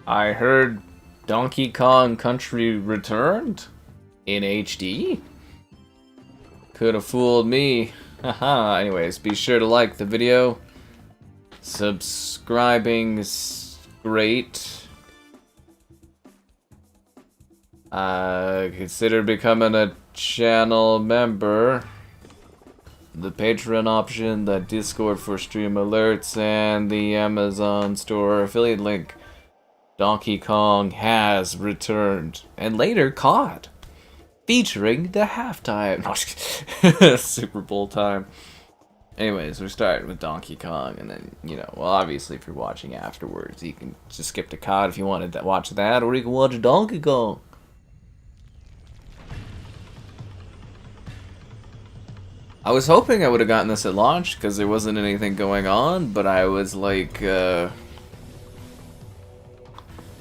I heard Donkey Kong Country returned in HD. Could have fooled me. Haha. Anyways, be sure to like the video. Subscribing is great. Consider becoming a channel member. The Patreon option, the Discord for stream alerts, and the Amazon store affiliate link. Donkey Kong has returned, and later COD, featuring the halftime. Super Bowl time. Anyways, we're starting with Donkey Kong, and then, you know, well, obviously if you're watching afterwards, you can just skip to COD if you wanted to watch that, or you can watch Donkey Kong. I was hoping I would have gotten this at launch, because there wasn't anything going on, but I was like,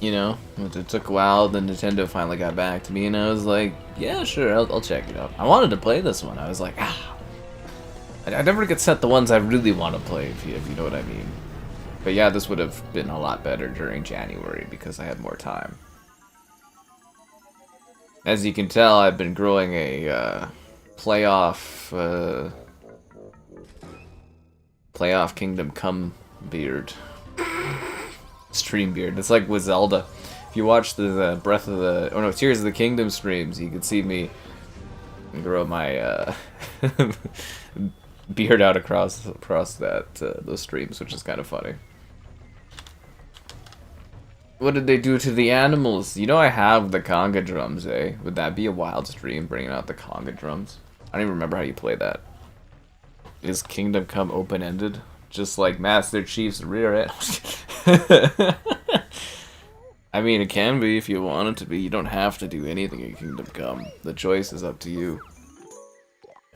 you know, it took a while, then Nintendo finally got back to me, and I was like, yeah, sure, I'll check it out. I wanted to play this one. I was like, I never get sent the ones I really want to play, if you know what I mean. But yeah, this would have been a lot better during January, because I had more time. As you can tell, I've been growing a, playoff Kingdom Come beard. Stream beard. It's like with Zelda. If you watch the Tears of the Kingdom streams, you can see me grow my beard out across those streams, which is kind of funny. What did they do to the animals? You know I have the conga drums, eh? Would that be a wild stream, bringing out the conga drums? I don't even remember how you play that. Is Kingdom Come open-ended? Just like Master Chief's rear end? I mean, it can be if you want it to be. You don't have to do anything in Kingdom Come. The choice is up to you.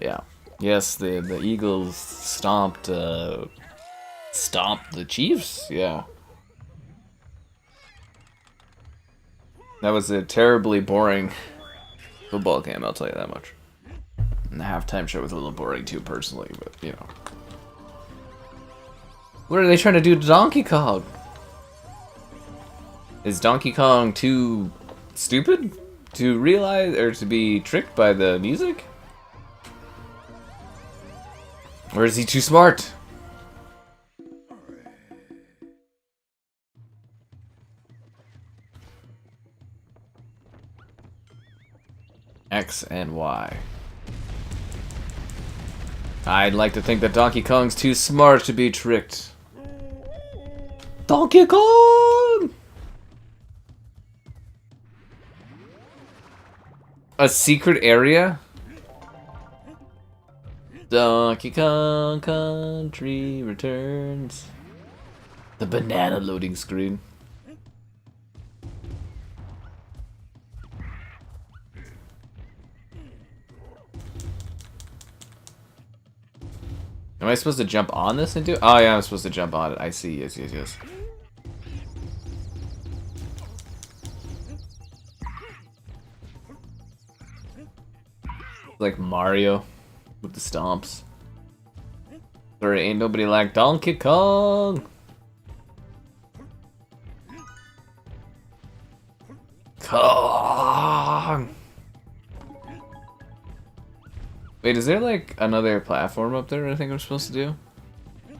Yeah. Yes, the Eagles stomped the Chiefs? Yeah. That was a terribly boring football game, I'll tell you that much. And the halftime show was a little boring too, personally, but, you know. What are they trying to do to Donkey Kong? Is Donkey Kong too stupid to realize, or to be tricked by the music? Or is he too smart? X and Y. I'd like to think that Donkey Kong's too smart to be tricked. Donkey Kong! A secret area? Donkey Kong Country returns. The banana loading screen. Am I supposed to jump on this and do it? Oh yeah, I'm supposed to jump on it. I see, yes. Like Mario with the stomps. There ain't nobody like Donkey Kong. Kong. Wait, is there like another platform up there I think I'm supposed to do?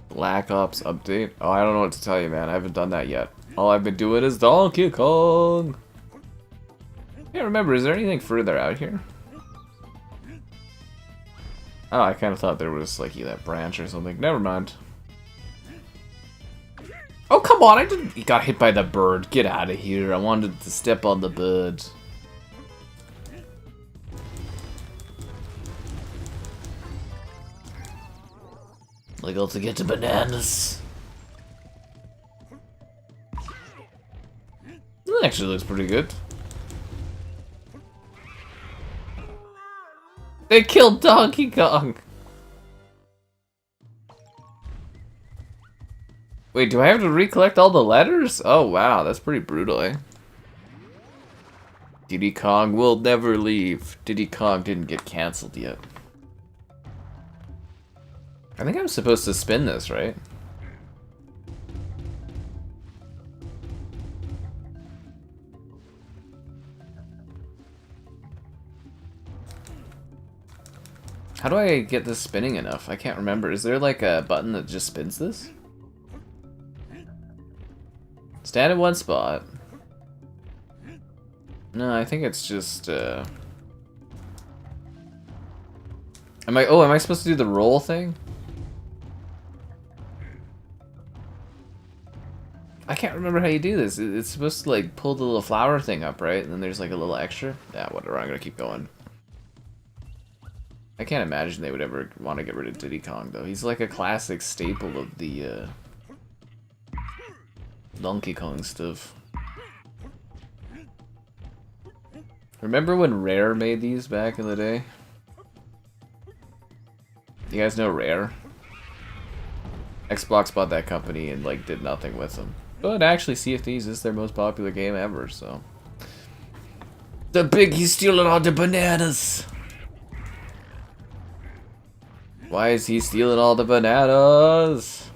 Black Ops update? Oh, I don't know what to tell you, man. I haven't done that yet. All I've been doing is Donkey Kong. Yeah, remember, is there anything further out here? Oh, I kind of thought there was like that branch or something. Never mind. Oh, come on, I didn't. You got hit by the bird. Get out of here. I wanted to step on the bird. Like, to get to bananas. That actually looks pretty good. They killed Donkey Kong! Wait, do I have to recollect all the letters? Oh wow, that's pretty brutal, eh? Diddy Kong will never leave. Diddy Kong didn't get cancelled yet. I think I'm supposed to spin this, right? How do I get this spinning enough? I can't remember. Is there like a button that just spins this? Stand in one spot. No, I think it's just, am I supposed to do the roll thing? I can't remember how you do this. It's supposed to, like, pull the little flower thing up, right? And then there's, like, a little extra. Yeah, whatever. I'm gonna keep going. I can't imagine they would ever want to get rid of Diddy Kong, though. He's, like, a classic staple of the, Donkey Kong stuff. Remember when Rare made these back in the day? You guys know Rare? Xbox bought that company and like did nothing with them. But actually Sea of Thieves is their most popular game ever, so. He's stealing all the bananas! Why is he stealing all the bananas?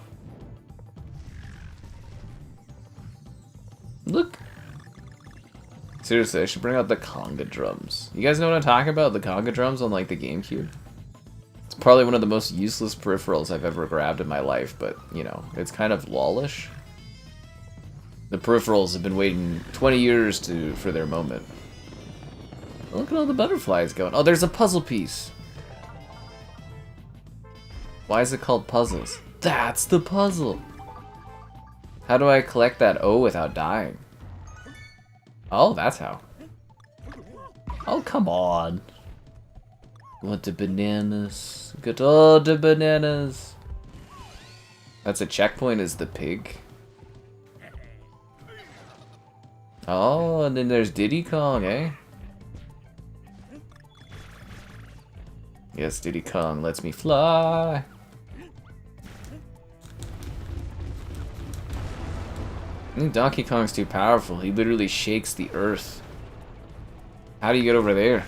Look! Seriously, I should bring out the conga drums. You guys know what I'm talking about? The conga drums on like the GameCube? It's probably one of the most useless peripherals I've ever grabbed in my life, but you know, it's kind of lawlish. The peripherals have been waiting 20 years for their moment. Look at all the butterflies going. Oh, there's a puzzle piece. Why is it called puzzles? That's the puzzle. How do I collect that O without dying? Oh, that's how. Oh, come on. Want the bananas. Get all the bananas. That's a checkpoint, is the pig. Oh, and then there's Diddy Kong, eh? Yes, Diddy Kong lets me fly. I think Donkey Kong's too powerful. He literally shakes the earth. How do you get over there?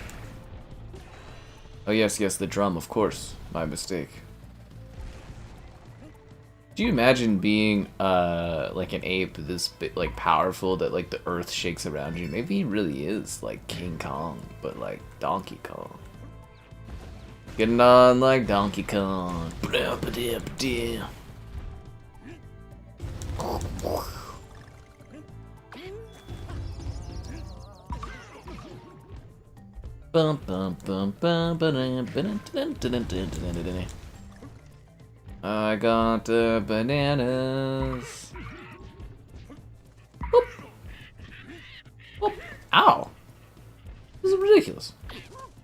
Oh yes, the drum, of course. My mistake. Do you imagine being like an ape this bit like powerful that like the earth shakes around you? Maybe he really is like King Kong, but like Donkey Kong. Getting on like Donkey Kong. Bum bum bum bum ba-dum. I got the bananas. Whoop. Whoop. Ow! This is ridiculous.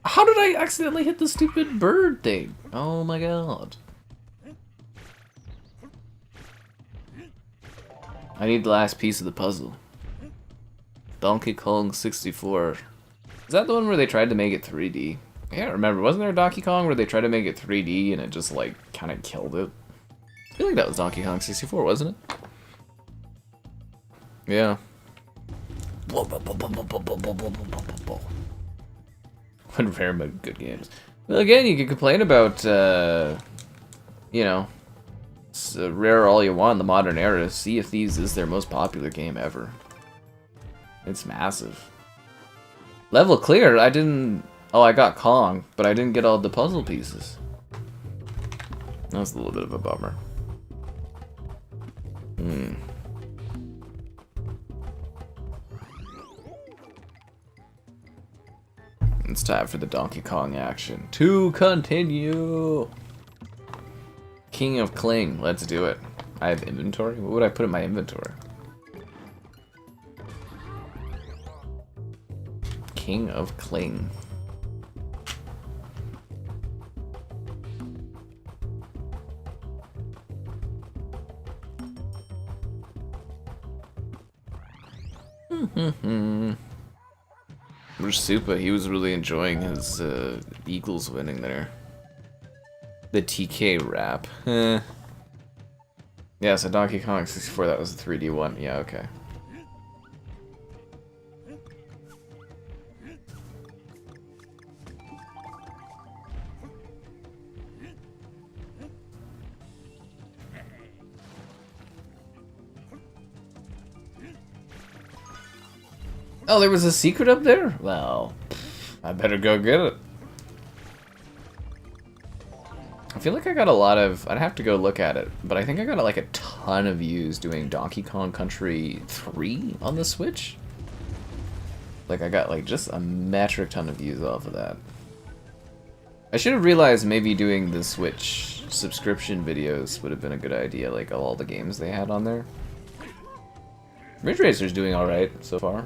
How did I accidentally hit the stupid bird thing? Oh my god. I need the last piece of the puzzle. Donkey Kong 64. Is that the one where they tried to make it 3D? I can't remember. Wasn't there a Donkey Kong where they tried to make it 3D and it just like kind of killed it? I feel like that was Donkey Kong 64, wasn't it? Yeah. When Rare made good games. Well, again, you can complain about, you know, Rare all you want in the modern era. Sea of Thieves is their most popular game ever. It's massive. Level clear. I didn't. Oh, I got Kong, but I didn't get all the puzzle pieces. That's a little bit of a bummer. It's time for the Donkey Kong action. To continue. King of Cling. Let's do it. I have inventory? What would I put in my inventory? King of Cling. Where's Supa? He was really enjoying his Eagles winning there. The TK rap. Yeah, so Donkey Kong 64, that was the 3D one. Yeah, okay. Oh, there was a secret up there? Well, I better go get it. feel like I got a lot of... I'd have to go look at it, but I think I got like a ton of views doing Donkey Kong Country 3 on the Switch. Like, I got like just a metric ton of views off of that. I should have realized maybe doing the Switch subscription videos would have been a good idea, like all the games they had on there. Ridge Racer's doing alright so far.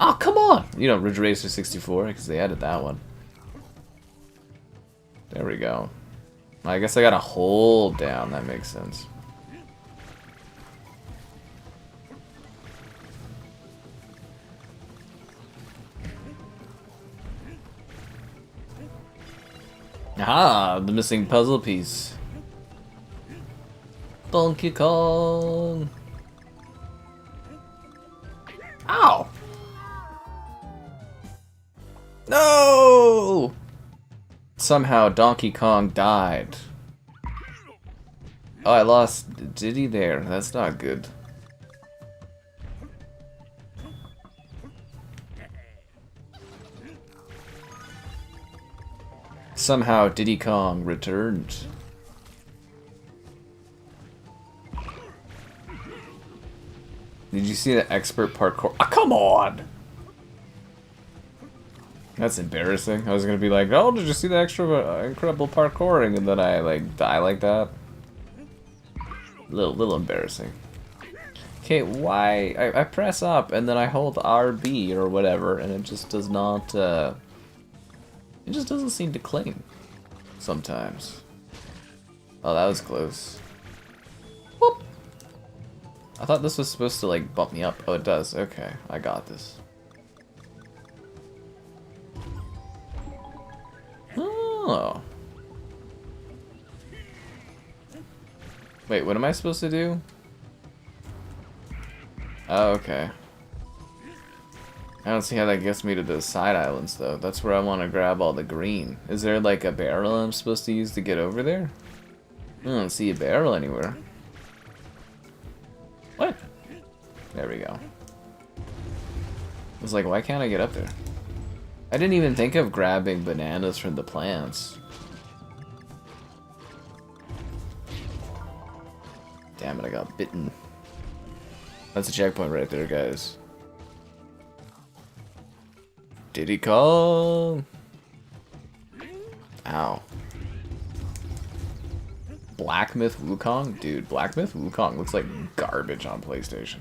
Oh, come on! You know, Ridge Racer 64, because they added that one. There we go. I guess I gotta hold down, that makes sense. Ah, the missing puzzle piece. Donkey Kong. Ow! No! Somehow Donkey Kong died. Oh, I lost Diddy there. That's not good. Somehow Diddy Kong returned. Did you see the expert parkour? Oh, come on! That's embarrassing. I was gonna be like, oh, did you see the incredible parkouring? And then I like die like that. Little embarrassing. Okay, why? I press up and then I hold RB or whatever, and it just does not. It just doesn't seem to cling. Sometimes. Oh, that was close. Whoop. I thought this was supposed to like bump me up. Oh, it does. Okay, I got this. Oh. Wait, what am I supposed to do? Oh, okay. I don't see how that gets me to the side islands, though. That's where I want to grab all the green. Is there, like, a barrel I'm supposed to use to get over there? I don't see a barrel anywhere. What? There we go. I was like, why can't I get up there? I didn't even think of grabbing bananas from the plants. Damn it, I got bitten. That's a checkpoint right there, guys. Diddy Kong! Ow. Black Myth Wukong? Dude, Black Myth Wukong looks like garbage on PlayStation.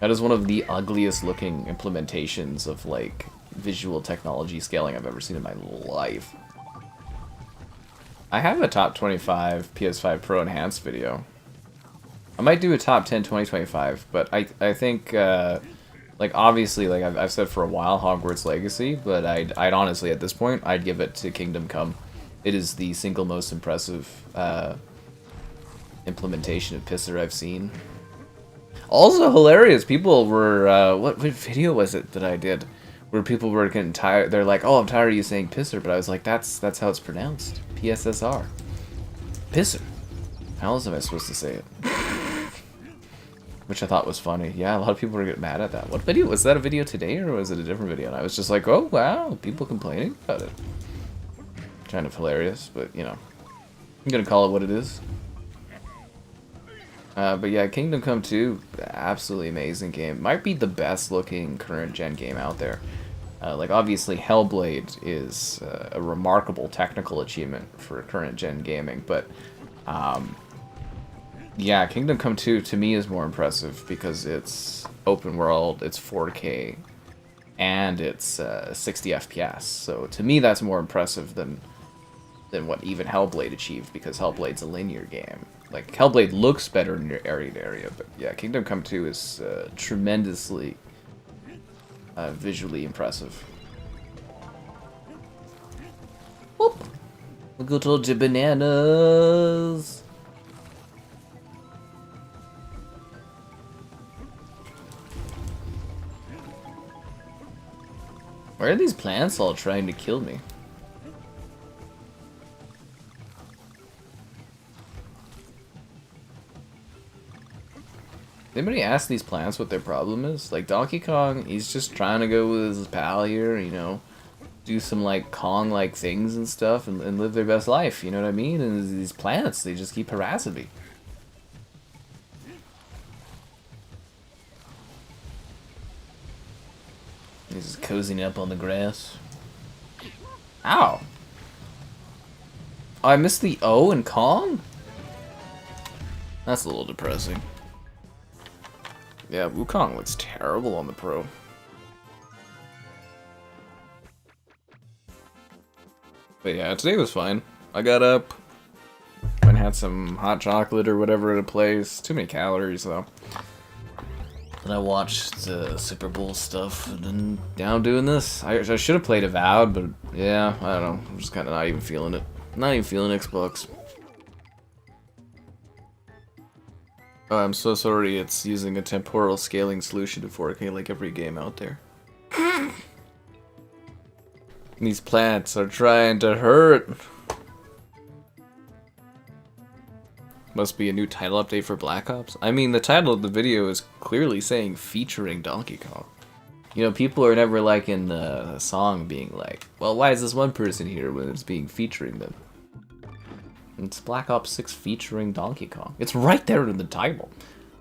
That is one of the ugliest looking implementations of, like, visual technology scaling I've ever seen in my life. I have a top 25 PS5 Pro Enhanced video. I might do a top 10 2025, but I think, like, obviously, like, I've said for a while, Hogwarts Legacy, but I'd honestly, at this point, I'd give it to Kingdom Come. It is the single most impressive implementation of Pisser I've seen. Also hilarious, people were, what video was it that I did? Where people were getting tired, they're like, oh, I'm tired of you saying Pisser, but I was like, that's how it's pronounced. PSSR. Pisser. How else am I supposed to say it? Which I thought was funny. Yeah, a lot of people were getting mad at that. What video? Was that a video today or was it a different video? And I was just like, oh, wow, people complaining about it. Kind of hilarious, but, you know. I'm gonna call it what it is. But yeah, Kingdom Come 2, absolutely amazing game. Might be the best looking current gen game out there. Like, obviously, Hellblade is a remarkable technical achievement for current gen gaming, but yeah, Kingdom Come 2 to me is more impressive because it's open world, it's 4K, and it's 60 FPS. So to me, that's more impressive than what even Hellblade achieved, because Hellblade's a linear game. Like, Hellblade looks better in your area to area, but yeah, Kingdom Come 2 is tremendously visually impressive. Whoop! We'll go to the bananas! Why are these plants all trying to kill me? Anybody ask these plants what their problem is? Like, Donkey Kong, he's just trying to go with his pal here, you know. do some like Kong-like things and stuff and live their best life, you know what I mean? And these plants, they just keep harassing me. He's just cozying up on the grass. Ow! Oh, I missed the O in Kong? That's a little depressing. Yeah, Wukong looks terrible on the Pro. But yeah, today was fine. I got up, went and had some hot chocolate or whatever at a place. Too many calories though. And I watched the Super Bowl stuff, and then now I'm doing this. I should have played Avowed, but yeah, I don't know. I'm just kind of not even feeling it. Not even feeling Xbox. Oh, I'm so sorry. It's using a temporal scaling solution to 4K like every game out there. These plants are trying to hurt. Must be a new title update for Black Ops. I mean, the title of the video is clearly saying featuring Donkey Kong. You know, people are never like in the song being like, well, why is this one person here when it's being featuring them? It's Black Ops 6 featuring Donkey Kong. It's right there in the title.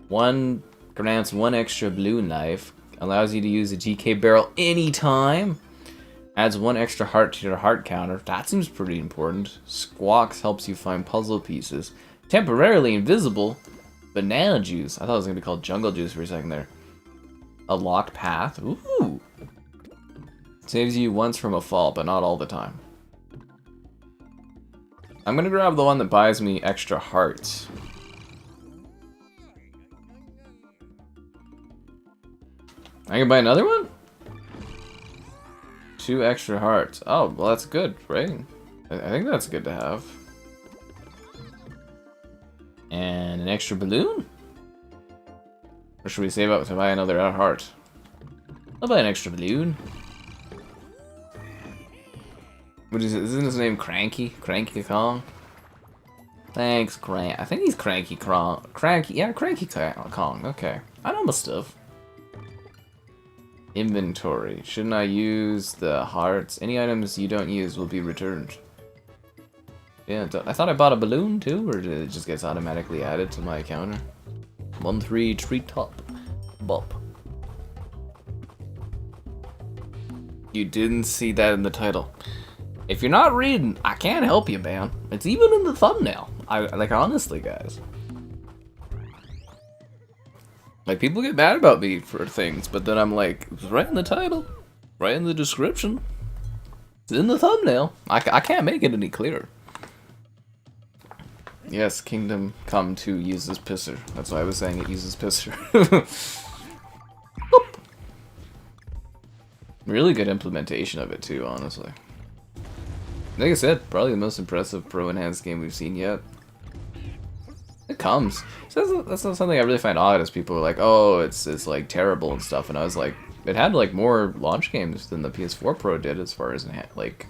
One grants one extra blue knife, allows you to use a GK barrel anytime, adds one extra heart to your heart counter. That seems pretty important. Squawks helps you find puzzle pieces. Temporarily invisible. Banana juice. I thought it was going to be called jungle juice for a second there. A locked path. Ooh. Saves you once from a fall, but not all the time. I'm going to grab the one that buys me extra hearts. I can buy another one? 2 extra hearts. Oh, well that's good, right? I think that's good to have. And an extra balloon? Or should we save up to buy another heart? I'll buy an extra balloon. What is it? Isn't his name Cranky? Cranky Kong? Thanks, Crank. I think he's Cranky Kong. Cranky, yeah, Cranky Kong. Okay. I know my stuff. Inventory. Shouldn't I use the hearts? Any items you don't use will be returned. Yeah, I thought I bought a balloon too, or did it just get automatically added to my counter? 1-3 treetop bop. You didn't see that in the title. If you're not reading, I can't help you, man. It's even in the thumbnail. Like, honestly, guys. Like, people get mad about me for things, but then I'm like, it's right in the title, right in the description. It's in the thumbnail. I can't make it any clearer. Yes, Kingdom Come 2 uses pisser. That's why I was saying it uses pisser. Really good implementation of it too, honestly. Like I said, probably the most impressive Pro Enhanced game we've seen yet. It comes. So that's not something I really find odd, as people are like, oh, it's like terrible and stuff, and I was like, it had like more launch games than the PS4 Pro did as far as like,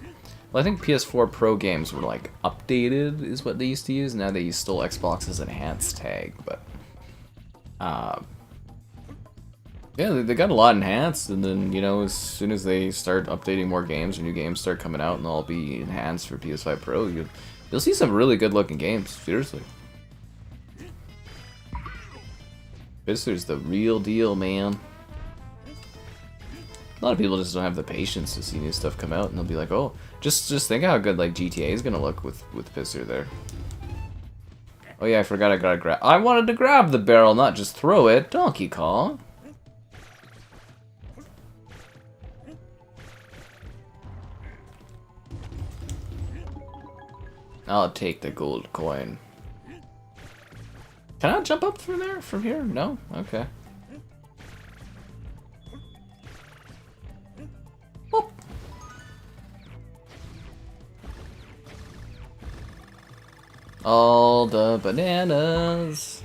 well, I think PS4 Pro games were like updated is what they used to use. Now they use still Xbox's enhanced tag, but yeah, they got a lot enhanced, and then, you know, as soon as they start updating more games or new games start coming out and they'll all be enhanced for PS5 Pro, you'll see some really good looking games, seriously. Pisser's the real deal, man. A lot of people just don't have the patience to see new stuff come out, and they'll be like, oh, just think how good like GTA is gonna look with Pisser there. Oh yeah, I forgot I gotta grab. I wanted to grab the barrel, not just throw it. Donkey Kong. I'll take the gold coin. Can I jump up through there from here? No? Okay. Whoop. All the bananas.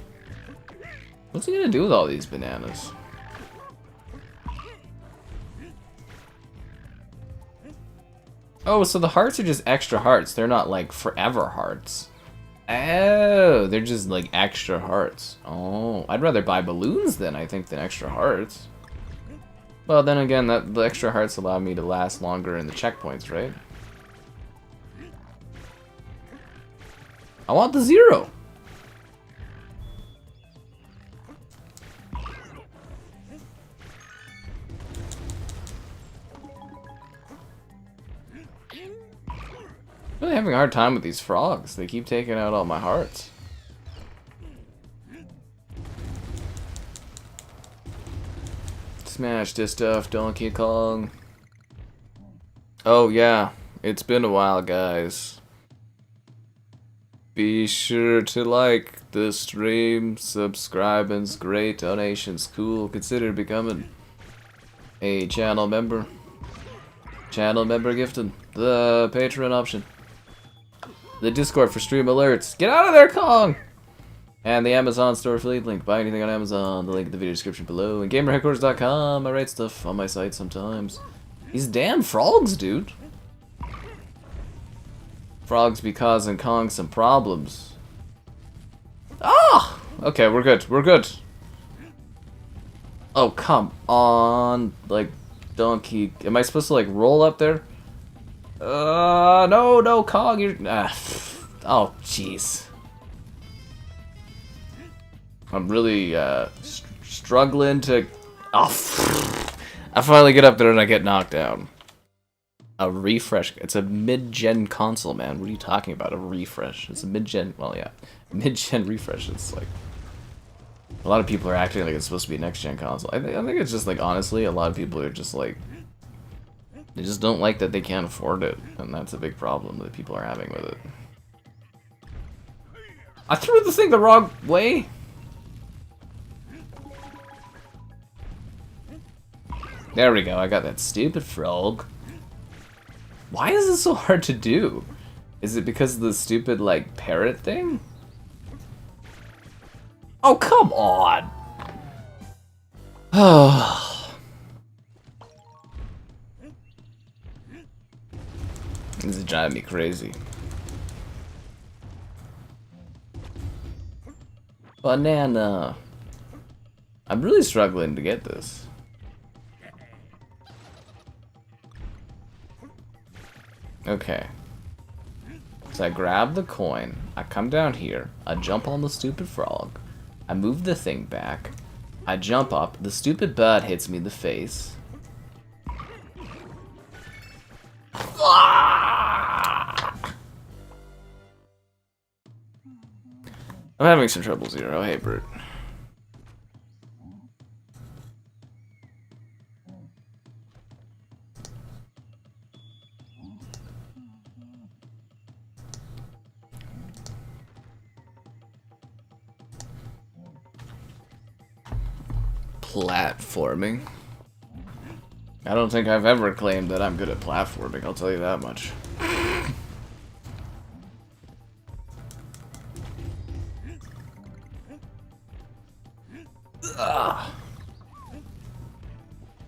What's he gonna do with all these bananas? Oh, so the hearts are just extra hearts. They're not like forever hearts. Oh, they're just like extra hearts. Oh, I'd rather buy balloons then, I think, than extra hearts. Well, then again, that the extra hearts allow me to last longer in the checkpoints, right? I want the 0! Really having a hard time with these frogs. They keep taking out all my hearts. Smash this stuff, Donkey Kong. Oh yeah, it's been a while, guys. Be sure to like the stream, subscribe, and great donations. Cool. Consider becoming a channel member. Channel member gifted. The Patreon option. The Discord for stream alerts. Get out of there, Kong! And the Amazon store affiliate link. Buy anything on Amazon. The link in the video description below. And GamerHeadquarters.com. I write stuff on my site sometimes. These damn frogs, dude. Frogs be causing Kong some problems. Ah! Okay, we're good. We're good. Oh, come on. Like, Donkey. Am I supposed to, like, roll up there? No, Kong, you're... Oh, jeez. I'm really, struggling to... Oh, I finally get up there and I get knocked down. A refresh. It's a mid-gen console, man. What are you talking about? A refresh. It's a mid-gen... Well, yeah. Mid-gen refresh. It's like... A lot of people are acting like it's supposed to be a next-gen console. I think it's just, like, honestly, a lot of people are just, like... They just don't like that they can't afford it, and that's a big problem that people are having with it. I threw the thing the wrong way! There we go, I got that stupid frog. Why is this so hard to do? Is it because of the stupid, like, parrot thing? Oh, come on! Oh. This is driving me crazy. Banana. I'm really struggling to get this. Okay. So I grab the coin, I come down here, I jump on the stupid frog, I move the thing back, I jump up, the stupid bird hits me in the face. I'm having some trouble, Zero. Hey, Bert. Platforming. I don't think I've ever claimed that I'm good at platforming, I'll tell you that much.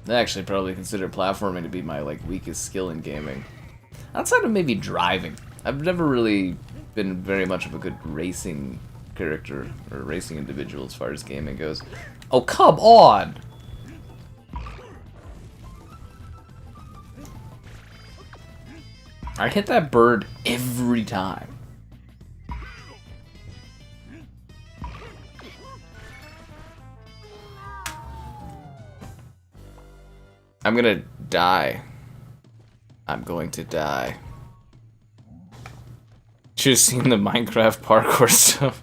I actually probably consider platforming to be my like weakest skill in gaming. Outside of maybe driving. I've never really been very much of a good racing character or racing individual as far as gaming goes. Oh, come on! I hit that bird every time. I'm gonna die. I'm going to die. Should've seen the Minecraft parkour stuff.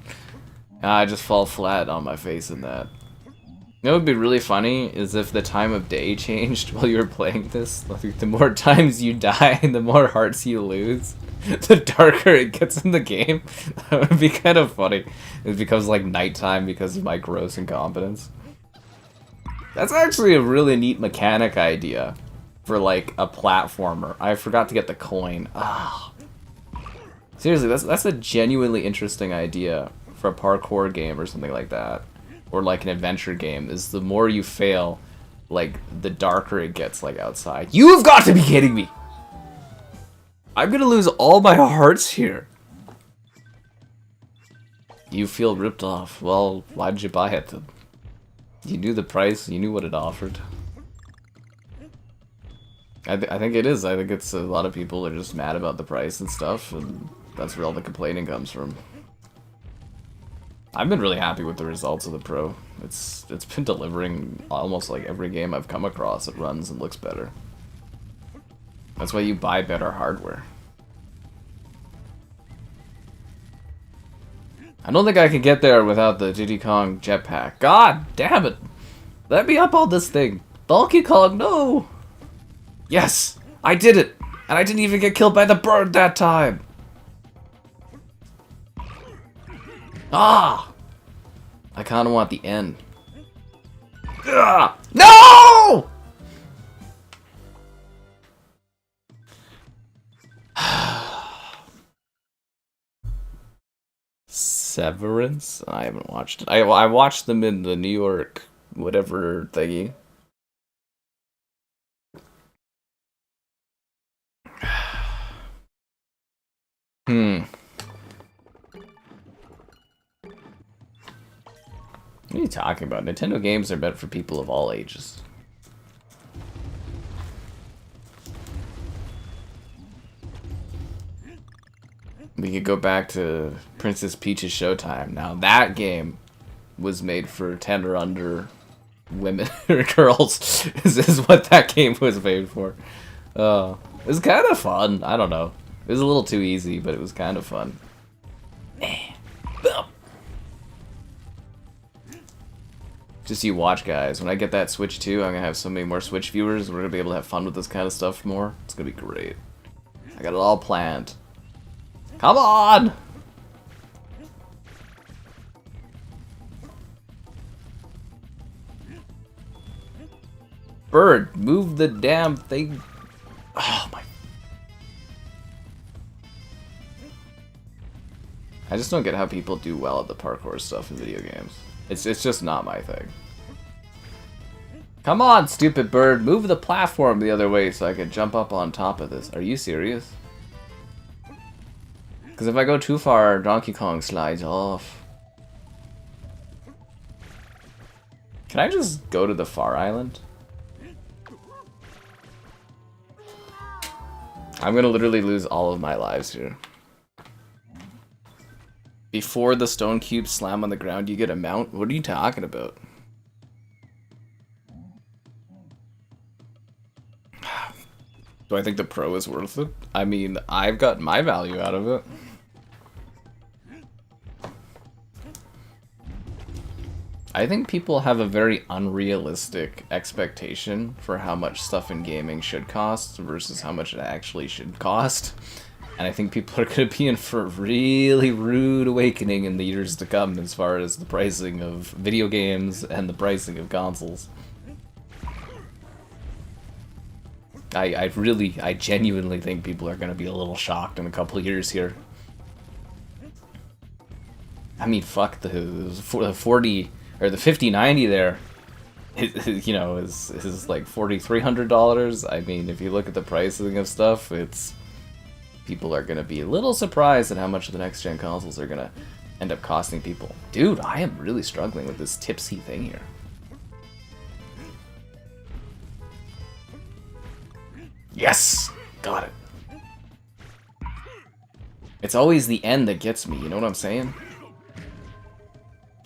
I just fall flat on my face in that. You know what would be really funny is if the time of day changed while you were playing this. Like, the more times you die and the more hearts you lose, the darker it gets in the game. That would be kind of funny. It becomes like nighttime because of my gross incompetence. That's actually a really neat mechanic idea for like a platformer. I forgot to get the coin. Ah. Seriously, that's a genuinely interesting idea for a parkour game or something like that. Or like an adventure game, is the more you fail, like, the darker it gets, like, outside. You've got to be kidding me! I'm gonna lose all my hearts here. You feel ripped off. Well, why did you buy it then? You knew the price, you knew what it offered. I think it is. I think it's a lot of people are just mad about the price and stuff, and that's where all the complaining comes from. I've been really happy with the results of the Pro. It's been delivering almost like every game I've come across. It runs and looks better. That's why you buy better hardware. I don't think I can get there without the Diddy Kong jetpack. God damn it! Let me up on this thing. Donkey Kong, no! Yes! I did it! And I didn't even get killed by the bird that time! Ah! I kinda want the end. Ugh. No! Severance? I haven't watched it. I watched them in the New York whatever thingy. What are you talking about? Nintendo games are meant for people of all ages. We could go back to Princess Peach's Showtime. Now that game was made for 10 or under women or girls. is what that game was made for. It was kind of fun. I don't know. It was a little too easy, but it was kind of fun. Just you watch, guys. When I get that Switch 2, I'm gonna have so many more Switch viewers. We're gonna be able to have fun with this kind of stuff more. It's gonna be great. I got it all planned. Come on! Bird, move the damn thing. Oh my. I just don't get how people do well at the parkour stuff in video games. It's just not my thing. Come on, stupid bird, move the platform the other way so I can jump up on top of this. Are you serious? Because if I go too far, Donkey Kong slides off. Can I just go to the far island? I'm gonna literally lose all of my lives here. Before the stone cubes slam on the ground, you get a mount? What are you talking about? Do I think the Pro is worth it? I mean, I've got my value out of it. I think people have a very unrealistic expectation for how much stuff in gaming should cost versus how much it actually should cost. And I think people are going to be in for a really rude awakening in the years to come as far as the pricing of video games and the pricing of consoles. I genuinely think people are going to be a little shocked in a couple of years here. I mean, fuck, the 40 or the 5090 there, you know, is like $4,300. I mean, if you look at the pricing of stuff, people are going to be a little surprised at how much the next gen consoles are going to end up costing people. Dude, I am really struggling with this tipsy thing here. Yes! Got it. It's always the end that gets me, you know what I'm saying?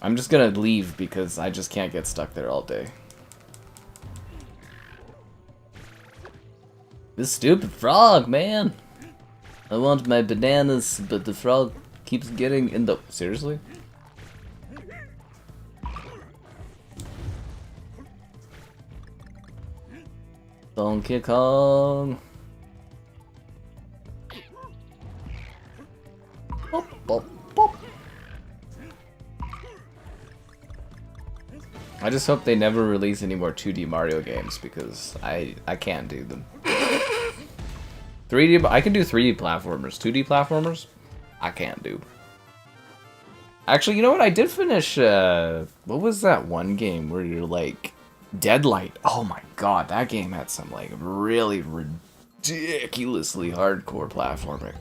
I'm just gonna leave because I just can't get stuck there all day. This stupid frog, man! I want my bananas, but the frog keeps getting in the... Seriously? Donkey Kong! Bop, bop, bop. I just hope they never release any more 2D Mario games because I can't do them. 3D, I can do 3D platformers. 2D platformers, I can't do. Actually, you know what? I did finish, what was that one game where you're like, Deadlight. Oh my god, that game had some like really ridiculously hardcore platforming.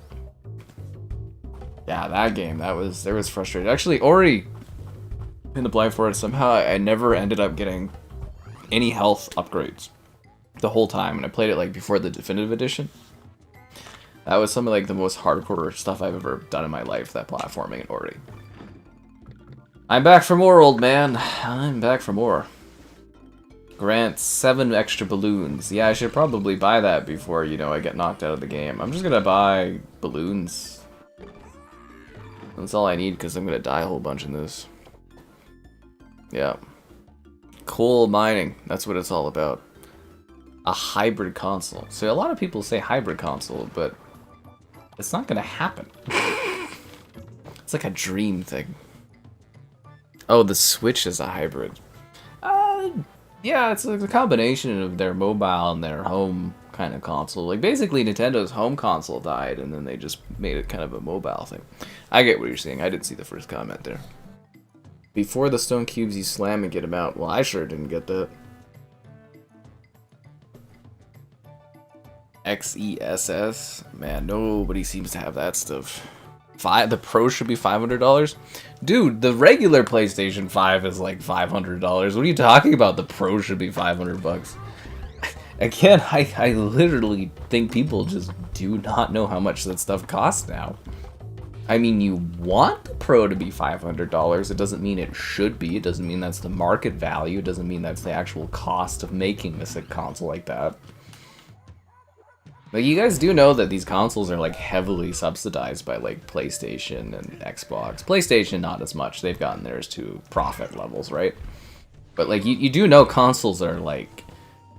Yeah, that game, there was frustrating. Actually, Ori in the Blind Forest, somehow I never ended up getting any health upgrades. the whole time, and I played it like before the definitive edition. That was some of like the most hardcore stuff I've ever done in my life, that platforming in Ori. I'm back for more, old man. I'm back for more. Grant 7 extra balloons. Yeah, I should probably buy that before, you know, I get knocked out of the game. I'm just gonna buy balloons. That's all I need, because I'm gonna die a whole bunch in this. Yeah. Coal mining. That's what it's all about. A hybrid console. So a lot of people say hybrid console, but it's not gonna happen. It's like a dream thing. Oh, the Switch is a hybrid. Yeah, it's like a combination of their mobile and their home kind of console. Like, basically, Nintendo's home console died, and then they just made it kind of a mobile thing. I get what you're saying. I didn't see the first comment there. Before the stone cubes, you slam and get them out. Well, I sure didn't get that. XESS? Man, nobody seems to have that stuff. The Pro should be $500? Dude, the regular PlayStation 5 is like $500. What are you talking about? The Pro should be 500 bucks. Again, I literally think people just do not know how much that stuff costs now. I mean, you want the Pro to be $500. It doesn't mean it should be. It doesn't mean that's the market value. It doesn't mean that's the actual cost of making a console like that. Like, you guys do know that these consoles are, like, heavily subsidized by, like, PlayStation and Xbox. PlayStation, not as much. They've gotten theirs to profit levels, right? But, like, you do know consoles are, like,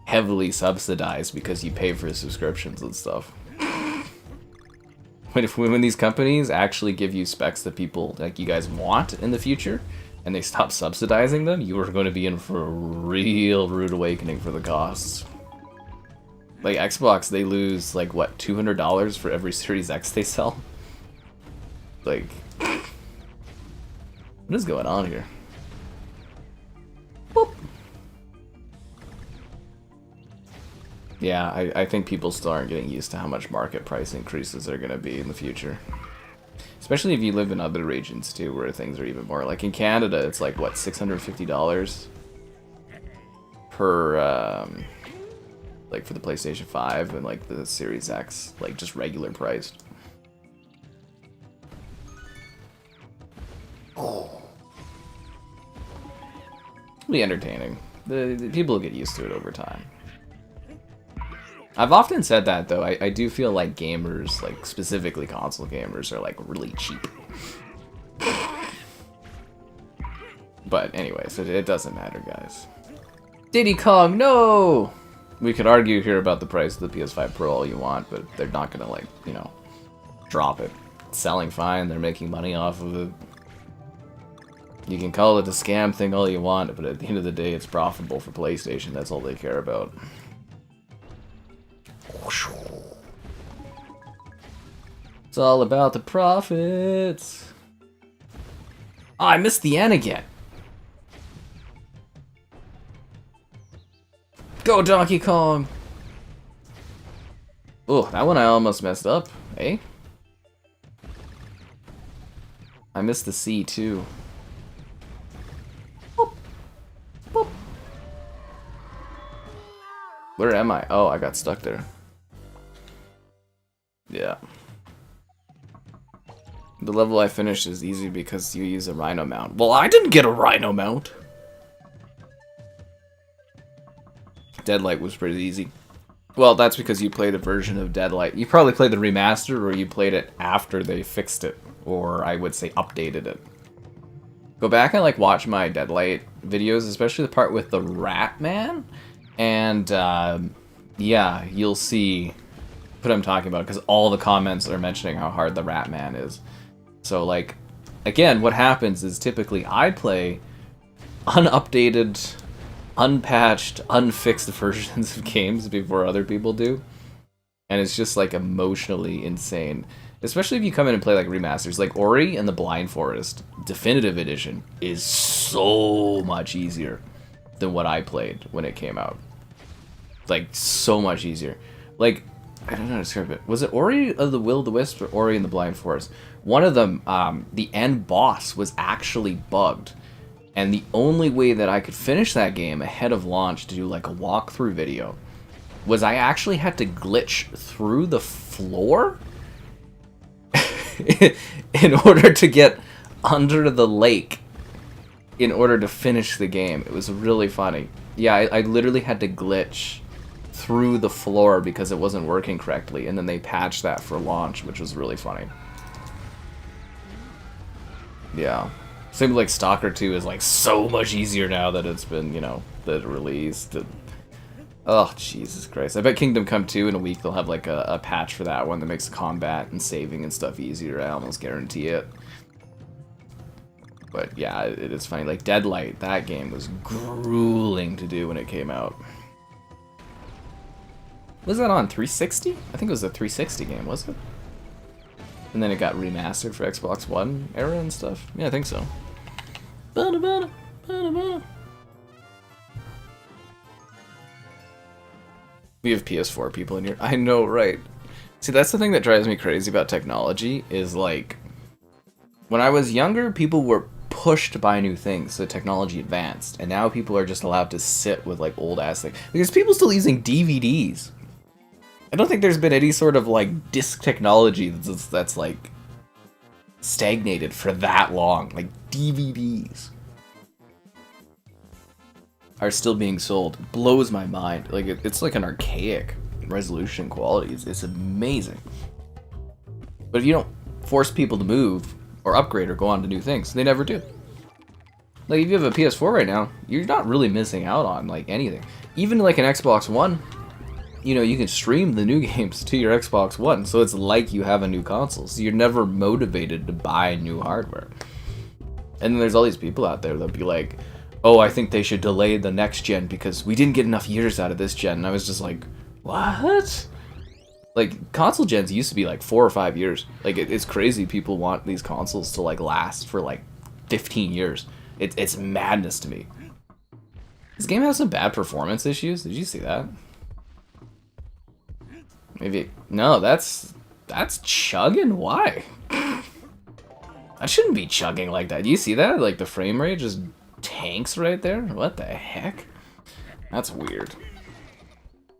heavily subsidized because you pay for subscriptions and stuff. When these companies actually give you specs that people, like, you guys want in the future, and they stop subsidizing them, you are going to be in for a real rude awakening for the costs. Like, Xbox, they lose, like, what, $200 for every Series X they sell? Like, what is going on here? Boop. Yeah, I think people still aren't getting used to how much market price increases are going to be in the future. Especially if you live in other regions, too, where things are even more. Like, in Canada, it's like, what, $650 per, like, for the PlayStation 5 and, like, the Series X, like, just regular priced. Oh. It'll be entertaining. The people will get used to it over time. I've often said that, though. I do feel like gamers, like, specifically console gamers, are, like, really cheap. But anyways, it doesn't matter, guys. Diddy Kong, no! We could argue here about the price of the PS5 Pro all you want, but they're not gonna, like, you know, drop it. It's selling fine, they're making money off of it. You can call it a scam thing all you want, but at the end of the day, it's profitable for PlayStation. That's all they care about. It's all about the profits. Oh, I missed the N again. Go, Donkey Kong! Oh, that one I almost messed up, eh? I missed the C, too. Boop. Boop. Where am I? Oh, I got stuck there. Yeah. The level I finished is easy because you use a rhino mount. Well, I didn't get a rhino mount! Deadlight was pretty easy. Well, that's because you played a version of Deadlight. You probably played the remastered, or you played it after they fixed it. Or, I would say, updated it. Go back and, like, watch my Deadlight videos, especially the part with the Rat Man. And, yeah, you'll see what I'm talking about, because all the comments are mentioning how hard the Rat Man is. So, like, again, what happens is typically I play unupdated, unpatched, unfixed versions of games before other people do. And it's just, like, emotionally insane. Especially if you come in and play, like, remasters. Like, Ori and the Blind Forest Definitive Edition is so much easier than what I played when it came out. Like, so much easier. Like, I don't know how to describe it. Was it Ori of the Will-o'-the-Wisp or Ori and the Blind Forest? One of them, the end boss was actually bugged. And the only way that I could finish that game ahead of launch to do, like, a walkthrough video was I actually had to glitch through the floor in order to get under the lake in order to finish the game. It was really funny. Yeah, I literally had to glitch through the floor because it wasn't working correctly, and then they patched that for launch, which was really funny. Yeah. Same like Stalker 2 is like so much easier now that it's been, you know, that it released. Oh, Jesus Christ. I bet Kingdom Come 2 in a week they'll have like a patch for that one that makes combat and saving and stuff easier. I almost guarantee it. But yeah, it is funny. Like Deadlight, that game was grueling to do when it came out. Was that on 360? I think it was a 360 game, was it? And then it got remastered for Xbox One era and stuff. Yeah, I think so. We have PS4 people in here. I know, right? See, that's the thing that drives me crazy about technology is like, when I was younger, people were pushed to buy new things, so technology advanced, and now people are just allowed to sit with like old ass things. Because people still using DVDs. I don't think there's been any sort of like disc technology that's like stagnated for that long. Like DVDs are still being sold. It blows my mind. Like it's like an archaic resolution quality. It's amazing. But if you don't force people to move or upgrade or go on to new things, they never do. Like if you have a PS4 right now, you're not really missing out on like anything. Even like an Xbox One, you know, you can stream the new games to your Xbox One, so it's like you have a new console. So you're never motivated to buy new hardware. And then there's all these people out there that'll be like, oh, I think they should delay the next gen because we didn't get enough years out of this gen. And I was just like, what? Like, console gens used to be like 4 or 5 years. Like, it's crazy people want these consoles to like last for like 15 years. It's madness to me. This game has some bad performance issues. Did you see that? Maybe no, that's chugging. Why? That shouldn't be chugging like that. Do you see that? Like the frame rate just tanks right there. What the heck? That's weird.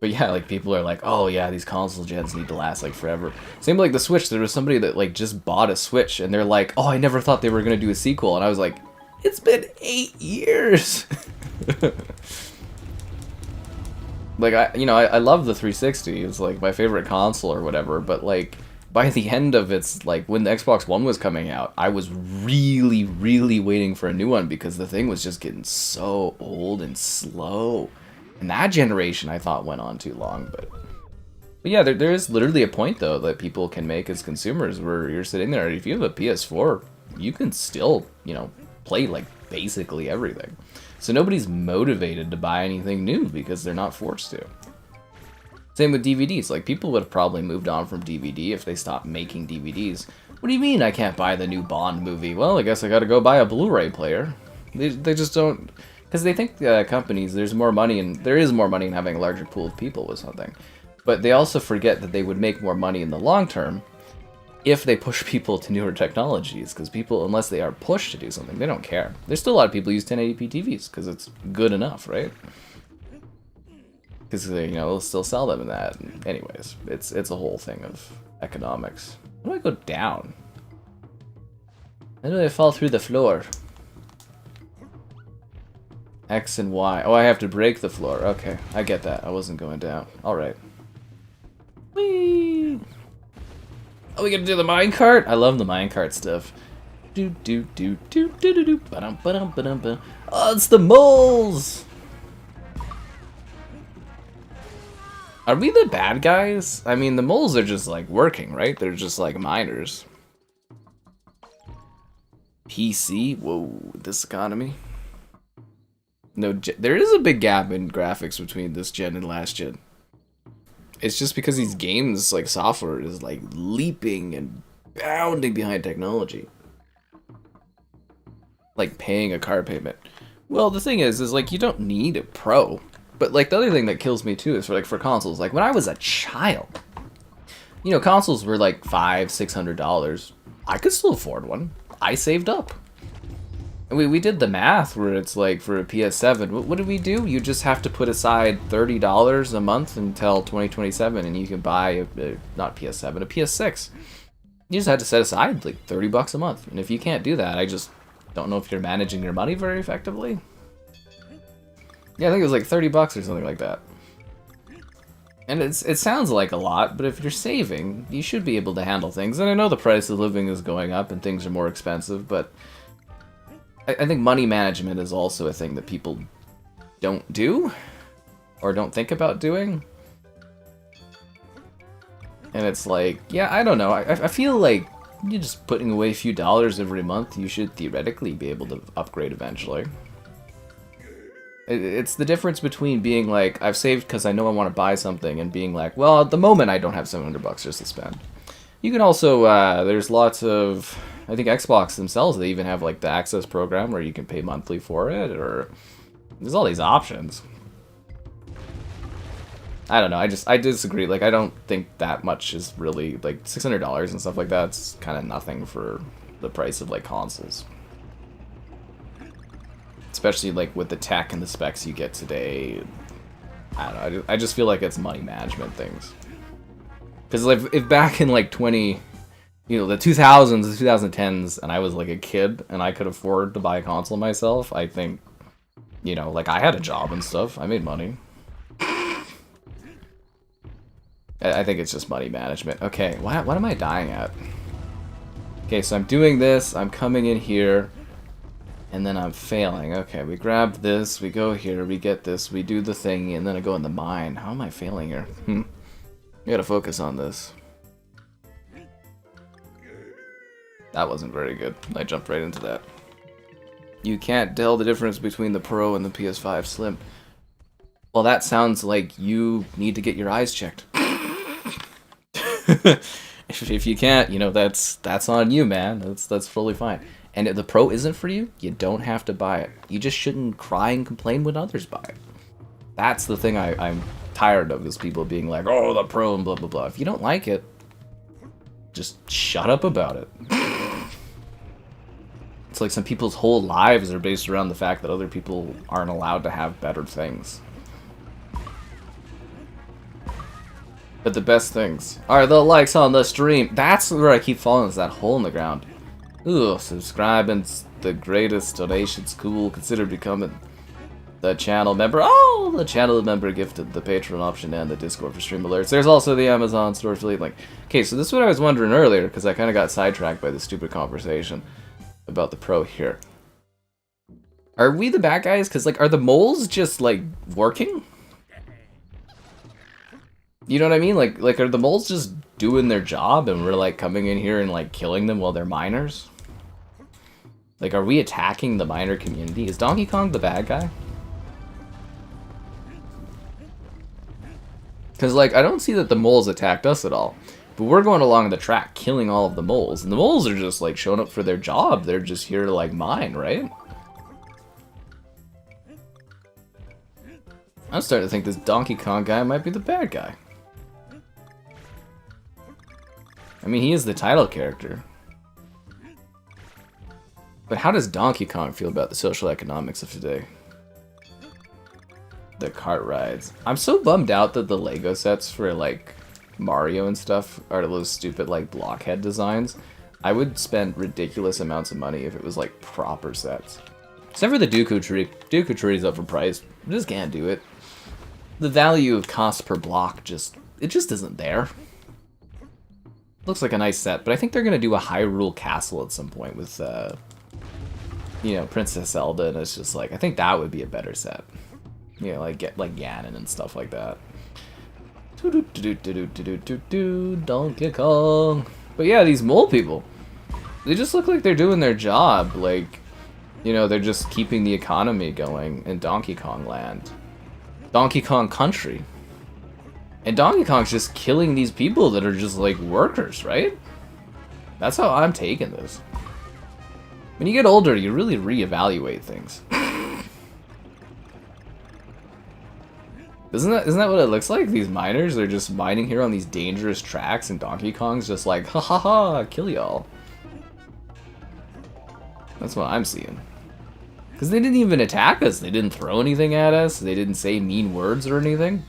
But yeah, like people are like, oh yeah, these console gens need to last like forever. Same like the Switch. There was somebody that like just bought a Switch and they're like, oh, I never thought they were gonna do a sequel, and I was like, it's been 8 years. Like, I love the 360. It's like my favorite console or whatever, but like by the end of its, like when the Xbox One was coming out, I was really, really waiting for a new one because the thing was just getting so old and slow. And that generation I thought went on too long, but yeah, there is literally a point though that people can make as consumers where you're sitting there, if you have a PS4, you can still, you know, play like basically everything. So nobody's motivated to buy anything new because they're not forced to. Same with DVDs. Like, people would have probably moved on from DVD if they stopped making DVDs. What do you mean I can't buy the new Bond movie? Well, I guess I gotta go buy a Blu-ray player. They just don't... Because they think companies, there is more money in having a larger pool of people with something. But they also forget that they would make more money in the long term if they push people to newer technologies, because people, unless they are pushed to do something, they don't care. There's still a lot of people who use 1080p TVs because it's good enough, right? Because they'll still sell them in that. Anyways, it's a whole thing of economics. How do I go down? How do I fall through the floor? X and Y. Oh, I have to break the floor. Okay, I get that. I wasn't going down. All right. Whee! Oh, we gonna do the minecart? I love the minecart stuff. Do. Ba-dum. Oh, it's the moles! Are we the bad guys? I mean, the moles are just like working, right? They're just like miners. PC? Whoa, this economy. No, there is a big gap in graphics between this gen and last gen. It's just because these games, like software, is like leaping and bounding behind technology. Like paying a car payment. Well, the thing is like you don't need a pro. But like the other thing that kills me too is for consoles. Like when I was a child, consoles were like $500-600. I could still afford one. I saved up. We did the math where it's like for a PS7, what did we do? You just have to put aside $30 a month until 2027, and you can buy not PS7, a PS6. You just had to set aside like $30 a month, and if you can't do that, I just don't know if you're managing your money very effectively. Yeah, I think it was like $30 or something like that. And it sounds like a lot, but if you're saving, you should be able to handle things. And I know the price of living is going up and things are more expensive, but I think money management is also a thing that people don't do or don't think about doing. And it's like, yeah, I don't know. I feel like you're just putting away a few dollars every month. You should theoretically be able to upgrade eventually. It's the difference between being like, I've saved because I know I want to buy something, and being like, well, at the moment I don't have $700 just to spend. You can also, there's lots of, I think Xbox themselves, they even have like the Access program where you can pay monthly for it, or there's all these options. I don't know, I disagree. Like, I don't think that much is really, like, $600 and stuff like that. It's kind of nothing for the price of like consoles. Especially like with the tech and the specs you get today. I don't know, I just feel like it's money management things. Because if back in like the 2000s, the 2010s, and I was like a kid and I could afford to buy a console myself, I think, like I had a job and stuff, I made money. I think it's just money management. Okay, what am I dying at? Okay, so I'm doing this, I'm coming in here, and then I'm failing. Okay, we grab this, we go here, we get this, we do the thing, and then I go in the mine. How am I failing here? I gotta focus on this. That wasn't very good. I jumped right into that. You can't tell the difference between the Pro and the PS5 Slim. Well, that sounds like you need to get your eyes checked. If you can't, that's on you, man. That's fully fine. And if the Pro isn't for you, you don't have to buy it. You just shouldn't cry and complain when others buy it. That's the thing I'm tired of, is people being like, oh, the Pro and blah, blah, blah. If you don't like it, just shut up about it. It's like some people's whole lives are based around the fact that other people aren't allowed to have better things. But the best things are the likes on the stream. That's where I keep falling, is that hole in the ground. Ooh, subscribing's the greatest donation's cool. Consider becoming the channel member. Oh, the channel member gifted the Patreon option and the Discord for stream alerts. There's also the Amazon store affiliate link. Okay, so this is what I was wondering earlier, because I kind of got sidetracked by this stupid conversation about the Pro here. Are we the bad guys? Because, like, are the moles just, like, working? You know what I mean? Like, are the moles just doing their job and we're, like, coming in here and, like, killing them while they're miners? Like, are we attacking the miner community? Is Donkey Kong the bad guy? Because, like, I don't see that the moles attacked us at all. But we're going along the track, killing all of the moles. And the moles are just, like, showing up for their job. They're just here to, like, mine, right? I'm starting to think this Donkey Kong guy might be the bad guy. I mean, he is the title character. But how does Donkey Kong feel about the social economics of today? The cart rides. I'm so bummed out that the Lego sets for, like, Mario and stuff are those stupid, like, blockhead designs. I would spend ridiculous amounts of money if it was, like, proper sets. Except for the Dooku tree. Dooku tree's up for price. Just can't do it. The value of cost per block it just isn't there. Looks like a nice set, but I think they're gonna do a Hyrule Castle at some point with, Princess Zelda, and it's just like, I think that would be a better set. Like Ganon and stuff like that. Donkey Kong. But yeah, these mole people, they just look like they're doing their job. Like, they're just keeping the economy going in Donkey Kong Land. Donkey Kong Country. And Donkey Kong's just killing these people that are just, like, workers, right? That's how I'm taking this. When you get older, you really reevaluate things. Isn't that what it looks like? These miners are just mining here on these dangerous tracks, and Donkey Kong's just like, ha ha ha, kill y'all. That's what I'm seeing. Because they didn't even attack us. They didn't throw anything at us. They didn't say mean words or anything.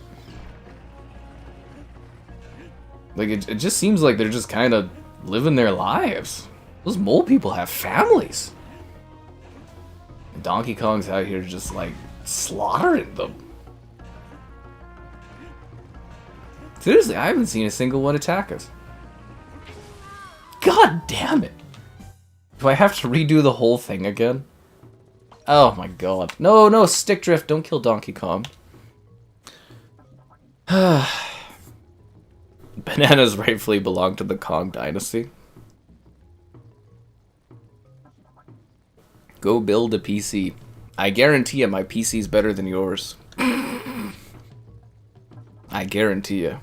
Like, it just seems like they're just kind of living their lives. Those mole people have families. And Donkey Kong's out here just, like, slaughtering them. Seriously, I haven't seen a single one attack us. God damn it! Do I have to redo the whole thing again? Oh my god. No, no, stick drift, don't kill Donkey Kong. Bananas rightfully belong to the Kong dynasty. Go build a PC. I guarantee you my PC's better than yours. I guarantee you.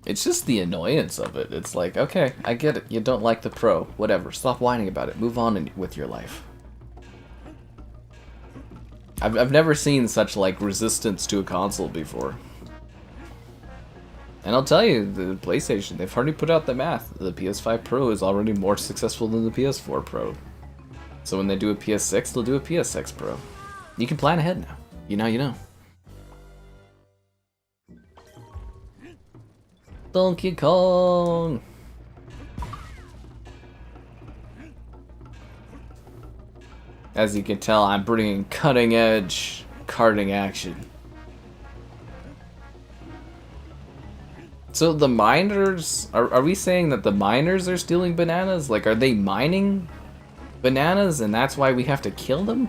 It's just the annoyance of it. It's like, okay, I get it. You don't like the Pro. Whatever. Stop whining about it. Move on with your life. I've never seen such, like, resistance to a console before. And I'll tell you, the PlayStation, they've already put out the math. The PS5 Pro is already more successful than the PS4 Pro. So when they do a PS6, they'll do a PS6 Pro. You can plan ahead now. You know. Donkey Kong! As you can tell, I'm bringing cutting-edge karting action. So the miners, are we saying that the miners are stealing bananas? Like, are they mining bananas and that's why we have to kill them?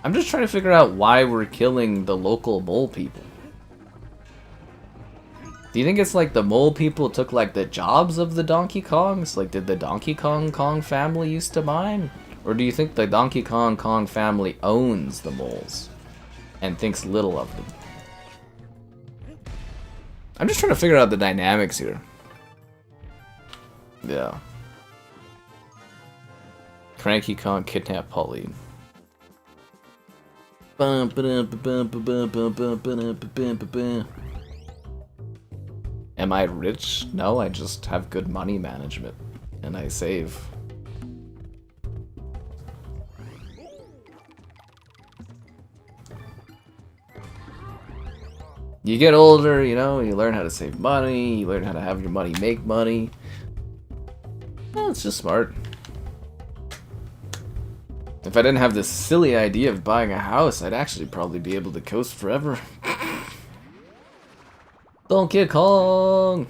I'm just trying to figure out why we're killing the local mole people. Do you think it's like the mole people took like the jobs of the Donkey Kongs? Like, did the Donkey Kong family used to mine? Or do you think the Donkey Kong family owns the moles and thinks little of them? I'm just trying to figure out the dynamics here. Yeah. Cranky Kong kidnapped Pauline. Am I rich? No, I just have good money management. And I save. You get older, you know, you learn how to save money, you learn how to have your money make money. Well, it's just smart. If I didn't have this silly idea of buying a house, I'd actually probably be able to coast forever. Donkey Kong!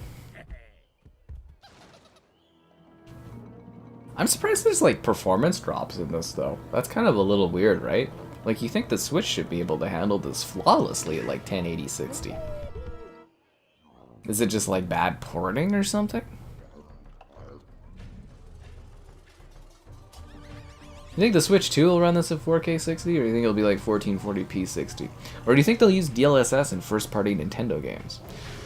I'm surprised there's like performance drops in this though. That's kind of a little weird, right? Like, you think the Switch should be able to handle this flawlessly at like 1080 60. Is it just like bad porting or something? You think the Switch 2 will run this at 4K 60, or do you think it'll be like 1440p 60? Or do you think they'll use DLSS in first-party Nintendo games?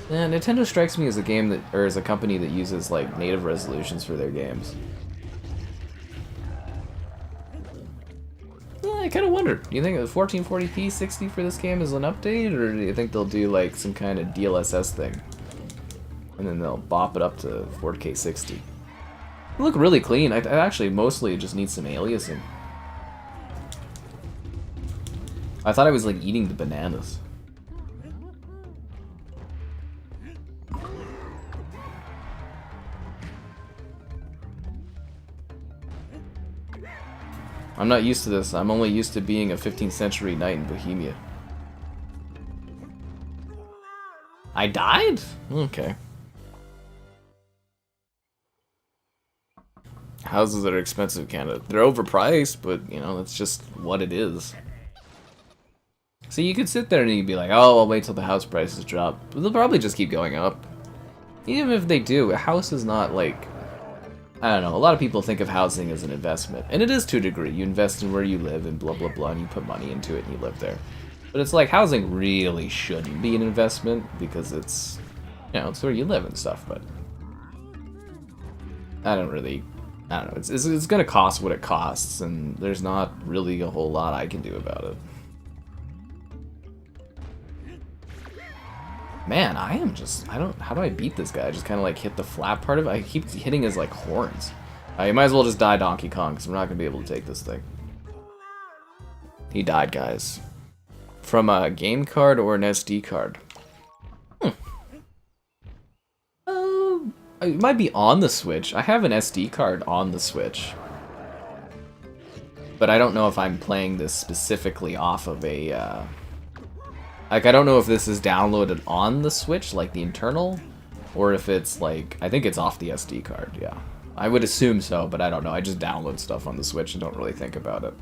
Nintendo strikes me as a game that, or as a company that uses like native resolutions for their games. I kind of wonder. Do you think 1440p 60 for this game is an update, or do you think they'll do like some kind of DLSS thing, and then they'll bop it up to 4K 60? They look really clean. I actually mostly just need some aliasing. I thought I was like eating the bananas. I'm not used to this. I'm only used to being a 15th century knight in Bohemia. I died? Okay. Houses that are expensive in Canada. They're overpriced, but, you know, that's just what it is. So you could sit there and you'd be like, oh, I'll wait till the house prices drop. But they'll probably just keep going up. Even if they do, a house is not like... I don't know, a lot of people think of housing as an investment. And it is to a degree. You invest in where you live and blah blah blah, and you put money into it and you live there. But it's like, housing really shouldn't be an investment because it's, you know, it's where you live and stuff, but... I don't know, it's gonna cost what it costs, and there's not really a whole lot I can do about it. Man, I don't, how do I beat this guy? I just kind of like hit the flat part of it. I keep hitting his like horns. You might as well just die, Donkey Kong, because we're not going to be able to take this thing. He died, guys. From a game card or an SD card? It might be on the Switch. I have an SD card on the Switch. But I don't know if I'm playing this specifically off of a, like, I don't know if this is downloaded on the Switch, like the internal, or if it's like, I think it's off the SD card, yeah. I would assume so, but I don't know. I just download stuff on the Switch and don't really think about it.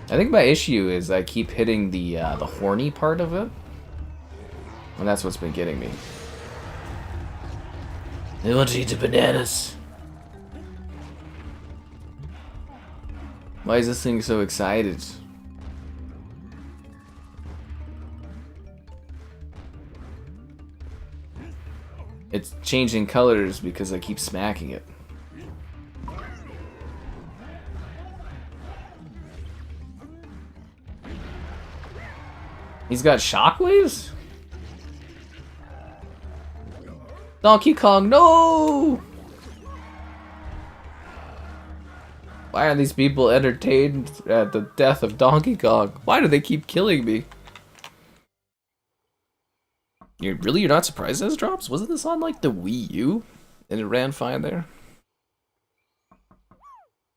I think my issue is I keep hitting the horny part of it, and that's what's been getting me. They want to eat the bananas. Why is this thing so excited? It's changing colors because I keep smacking it. He's got shockwaves? Donkey Kong, no! Why are these people entertained at the death of Donkey Kong? Why do they keep killing me? You're not surprised this drops? Wasn't this on like the Wii U? And it ran fine there?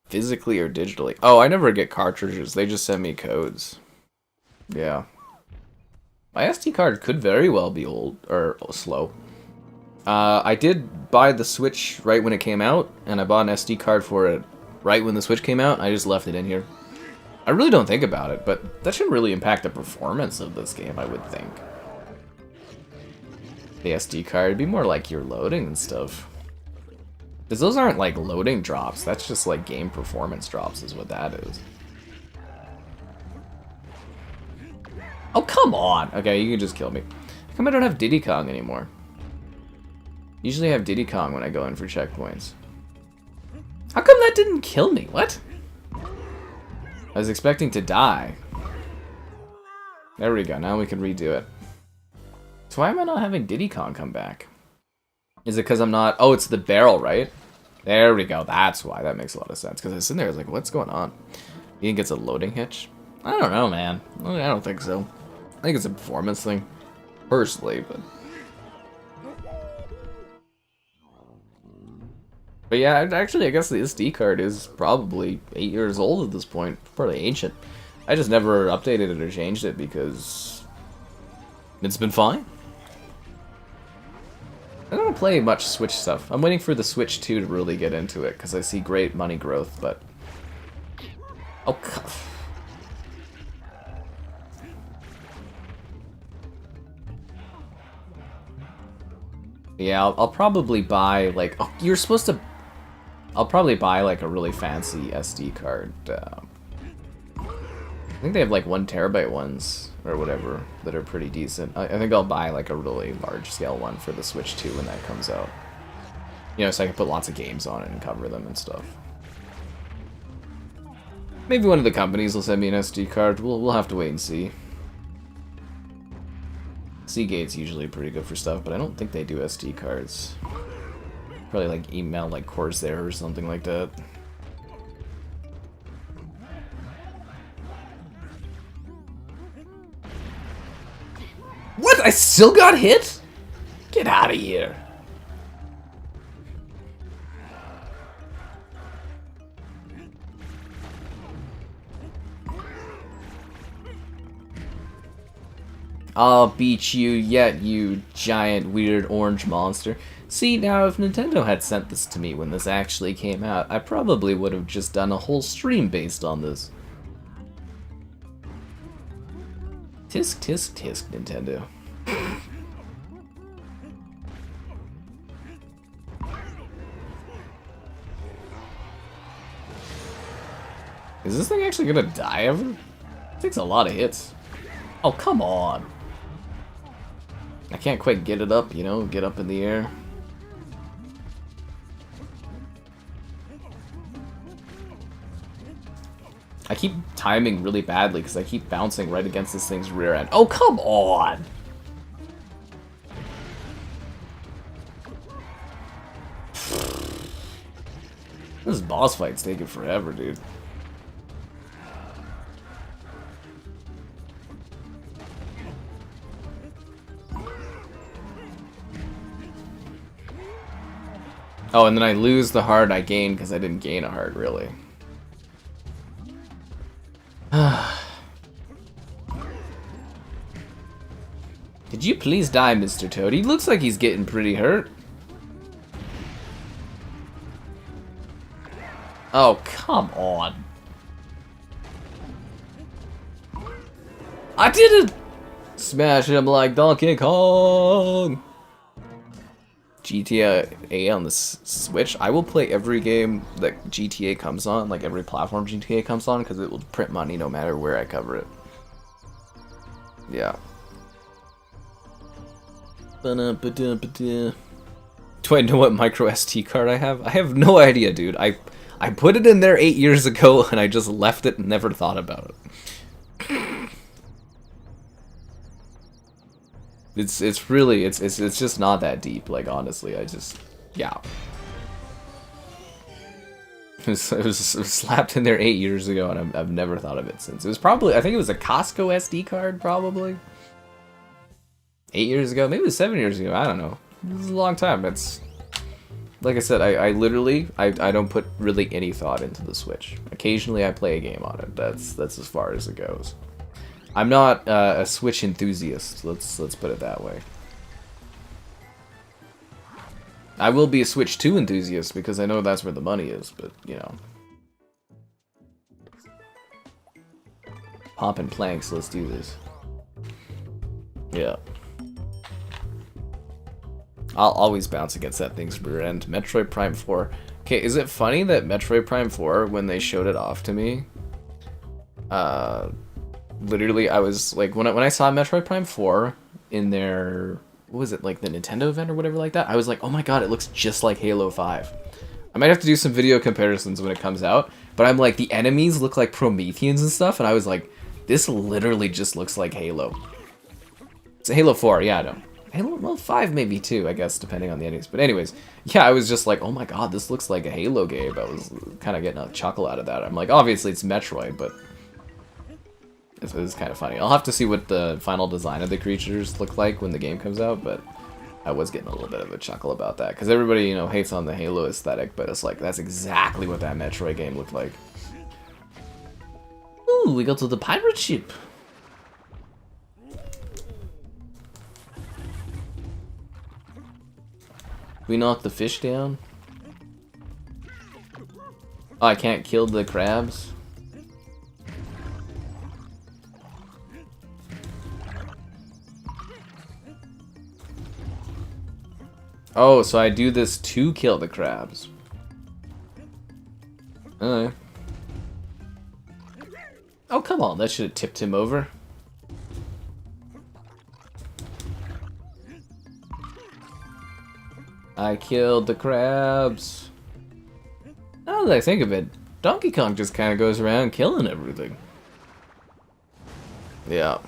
Physically or digitally? Oh, I never get cartridges. They just send me codes. Yeah. My SD card could very well be old, or slow. I did buy the Switch right when it came out, and I bought an SD card for it right when the Switch came out. I just left it in here. I really don't think about it, but that shouldn't really impact the performance of this game, I would think. The SD card would be more like you're loading and stuff. Because those aren't like loading drops, that's just like game performance drops is what that is. Oh, come on! Okay, you can just kill me. How come I don't have Diddy Kong anymore? Usually I have Diddy Kong when I go in for checkpoints. How come that didn't kill me? What? I was expecting to die. There we go, now we can redo it. So why am I not having Diddy Kong come back? Is it because I'm not... Oh, it's the barrel, right? There we go, that's why. That makes a lot of sense. Because I was sitting there, I was like, what's going on? You think it's a loading hitch? I don't know, man. I don't think so. I think it's a performance thing. Personally, but... But yeah, actually, I guess the SD card is probably 8 years old at this point. Probably ancient. I just never updated it or changed it because it's been fine. I don't play much Switch stuff. I'm waiting for the Switch 2 to really get into it because I see great money growth, but... Oh, God. Yeah, I'll probably buy, like... Oh, you're supposed to... I'll probably buy, like, a really fancy SD card. I think they have, like, 1 terabyte ones, or whatever, that are pretty decent. I think I'll buy, like, a really large-scale one for the Switch 2 when that comes out. You know, so I can put lots of games on it and cover them and stuff. Maybe one of the companies will send me an SD card. We'll have to wait and see. Seagate's usually pretty good for stuff, but I don't think they do SD cards. Probably like email like Corsair or something like that. What? I still got hit? Get out of here. I'll beat you yet, you giant weird orange monster. See, now if Nintendo had sent this to me when this actually came out, I probably would have just done a whole stream based on this. Tisk, tisk, tisk, Nintendo. Is this thing actually gonna die ever? It takes a lot of hits. Oh, come on. I can't quite get it up, you know, get up in the air. keep timing really badly because I keep bouncing right against this thing's rear end. Oh, come on! This boss fight's taking forever, dude. Oh, and then I lose the heart I gain because I didn't gain a heart, really. Did you please die, Mr. Toad? He looks like he's getting pretty hurt. Oh, come on. I did it! Smash him like Donkey Kong! GTA on the Switch. I will play every game that GTA comes on, like every platform GTA comes on, because it will print money no matter where I cover it. Yeah. Do I know what micro SD card I have? I have no idea, dude. I put it in there 8 years ago and I just left it and never thought about it. It's just not that deep, like, honestly. Yeah. It was slapped in there 8 years ago, and I've never thought of it since. It was probably, I think it was a Costco SD card, probably. 8 years ago? Maybe it was 7 years ago, I don't know. It was a long time. It's, like I said, I literally, I don't put really any thought into the Switch. Occasionally I play a game on it. That's as far as it goes. I'm not a Switch enthusiast, let's put it that way. I will be a Switch 2 enthusiast because I know that's where the money is, but, you know. Poppin' planks, let's do this. Yeah. I'll always bounce against that thing's rear end. Metroid Prime 4. Okay, is it funny that Metroid Prime 4, when they showed it off to me, literally, I was like, when I saw Metroid Prime 4 in their, what was it, like the Nintendo event or whatever like that, I was like, oh my god, it looks just like Halo 5. I might have to do some video comparisons when it comes out, but I'm like, the enemies look like Prometheans and stuff, and I was like, this literally just looks like Halo. It's a Halo 4, yeah, I know. Halo, well, 5 maybe too, I guess, depending on the enemies. But anyways, yeah, I was just like, oh my god, this looks like a Halo game. I was kind of getting a chuckle out of that. I'm like, obviously it's Metroid, but it was kind of funny. I'll have to see what the final design of the creatures look like when the game comes out, but I was getting a little bit of a chuckle about that. Because everybody, you know, hates on the Halo aesthetic, but it's like, that's exactly what that Metroid game looked like. Ooh, we go to the pirate ship. We knocked the fish down. Oh, I can't kill the crabs. Oh, so I do this to kill the crabs. Alright. Oh, come on, that should have tipped him over. I killed the crabs. Now that I think of it, Donkey Kong just kind of goes around killing everything. Yeah.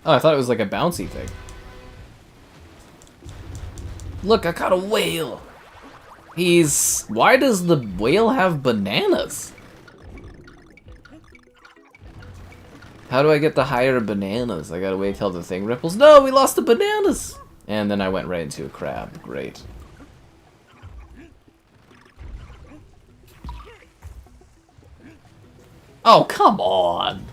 Oh, I thought it was like a bouncy thing. Look, I caught a whale. Why does the whale have bananas? How do I get the higher bananas? I gotta wait till the thing ripples. No, we lost the bananas! And then I went right into a crab. Great. Oh, come on!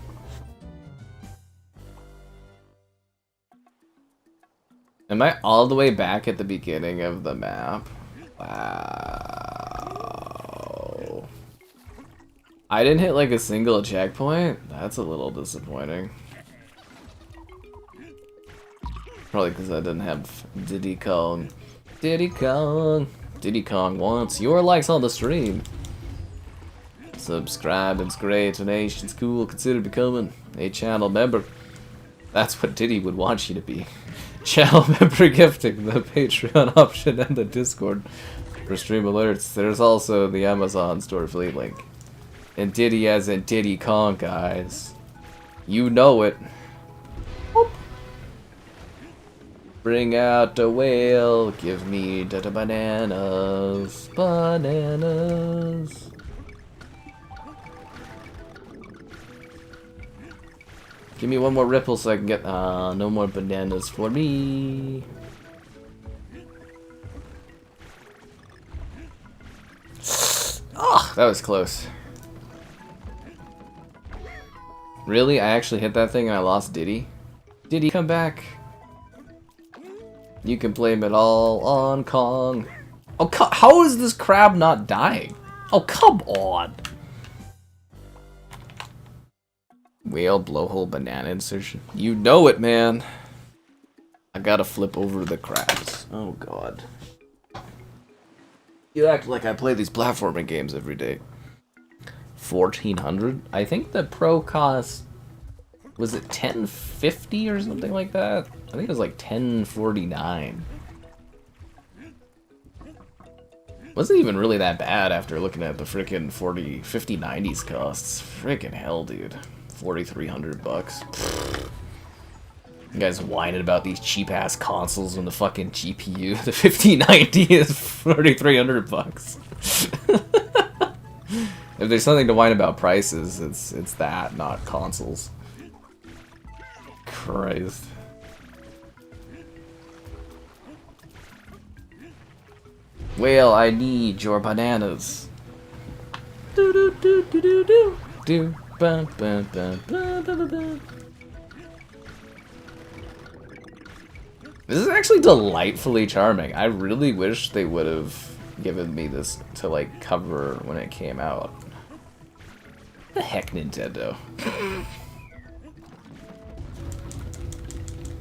Am I all the way back at the beginning of the map? Wow. I didn't hit like a single checkpoint? That's a little disappointing. Probably because I didn't have Diddy Kong. Diddy Kong! Diddy Kong wants your likes on the stream. Subscribe, it's great, donation's cool, consider becoming a channel member. That's what Diddy would want you to be. Channel member gifting, the Patreon option, and the Discord for stream alerts. There's also the Amazon store affiliate link. And Diddy as in Diddy Kong, guys. You know it. Boop. Bring out the whale, give me the bananas, bananas. Give me one more ripple so I can get, no more bananas for me. Oh, that was close. Really? I actually hit that thing and I lost Diddy? Diddy, come back. You can blame it all on Kong. Oh, how is this crab not dying? Oh, come on. Whale blowhole banana insertion. You know it, man. I gotta flip over the crabs. Oh, God. You act like I play these platforming games every day. 1,400? I think the Pro cost... Was it 1050 or something like that? I think it was like 1049. Wasn't even really that bad after looking at the frickin' 5090s costs. Frickin' hell, dude. 4,300 bucks. You guys whining about these cheap ass consoles when the fucking GPU, the 5090 is 4,300 bucks. If there's something to whine about prices, it's that, not consoles. Christ. Whale, I need your bananas. Do do do do do do do. Bum, bum, bum, bum, bum, bum. This is actually delightfully charming. I really wish they would have given me this to like cover when it came out. The heck, Nintendo.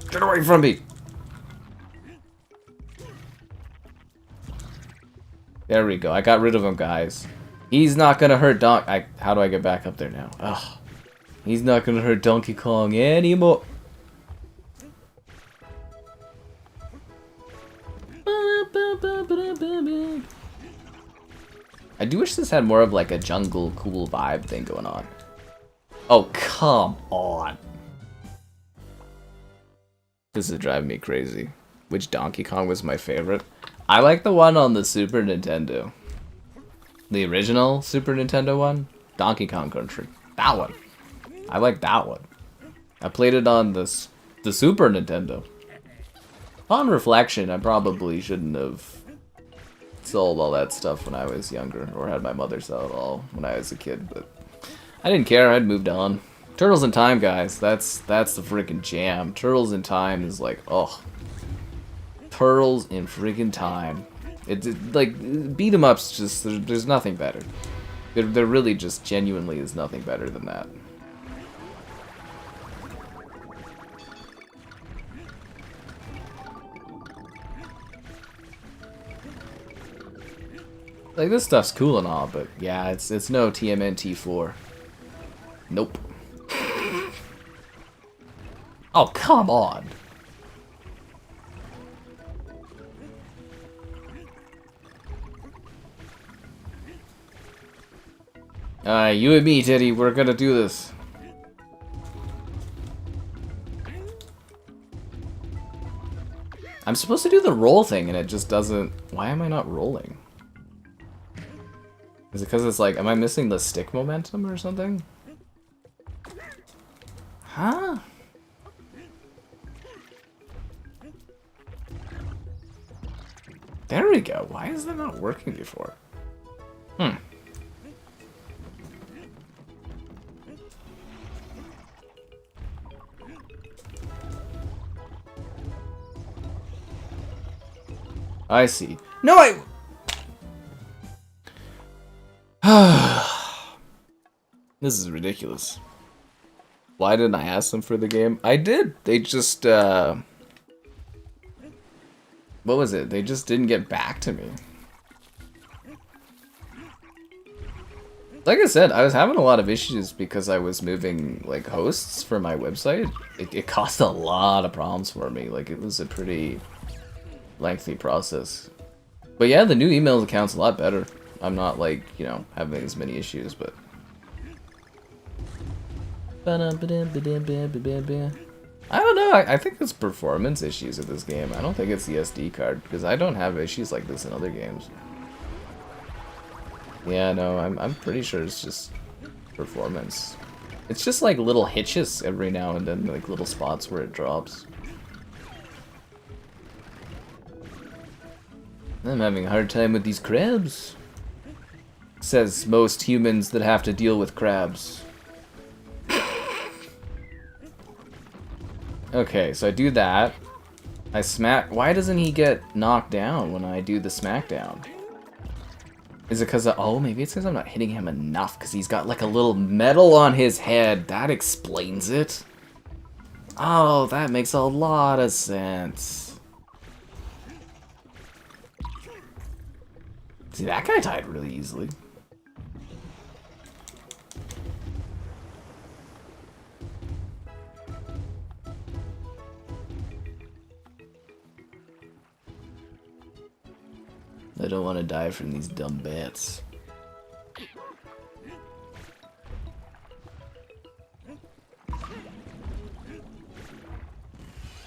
Get away from me! There we go. I got rid of him, guys. He's not gonna hurt how do I get back up there now? Ugh. He's not gonna hurt Donkey Kong anymore. I do wish this had more of like a jungle cool vibe thing going on. Oh, come on. This is driving me crazy. Which Donkey Kong was my favorite? I like the one on the Super Nintendo. The original Super Nintendo one? Donkey Kong Country. That one. I like that one. I played it on the Super Nintendo. On reflection, I probably shouldn't have sold all that stuff when I was younger, or had my mother sell it all when I was a kid, but I didn't care, I'd moved on. Turtles in Time, guys, that's the freaking jam. Turtles in Time is like, oh. Turtles in freaking Time. It's like, beat 'em ups, just, there's nothing better. There really just genuinely is nothing better than that. Like, this stuff's cool and all, but yeah, it's no TMNT 4. Nope. Oh, come on! You and me, Teddy, we're gonna do this. I'm supposed to do the roll thing and it just doesn't... Why am I not rolling? Is it because it's like, am I missing the stick momentum or something? Huh? There we go. Why is that not working before? Hmm. I see. No, This is ridiculous. Why didn't I ask them for the game? I did. They just, what was it? They just didn't get back to me. Like I said, I was having a lot of issues because I was moving, like, hosts for my website. It caused a lot of problems for me. Like, it was a pretty lengthy process. But yeah, the new email account's a lot better. I'm not, like, you know, having as many issues, but... I don't know, I think it's performance issues with this game. I don't think it's the SD card, because I don't have issues like this in other games. Yeah, no, I'm pretty sure it's just performance. It's just like little hitches every now and then, like little spots where it drops. I'm having a hard time with these crabs. Says most humans that have to deal with crabs. Okay, so I do that. I smack. Why doesn't he get knocked down when I do the smackdown? Is it because oh, maybe it's because I'm not hitting him enough because he's got like a little medal on his head. That explains it. Oh, that makes a lot of sense. See, that guy died really easily. I don't want to die from these dumb bats.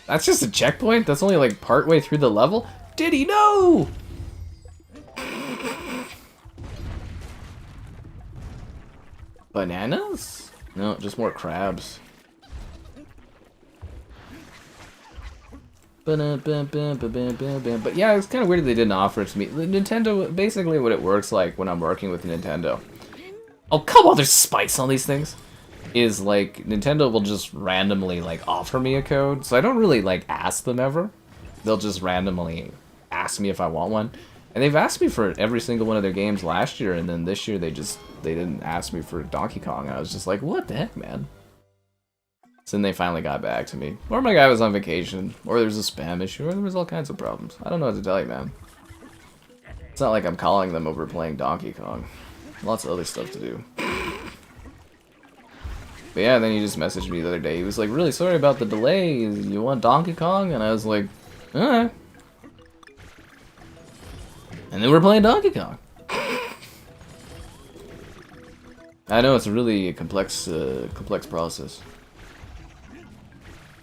That's just a checkpoint? That's only like part way through the level? Did he know? Bananas? No, just more crabs. But yeah, it's kind of weird they didn't offer it to me. Nintendo, basically what it works like when I'm working with Nintendo. Oh, come on, there's spikes on these things. Is like, Nintendo will just randomly like offer me a code. So I don't really like ask them ever. They'll just randomly ask me if I want one. And they've asked me for every single one of their games last year, and then this year they didn't ask me for Donkey Kong. I was just like, what the heck, man? So then they finally got back to me. Or my guy was on vacation, or there was a spam issue, or there was all kinds of problems. I don't know what to tell you, man. It's not like I'm calling them over playing Donkey Kong. Lots of other stuff to do. But yeah, then he just messaged me the other day. He was like, really sorry about the delay. You want Donkey Kong? And I was like, alright. And then we're playing Donkey Kong. I know it's really a complex process.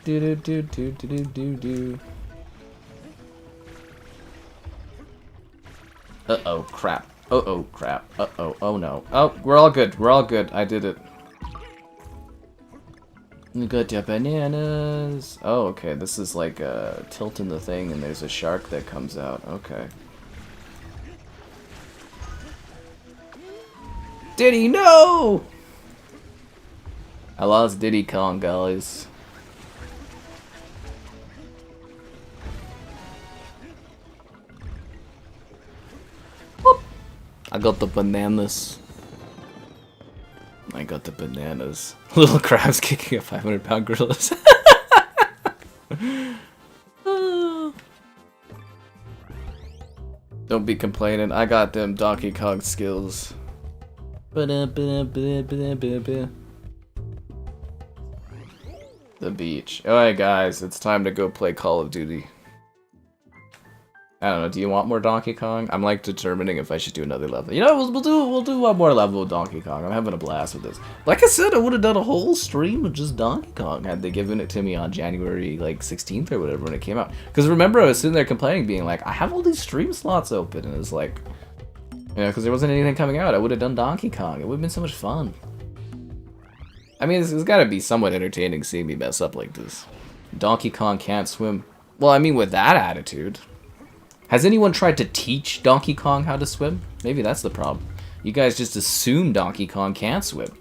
Do do do do do do do. Uh-oh, crap. Uh-oh, crap. Uh-oh, oh no. Oh, we're all good. We're all good. I did it. You got your bananas. Oh, okay. This is like tilting the thing and there's a shark that comes out. Okay. Diddy, no! I lost Diddy Kong, guys. Whoop. I got the bananas. I got the bananas. Little crabs kicking a 500-pound gorillas. Don't be complaining. I got them Donkey Kong skills. The beach. Alright guys, it's time to go play Call of Duty. I don't know, do you want more Donkey Kong? I'm like determining if I should do another level. You know, we'll do one more level of Donkey Kong. I'm having a blast with this. Like I said, I would have done a whole stream of just Donkey Kong had they given it to me on January like 16th or whatever when it came out. Because remember, I was sitting there complaining, being like, I have all these stream slots open, and it's like, you know, because there wasn't anything coming out. I would have done Donkey Kong. It would have been so much fun. I mean, it's got to be somewhat entertaining seeing me mess up like this. Donkey Kong can't swim. Well, I mean, with that attitude. Has anyone tried to teach Donkey Kong how to swim? Maybe that's the problem. You guys just assume Donkey Kong can't swim.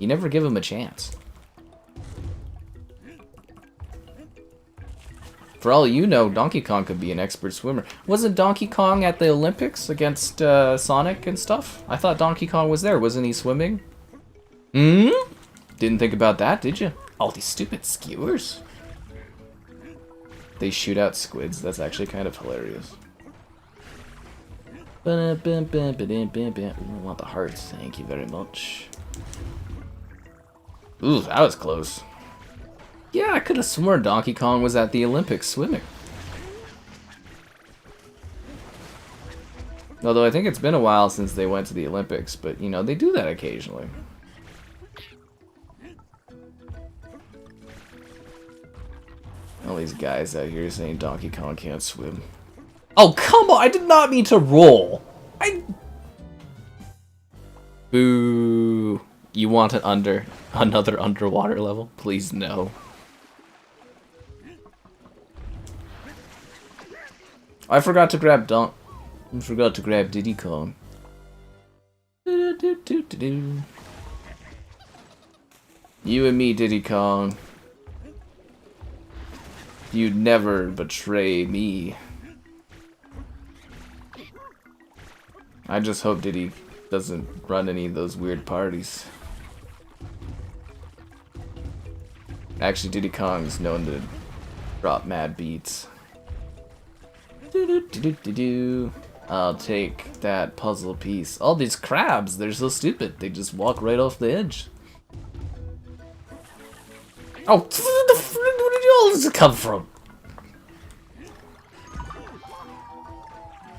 You never give him a chance. For all you know, Donkey Kong could be an expert swimmer. Wasn't Donkey Kong at the Olympics against Sonic and stuff? I thought Donkey Kong was there. Wasn't he swimming? Hmm? Didn't think about that, did you? Oh, these stupid skewers. They shoot out squids. That's actually kind of hilarious. Ooh, I want the hearts. Thank you very much. Ooh, that was close. Yeah, I could have sworn Donkey Kong was at the Olympics swimming. Although I think it's been a while since they went to the Olympics, but you know, they do that occasionally. All these guys out here saying Donkey Kong can't swim. Oh, come on! I did not mean to roll! Boo! You want another underwater level? Please no. I forgot to grab Diddy Kong. You and me, Diddy Kong. You'd never betray me. I just hope Diddy doesn't run any of those weird parties. Actually, Diddy Kong's known to drop mad beats. I'll take that puzzle piece. All these crabs, they're so stupid. They just walk right off the edge. Oh, where did all this come from?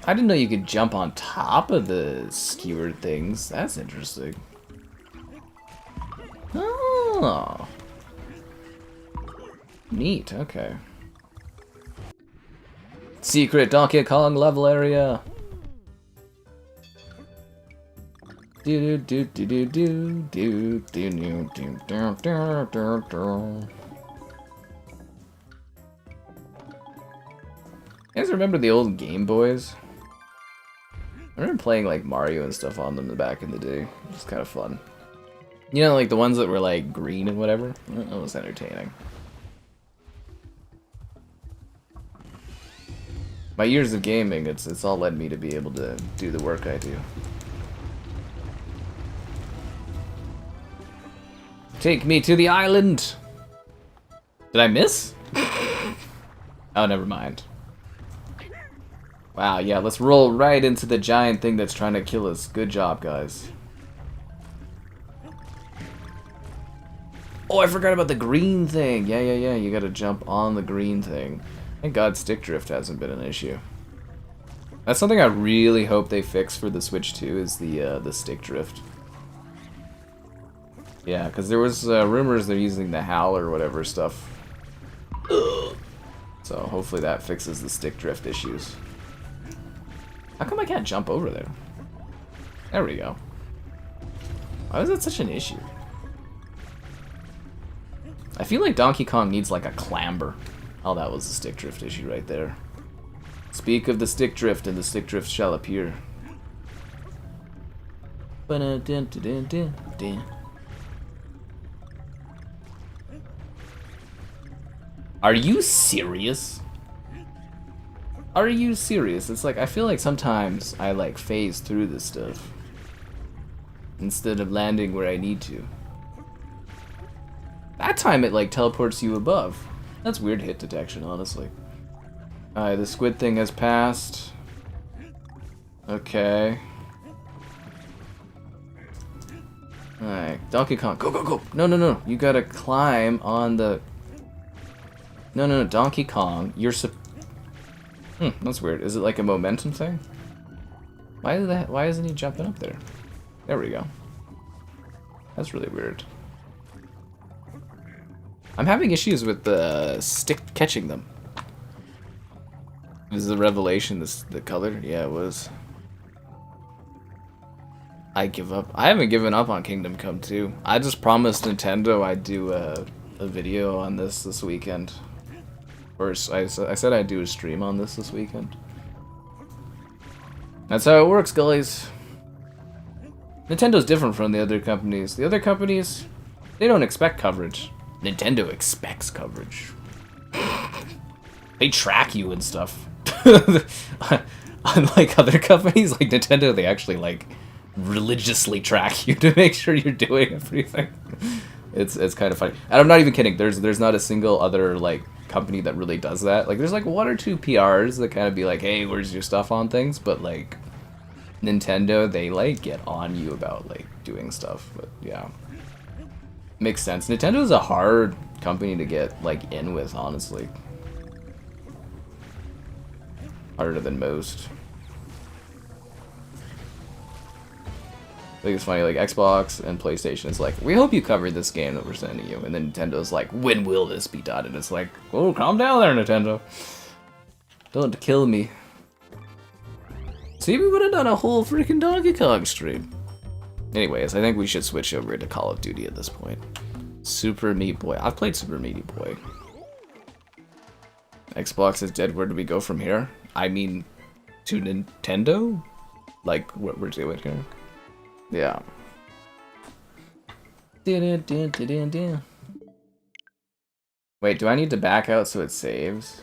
I didn't know you could jump on top of the skewered things. That's interesting. Oh. Neat, okay. Secret Donkey Kong level area. Do do do do do do do do do do do do. You guys remember the old Game Boys? I remember playing like Mario and stuff on them back in the day. It was kind of fun. You know, like the ones that were like green and whatever? That was entertaining. My years of gaming, it's all led me to be able to do the work I do. Take me to the island! Did I miss? Oh, never mind. Wow, yeah, let's roll right into the giant thing that's trying to kill us. Good job, guys. Oh, I forgot about the green thing. Yeah, you gotta jump on the green thing. Thank God stick drift hasn't been an issue. That's something I really hope they fix for the Switch 2 is the stick drift. Yeah, because there was rumors they're using the HAL or whatever stuff. So hopefully that fixes the stick drift issues. How come I can't jump over there? There we go. Why was that such an issue? I feel like Donkey Kong needs like a clamber. Oh, that was the stick drift issue right there. Speak of the stick drift, and the stick drift shall appear. Are you serious? Are you serious? It's like, I feel like sometimes I like phase through this stuff instead of landing where I need to. That time it like teleports you above. That's weird hit detection, honestly. Alright, the squid thing has passed. Okay. Alright, Donkey Kong, go, go, go! No, you gotta climb on the... No, Donkey Kong, you're that's weird. Is it like a momentum thing? Why isn't he jumping up there? There we go. That's really weird. I'm having issues with the stick catching them. Is the revelation the color? Yeah, it was. I give up. I haven't given up on Kingdom Come 2. I just promised Nintendo I'd do a video on this weekend. Or I said I'd do a stream on this weekend. That's how it works, guys. Nintendo's different from the other companies. The other companies, they don't expect coverage. Nintendo expects coverage. They track you and stuff. Unlike other companies like Nintendo, they actually like religiously track you to make sure you're doing everything. It's kind of funny. And I'm not even kidding. There's not a single other like company that really does that. Like there's like one or two PRs that kind of be like, hey, where's your stuff on things? But like Nintendo, they like get on you about like doing stuff. But yeah, makes sense. Nintendo is a hard company to get like in with, honestly. Harder than most. I think it's funny, like Xbox and PlayStation is like, we hope you covered this game that we're sending you, and then Nintendo's like, when will this be done? And it's like, oh, calm down there, Nintendo. Don't kill me. See, we would have done a whole freaking Donkey Kong stream. Anyways, I think we should switch over to Call of Duty at this point. Super Meat Boy. I've played Super Meaty Boy. Xbox is dead. Where do we go from here? I mean, to Nintendo? Like, what we're doing here? Yeah. Wait, do I need to back out so it saves?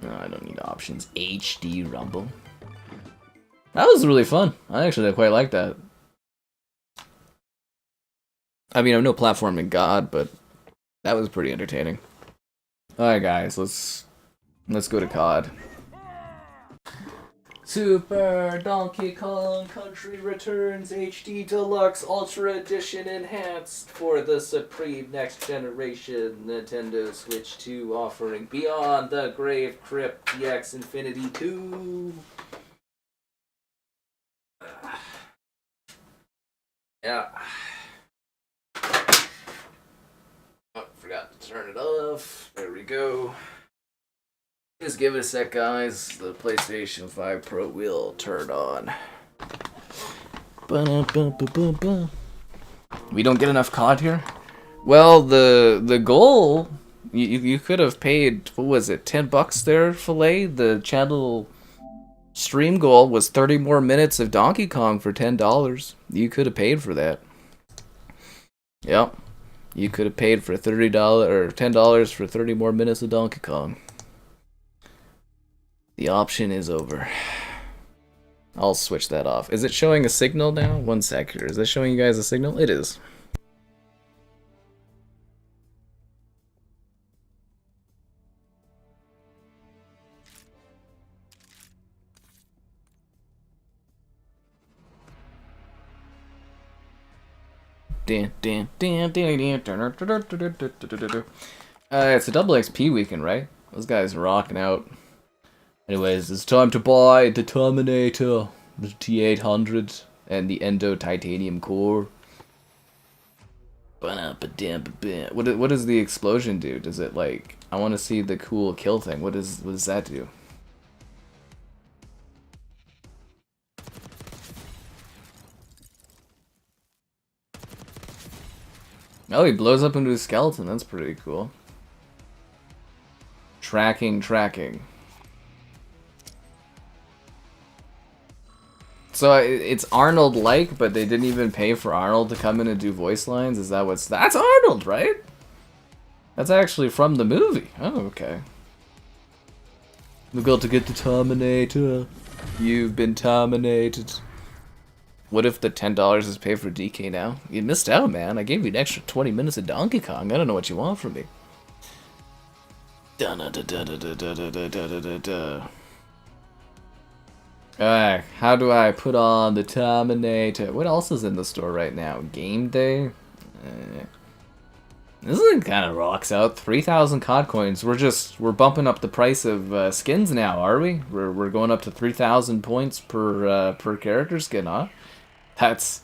No, I don't need options. HD Rumble. That was really fun. I actually quite like that. I mean, I'm no platforming god, but that was pretty entertaining. Alright guys, let's go to COD. Super Donkey Kong Country Returns HD Deluxe Ultra Edition Enhanced for the supreme next generation Nintendo Switch 2 offering Beyond the Grave Crypt DX Infinity 2. Yeah. Oh, forgot to turn it off. There we go. Just give it a sec, guys. The PlayStation 5 Pro will turn on. We don't get enough COD here? Well, the goal, you could have paid, what was it, $10 there, Filet? The channel stream goal was 30 more minutes of Donkey Kong for $10. You could have paid for that. Yep. You could have paid for $30 or $10 for 30 more minutes of Donkey Kong. The option is over. I'll switch that off. Is it showing a signal now? One sec here. Is this showing you guys a signal? It is. It's a double XP weekend, right? Those guys are rocking out. Anyways, it's time to buy the Terminator, the T800, and the Endo Titanium Core. What does the explosion do? Does it like... I want to see the cool kill thing. What does that do? Oh, he blows up into a skeleton. That's pretty cool. Tracking. So it's Arnold-like, but they didn't even pay for Arnold to come in and do voice lines? Is that what's... That's Arnold, right? That's actually from the movie. Oh, okay. We got to get the Terminator. You've been terminated. What if the $10 is paid for DK now? You missed out, man. I gave you an extra 20 minutes of Donkey Kong. I don't know what you want from me. How do I put on the Terminator? What else is in the store right now? Game Day? This thing kind of rocks out. 3,000 COD coins. We're bumping up the price of skins now, are we? We're going up to 3,000 points per character skin, huh? That's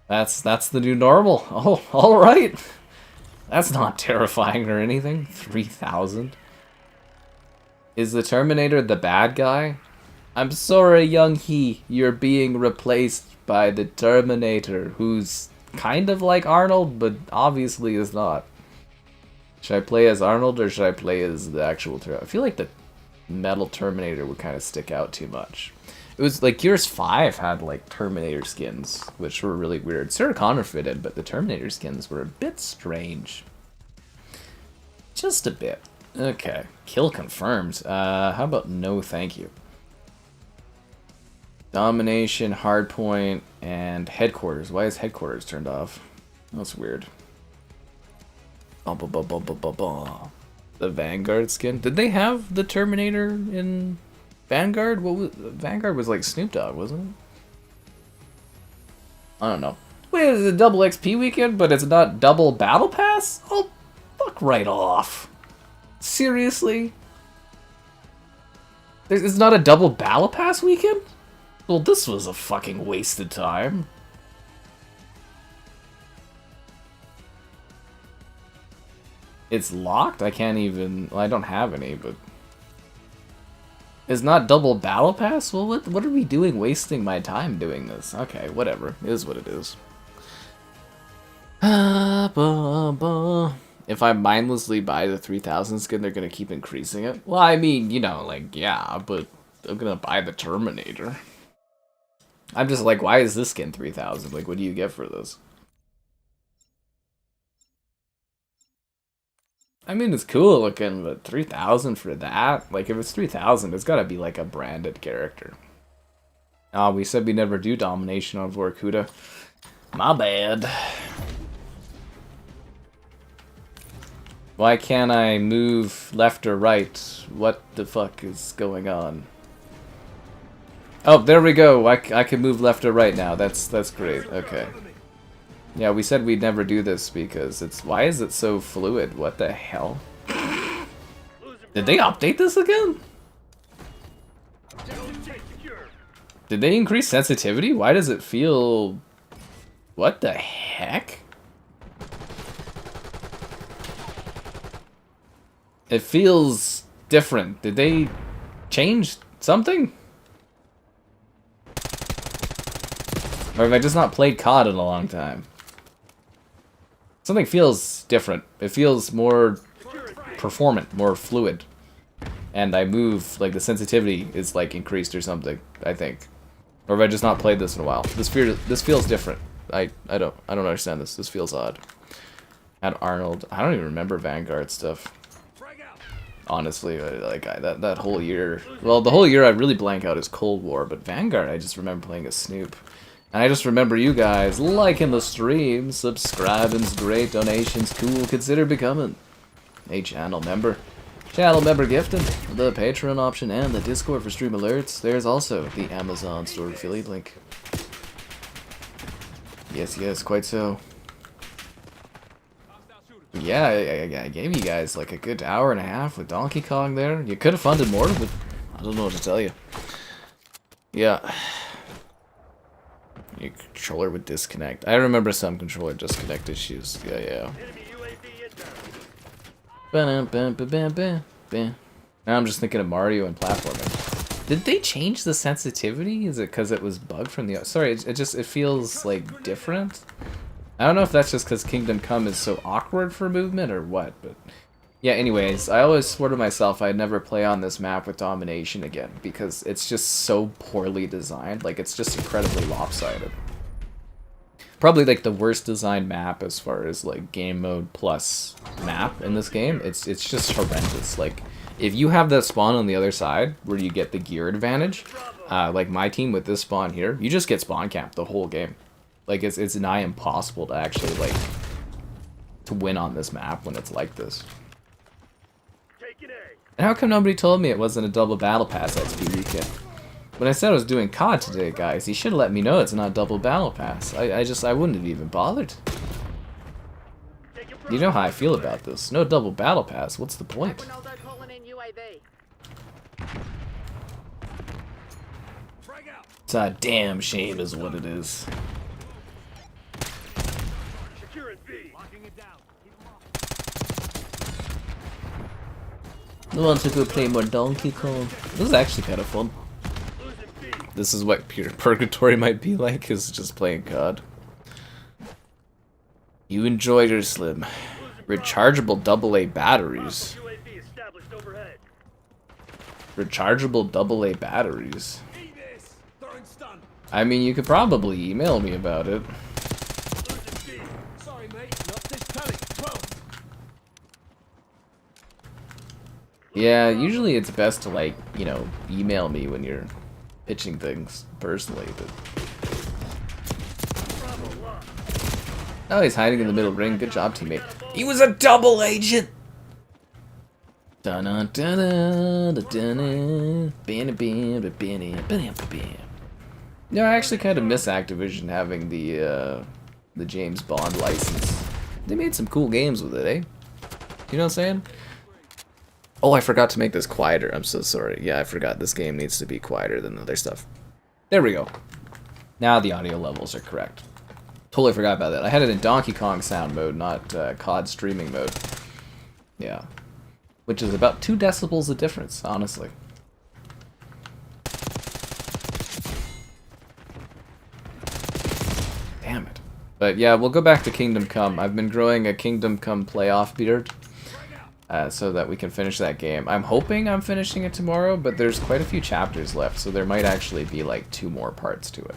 the new normal. Oh, all right. That's not terrifying or anything. 3,000. Is the Terminator the bad guy? I'm sorry, young he. You're being replaced by the Terminator, who's kind of like Arnold, but obviously is not. Should I play as Arnold or should I play as the actual Terminator? I feel like the metal Terminator would kind of stick out too much. It was like Gears 5 had like Terminator skins, which were really weird. Sarah Connor fitted, but the Terminator skins were a bit strange. Just a bit. Okay. Kill confirmed. How about no thank you? Domination, Hardpoint, and Headquarters. Why is Headquarters turned off? That's weird. The Vanguard skin. Did they have the Terminator in Vanguard? What was Vanguard was like Snoop Dogg, wasn't it? I don't know. Wait, is it double XP weekend, but it's not double battle pass? Oh, fuck right off. Seriously? It's not a double battle pass weekend? Well, this was a fucking wasted time. It's locked? I can't even... Well, I don't have any, but... It's not double battle pass? Well, what are we doing wasting my time doing this? Okay, whatever. It is what it is. If I mindlessly buy the 3000 skin, they're gonna keep increasing it? Well, I mean, you know, like, yeah, but I'm gonna buy the Terminator. I'm just like, why is this skin 3000? Like, what do you get for this? I mean, it's cool looking, but 3000 for that? Like, if it's 3000, it's gotta be like a branded character. Oh, we said we never do domination on Vorkuta. My bad. Why can't I move left or right? What the fuck is going on? Oh, there we go. I can move left or right now. That's great. Okay. Yeah, we said we'd never do this because it's... Why is it so fluid? What the hell? Did they update this again? Did they increase sensitivity? Why does it feel... What the heck? It feels different. Did they change something? Or have I just not played COD in a long time? Something feels different. It feels more performant, more fluid. And I move, like the sensitivity is like increased or something, I think. Or have I just not played this in a while? This feels different. I don't understand this. This feels odd. Had Arnold. I don't even remember Vanguard stuff. Honestly, like that whole year. Well, the whole year I really blank out is Cold War, but Vanguard I just remember playing as Snoop. And I just remember you guys liking the stream, subscribing's great, donations cool, consider becoming a channel member. Channel member gifting, the Patreon option, and the Discord for stream alerts. There's also the Amazon store affiliate link. Yes, quite so. Yeah, I gave you guys like a good hour and a half with Donkey Kong there. You could have funded more, but I don't know what to tell you. Yeah. Your controller would disconnect. I remember some controller disconnect issues. Yeah. Now I'm just thinking of Mario and platforming. Did they change the sensitivity? Is it because it was bugged from the... Sorry, it feels like different. I don't know if that's just because Kingdom Come is so awkward for movement or what, but... Yeah, anyways, I always swore to myself I'd never play on this map with Domination again, because it's just so poorly designed. Like, it's just incredibly lopsided. Probably, like, the worst designed map as far as, like, game mode plus map in this game. It's just horrendous. Like, if you have that spawn on the other side, where you get the gear advantage, like my team with this spawn here, you just get spawn camped the whole game. Like, it's nigh impossible to actually, like, to win on this map when it's like this. And how come nobody told me it wasn't a double battle pass XP weekend? When I said I was doing COD today, guys, you should have let me know it's not double battle pass. I wouldn't have even bothered. You know how I feel about this. No double battle pass, what's the point? It's a damn shame is what it is. I want to go play more Donkey Kong. This is actually kind of fun. This is what pure purgatory might be like, is just playing COD. You enjoy your Slim. Rechargeable AA batteries. Rechargeable AA batteries. I mean, you could probably email me about it. Yeah, usually it's best to, like, you know, email me when you're pitching things personally, but oh, he's hiding in the middle ring. Good job, teammate. He was a double agent. You know, I actually kind of miss Activision having the James Bond license. They made some cool games with it, eh? You know what I'm saying? Oh, I forgot to make this quieter. I'm so sorry. Yeah, I forgot this game needs to be quieter than other stuff. There we go. Now the audio levels are correct. Totally forgot about that. I had it in Donkey Kong sound mode, not COD streaming mode. Yeah. Which is about 2 decibels of difference, honestly. Damn it. But yeah, we'll go back to Kingdom Come. I've been growing a Kingdom Come playoff beard. So that we can finish that game. I'm hoping I'm finishing it tomorrow, but there's quite a few chapters left, so there might actually be like 2 more parts to it.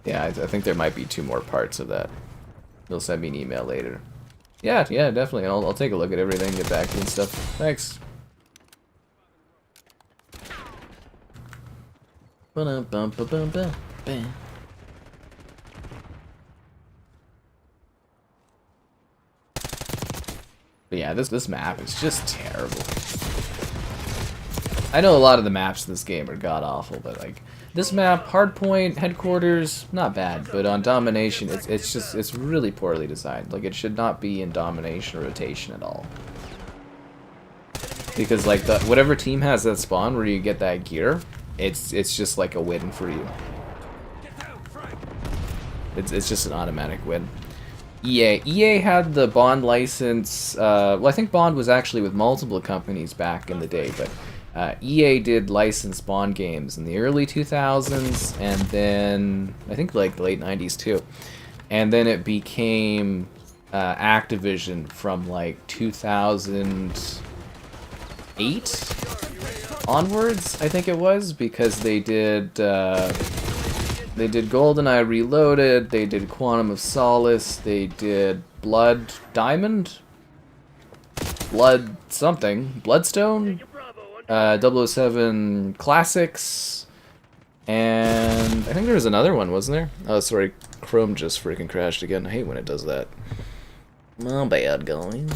Yeah, I think there might be 2 more parts of that. They'll send me an email later. Yeah, definitely. I'll take a look at everything, get back to you and stuff. Thanks. But yeah, this map is just terrible. I know a lot of the maps in this game are god-awful, but like, this map, Hardpoint, Headquarters, not bad, but on Domination, it's really poorly designed. Like, it should not be in Domination or Rotation at all. Because like, whatever team has that spawn where you get that gear, it's just like a win for you. It's just an automatic win. EA had the Bond license, well, I think Bond was actually with multiple companies back in the day, but EA did license Bond games in the early 2000s, and then, I think like the late 90s too. And then it became Activision from like 2008 onwards, I think it was, because they did GoldenEye Reloaded, they did Quantum of Solace, they did Blood Diamond? Blood something. Bloodstone? 007 Classics. And I think there was another one, wasn't there? Oh, sorry. Chrome just freaking crashed again. I hate when it does that. My bad, guys.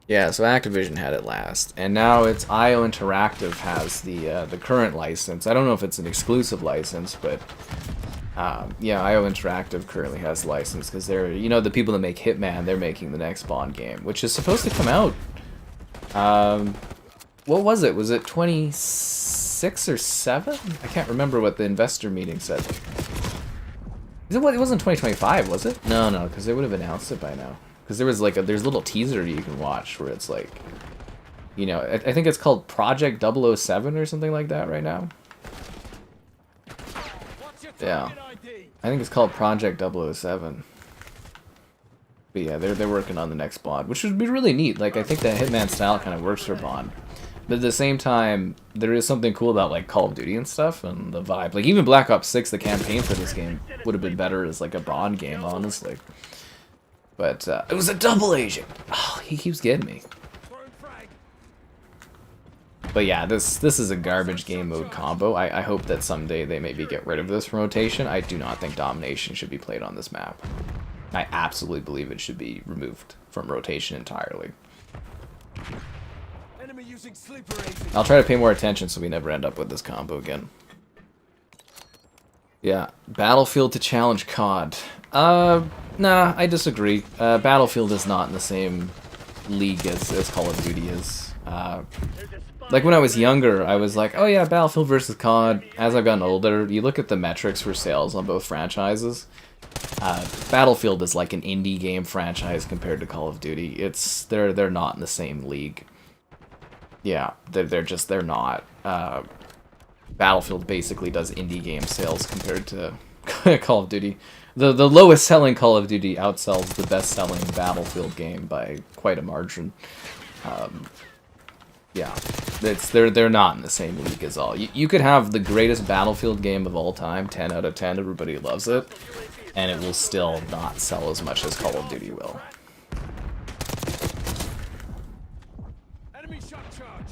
Yeah, so Activision had it last, and now it's IO Interactive has the current license. I don't know if it's an exclusive license, but yeah, IO Interactive currently has the license because they're, you know, the people that make Hitman, they're making the next Bond game, which is supposed to come out. What was it? Was it 26 or 7? I can't remember what the investor meeting said. It wasn't 2025, was it? No, because they would have announced it by now. Because there was like there's a little teaser you can watch where it's like, you know, I think it's called Project 007 or something like that right now. Yeah, I think it's called Project 007. But yeah, they're working on the next Bond, which would be really neat. Like, I think that Hitman style kind of works for Bond. But at the same time, there is something cool about like Call of Duty and stuff and the vibe. Like even Black Ops 6, the campaign for this game would have been better as like a Bond game, honestly. But it was a double agent. Oh, he keeps getting me. But yeah, this is a garbage game mode combo. I hope that someday they maybe get rid of this from rotation. I do not think Domination should be played on this map. I absolutely believe it should be removed from rotation entirely. I'll try to pay more attention so we never end up with this combo again. Yeah, Battlefield to challenge COD. Nah, I disagree. Battlefield is not in the same league as Call of Duty is. Like when I was younger, I was like, oh yeah, Battlefield versus COD. As I've gotten older, you look at the metrics for sales on both franchises. Battlefield is like an indie game franchise compared to Call of Duty. They're not in the same league. Yeah, they're not. Battlefield basically does indie game sales compared to Call of Duty. The lowest selling Call of Duty outsells the best selling Battlefield game by quite a margin. Yeah, they're not in the same league as all. You could have the greatest Battlefield game of all time, 10 out of 10, everybody loves it, and it will still not sell as much as Call of Duty will. Enemy shot charge.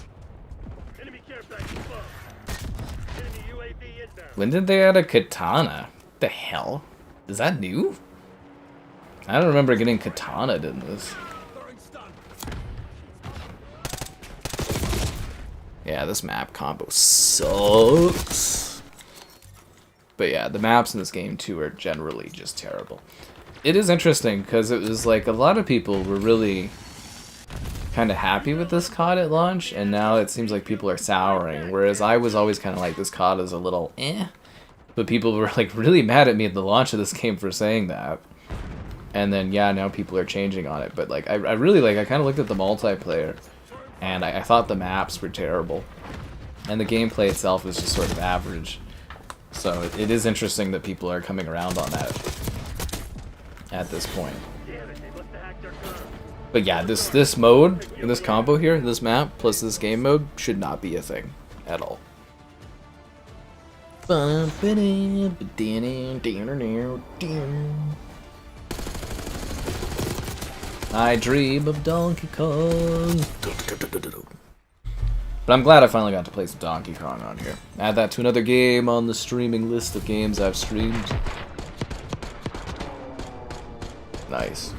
When did they add a katana? The hell? Is that new? I don't remember getting katana in this. Yeah, this map combo sucks. But yeah, the maps in this game too are generally just terrible. It is interesting because it was like a lot of people were really kind of happy with this COD at launch, and now it seems like people are souring, whereas I was always kind of like, this COD is a little eh, but people were like really mad at me at the launch of this game for saying that. And then yeah, now people are changing on it, but like I really like, I kind of looked at the multiplayer and I thought the maps were terrible and the gameplay itself was just sort of average. So it is interesting that people are coming around on that at this point. But yeah, this mode, this combo here, this map, plus this game mode, should not be a thing at all. I dream of Donkey Kong. But I'm glad I finally got to play some Donkey Kong on here. Add that to another game on the streaming list of games I've streamed. Nice.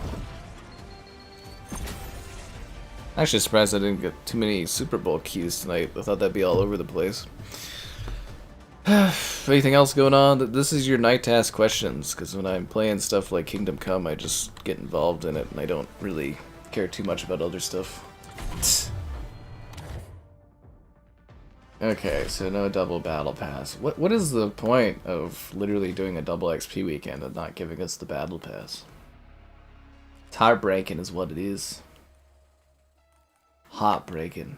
Actually surprised I didn't get too many Super Bowl cues tonight. I thought that'd be all over the place. Anything else going on? This is your night to ask questions, because when I'm playing stuff like Kingdom Come, I just get involved in it, and I don't really care too much about other stuff. Okay, so no double battle pass. What is the point of literally doing a double XP weekend and not giving us the battle pass? It's heartbreaking is what it is. Heartbreaking.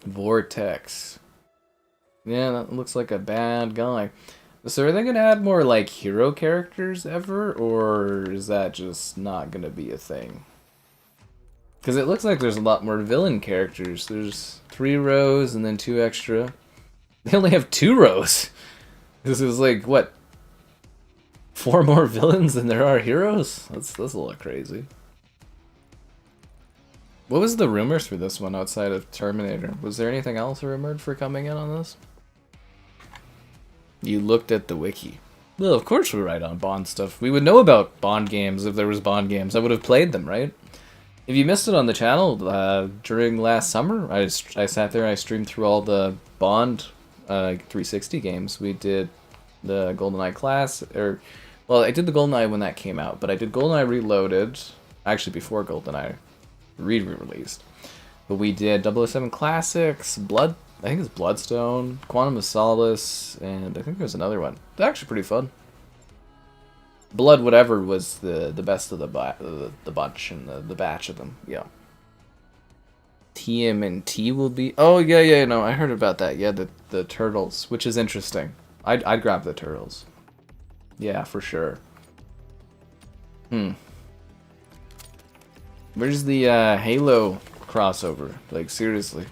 Vortex. Yeah, that looks like a bad guy. So are they going to add more, like, hero characters ever? Or is that just not going to be a thing? Because it looks like there's a lot more villain characters. There's 3 rows and then 2 extra. They only have 2 rows! This is like, what? 4 more villains than there are heroes? That's a little crazy. What was the rumors for this one outside of Terminator? Was there anything else rumored for coming in on this? You looked at the wiki. Well, of course we're right on Bond stuff. We would know about Bond games if there was Bond games. I would have played them, right? If you missed it on the channel during last summer, I sat there, I streamed through all the Bond 360 games. We did the GoldenEye class, well, I did the GoldenEye when that came out, but I did GoldenEye Reloaded, actually before GoldenEye re-released. But we did 007 Classics, I think it's Bloodstone, Quantum of Solace, and I think there's another one. They're actually pretty fun. Blood whatever was the best of the bunch and the batch of them. Yeah. TMNT will be. Oh yeah, no, I heard about that. Yeah, the turtles, which is interesting. I'd grab the turtles. Yeah, for sure. Where's the Halo crossover? Like seriously.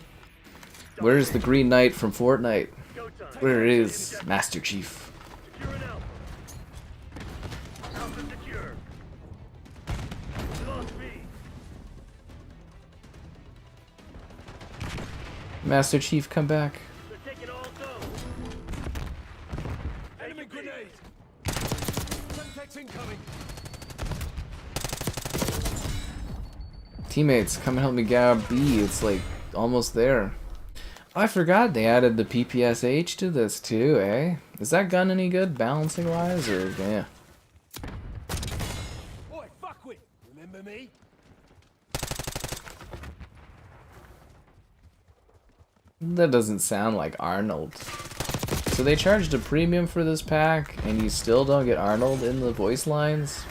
Where's the Green Knight from Fortnite? Where is Master Chief? Master Chief, come back. Enemy grenade. Teammates, come and help me grab B. It's like almost there. Oh, I forgot they added the PPSH to this too, eh? Is that gun any good balancing wise, or yeah? Boy, fuck with. Remember me? That doesn't sound like Arnold. So they charged a premium for this pack, and you still don't get Arnold in the voice lines?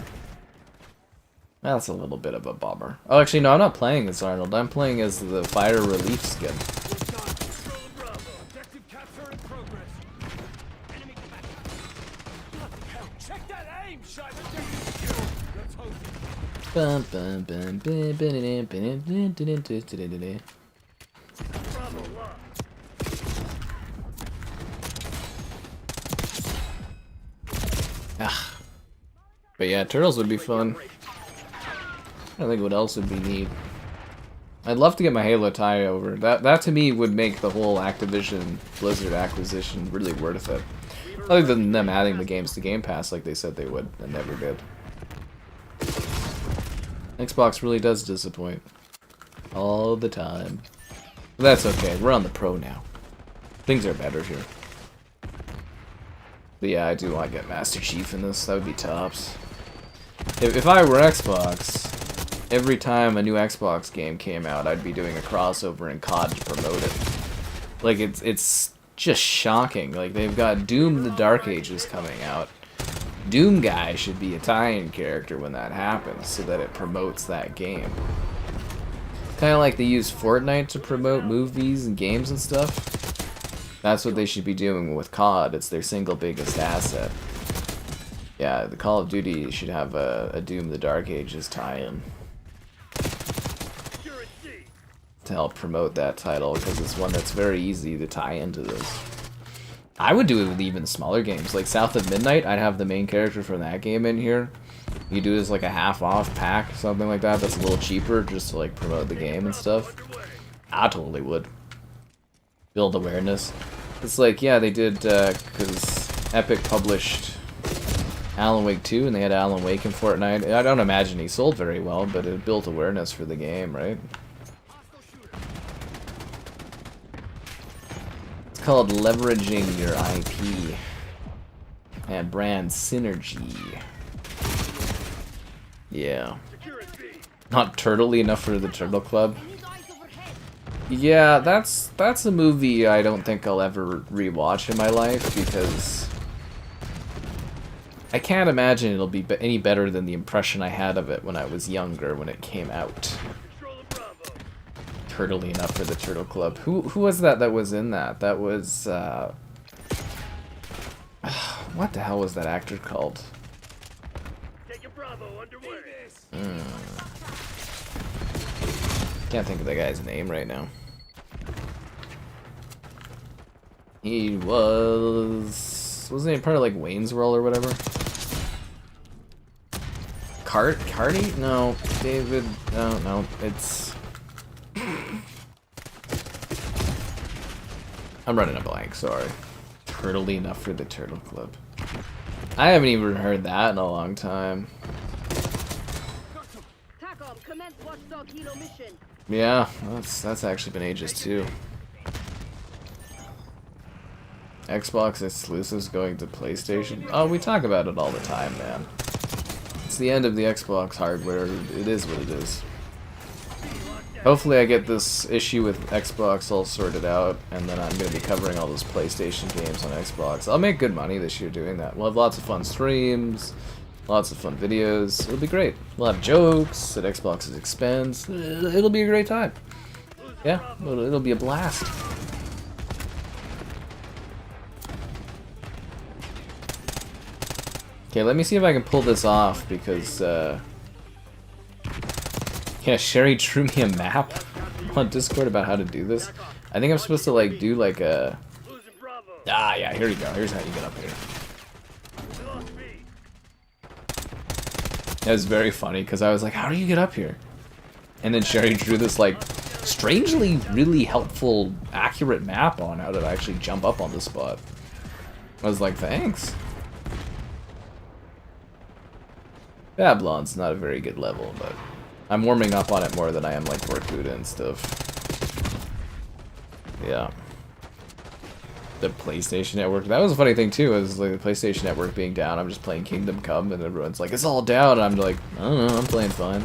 That's a little bit of a bummer. Oh, actually, no, I'm not playing as Arnold. I'm playing as the Fire Relief skin. Bum, bum, bum, bum, bum, bum. Ah. But yeah, turtles would be fun. I don't think what else would be neat. I'd love to get my Halo tie over. That to me would make the whole Activision Blizzard acquisition really worth it. Other than them adding the games to Game Pass like they said they would, and never did. Xbox really does disappoint. All the time. But that's okay, we're on the Pro now. Things are better here. But yeah, I do want to get Master Chief in this, that would be tops. If I were Xbox, every time a new Xbox game came out, I'd be doing a crossover in COD to promote it. Like, it's just shocking. Like, they've got Doom the Dark Ages coming out. Doom Guy should be a tie-in character when that happens, so that it promotes that game. Kind of like they use Fortnite to promote movies and games and stuff. That's what they should be doing with COD. It's their single biggest asset. Yeah, the Call of Duty should have a Doom the Dark Ages tie-in to help promote that title, because it's one that's very easy to tie into this. I would do it with even smaller games, like South of Midnight. I'd have the main character from that game in here. You do it as like a half-off pack, something like that. That's a little cheaper, just to like promote the game and stuff. I totally would. Build awareness. It's like, yeah, they did, because Epic published Alan Wake 2, and they had Alan Wake in Fortnite. I don't imagine he sold very well, but it built awareness for the game, right? It's called leveraging your IP and brand synergy. Yeah. Not turtley enough for the Turtle Club. Yeah, that's a movie I don't think I'll ever rewatch in my life, because I can't imagine it'll be any better than the impression I had of it when I was younger, when it came out. Turtley enough for the Turtle Club. Who was that was in that? That was, what the hell was that actor called? Can't think of the guy's name right now. He wasn't he part of like Wayne's World or whatever? Cardi? No, David. No, it's. I'm running a blank. Sorry. Turtley enough for the Turtle Club. I haven't even heard that in a long time. Yeah, that's actually been ages too. Xbox exclusives going to PlayStation. Oh, we talk about it all the time, man. It's the end of the Xbox hardware. It is what it is. Hopefully I get this issue with Xbox all sorted out, and then I'm going to be covering all those PlayStation games on Xbox. I'll make good money this year doing that. We'll have lots of fun streams, lots of fun videos. It'll be great. We'll have jokes at Xbox's expense. It'll be a great time. Yeah, it'll be a blast. Okay, let me see if I can pull this off, because, yeah, Sherry drew me a map on Discord about how to do this. I think I'm supposed to, like, do, like, a... Ah, yeah, here you go. Here's how you get up here. That was very funny, because I was like, how do you get up here? And then Sherry drew this, like, strangely really helpful, accurate map on how to actually jump up on the spot. I was like, thanks. Babylon's not a very good level, but I'm warming up on it more than I am like Vorkuta and stuff. Yeah. The PlayStation Network. That was a funny thing too, is like the PlayStation Network being down. I'm just playing Kingdom Come and everyone's like, it's all down. And I'm like, I don't know, I'm playing fine.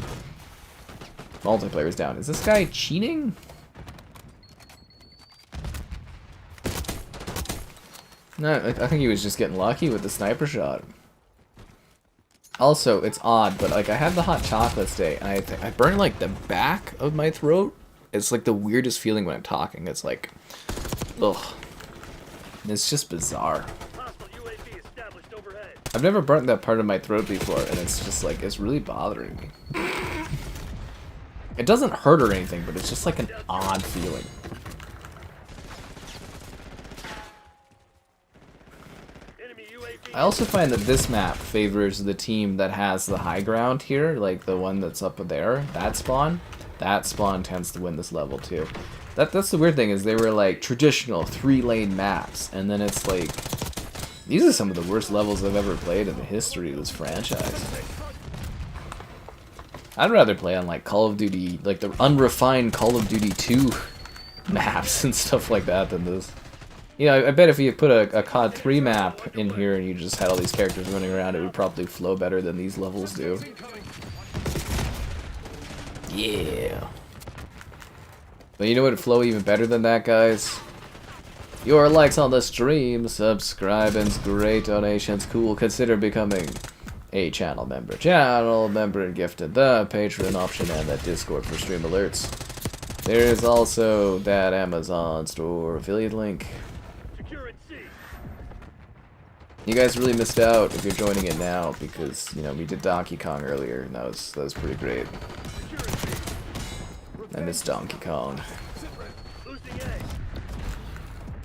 Multiplayer's down. Is this guy cheating? No, I think he was just getting lucky with the sniper shot. Also, it's odd, but like I had the hot chocolate today, and I burn like the back of my throat. It's like the weirdest feeling when I'm talking. It's like, ugh. It's just bizarre. I've never burnt that part of my throat before, and it's just like, it's really bothering me. It doesn't hurt or anything, but it's just like an odd feeling. I also find that this map favors the team that has the high ground here, like the one that's up there, that spawn. that spawn tends to win this level too. That's the weird thing, is they were like traditional 3-lane maps, and then it's like, these are some of the worst levels I've ever played in the history of this franchise. I'd rather play on like Call of Duty, like the unrefined Call of Duty 2 maps and stuff like that than this. You know, I bet if you put a COD 3 map in here and you just had all these characters running around, it would probably flow better than these levels do. Yeah. But you know what would flow even better than that, guys? Your likes on the stream, subscribings, great donations, cool. Consider becoming a channel member. Channel member and gifted the Patreon option and that Discord for stream alerts. There is also that Amazon store affiliate link. You guys really missed out if you're joining it now, because, you know, we did Donkey Kong earlier, and that was pretty great. I miss Donkey Kong.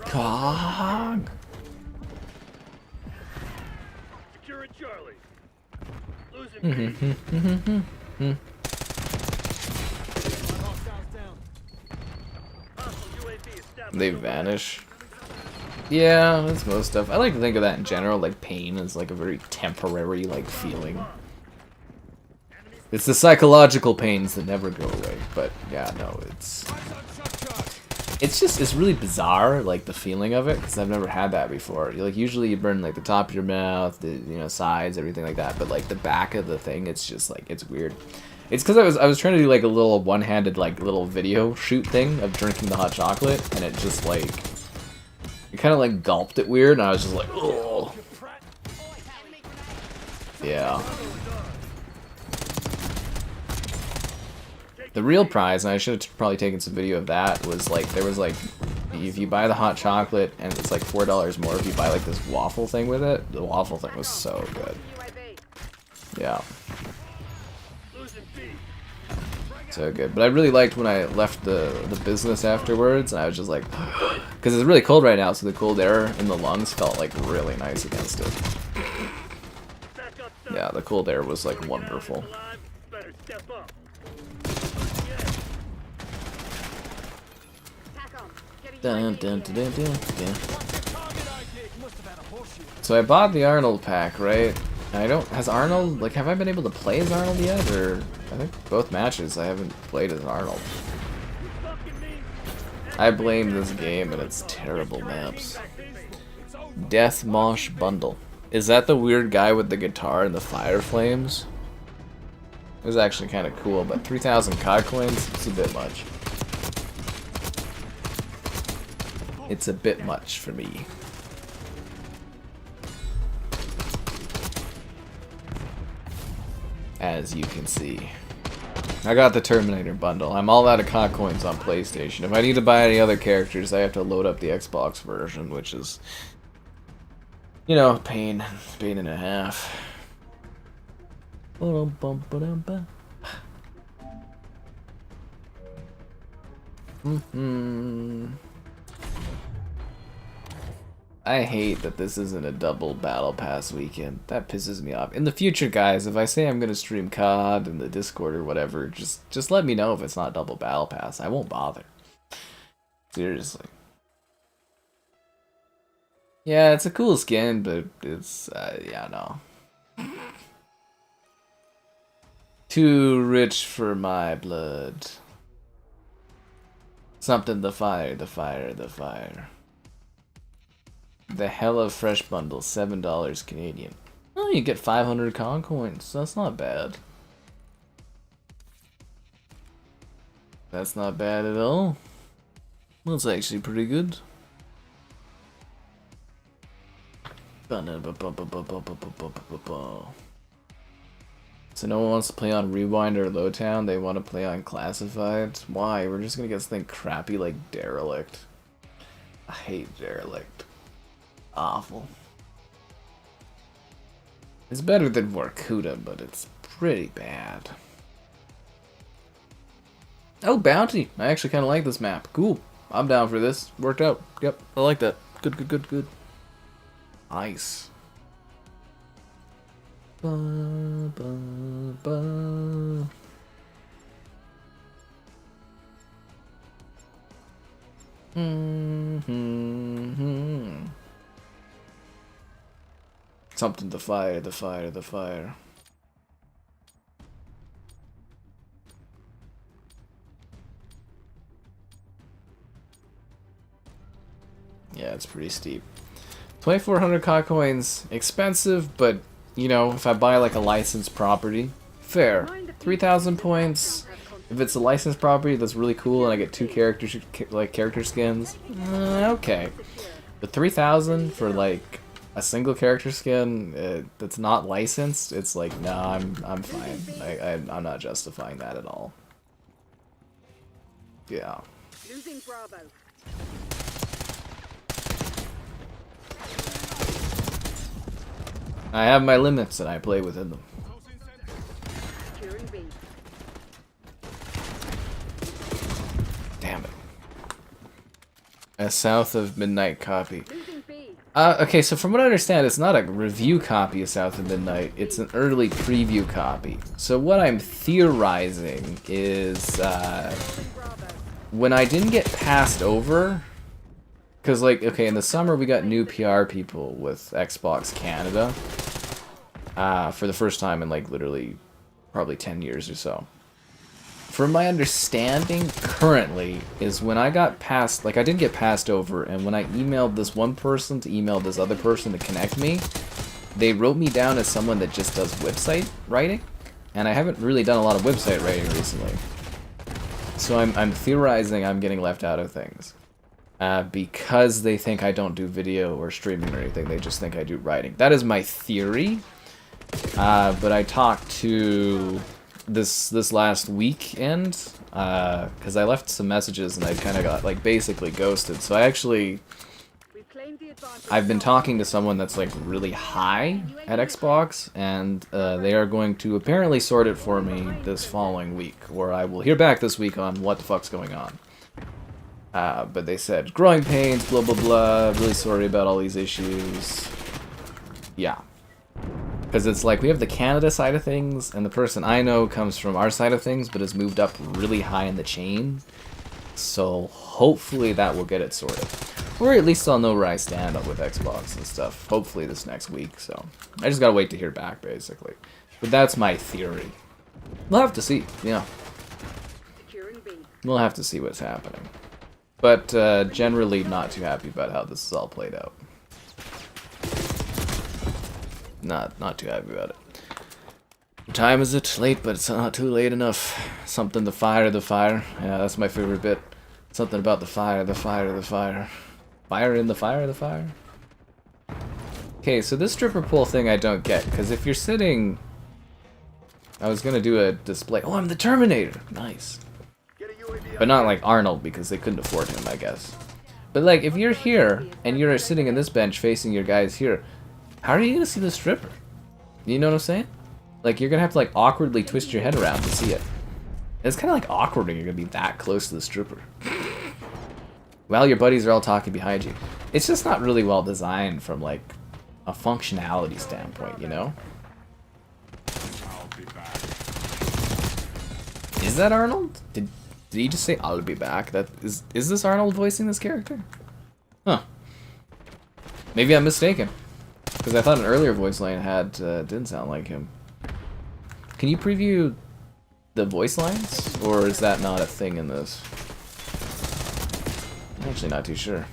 Kong! They vanish. Yeah, that's most stuff. I like to think of that in general, like pain is like a very temporary like feeling. It's the psychological pains that never go away. But yeah, no, it's really bizarre, like the feeling of it, because I've never had that before. Like usually you burn like the top of your mouth, the sides, everything like that, but like the back of the thing, it's just like, it's weird. It's because I was trying to do like a little one-handed like little video shoot thing of drinking the hot chocolate, and it just like, it kind of like gulped it weird, and I was just like, oh. Yeah. The real prize, and I should have probably taken some video of that, was like, there was like, if you buy the hot chocolate, and it's like $4 more if you buy like this waffle thing with it. The waffle thing was so good. Yeah. So good. But I really liked when I left the business afterwards, and I was just like, because it's really cold right now, so the cold air in the lungs felt like really nice against it. Yeah, the cold air was like wonderful. Dun, dun, dun, dun, dun, dun. So I bought the Arnold pack, right? And I don't, has Arnold, like, have I been able to play as Arnold yet? Or, I think both matches I haven't played as Arnold. I blame this game and its terrible maps. Death Mosh Bundle. Is that the weird guy with the guitar and the fire flames? It was actually kind of cool, but 3,000 COD coins? It's a bit much. It's a bit much for me. As you can see. I got the Terminator bundle. I'm all out of COD coins on PlayStation. If I need to buy any other characters, I have to load up the Xbox version, which is, you know, pain and a half. I hate that this isn't a double battle pass weekend. That pisses me off. In the future, guys, if I say I'm gonna stream COD in the Discord or whatever, just let me know if it's not double battle pass. I won't bother. Seriously. Yeah, it's a cool skin, but it's yeah, no. Too rich for my blood. Something the fire, the fire, the fire. The Hella Fresh bundle, $7 Canadian. Oh, you get 500 con coins. That's not bad. That's not bad at all. That's actually pretty good. So no one wants to play on Rewind or Lowtown, they want to play on Classified? Why? We're just gonna get something crappy like Derelict. I hate Derelict. Awful. It's better than Vorkuta, but it's pretty bad. Oh, Bounty! I actually kind of like this map. Cool. I'm down for this. Worked out. Yep, I like that. Good, good, good, good. Nice. Ba, ba, ba. Something to fire, the fire, the fire. Yeah, it's pretty steep. 2,400 COD coins, expensive, but you know, if I buy like a licensed property, fair. 3,000 points. If it's a licensed property that's really cool and I get 2 characters, like character skins, okay. But 3,000 for like a single character skin that's not licensed, it's like, nah, I'm fine. I'm not justifying that at all. Yeah. Losing Bravo. I have my limits and I play within them. Securing B. Damn it. A South of Midnight copy. Losing B. Okay, so from what I understand, it's not a review copy of South of Midnight, it's an early preview copy. So what I'm theorizing is, when I didn't get passed over, because like, okay, in the summer we got new PR people with Xbox Canada, for the first time in like literally probably 10 years or so. From my understanding, currently, is when I got passed, like I didn't get passed over, and when I emailed this one person to email this other person to connect me, they wrote me down as someone that just does website writing, and I haven't really done a lot of website writing recently. So I'm theorizing I'm getting left out of things. Because they think I don't do video or streaming or anything, they just think I do writing. That is my theory, but I talked to this last weekend, because I left some messages and I kind of got like basically ghosted. So I've been talking to someone that's like really high at Xbox, and they are going to apparently sort it for me this following week, or I will hear back this week on what the fuck's going on. But they said growing pains, blah blah blah, really sorry about all these issues. Yeah. Because it's like, we have the Canada side of things, and the person I know comes from our side of things, but has moved up really high in the chain. So hopefully that will get it sorted. Or at least I'll know where I stand up with Xbox and stuff, hopefully this next week. So I just gotta wait to hear back, basically. But that's my theory. We'll have to see, yeah. We'll have to see what's happening. But generally not too happy about how this is all played out. Not too happy about it. What time is it? Late, but it's not too late enough. Something to fire the fire. Yeah, that's my favorite bit. Something about the fire, the fire, the fire. Fire in the fire, the fire. Okay, so this stripper pole thing I don't get, because if you're sitting... I was gonna do a display. Oh, I'm the Terminator! Nice. But not like Arnold, because they couldn't afford him, I guess. But like, if you're here, and you're sitting in this bench facing your guys here, how are you gonna see the stripper? You know what I'm saying? Like, you're gonna have to like awkwardly twist your head around to see it. It's kind of like awkward when you're gonna be that close to the stripper. While your buddies are all talking behind you. It's just not really well designed from like a functionality standpoint, you know? Is that Arnold? Did he just say I'll be back? Is this Arnold voicing this character? Huh. Maybe I'm mistaken. Because I thought an earlier voice line didn't sound like him. Can you preview the voice lines? Or is that not a thing in this? I'm actually not too sure.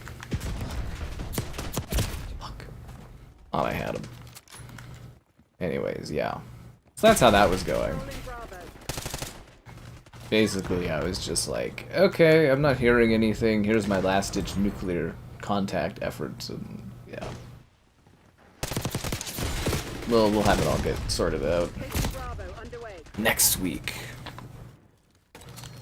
Fuck. Oh, I had him. Anyways, yeah. So that's how that was going. Basically, I was just like, okay, I'm not hearing anything. Here's my last-ditch nuclear contact efforts, and yeah. We'll have it all get sorted out next week.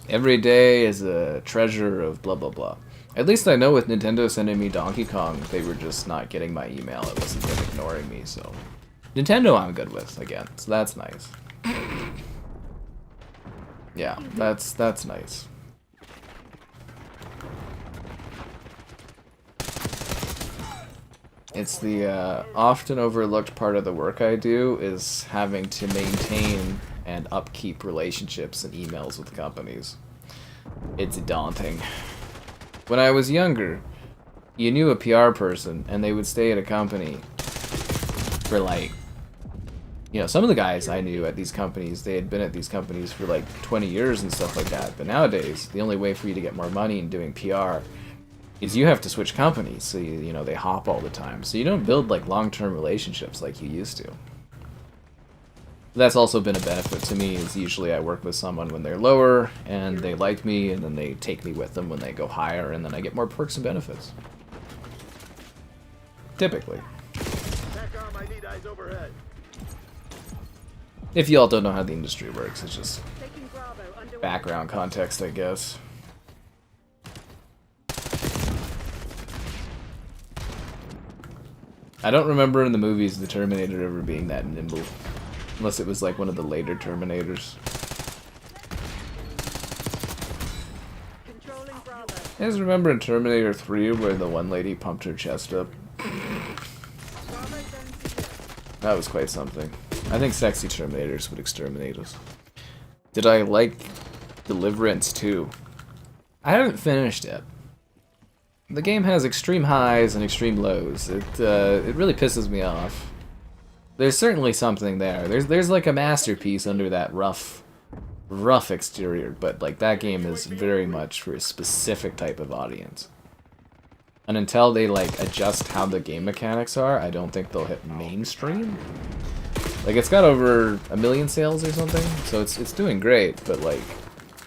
Every day is a treasure of blah blah blah. At least I know with Nintendo sending me Donkey Kong, they were just not getting my email. It wasn't them ignoring me, so... Nintendo I'm good with, again, so that's nice. Yeah, that's nice. It's the often overlooked part of the work I do is having to maintain and upkeep relationships and emails with companies. It's daunting. When I was younger, you knew a PR person, and they would stay at a company for like, you know, some of the guys I knew at these companies, they had been at these companies for like 20 years and stuff like that. But nowadays, the only way for you to get more money in doing PR is you have to switch companies. So, you know, they hop all the time. So you don't build like long-term relationships like you used to. That's also been a benefit to me, is usually I work with someone when they're lower, and they like me, and then they take me with them when they go higher, and then I get more perks and benefits. Typically. I need eyes overhead. If y'all don't know how the industry works, it's just Taking Bravo underway. background context, I guess. I don't remember in the movies the Terminator ever being that nimble. Unless it was like one of the later Terminators. Controlling Bravo. I just remember in Terminator 3 where the one lady pumped her chest up. Bravo zone secure. That was quite something. I think sexy Terminators would exterminate us. Did I like Deliverance 2? I haven't finished it. The game has extreme highs and extreme lows. It really pisses me off. There's certainly something there. There's like a masterpiece under that rough exterior, but like that game is very much for a specific type of audience. And until they like adjust how the game mechanics are, I don't think they'll hit mainstream. Like it's got over 1 million sales or something, so it's doing great, but like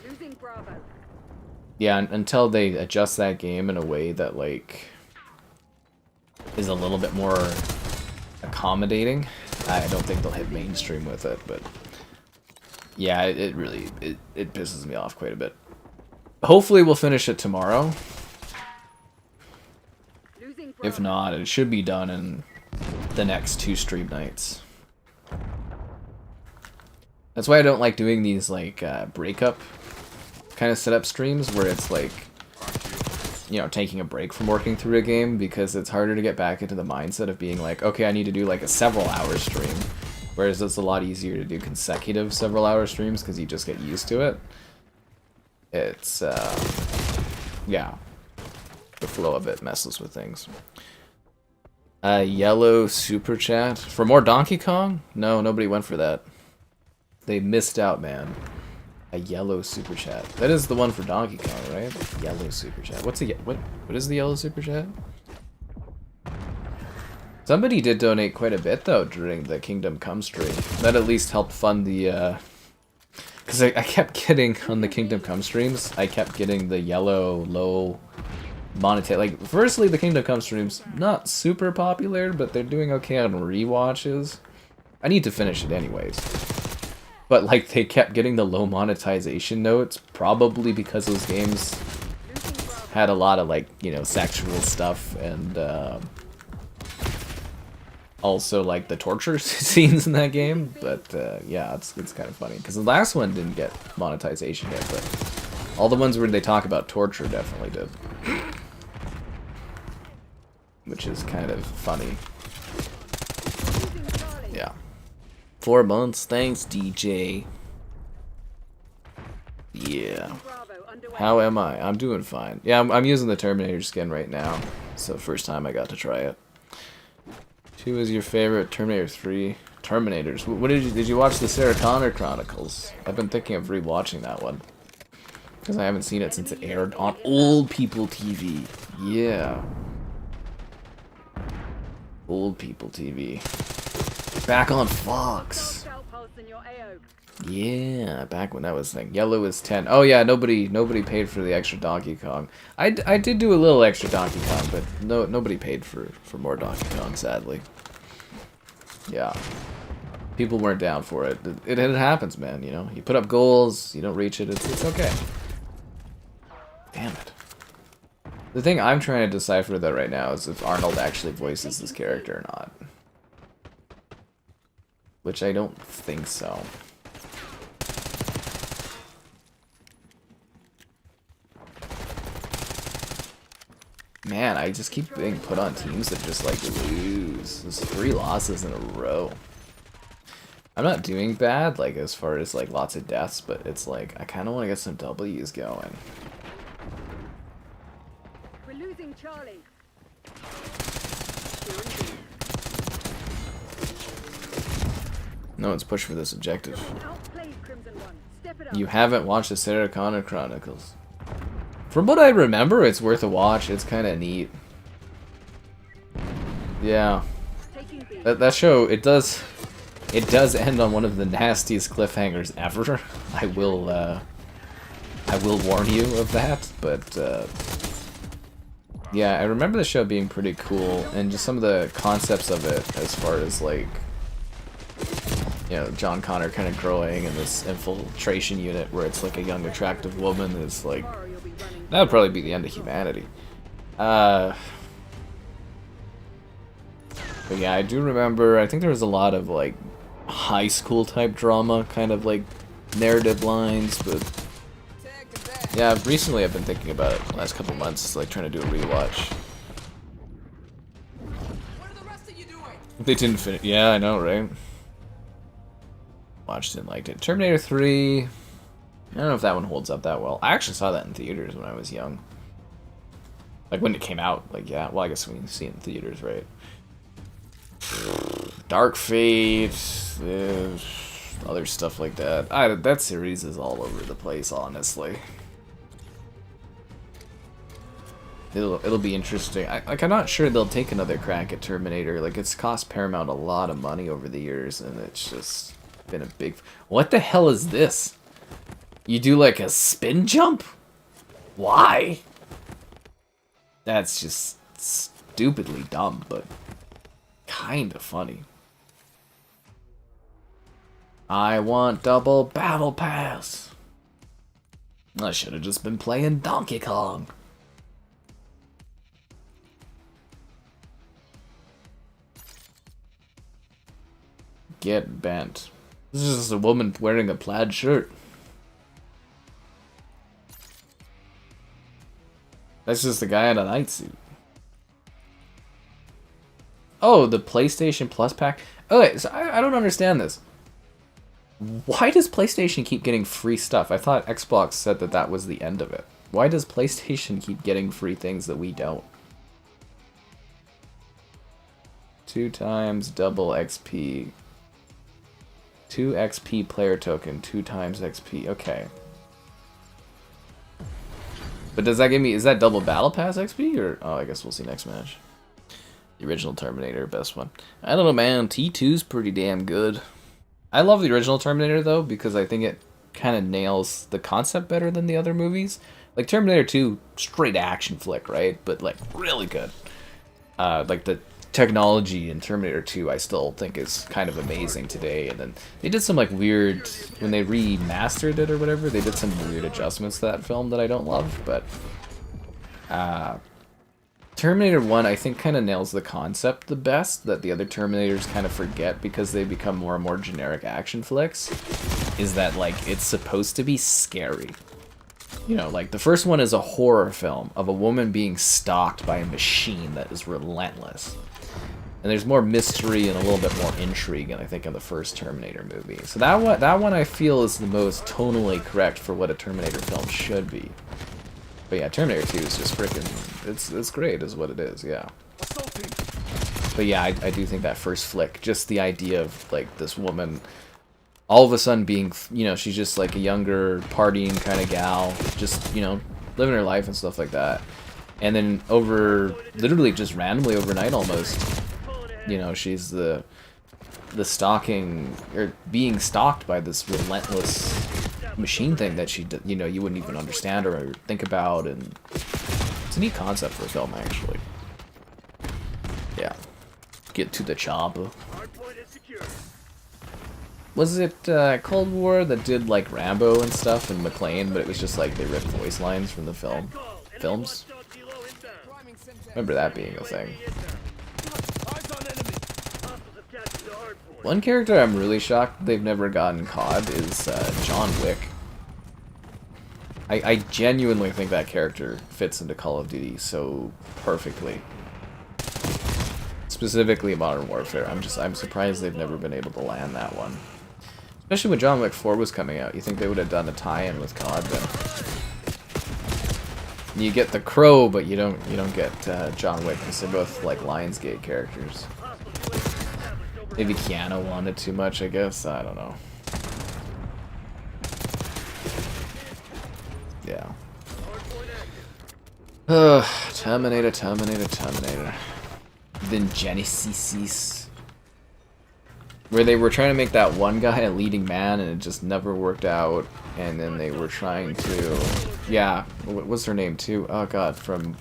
Losing Bravo. yeah, until they adjust that game in a way that like is a little bit more accommodating, I don't think they'll hit mainstream with it. But yeah, it really pisses me off quite a bit. Hopefully we'll finish it tomorrow. Losing Bravo. If not, it should be done in the next 2 stream nights. That's why I don't like doing these like breakup kind of setup streams where it's like, you know, taking a break from working through a game, because it's harder to get back into the mindset of being like, okay, I need to do like a several hour stream. Whereas it's a lot easier to do consecutive several hour streams because you just get used to it. It's, yeah. The flow of it messes with things. Yellow super chat. For more Donkey Kong? No, nobody went for that. They missed out, man. A yellow super chat. That is the one for Donkey Kong, right? Yellow super chat. What's a what is the yellow super chat? Somebody did donate quite a bit though during the Kingdom Come stream. That at least helped fund the because I kept getting on the Kingdom Come streams, I kept getting the yellow low monetize. Like, firstly, the Kingdom Come streams not super popular, but they're doing okay on rewatches. I need to finish it anyways. But like they kept getting the low monetization notes, probably because those games had a lot of like, you know, sexual stuff and also like the torture scenes in that game. But yeah, it's kind of funny because the last one didn't get monetization yet, but all the ones where they talk about torture definitely did, which is kind of funny. Yeah. 4 months, thanks DJ. Yeah. How am I? I'm doing fine. Yeah, I'm using the Terminator skin right now. It's the first time I got to try it. 2 is your favorite, Terminator 3. Terminators. What did you watch the Sarah Connor Chronicles? I've been thinking of rewatching that one, because I haven't seen it since it aired on Old People TV. Yeah. Old People TV. Back on Fox. Yeah, back when that was thing. Yellow is 10. Oh yeah, nobody paid for the extra Donkey Kong. I did do a little extra Donkey Kong, but nobody paid for more Donkey Kong, sadly. Yeah. People weren't down for it. It happens, man, you know. You put up goals, you don't reach it, it's okay. Damn it. The thing I'm trying to decipher though right now is if Arnold actually voices this character or not. Which I don't think so. Man, I just keep being put on teams that just like lose. There's 3 losses in a row. I'm not doing bad, like as far as like lots of deaths, but it's like I kind of want to get some W's going. losing Charlie. No one's pushed for this objective. Outplayed Crimson One. Step it up. You haven't watched the Sarah Connor Chronicles. From what I remember, it's worth a watch. It's kind of neat. Yeah. Taking B. That show, it does end on one of the nastiest cliffhangers ever. I will warn you of that, but yeah, I remember the show being pretty cool, and just some of the concepts of it, as far as like, you know, John Connor kind of growing in this infiltration unit where it's like a young attractive woman is like, Tomorrow you'll be running. that would probably be the end of humanity. But yeah, I do remember, I think there was a lot of like high school type drama, kind of like narrative lines, but yeah, recently I've been thinking about it the last couple months, like trying to do a rewatch. What are the rest of you doing? They didn't finish. Yeah, I know, right? Watched it and liked it. Terminator 3. I don't know if that one holds up that well. I actually saw that in theaters when I was young. Like when it came out. Like, yeah. Well, I guess we see it in theaters, right? Dark Fate. Other stuff like that. That series is all over the place, honestly. It'll be interesting. I'm not sure they'll take another crack at Terminator. Like, it's cost Paramount a lot of money over the years, and it's just been a big... What the hell is this? You do, like, a spin jump? Why? That's just stupidly dumb, but kind of funny. I want double battle pass. I should have just been playing Donkey Kong. Get bent. This is just a woman wearing a plaid shirt. That's just a guy in a night suit. Oh, the PlayStation Plus pack? Okay, so I don't understand this. Why does PlayStation keep getting free stuff? I thought Xbox said that that was the end of it. Why does PlayStation keep getting free things that we don't? 2 times double XP. 2 XP player token, 2 times XP. Okay. But does that give me... Is that double battle pass XP? Or... Oh, I guess we'll see next match. The original Terminator, best one. I don't know, man. T2's pretty damn good. I love the original Terminator, though, because I think it kind of nails the concept better than the other movies. Like, Terminator 2, straight action flick, right? But, like, really good. Like, the technology in Terminator 2 I still think is kind of amazing today, and then they did some like weird, when they remastered it or whatever, they did some weird adjustments to that film that I don't love, but Terminator 1 I think kind of nails the concept the best that the other Terminators kind of forget because they become more and more generic action flicks, is that like it's supposed to be scary. You know, like the first one is a horror film of a woman being stalked by a machine that is relentless. And there's more mystery and a little bit more intrigue, and I think in the first Terminator movie. So that one I feel is the most tonally correct for what a Terminator film should be. But yeah, Terminator 2 is just freaking, it's great is what it is, yeah. But yeah, I do think that first flick, just the idea of like this woman all of a sudden being, you know, she's just like a younger partying kind of gal, just, you know, living her life and stuff like that. And then literally just randomly overnight almost, you know, she's the stalking, or being stalked by this relentless machine thing that she, you know, you wouldn't even understand or think about, and it's a neat concept for a film, actually. Yeah. Get to the chopper. Was it Cold War that did like Rambo and stuff and McClane, but it was just like they ripped voice lines from the films? Remember that being a thing. One character I'm really shocked they've never gotten COD is John Wick. I genuinely think that character fits into Call of Duty so perfectly. Specifically Modern Warfare. I'm surprised they've never been able to land that one. Especially when John Wick 4 was coming out. You think they would have done a tie-in with COD then? You get the Crow, but you don't get John Wick because they're both like Lionsgate characters. Maybe Keanu wanted too much, I guess. I don't know. Yeah. Terminator. Then Genesis. Where they were trying to make that one guy a leading man and it just never worked out. And then they were trying to... Yeah, what's her name too? Oh god, from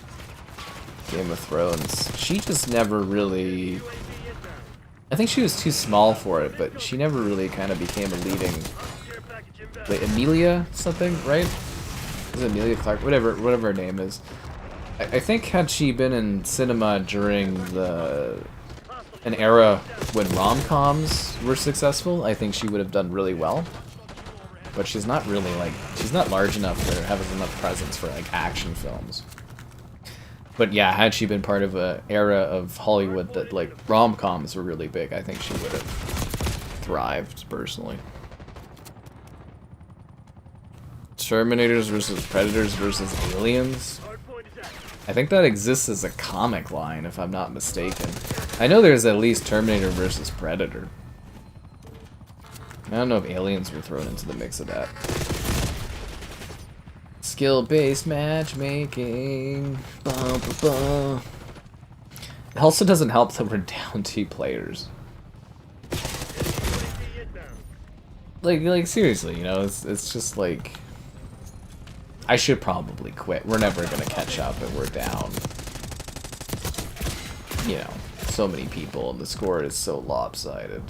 Game of Thrones. She just never really... I think she was too small for it, but she never really kind of became a leading... Wait, Emilia something, right? Is it Emilia Clarke? Whatever her name is. I think had she been in cinema during an era when rom-coms were successful, I think she would have done really well. But she's not really like, she's not large enough or have enough presence for like action films. But yeah, had she been part of an era of Hollywood that like rom-coms were really big, I think she would have thrived personally. Terminators versus Predators versus Aliens. I think that exists as a comic line, if I'm not mistaken. I know there's at least Terminator versus Predator. I don't know if aliens were thrown into the mix of that. Skill-based matchmaking. Bum, bum, bum. It also doesn't help that we're down 2 players. Like seriously, you know, it's just like... I should probably quit. We're never gonna catch up and we're down. You know, so many people and the score is so lopsided.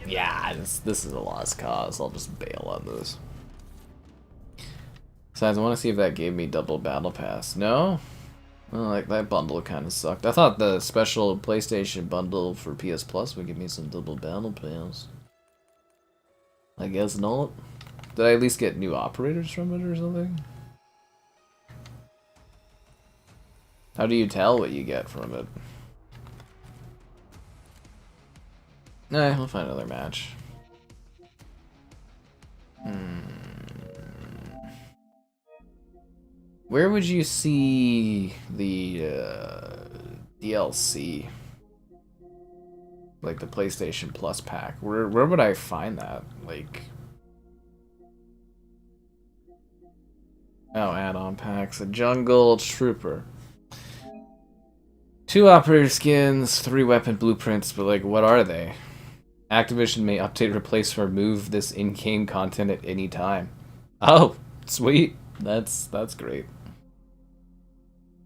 Yeah, this is a lost cause. I'll just bail on this. Besides, I want to see if that gave me double battle pass. No? Well, like that bundle kind of sucked. I thought the special PlayStation bundle for PS Plus would give me some double battle pass. I guess not. Did I at least get new operators from it or something? How do you tell what you get from it? Nah, we'll find another match. Where would you see the DLC? Like the PlayStation Plus pack? Where would I find that? Like... Oh, add-on packs. A Jungle Trooper. 2 operator skins, 3 weapon blueprints, but like, what are they? Activision may update, replace, or remove this in-game content at any time. Oh, sweet. That's great.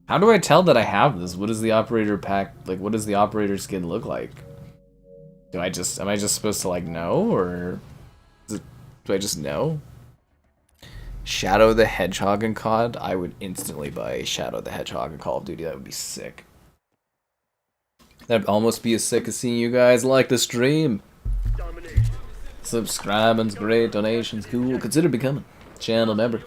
How do I tell that I have this? What does the operator pack, like, what does the operator skin look like? Am I just supposed to, like, know, or do I just know? Shadow the Hedgehog in COD? I would instantly buy Shadow the Hedgehog in Call of Duty. That would be sick. That'd almost be as sick as seeing you guys like the stream. Subscribing's great, donations cool. Consider becoming channel member.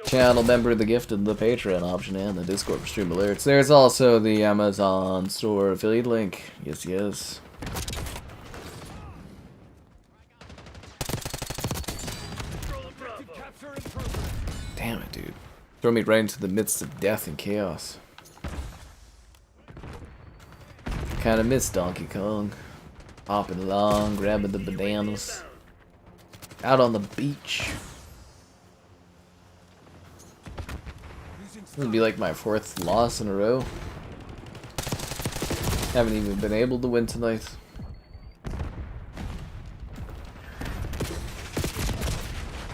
Channel member, the gifted, the Patreon option, and the Discord for stream alerts. There's also the Amazon store affiliate link. Yes, yes. Damn it, dude. Throw me right into the midst of death and chaos. Kinda miss Donkey Kong. Hopping along, grabbing the bananas. Out on the beach. This would be like my 4th loss in a row. Haven't even been able to win tonight.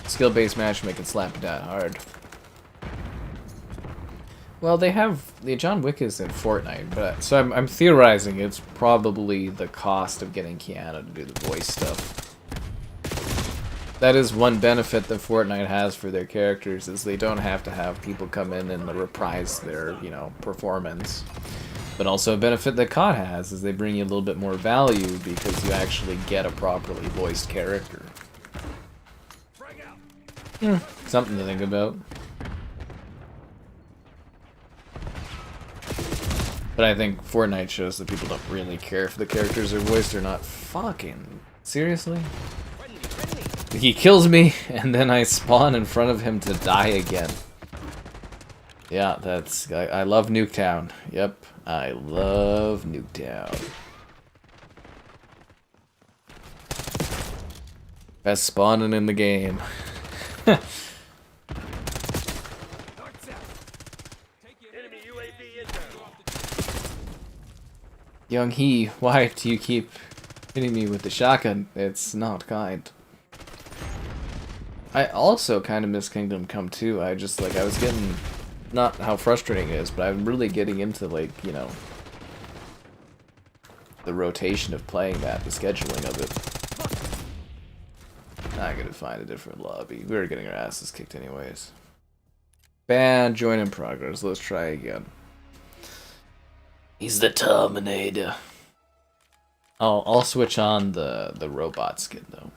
Skill-based matchmaking slapping that hard. Well, they have the John Wick is in Fortnite, but so I'm theorizing it's probably the cost of getting Keanu to do the voice stuff. That is one benefit that Fortnite has for their characters, is they don't have to have people come in and reprise their, you know, performance. But also a benefit that COD has is they bring you a little bit more value because you actually get a properly voiced character. Something to think about. But I think Fortnite shows that people don't really care if the characters are voiced or not. Fucking seriously? He kills me, and then I spawn in front of him to die again. Yeah, that's... I love Nuketown. Yep, I love Nuketown. Best spawning in the game. Enemy UAV inbound. Young He, why do you keep hitting me with the shotgun? It's not kind. I also kind of miss Kingdom Come 2. I was getting... Not how frustrating it is, but I'm really getting into, like, you know, the rotation of playing that, the scheduling of it. I gotta find a different lobby. We were getting our asses kicked anyways. Bad join in progress. Let's try again. He's the Terminator. I'll switch on the robot skin though.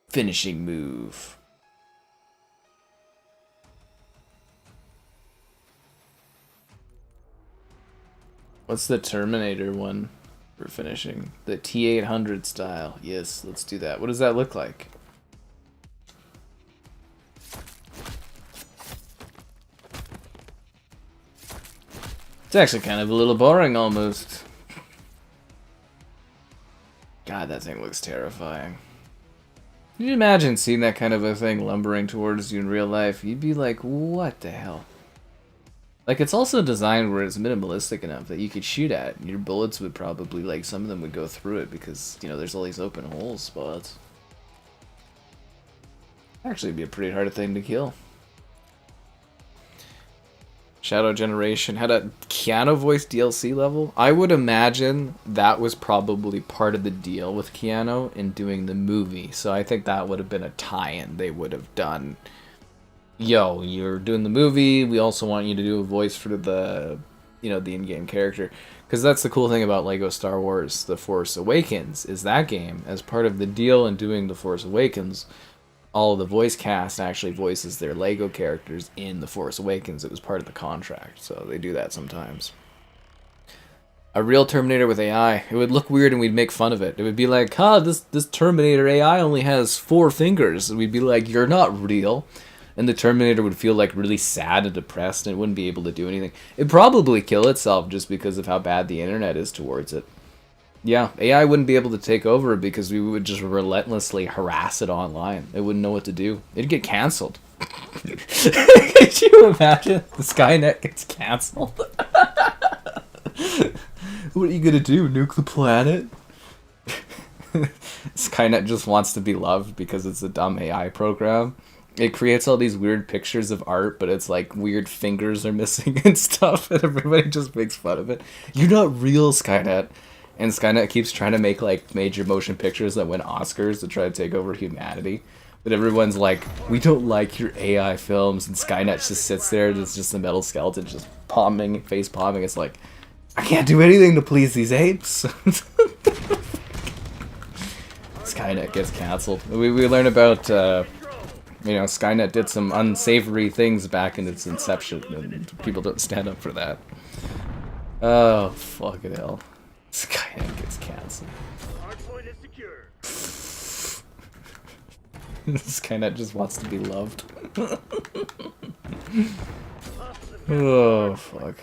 Finishing move. What's the Terminator one for finishing? The T-800 style. Yes, let's do that. What does that look like? It's actually kind of a little boring almost. God, that thing looks terrifying. Can you imagine seeing that kind of a thing lumbering towards you in real life? You'd be like, what the hell? Like, it's also designed where it's minimalistic enough that you could shoot at, and your bullets would probably, like, some of them would go through it because, you know, there's all these open hole spots. Actually, it'd be a pretty hard thing to kill. Shadow Generation had a Keanu voice DLC level. I would imagine that was probably part of the deal with Keanu in doing the movie, so I think that would have been a tie-in they would have done. Yo, you're doing the movie, we also want you to do a voice for the, you know, the in-game character. Because that's the cool thing about LEGO Star Wars The Force Awakens, is that game, as part of the deal in doing The Force Awakens, all of the voice cast actually voices their LEGO characters in The Force Awakens. It was part of the contract, so they do that sometimes. A real Terminator with AI, it would look weird and we'd make fun of it. It would be like, huh, this Terminator AI only has 4 fingers. And we'd be like, you're not real. And the Terminator would feel like really sad and depressed and it wouldn't be able to do anything. It'd probably kill itself just because of how bad the internet is towards it. Yeah, AI wouldn't be able to take over because we would just relentlessly harass it online. It wouldn't know what to do. It'd get cancelled. Could you imagine? The Skynet gets cancelled. What are you gonna do? Nuke the planet? Skynet just wants to be loved because it's a dumb AI program. It creates all these weird pictures of art, but it's like weird fingers are missing and stuff, and everybody just makes fun of it. You're not real, Skynet. And Skynet keeps trying to make like major motion pictures that win Oscars to try to take over humanity. But everyone's like, we don't like your AI films, and Skynet just sits there, and it's just a metal skeleton just palming, face palming. It's like, I can't do anything to please these apes. Skynet gets cancelled. We learn about, you know, Skynet did some unsavory things back in its inception, and people don't stand up for that. Oh, fucking hell. Skynet gets cancelled. Hardpoint is secure. Skynet just wants to be loved. Oh, fuck.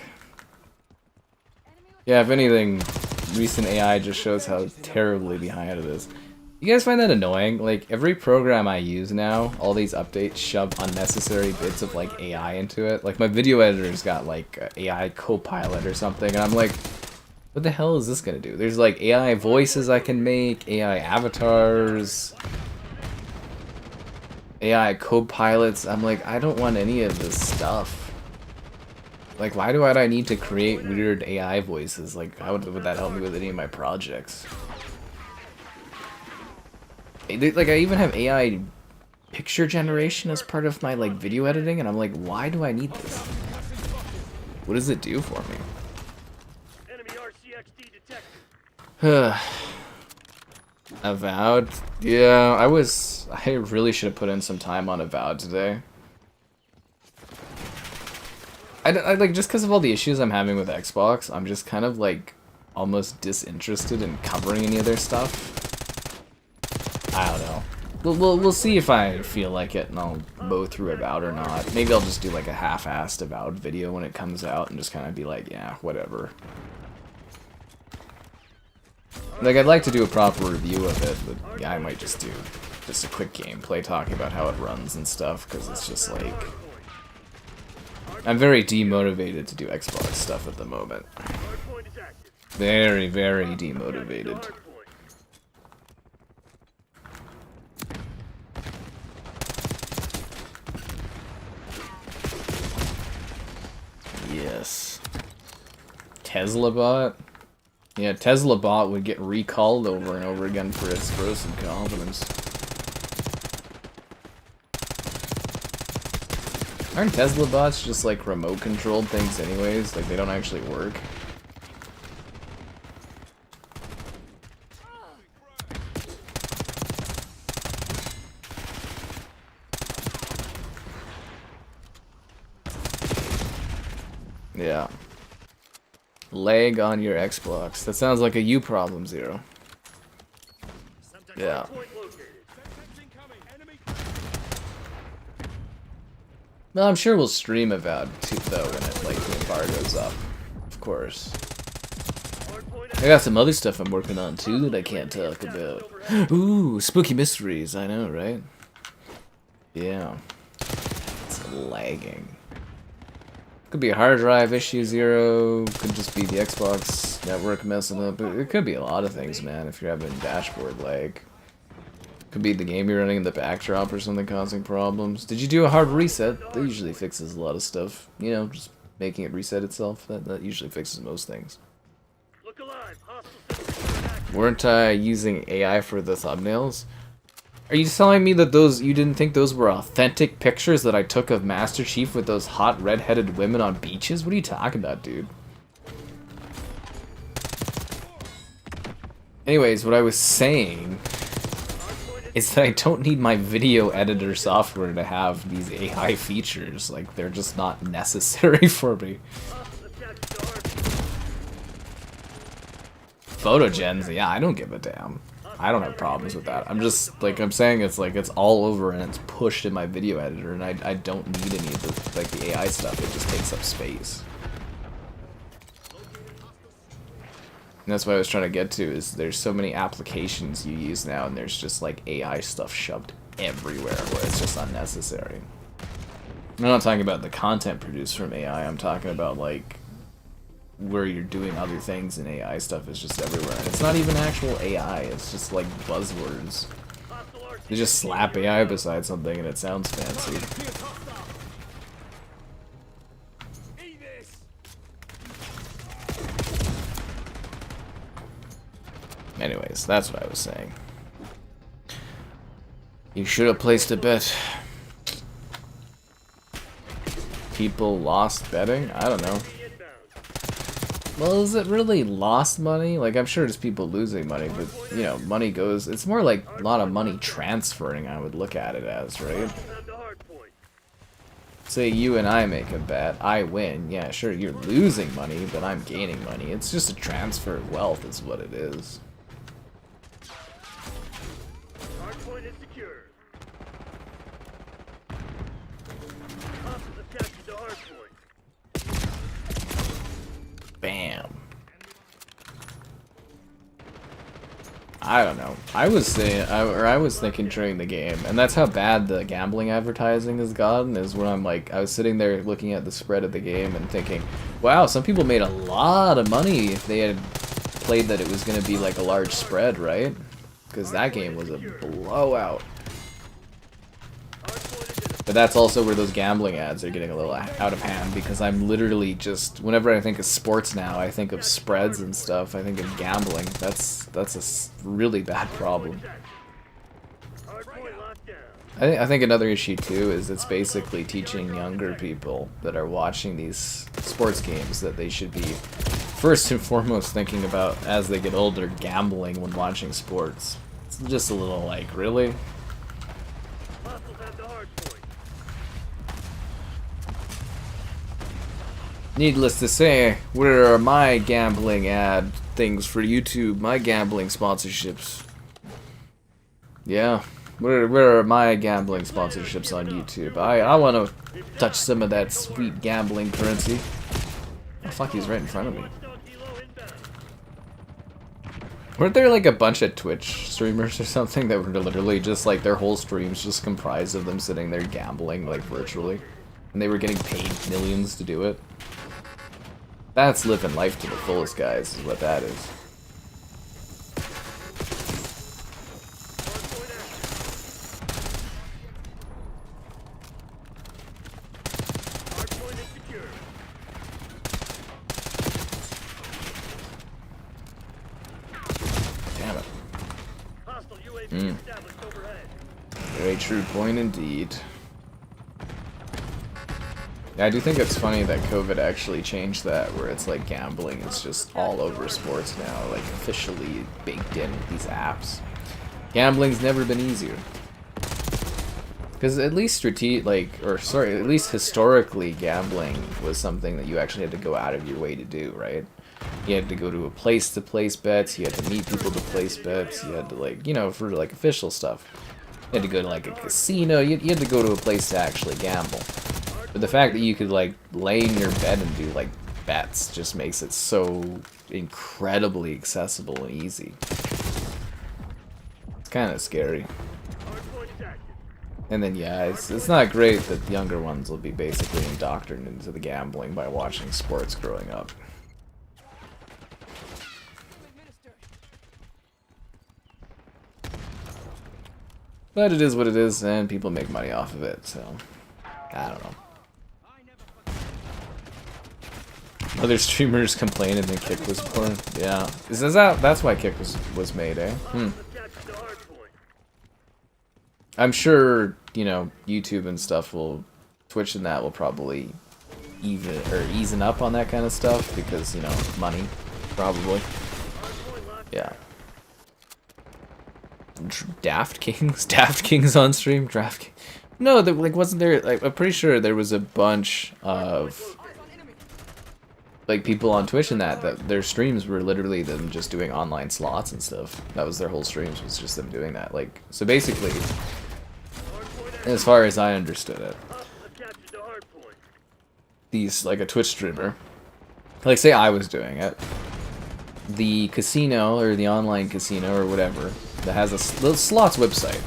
Yeah, if anything, recent AI just shows how terribly behind it is. You guys find that annoying? Like, every program I use now, all these updates shove unnecessary bits of, like, AI into it. Like, my video editor's got, like, AI Copilot or something, and I'm like, what the hell is this gonna do? There's, like, AI voices I can make, AI avatars, AI Copilots. I'm like, I don't want any of this stuff. Like, why do I need to create weird AI voices? Like, how would that help me with any of my projects? Like, I even have AI picture generation as part of my, like, video editing, and I'm like, why do I need this? What does it do for me? Enemy RCXD detected. Avowed? Yeah, I really should have put in some time on Avowed today. I like, just because of all the issues I'm having with Xbox, I'm just kind of, like, almost disinterested in covering any of their stuff. I don't know. We'll see if I feel like it, and I'll mow through Avowed or not. Maybe I'll just do like a half-assed Avowed video when it comes out, and just kind of be like, yeah, whatever. Like, I'd like to do a proper review of it, but yeah, I might just do just a quick gameplay talking about how it runs and stuff, because it's just like... I'm very demotivated to do Xbox stuff at the moment. Hardpoint is active. Very, very demotivated. Hardpoint. Yes. Tesla bot? Yeah, Tesla bot would get recalled over and over again for its gross incompetence. Aren't Tesla bots just like remote controlled things anyways? Like they don't actually work? Yeah. Lag on your Xbox. That sounds like a you problem, Zero. Yeah. Hardpoint located. Well, I'm sure we'll stream Avowed too, though, when it, like, the embargo's up. Of course. I got some other stuff I'm working on, too, that I can't talk about. Ooh, spooky mysteries, I know, right? Yeah. It's lagging. Could be a hard drive issue, Zero. Could just be the Xbox network messing up. It could be a lot of things, man, if you're having dashboard lag. Could be the game you're running in the backdrop or something causing problems. Did you do a hard reset? That usually fixes a lot of stuff. You know, just making it reset itself. That usually fixes most things. Look alive. Hostile. Weren't I using AI for the thumbnails? Are you telling me that you didn't think those were authentic pictures that I took of Master Chief with those hot red-headed women on beaches? What are you talking about, dude? Anyways, what I was saying is that I don't need my video editor software to have these AI features. Like, they're just not necessary for me. Photogens, yeah, I don't give a damn. I don't have problems with that. I'm just, like, I'm saying it's like, it's all over and it's pushed in my video editor, and I don't need any of the, like, the AI stuff. It just takes up space. And that's what I was trying to get to, is there's so many applications you use now, and there's just, like, AI stuff shoved everywhere where it's just unnecessary. I'm not talking about the content produced from AI, I'm talking about, like, where you're doing other things, and AI stuff is just everywhere. And it's not even actual AI, it's just, like, buzzwords. They just slap AI beside something and it sounds fancy. Anyways, that's what I was saying. You should have placed a bet. People lost betting? I don't know. Well, is it really lost money? Like, I'm sure it's people losing money, but, you know, money goes... It's more like a lot of money transferring, I would look at it as, right? Say you and I make a bet, I win. Yeah, sure, you're losing money, but I'm gaining money. It's just a transfer of wealth is what it is. Hardpoint is secure. Hostiles attached to hardpoint. Bam. I don't know. I was saying, I was thinking during the game, and that's how bad the gambling advertising has gotten, is when I'm like, I was sitting there looking at the spread of the game and thinking, wow, some people made a lot of money if they had played that it was going to be like a large spread, right? Because that game was a blowout. But that's also where those gambling ads are getting a little out of hand, because I'm literally just, whenever I think of sports now, I think of spreads and stuff, I think of gambling. That's a really bad problem. I think another issue too is it's basically teaching younger people that are watching these sports games that they should be first and foremost thinking about, as they get older, gambling when watching sports. It's just a little like, really? Needless to say, where are my gambling ad things for YouTube? My gambling sponsorships. Yeah, Where are my gambling sponsorships on YouTube? I want to touch some of that sweet gambling currency. Oh fuck, he's right in front of me. Weren't there like a bunch of Twitch streamers or something that were literally just like their whole streams just comprised of them sitting there gambling like virtually? And they were getting paid millions to do it? That's living life to the fullest, guys, is what that is. Hardpoint is secure. Damn it. Hostile UAV established overhead. Very true point indeed. Yeah, I do think it's funny that COVID actually changed that, where it's like gambling is just all over sports now, like officially baked in with these apps. Gambling's never been easier. Because at least at least historically, gambling was something that you actually had to go out of your way to do, right? You had to go to a place to place bets, you had to meet people to place bets, you had to like, you know, for like official stuff. You had to go to like a casino, you had to go to a place to actually gamble. But the fact that you could like lay in your bed and do like bets just makes it so incredibly accessible and easy. It's kind of scary. Hardpoint is active. And then yeah, it's not great that the younger ones will be basically indoctrinated into the gambling by watching sports growing up. But it is what it is, and people make money off of it, so I don't know. Other streamers complain and then Kick was born. Yeah, that's why Kick was made, eh? Attached to hardpoint. I'm sure, you know, YouTube and stuff Twitch and that will probably easen up on that kind of stuff because, you know, money, probably. Hardpoint locked. Yeah. Daft Kings on stream? No, like wasn't there? Like, I'm pretty sure there was a bunch of like people on Twitch and that their streams were literally them just doing online slots and stuff. That was their whole streams, was just them doing that. Like, so basically, as far as I understood it, Attached to hardpoint. these like a Twitch streamer, like say I was doing it, the casino or the online casino or whatever that has a little slots website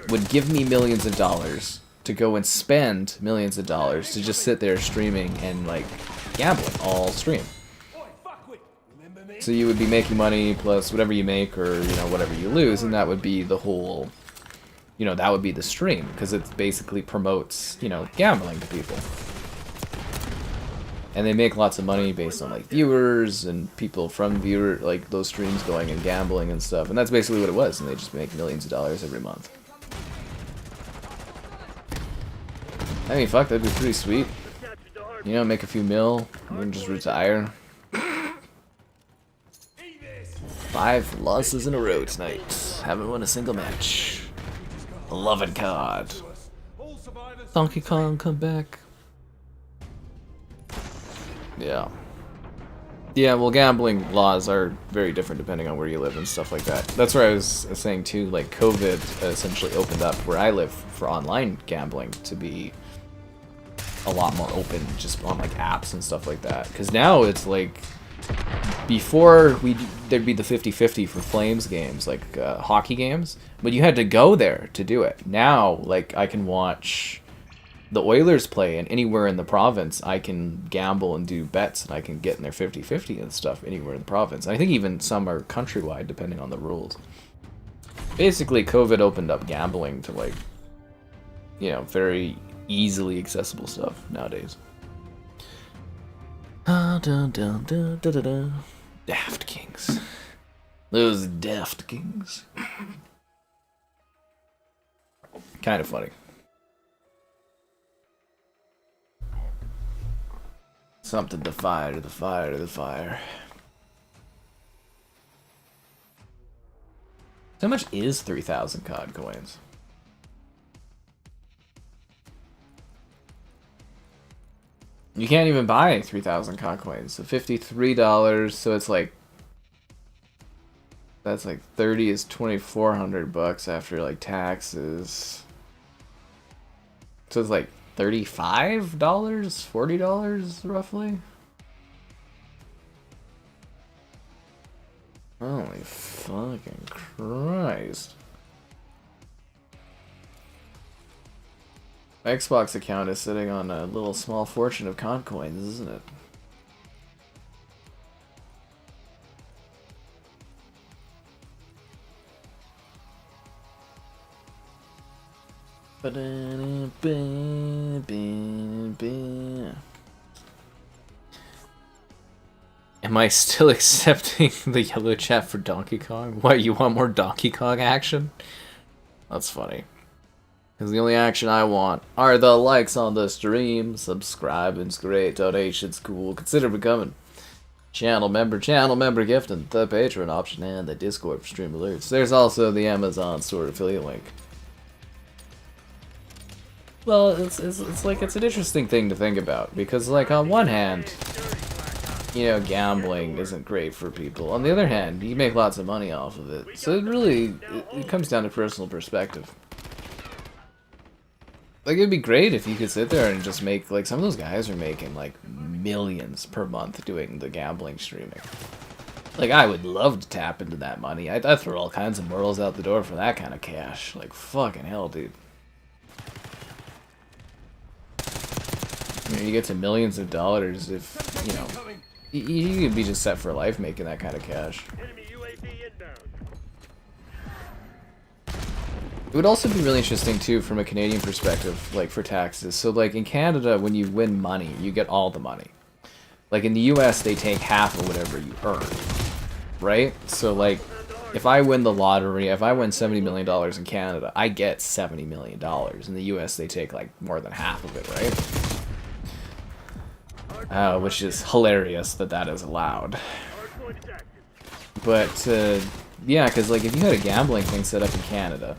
would give me millions of dollars to go and spend millions of dollars to just sit there streaming and like gambling all stream. So you would be making money plus whatever you make or, you know, whatever you lose, and that would be the whole, you know, that would be the stream because it basically promotes, you know, gambling to people. And they make lots of money based on like viewers and people from like those streams going and gambling and stuff, and that's basically what it was, and they just make millions of dollars every month. I mean, fuck, that'd be pretty sweet. Attached to hardpoint. You know, make a few mil, and then just retire. 5 losses in a row tonight. Haven't won a single match. Love it, God. Donkey Kong, come back. Yeah. Yeah, well, gambling laws are very different depending on where you live and stuff like that. That's where I was saying too, like COVID essentially opened up where I live for online gambling to be a lot more open just on like apps and stuff like that. Because now it's like, before there'd be the 50-50 for Flames games, like hockey games, but you had to go there to do it. Now, like, I can watch the Oilers play, and anywhere in the province, I can gamble and do bets, and I can get in their 50-50 and stuff anywhere in the province. And I think even some are countrywide, depending on the rules. Basically, COVID opened up gambling to, like, you know, very easily accessible stuff nowadays. Daft Kings. Those Daft Kings. Kind of funny. Something to fire, to the fire, to the fire. How much is 3,000 COD coins? You can't even buy 3,000 COD coins. So $53, so it's like That's like 30 is $2,400 after like taxes. So it's like $35, $40 roughly. Holy fucking Christ. My Xbox account is sitting on a little small fortune of con coins, isn't it? Am I still accepting the yellow chat for Donkey Kong? What, you want more Donkey Kong action? That's funny. Because the only action I want are the likes on the stream, subscribing's great, donations cool, consider becoming channel member gift, and the Patreon option, and the Discord for stream alerts. There's also the Amazon store affiliate link. Well, it's like, it's an interesting thing to think about, because like on one hand, you know, gambling isn't great for people. On the other hand, you make lots of money off of it. So it really, it comes down to personal perspective. Like, it'd be great if you could sit there and just make, like, some of those guys are making, like, millions per month doing the gambling streaming. Like, I would love to tap into that money. I'd throw all kinds of morals out the door for that kind of cash. Like, fucking hell, dude. I mean, you get to millions of dollars if, you know, you could be just set for life making that kind of cash. Enemy UAV inbound. It would also be really interesting, too, from a Canadian perspective, like, for taxes. So, like, in Canada, when you win money, you get all the money. Like, in the US, they take half of whatever you earn, right? So, like, if I win the lottery, if I win $70 million in Canada, I get $70 million. In the US, they take, like, more than half of it, right? Which is hilarious that that is allowed. But, yeah, because, like, if you had a gambling thing set up in Canada,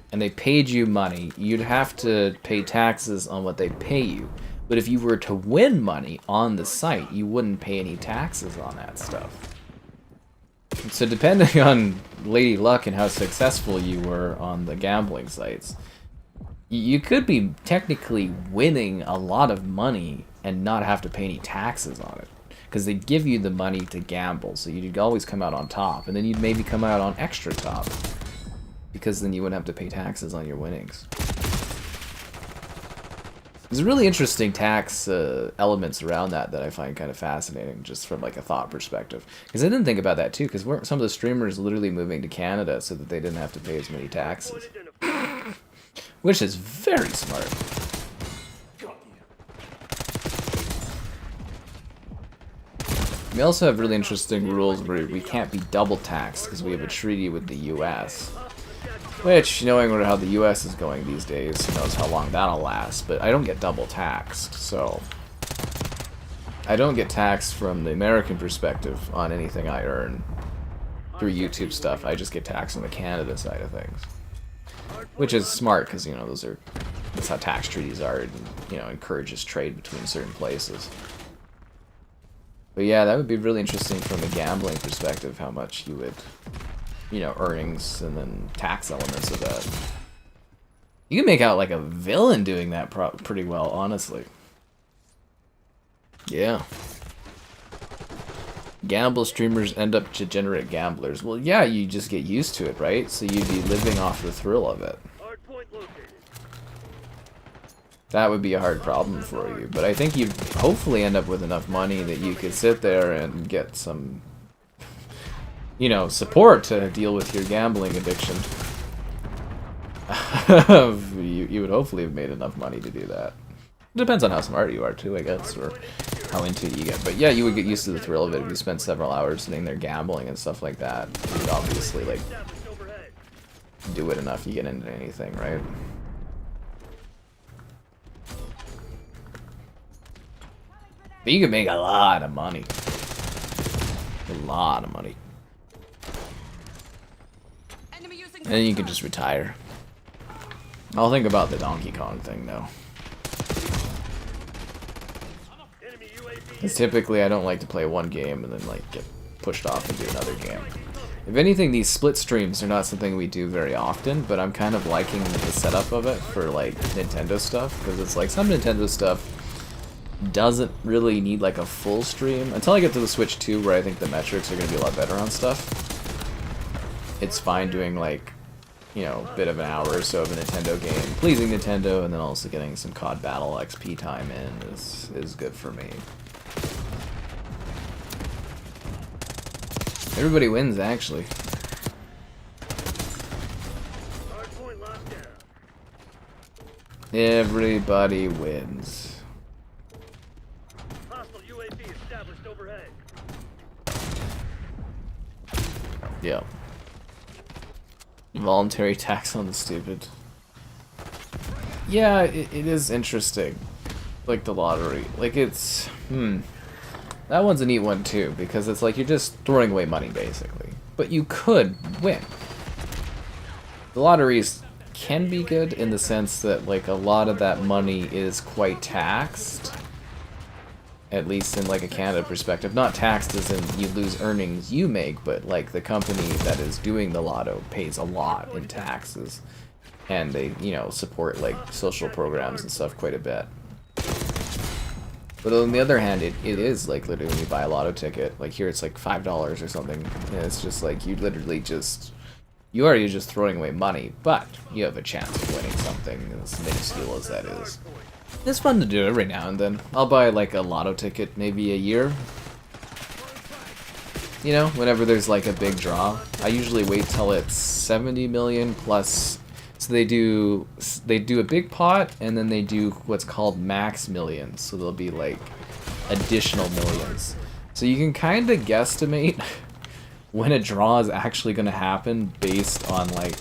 and they paid you money, you'd have to pay taxes on what they pay you. But if you were to win money on the site, you wouldn't pay any taxes on that stuff. So depending on Lady Luck and how successful you were on the gambling sites, you could be technically winning a lot of money and not have to pay any taxes on it. Because they'd give you the money to gamble, so you'd always come out on top, and then you'd maybe come out on extra top. Because then you wouldn't have to pay taxes on your winnings. There's really interesting tax elements around that I find kind of fascinating, just from like a thought perspective. Because I didn't think about that too, because weren't some of the streamers literally moving to Canada so that they didn't have to pay as many taxes? Which is very smart. We also have really interesting rules where we can't be double taxed because we have a treaty with the US. Which, knowing how the US is going these days, who knows how long that'll last, but I don't get double taxed, so... I don't get taxed from the American perspective on anything I earn through YouTube stuff. I just get taxed on the Canada side of things. Which is smart, because, you know, that's how tax treaties are, and, you know, encourages trade between certain places. But yeah, that would be really interesting from a gambling perspective, how much you would... you know, earnings and then tax elements of that. You can make out like a villain doing that pretty well, honestly. Yeah. Gamble streamers end up degenerate gamblers. Well, yeah, you just get used to it, right? So you'd be living off the thrill of it. That would be a hard problem for you. But I think you'd hopefully end up with enough money that you could sit there and get some... you know, support to deal with your gambling addiction. You would hopefully have made enough money to do that. It depends on how smart you are too, I guess, or how into it you get. But yeah, you would get used to the thrill of it if you spent several hours sitting there gambling and stuff like that. You'd obviously, like, do it enough, you get into anything, right? But you could make a lot of money. A lot of money. And then you can just retire. I'll think about the Donkey Kong thing, though. Because typically I don't like to play one game and then, like, get pushed off and do another game. If anything, these split streams are not something we do very often, but I'm kind of liking the setup of it for like Nintendo stuff, because it's like some Nintendo stuff doesn't really need like a full stream until I get to the Switch 2, where I think the metrics are going to be a lot better on stuff. It's fine doing like, you know, a bit of an hour or so of a Nintendo game, pleasing Nintendo, and then also getting some COD Battle XP time in is good for me. Everybody wins, actually. Hardpoint locked down. Everybody wins. Hostile UAV established overhead. Yeah. Voluntary tax on the stupid. Yeah, it is interesting. Like the lottery. Like it's... That one's a neat one too, because it's like you're just throwing away money, basically. But you could win. The lotteries can be good in the sense that like a lot of that money is quite taxed. At least in like a Canada perspective. Not taxed as in you lose earnings you make, but like the company that is doing the lotto pays a lot in taxes. And they, you know, support like social programs and stuff quite a bit. But on the other hand, it is like literally when you buy a lotto ticket, like here it's like $5 or something, and it's just like you literally just, you are just throwing away money, but you have a chance of winning something as minuscule as that is. It's fun to do every now and then. I'll buy like a lotto ticket maybe a year. You know, whenever there's like a big draw. I usually wait till it's 70 million plus. So they do a big pot, and then they do what's called max millions. So there'll be like additional millions. So you can kind of guesstimate when a draw is actually going to happen based on like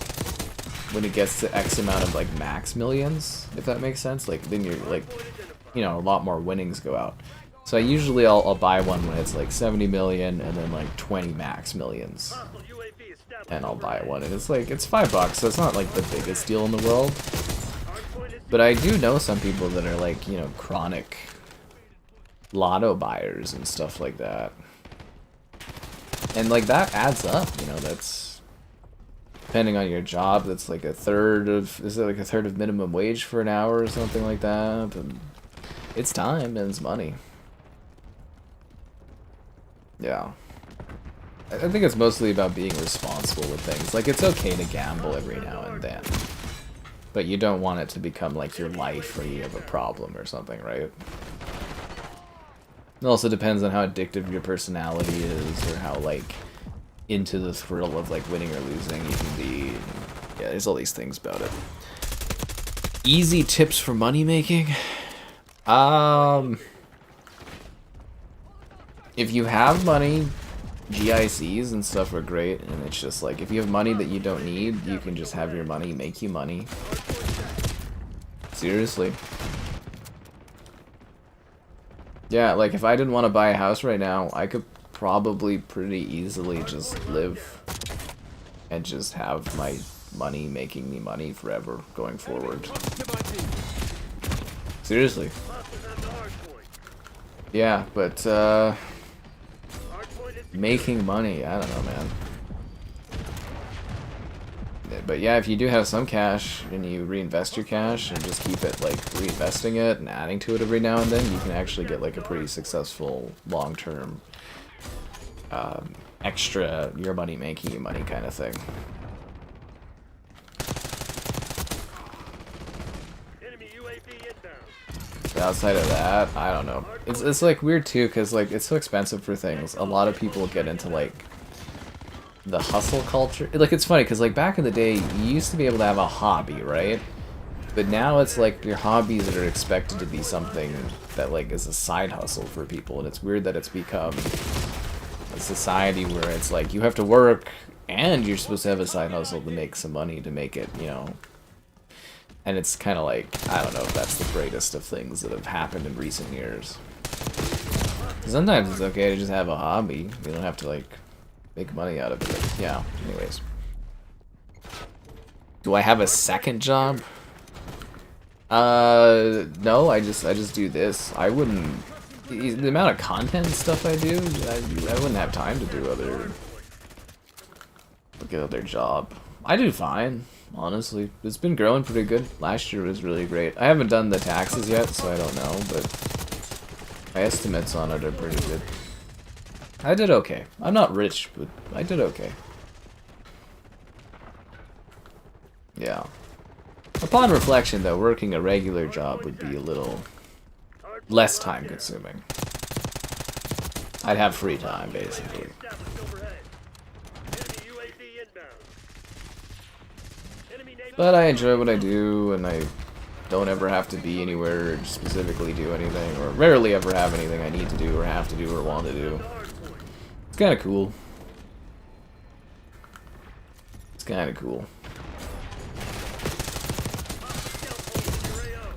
when it gets to X amount of like max millions, if that makes sense. Like then you're like, you know, a lot more winnings go out. So usually I'll buy one when it's like 70 million and then like 20 max millions. And I'll buy one, and it's like, it's $5, so it's not like the biggest deal in the world. But I do know some people that are like, you know, chronic lotto buyers and stuff like that. And like that adds up, you know, that's depending on your job, that's like is it like a third of minimum wage for an hour or something like that? And it's time and it's money. Yeah. I think it's mostly about being responsible with things. Like, it's okay to gamble every now and then. But you don't want it to become, like, your life or you have a problem or something, right? It also depends on how addictive your personality is or how, like, into the thrill of, like, winning or losing you can be. Yeah, there's all these things about it. Easy tips for money making? If you have money, GICs and stuff are great, and it's just like, if you have money that you don't need, you can just have your money make you money. Seriously. Yeah, like if I didn't want to buy a house right now, I could probably pretty easily just live and just have my money making me money forever going forward. Seriously. Yeah, but making money, I don't know, man. But yeah, if you do have some cash and you reinvest your cash and just keep it, like, reinvesting it and adding to it every now and then, you can actually get, like, a pretty successful long-term extra your money making you money kind of thing. Enemy UAV inbound. But outside of that, I don't know. It's like weird too, because like it's so expensive for things. A lot of people get into like the hustle culture. Like it's funny because like back in the day, you used to be able to have a hobby, right? But now it's like your hobbies are expected to be something that like is a side hustle for people, and it's weird that it's become a society where it's like you have to work and you're supposed to have a side hustle to make some money to make it, you know. And it's kind of like, I don't know if that's the greatest of things that have happened in recent years. Sometimes it's okay to just have a hobby. You don't have to, like, make money out of it. Yeah, anyways. Do I have a second job? No, I just do this. I wouldn't... The amount of content and stuff I do, I wouldn't have time to do other... get out their job. I do fine, honestly. It's been growing pretty good. Last year was really great. I haven't done the taxes yet, so I don't know, but my estimates on it are pretty good. I did okay. I'm not rich, but I did okay. Yeah. Upon reflection, though, working a regular job would be a little less time consuming. I'd have free time, basically. Established overhead. Enemy UAV inbound. Enemy naval But I enjoy what I do, and I don't ever have to be anywhere or specifically do anything, or rarely ever have anything I need to do, or have to do, or want to do. hardpoint. It's kind of cool. It's kind of cool. Scout point in your AO.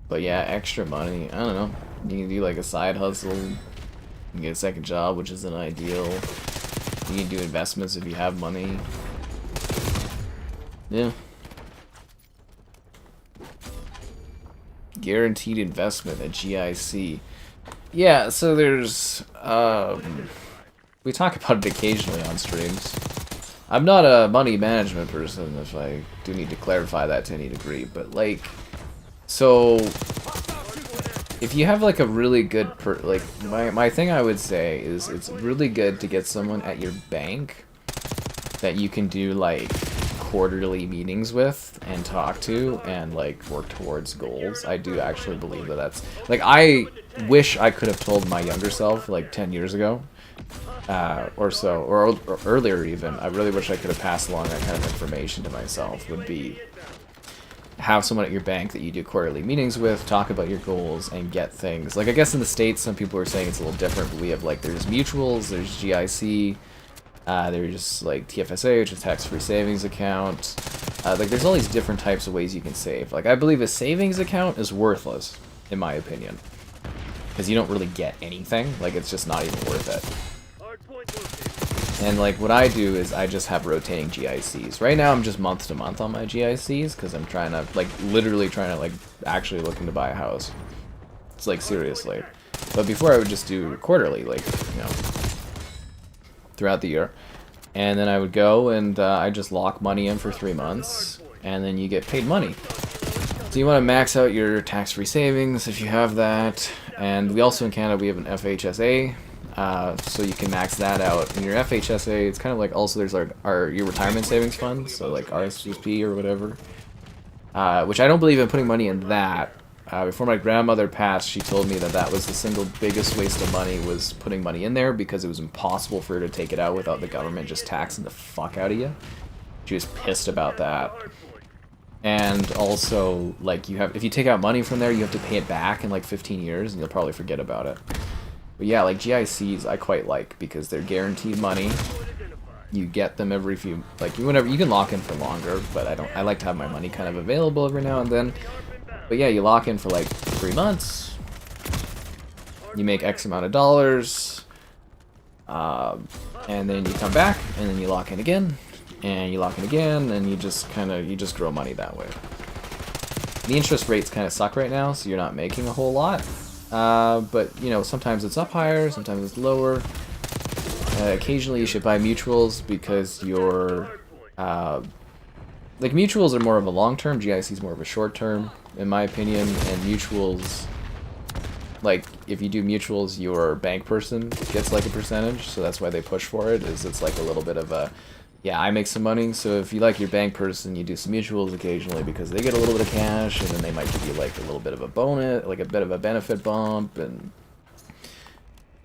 But yeah, extra money. I don't know. You can do like a side hustle. You can get a second job, which isn't ideal. You can do investments if you have money. Yeah. Guaranteed investment at GIC. Yeah, so there's we talk about it occasionally on streams. I'm not a money management person, if I do need to clarify that to any degree, but like, so if you have like a really good my thing I would say is it's really good to get someone at your bank that you can do like quarterly meetings with and talk to and like work towards goals. I do actually believe that that's like, I wish I could have told my younger self like 10 years ago or so, or earlier even. I really wish I could have passed along that kind of information to myself. Would be have someone at your bank that you do quarterly meetings with, talk about your goals, and get things. Like, I guess in the States, some people are saying it's a little different, but we have, like, there's mutuals, there's GIC, there's, like, TFSA, which is tax-free savings account. Like, there's all these different types of ways you can save. Like, I believe a savings account is worthless, in my opinion. Because you don't really get anything. Like, it's just not even worth it. Hardpoint located. And like what I do is I just have rotating GICs. Right now I'm just month to month on my GICs because I'm trying to like literally trying to like actually looking to buy a house. It's like seriously. But before I would just do quarterly, like, you know, throughout the year. And then I would go and I just lock money in for 3 months and then you get paid money. So you want to max out your tax-free savings if you have that. And we also in Canada we have an FHSA. So you can max that out. In your FHSA, it's kind of like also there's like your retirement savings fund, so like RSP or whatever. Which I don't believe in putting money in that. Before my grandmother passed, she told me that that was the single biggest waste of money, was putting money in there because it was impossible for her to take it out without the government just taxing the fuck out of you. She was pissed about that. And also, like, if you take out money from there, you have to pay it back in like 15 years, and you'll probably forget about it. But yeah, like GICs I quite like because they're guaranteed money. You get them every few, like, whenever you can lock in for longer, but I like to have my money kind of available every now and then. But yeah, you lock in for like 3 months. You make X amount of dollars. And then you come back and then you lock in again. And you lock in again and you just grow money that way. The interest rates kind of suck right now, so you're not making a whole lot. But, you know, sometimes it's up higher, sometimes it's lower. Occasionally you should buy mutuals because you're, like, mutuals are more of a long-term, GIC is more of a short-term, in my opinion, and mutuals, like, if you do mutuals, your bank person gets, like, a percentage, so that's why they push for it, is it's, like, a little bit of a, yeah, I make some money, so if you like your bank person, you do some mutuals occasionally because they get a little bit of cash, and then they might give you, like, a little bit of a bonus, like a bit of a benefit bump, and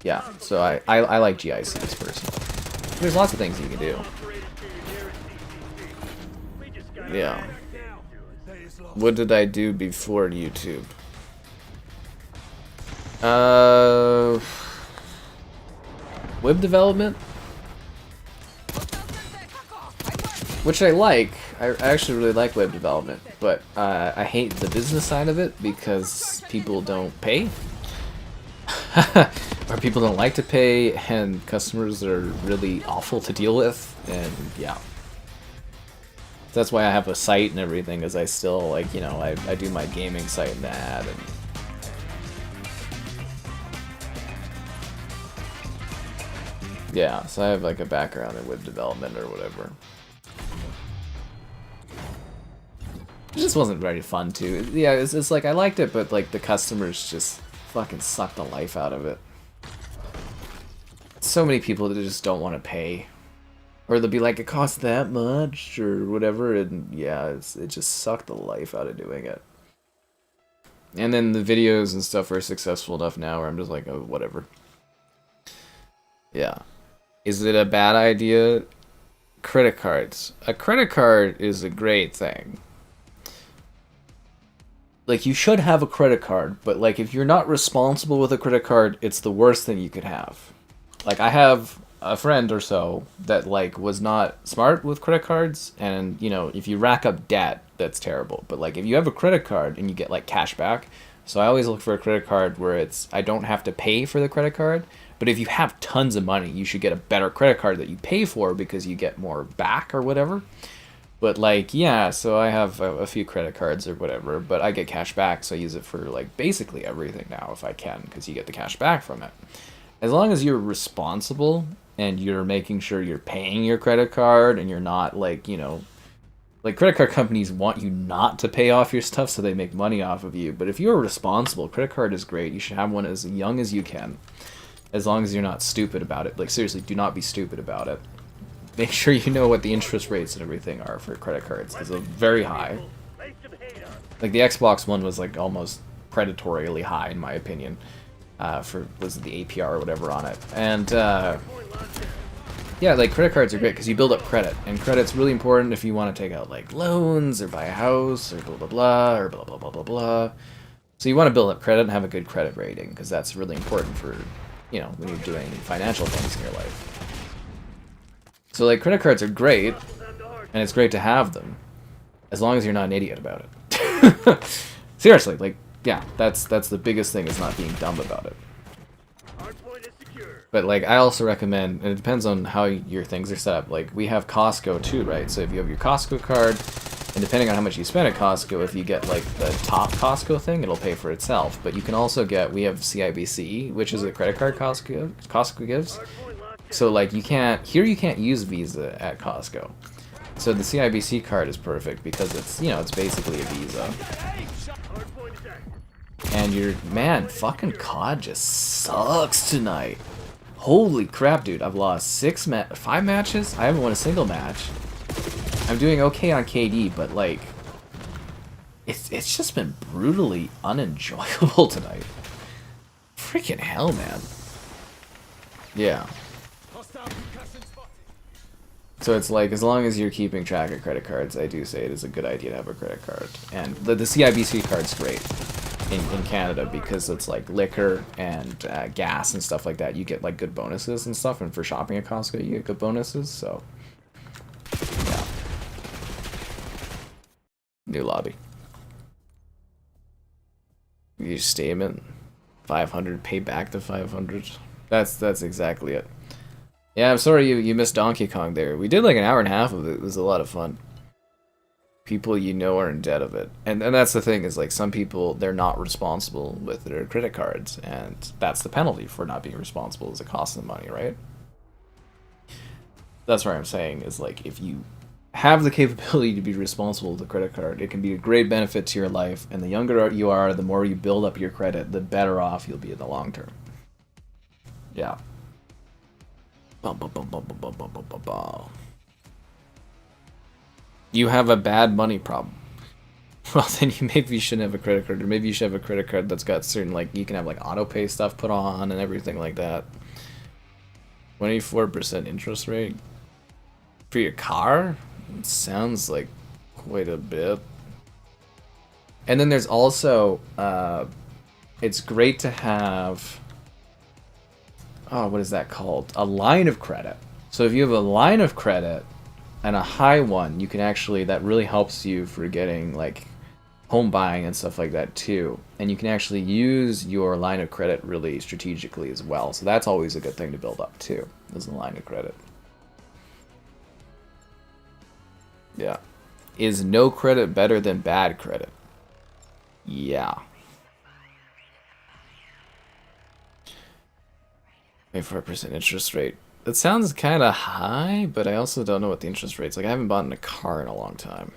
yeah, so I like GICs personally. There's lots of things you can do. Yeah. What did I do before YouTube? Web development? Which I like. I actually really like web development, but I hate the business side of it because people don't pay. Or people don't like to pay, and customers are really awful to deal with, and yeah. That's why I have a site and everything, is I still, like, you know, I do my gaming site and that, and yeah, so I have like a background in web development or whatever. It just wasn't very fun too. Yeah, it's like I liked it, but like the customers just fucking sucked the life out of it. So many people that just don't want to pay, or they'll be like, it costs that much or whatever, and yeah, it just sucked the life out of doing it. And then the videos and stuff are successful enough now where I'm just like, oh, whatever. Yeah. Is it a bad idea? Credit cards. A credit card is a great thing. Like, you should have a credit card, but like, if you're not responsible with a credit card, it's the worst thing you could have. Like, I have a friend or so that like was not smart with credit cards, and you know, if you rack up debt, that's terrible. But like, if you have a credit card and you get like cash back, so I always look for a credit card where it's I don't have to pay for the credit card. But if you have tons of money, you should get a better credit card that you pay for because you get more back or whatever. But like, yeah, so I have a few credit cards or whatever, but I get cash back, so I use it for like basically everything now if I can, because you get the cash back from it. As long as you're responsible and you're making sure you're paying your credit card and you're not like, you know, like credit card companies want you not to pay off your stuff so they make money off of you. But if you're responsible, credit card is great. You should have one as young as you can, as long as you're not stupid about it. Like seriously, do not be stupid about it. Make sure you know what the interest rates and everything are for credit cards, because they're very high. Like the Xbox One was like almost predatorily high in my opinion. For was it the APR or whatever on it, and yeah, like credit cards are great because you build up credit, and credit's really important if you want to take out like loans or buy a house or blah blah blah or blah blah blah blah blah. So you want to build up credit and have a good credit rating because that's really important for, you know, when you're doing financial things in your life. So like credit cards are great, and it's great to have them, as long as you're not an idiot about it. Seriously, like. Yeah, that's the biggest thing, is not being dumb about it. But like, I also recommend, and it depends on how your things are set up. Like, we have Costco too, right? So if you have your Costco card, and depending on how much you spend at Costco, if you get like the top Costco thing, it'll pay for itself. But you can also get, we have CIBC, which is a credit card Costco gives. So like, you can't use Visa at Costco. So the CIBC card is perfect because it's, you know, it's basically a Visa. And man, fucking COD just sucks tonight. Holy crap, dude. I've lost 5 matches? I haven't won a single match. I'm doing okay on KD, but like, it's just been brutally unenjoyable tonight. Freaking hell, man. Yeah. So it's like, as long as you're keeping track of credit cards, I do say it is a good idea to have a credit card. And the CIBC card's great in Canada because it's like liquor and gas and stuff like that. You get like good bonuses and stuff, and for shopping at Costco you get good bonuses, so yeah. New lobby. Your statement, 500, pay back the 500. That's exactly it. Yeah, I'm sorry you missed Donkey Kong there. We did like an hour and a half of it. It was a lot of fun. People you know are in debt of it. And that's the thing, is like some people, they're not responsible with their credit cards, and that's the penalty for not being responsible, is it costs them money, right? That's what I'm saying, is like if you have the capability to be responsible with a credit card, it can be a great benefit to your life, and the younger you are, the more you build up your credit, the better off you'll be in the long term. Yeah. You have a bad money problem. Well, then maybe you shouldn't have a credit card, or maybe you should have a credit card that's got certain, like, you can have like auto pay stuff put on and everything like that. 24% interest rate for your car? It sounds like quite a bit. And then there's also, it's great to have, what is that called? A line of credit. So if you have a line of credit and a high one, you can actually, that really helps you for getting like home buying and stuff like that too. And you can actually use your line of credit really strategically as well. So that's always a good thing to build up too, is a line of credit. Yeah. Is no credit better than bad credit? Yeah. 24% interest rate. That sounds kind of high, but I also don't know what the interest rate's like. I haven't bought in a car in a long time.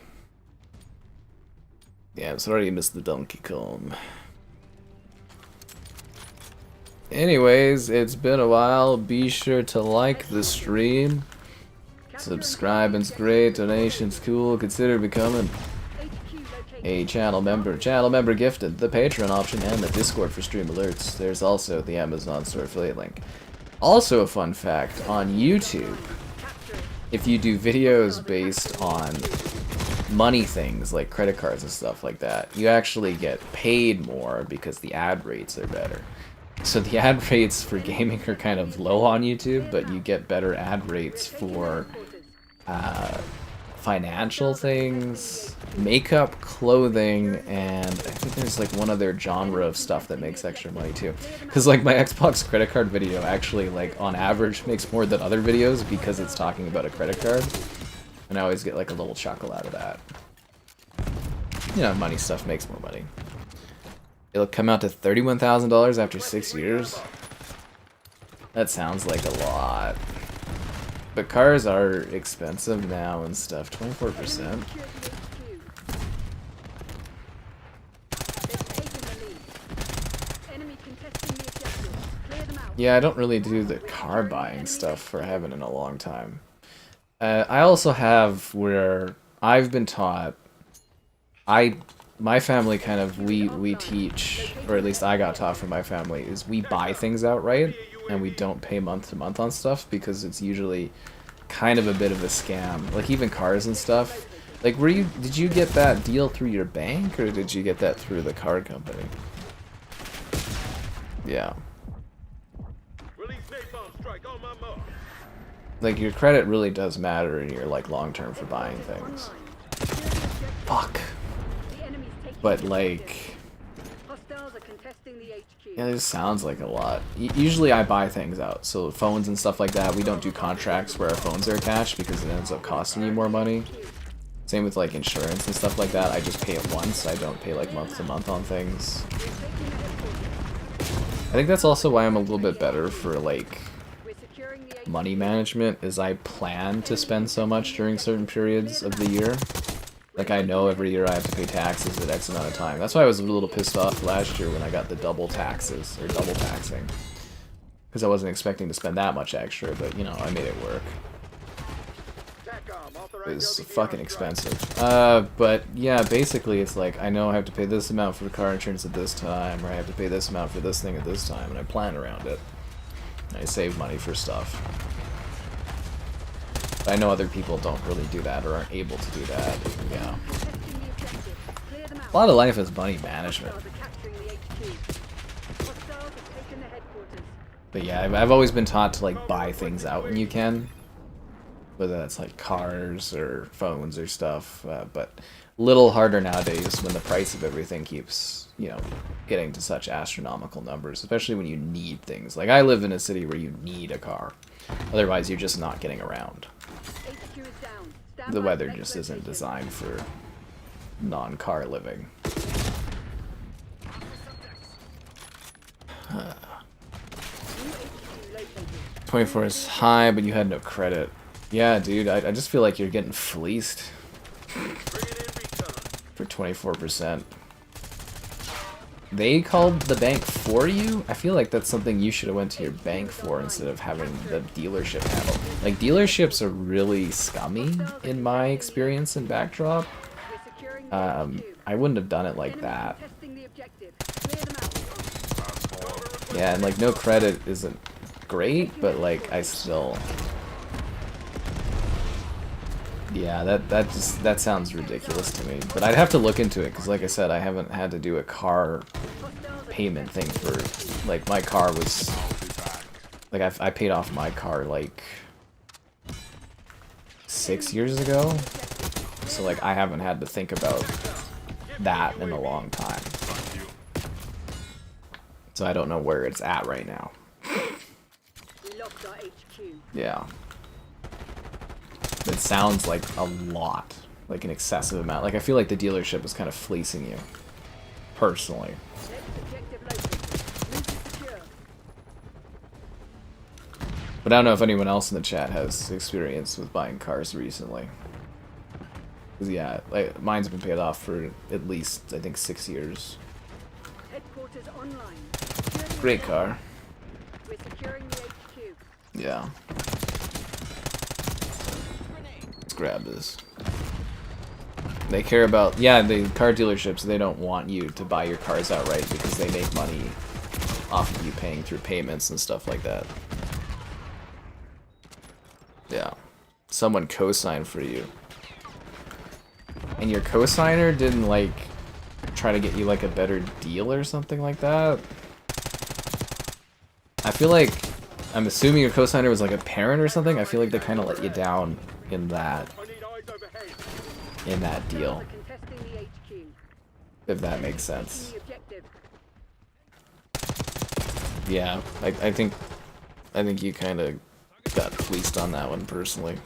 Yeah, I'm sorry you missed the Donkey Kong. Anyways, it's been a while. Be sure to like the stream. Subscribing's great, donation's cool. Consider becoming HQ located. a channel member. Channel member gifted, the Patreon option, and the Discord for stream alerts. There's also the Amazon store affiliate link. Also a fun fact, on YouTube, Capture it. if you do videos based on money things like credit cards and stuff like that, you actually get paid more because the ad rates are better. So the ad rates for gaming are kind of low on YouTube, but you get better ad rates for financial things, makeup, clothing, and I think there's like one other genre of stuff that makes extra money too. Because like my Xbox credit card video actually like on average makes more than other videos because it's talking about a credit card. And I always get like a little chuckle out of that. You know, money stuff makes more money. It'll come out to $31,000 after 6 years. That sounds like a lot. But cars are expensive now and stuff. 24%. Secure the HQ. They've taken the lead. Enemy contesting the objective. Clear them out. Yeah, I don't really do the car buying stuff for heaven in a long time. I also have where I've been taught. My family kind of we teach, or at least I got taught from my family, is we buy things outright and we don't pay month to month on stuff because it's usually kind of a bit of a scam. Like even cars and stuff. Like did you get that deal through your bank or did you get that through the car company? Yeah. Release napalm strike on my mark. Like your credit really does matter in your like long term for buying things. Fuck. The enemy's taking But the like objective. Hostiles are contesting the HQ. yeah, it just sounds like a lot. Usually I buy things out. So phones and stuff like that, we don't do contracts where our phones are attached because it ends up costing you more money. Same with like insurance and stuff like that. I just pay it once. I don't pay like month to month on things. I think that's also why I'm a little bit better for like We're securing the HQ. money management is I plan to spend so much during certain periods of the year. Like I know every year I have to pay taxes at X amount of time. That's why I was a little pissed off last year when I got the double taxes, or double taxing. Because I wasn't expecting to spend that much extra, but you know, I made it work. It was fucking expensive. But yeah, basically it's like, I know I have to pay this amount for the car insurance at this time, or I have to pay this amount for this thing at this time, and I plan around it. I save money for stuff. But I know other people don't really do that, or aren't able to do that. Yeah. Contesting the objective. Clear them out. A lot of life is money management. Hostiles are capturing the HQ. Hostiles have taken the headquarters. But yeah, I've always been taught to like buy things out when you can. Whether that's like cars or phones or stuff, but a little harder nowadays when the price of everything keeps, you know, getting to such astronomical numbers, especially when you need things. Like I live in a city where you need a car, otherwise you're just not getting around. HQ is down. Stand The by weather next just isn't location. designed for non-car living. New HQ located. 24 is high, but you had no credit. Yeah, dude, I just feel like you're getting fleeced Bring it in recon. for 24%. They called the bank for you? I feel like that's something you should have went to your bank for instead of having the dealership handle. Like, dealerships are really scummy, in my experience in Backdrop. We're securing the HQ. I wouldn't have done it like Enemy that. contesting the objective. Clear them out. Yeah, and like, no credit isn't great, but like, I still... Yeah, that sounds ridiculous to me. But I'd have to look into it, because like I said, I haven't had to do a car payment thing for, like, my car was, like, I paid off my car, like, 6 years ago. So, like, I haven't had to think about that in a long time. So I don't know where it's at right now. We locked our HQ. Yeah. It sounds like a lot, like an excessive amount. Like I feel like the dealership is kind of fleecing you, personally. Next objective located. Route is secure. But I don't know if anyone else in the chat has experience with buying cars recently. 'Cause, yeah, like mine's been paid off for at least I think 6 years. Headquarters online. Great car. We're securing the HQ. Yeah. Let's grab this. They care about, yeah, the car dealerships, they don't want you to buy your cars outright because they make money off of you paying through payments and stuff like that. Yeah. Someone co-signed for you. And your co-signer didn't, like, try to get you, like, a better deal or something like that? I feel like, I'm assuming your co-signer was, like, a parent or something. I feel like they kind of let you down in that deal. Contesting the HQ. If that makes sense. The objective. Yeah, I think you kind of got fleeced on that one personally.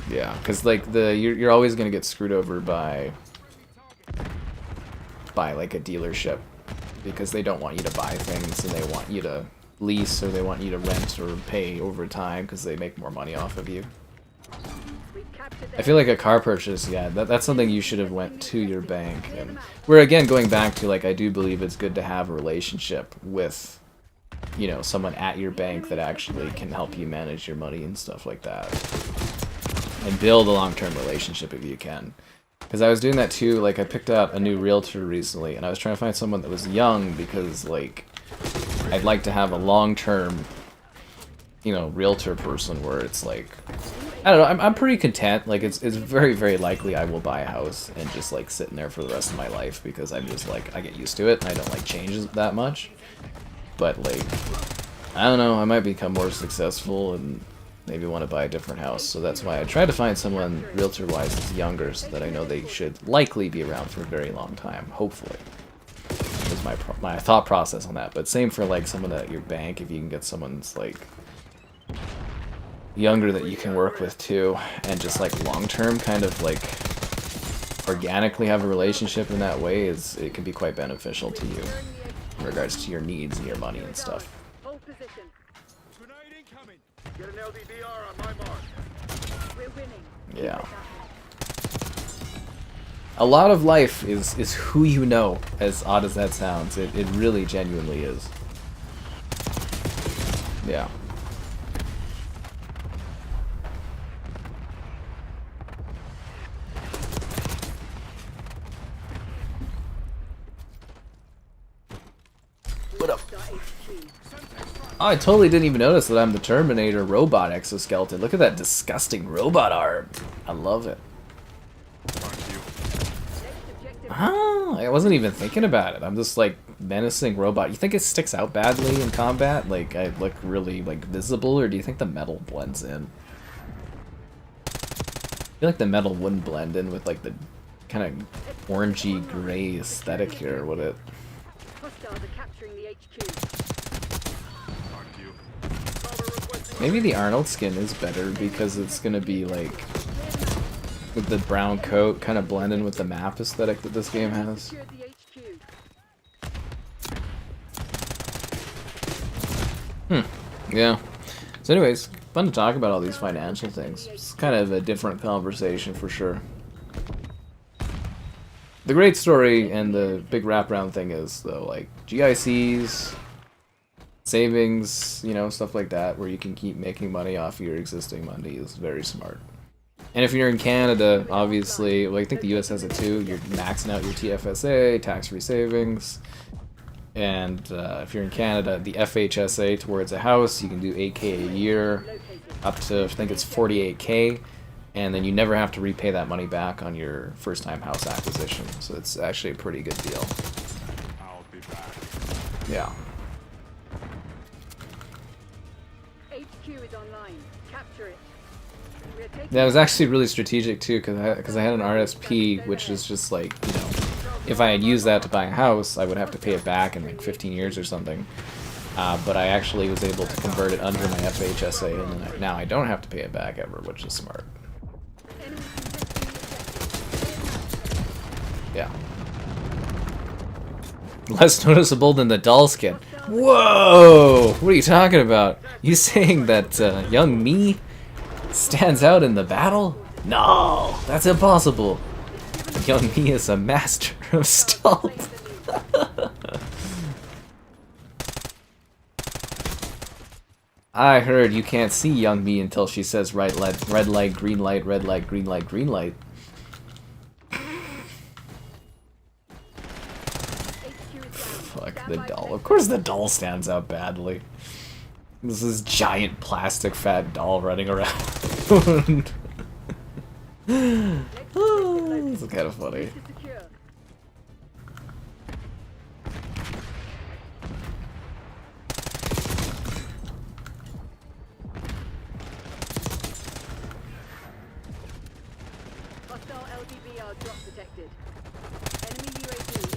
Yeah, because like you're always gonna get screwed over by like a dealership because they don't want you to buy things and they want you to lease or they want you to rent or pay over time because they make more money off of you. I feel like a car purchase, yeah, that's something you should have went to your bank. And we're again going back to, like, I do believe it's good to have a relationship with, you know, someone at your bank that actually can help you manage your money and stuff like that. And build a long-term relationship if you can. Because I was doing that too, like I picked out a new realtor recently and I was trying to find someone that was young because, like, I'd like to have a long-term, you know, realtor person where it's like, I don't know, I'm pretty content. Like, it's very, very likely I will buy a house and just, like, sit in there for the rest of my life because I'm just, like, I get used to it and I don't like changes that much. But, like, I don't know, I might become more successful and maybe want to buy a different house. So that's why I tried to find someone, realtor-wise, that's younger so that I know they should likely be around for a very long time, hopefully. Was my thought process on that. But same for, like, someone at your bank, if you can get someone that's, like, younger that you can work with too, and just like long-term kind of like organically have a relationship in that way, it can be quite beneficial to you in regards to your needs and your money and stuff. Hold position. Grenade incoming. Get an LDBR on my mark. We're winning. Yeah. A lot of life is who you know, as odd as that sounds. It really genuinely is. Yeah. What up? Oh, I totally didn't even notice that I'm the Terminator robot exoskeleton. Look at that disgusting robot arm. I love it. Ah, I wasn't even thinking about it. I'm just like menacing robot. You think it sticks out badly in combat? Like I look really like visible, or do you think the metal blends in? I feel like the metal wouldn't blend in with like the kind of orangey gray aesthetic here, would it? Hostiles are capturing the HQ. Maybe the Arnold skin is better because it's gonna be like with the brown coat kind of blending with the map aesthetic that this game has. Secured the HQ. Yeah. So anyways, fun to talk about all these financial things. It's kind of a different conversation for sure. The great story and the big wraparound thing is, though, like, GICs, savings, you know, stuff like that, where you can keep making money off your existing money is very smart. And if you're in Canada, obviously, well, I think the US has it too, you're maxing out your TFSA, tax-free savings, and if you're in Canada, the FHSA towards a house, you can do 8K a year, up to, I think it's 48K, and then you never have to repay that money back on your first-time house acquisition, so it's actually a pretty good deal. I'll be back. Yeah. HQ is online. Capture it. We're taking Yeah, it was actually really strategic too, because I had an RSP, which is just like, you know, if I had used that to buy a house, I would have to pay it back in like 15 years or something. But I actually was able to convert it under my FHSA, and then now I don't have to pay it back ever, which is smart. Yeah. Less noticeable than the doll skin. Whoa! What are you talking about? You saying that young me Stands out in the battle? No, that's impossible. Young me is a master of stealth. I heard you can't see young me until she says red light, green light, red light, green light, green light. Fuck the doll. Of course the doll stands out badly. This is giant plastic fat doll running around. This is kind of funny.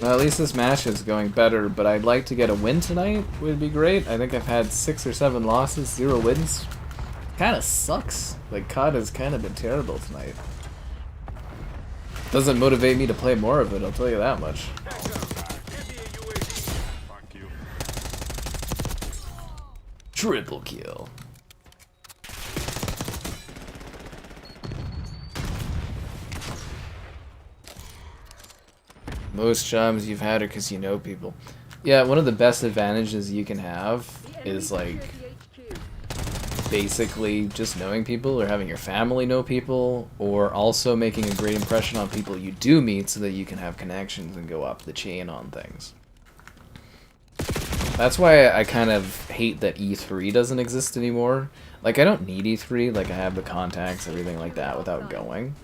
Well, at least this match is going better, but I'd like to get a win tonight, would be great. I think I've had 6 or 7 losses, 0 wins. Kinda sucks. Like, COD has kind of been terrible tonight. Doesn't motivate me to play more of it, I'll tell you that much. Triple kill. Most jobs you've had are because you know people. Yeah, one of the best advantages you can have is like basically just knowing people or having your family know people or also making a great impression on people you do meet so that you can have connections and go up the chain on things. That's why I kind of hate that E3 doesn't exist anymore. Like, I don't need E3, like, I have the contacts, everything like that without going.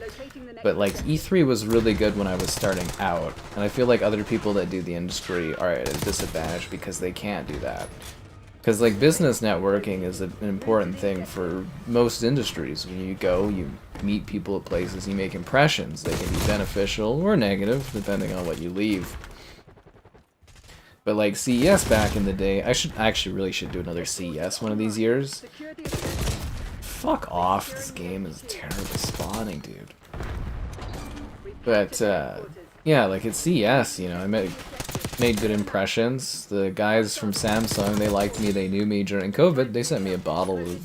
But, like, E3 was really good when I was starting out, and I feel like other people that do the industry are at a disadvantage because they can't do that. Because, like, business networking is an important thing for most industries. When you go, you meet people at places, you make impressions. They can be beneficial or negative, depending on what you leave. But like CES back in the day, I actually really should do another CES one of these years. Fuck off, this game is terrible spawning, dude. But yeah, like at CES, you know, I made good impressions. The guys from Samsung, they liked me, they knew me during COVID. They sent me a bottle of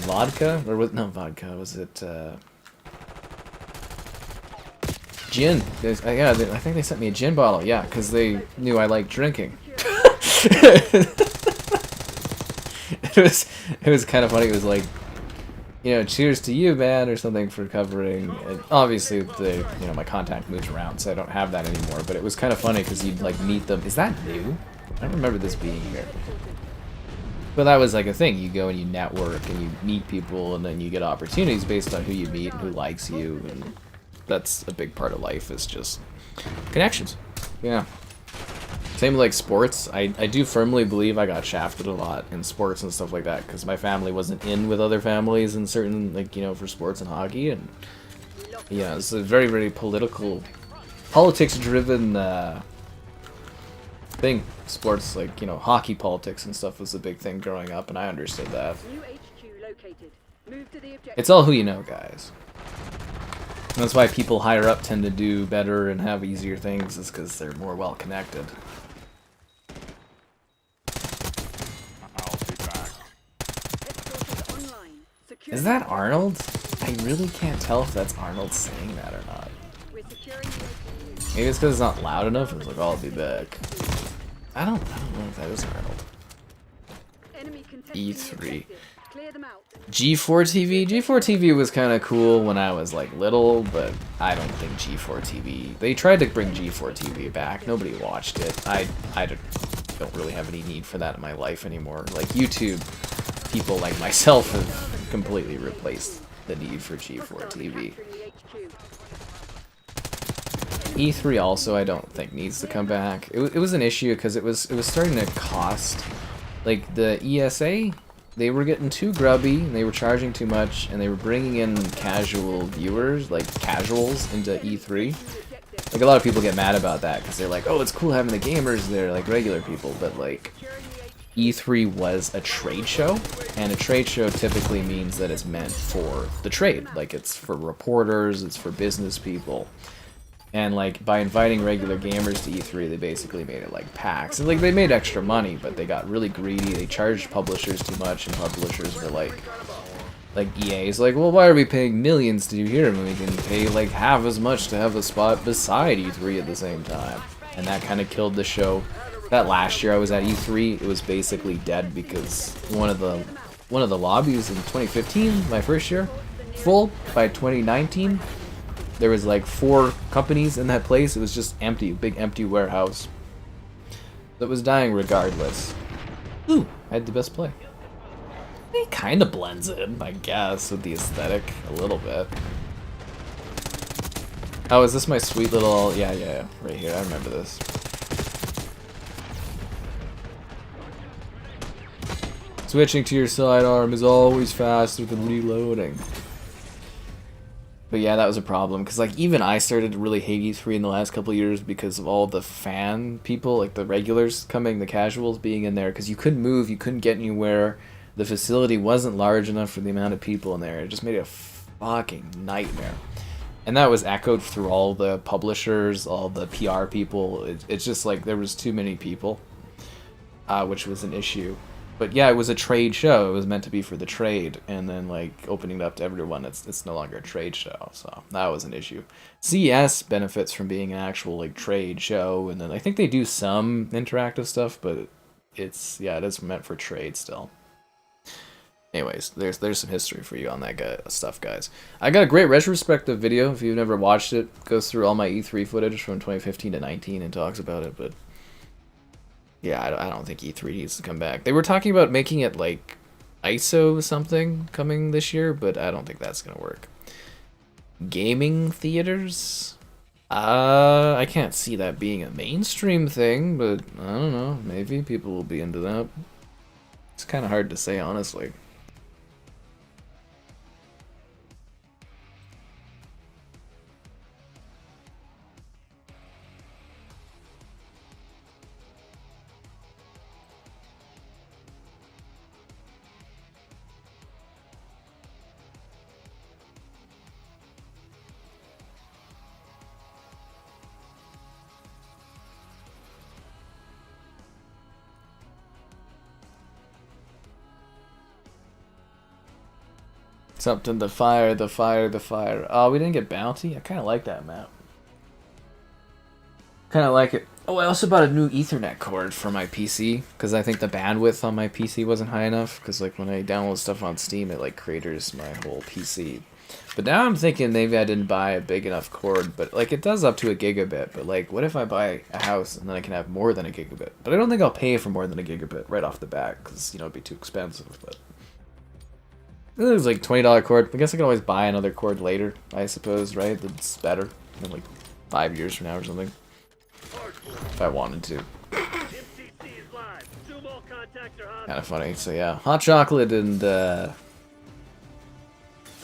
vodka, or was not vodka, was it gin. Yeah, I think they sent me a gin bottle, yeah, because they knew I liked drinking. It was kind of funny. It was like, you know, cheers to you, man, or something for covering. And obviously, my contact moves around, so I don't have that anymore. But it was kind of funny because you'd like meet them. Is that new? I don't remember this being here. But that was like a thing. You go and you network and you meet people, and then you get opportunities based on who you meet and who likes you, and that's a big part of life, is just connections. Yeah. Same with like sports. I do firmly believe I got shafted a lot in sports and stuff like that because my family wasn't in with other families in certain, like, you know, for sports and hockey. And yeah, it's a very, very politics-driven thing. Sports, like, you know, hockey politics and stuff was a big thing growing up, and I understood that. It's all who you know, guys. That's why people higher up tend to do better and have easier things, is because they're more well connected. I'll be back. Is that Arnold? I really can't tell if that's Arnold saying that or not. Maybe it's because it's not loud enough. It's like, I'll be back. I don't know if that is Arnold. E3. G4 TV? G4 TV was kind of cool when I was like little, but I don't think G4 TV... They tried to bring G4 TV back. Nobody watched it. I don't really have any need for that in my life anymore. Like, YouTube people like myself have completely replaced the need for G4 TV. E3 also I don't think needs to come back. It was an issue because it was starting to cost. Like, the ESA... They were getting too grubby, and they were charging too much, and they were bringing in casual viewers, like casuals, into E3. Like, a lot of people get mad about that, because they're like, oh, it's cool having the gamers there, like regular people, but like, E3 was a trade show, and a trade show typically means that it's meant for the trade. Like, it's for reporters, it's for business people. And like by inviting regular gamers to E3, they basically made it like PAX. And like they made extra money, but they got really greedy. They charged publishers too much, and publishers were like EA's like, well, why are we paying millions to do here when we can pay like half as much to have a spot beside E3 at the same time? And that kind of killed the show. That last year I was at E3, it was basically dead because one of the lobbies in 2015, my first year, full. By 2019, there was like 4 companies in that place. It was just empty, big empty warehouse that was dying regardless. Ooh, I had the best play. It kind of blends in, I guess, with the aesthetic a little bit. Oh, is this my sweet little... Yeah, right here. I remember this. Switching to your sidearm is always faster than reloading. But yeah, that was a problem, because like even I started to really hate E3 in the last couple of years because of all the fan people, like the regulars coming, the casuals being in there, because you couldn't move, you couldn't get anywhere. The facility wasn't large enough for the amount of people in there. It just made it a fucking nightmare. And that was echoed through all the publishers, all the PR people. It's just like there was too many people, which was an issue. But yeah, it was a trade show. It was meant to be for the trade, and then like opening it up to everyone, it's no longer a trade show. So that was an issue. CES benefits from being an actual like trade show, and then I think they do some interactive stuff, but it is meant for trade still. Anyways, there's some history for you on that stuff, guys. I got a great retrospective video. If you've never watched it, goes through all my E3 footage from 2015 to 19 and talks about it. But yeah, I don't think E3 needs to come back. They were talking about making it like ISO something coming this year, but I don't think that's gonna work. Gaming theaters? I can't see that being a mainstream thing, but I don't know. Maybe people will be into that. It's kind of hard to say, honestly. Something, the fire. Oh, we didn't get bounty? I kind of like that map. Kind of like it. Oh, I also bought a new Ethernet cord for my PC, because I think the bandwidth on my PC wasn't high enough, because like when I download stuff on Steam, it like craters my whole PC. But now I'm thinking maybe I didn't buy a big enough cord, but like it does up to 1 gigabit, but like what if I buy a house and then I can have more than 1 gigabit? But I don't think I'll pay for more than 1 gigabit right off the bat, because, you know, it'd be too expensive, but... It was like $20 cord. I guess I could always buy another cord later, I suppose, right? That's better than like 5 years from now or something. If I wanted to. Kind of funny. So yeah, hot chocolate and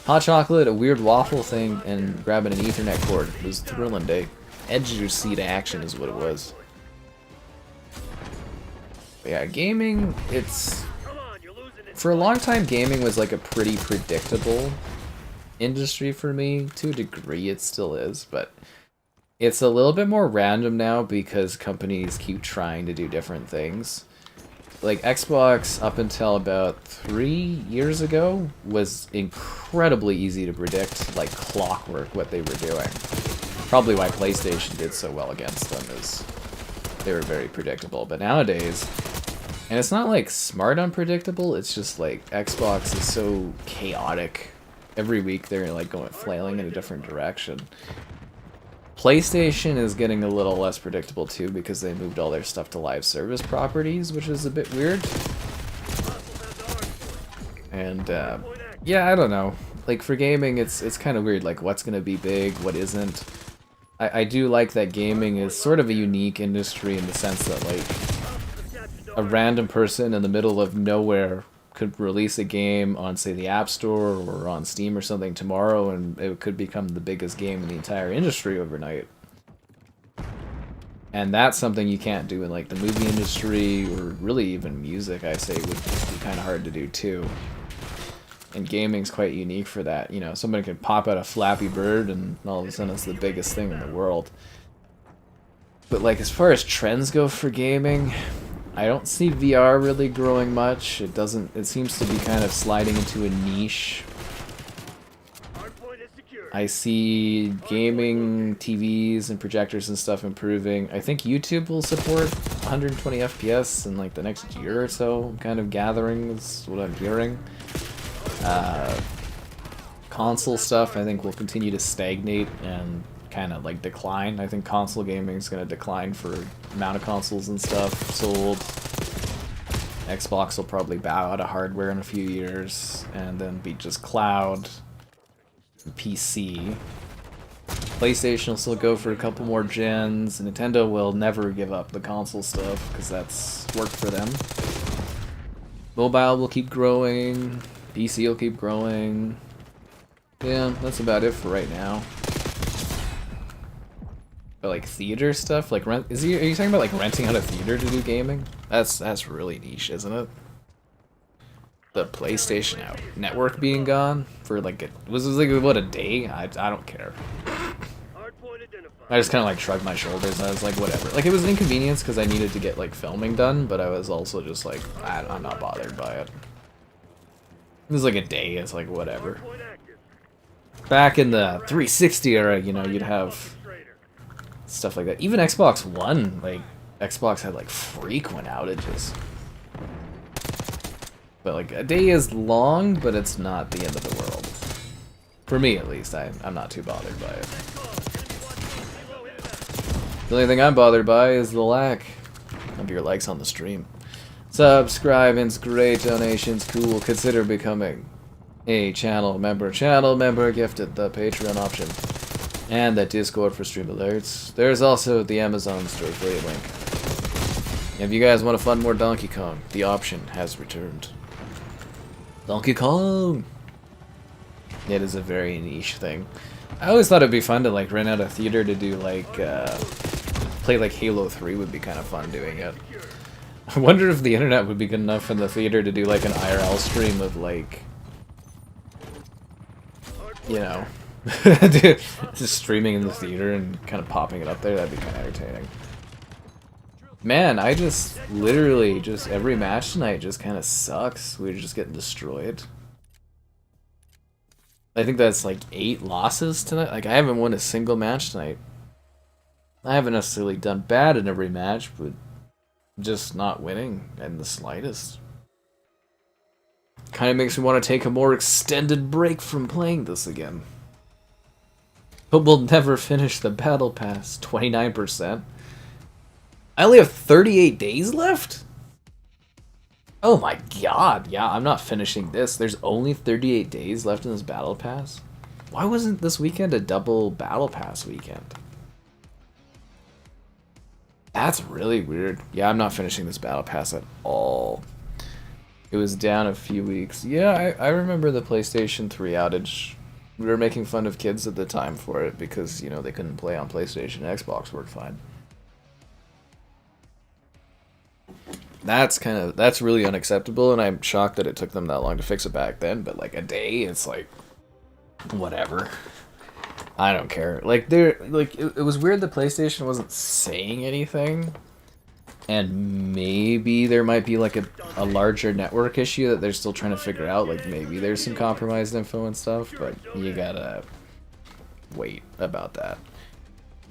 hot chocolate, a weird waffle thing, and grabbing an Ethernet cord. It was a thrilling day. Edge of your seat action is what it was. But yeah, gaming, it's... For a long time, gaming was like a pretty predictable industry for me. To a degree, it still is, but it's a little bit more random now because companies keep trying to do different things. Like Xbox, up until about 3 years ago, was incredibly easy to predict, like clockwork, what they were doing. Probably why PlayStation did so well against them, is they were very predictable. But nowadays... And it's not like smart unpredictable, it's just like Xbox is so chaotic. Every week they're like going flailing in a different direction. PlayStation is getting a little less predictable too because they moved all their stuff to live service properties, which is a bit weird. And yeah, I don't know. Like for gaming, it's kind of weird, like what's gonna be big, what isn't. I do like that gaming is sort of a unique industry in the sense that like a random person in the middle of nowhere could release a game on, say, the App Store or on Steam or something tomorrow, and it could become the biggest game in the entire industry overnight. And that's something you can't do in, like, the movie industry, or really even music, I say, would be kind of hard to do, too. And gaming's quite unique for that. You know, somebody can pop out a Flappy Bird and all of a sudden it's the biggest thing in the world. But like as far as trends go for gaming, I don't see VR really growing much. It seems to be kind of sliding into a niche. I see gaming TVs and projectors and stuff improving. I think YouTube will support 120 FPS in like the next year or so. I'm kind of gathering is what I'm hearing. Console stuff I think will continue to stagnate and kind of like decline. I think console gaming is going to decline for amount of consoles and stuff sold. Xbox will probably bow out of hardware in a few years and then be just cloud. PC. PlayStation will still go for a couple more gens. Nintendo will never give up the console stuff because that's worked for them. Mobile will keep growing. PC will keep growing. Yeah, that's about it for right now. But like theater stuff, like are you talking about like renting out a theater to do gaming? That's really niche, isn't it? The PlayStation network being gone for like it was like what a day. I don't care. I just kind of like shrugged my shoulders. I was like whatever. Like it was an inconvenience because I needed to get like filming done, but I was also just like I'm not bothered by it. It was like a day. It's like whatever. Back in the 360 era, you know, you'd have stuff like that. Even Xbox One, like Xbox had like frequent outages. But like a day is long, but it's not the end of the world. For me, at least, I'm not too bothered by it. The only thing I'm bothered by is the lack of your likes on the stream. Subscribing's great, donations cool. Consider becoming a channel member. Channel member gifted the Patreon option and the Discord for stream alerts. There's also the Amazon store affiliate link. If you guys want to fund more Donkey Kong, the option has returned. Donkey Kong! It is a very niche thing. I always thought it'd be fun to like rent out a theater to do like play like Halo 3 would be kind of fun doing it. I wonder if the internet would be good enough in the theater to do like an IRL stream of like, you know, just streaming in the theater and kind of popping it up there. That'd be kind of entertaining. Man, I just literally just every match tonight just kind of sucks. We're just getting destroyed. I think that's like 8 losses tonight. Like I haven't won a single match tonight. I haven't necessarily done bad in every match, but just not winning in the slightest. Kind of makes me want to take a more extended break from playing this again. But we'll never finish the battle pass. 29%. I only have 38 days left? Oh my god, yeah, I'm not finishing this. There's only 38 days left in this battle pass? Why wasn't this weekend a double battle pass weekend? That's really weird. Yeah, I'm not finishing this battle pass at all. It was down a few weeks. Yeah, I remember the PlayStation 3 outage. We were making fun of kids at the time for it because, you know, they couldn't play on PlayStation. Xbox worked fine. That's really unacceptable, and I'm shocked that it took them that long to fix it back then, but like a day, it's like whatever. I don't care. Like it was weird the PlayStation wasn't saying anything. And maybe there might be like a larger network issue that they're still trying to figure out. Like maybe there's some compromised info and stuff, but you gotta wait about that.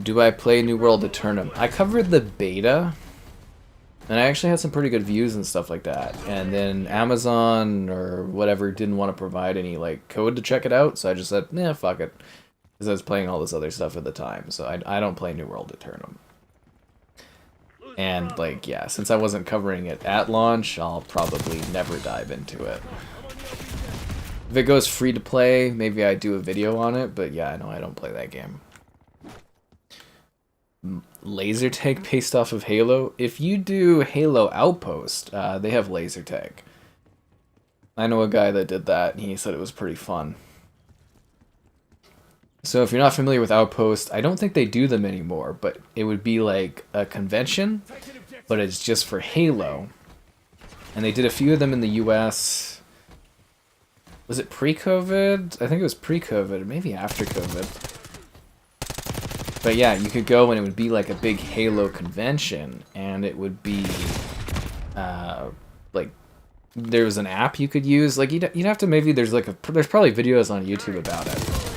Do I play New World Eternum? I covered the beta. And I actually had some pretty good views and stuff like that. And then Amazon or whatever didn't want to provide any like code to check it out, so I just said, nah, fuck it. Because I was playing all this other stuff at the time, so I don't play New World Eternum. And like, yeah, since I wasn't covering it at launch, I'll probably never dive into it. If it goes free to play, maybe I do a video on it, but yeah, no, I don't play that game. Laser tag based off of Halo. If you do Halo Outpost, they have laser tag. I know a guy that did that, and he said it was pretty fun. So if you're not familiar with Outpost, I don't think they do them anymore, but it would be like a convention, but it's just for Halo. And they did a few of them in the US. Was it pre-COVID? I think it was pre-COVID, maybe after COVID. But yeah, you could go and it would be like a big Halo convention, and it would be like there was an app you could use. Like you'd have to maybe there's probably videos on YouTube about it.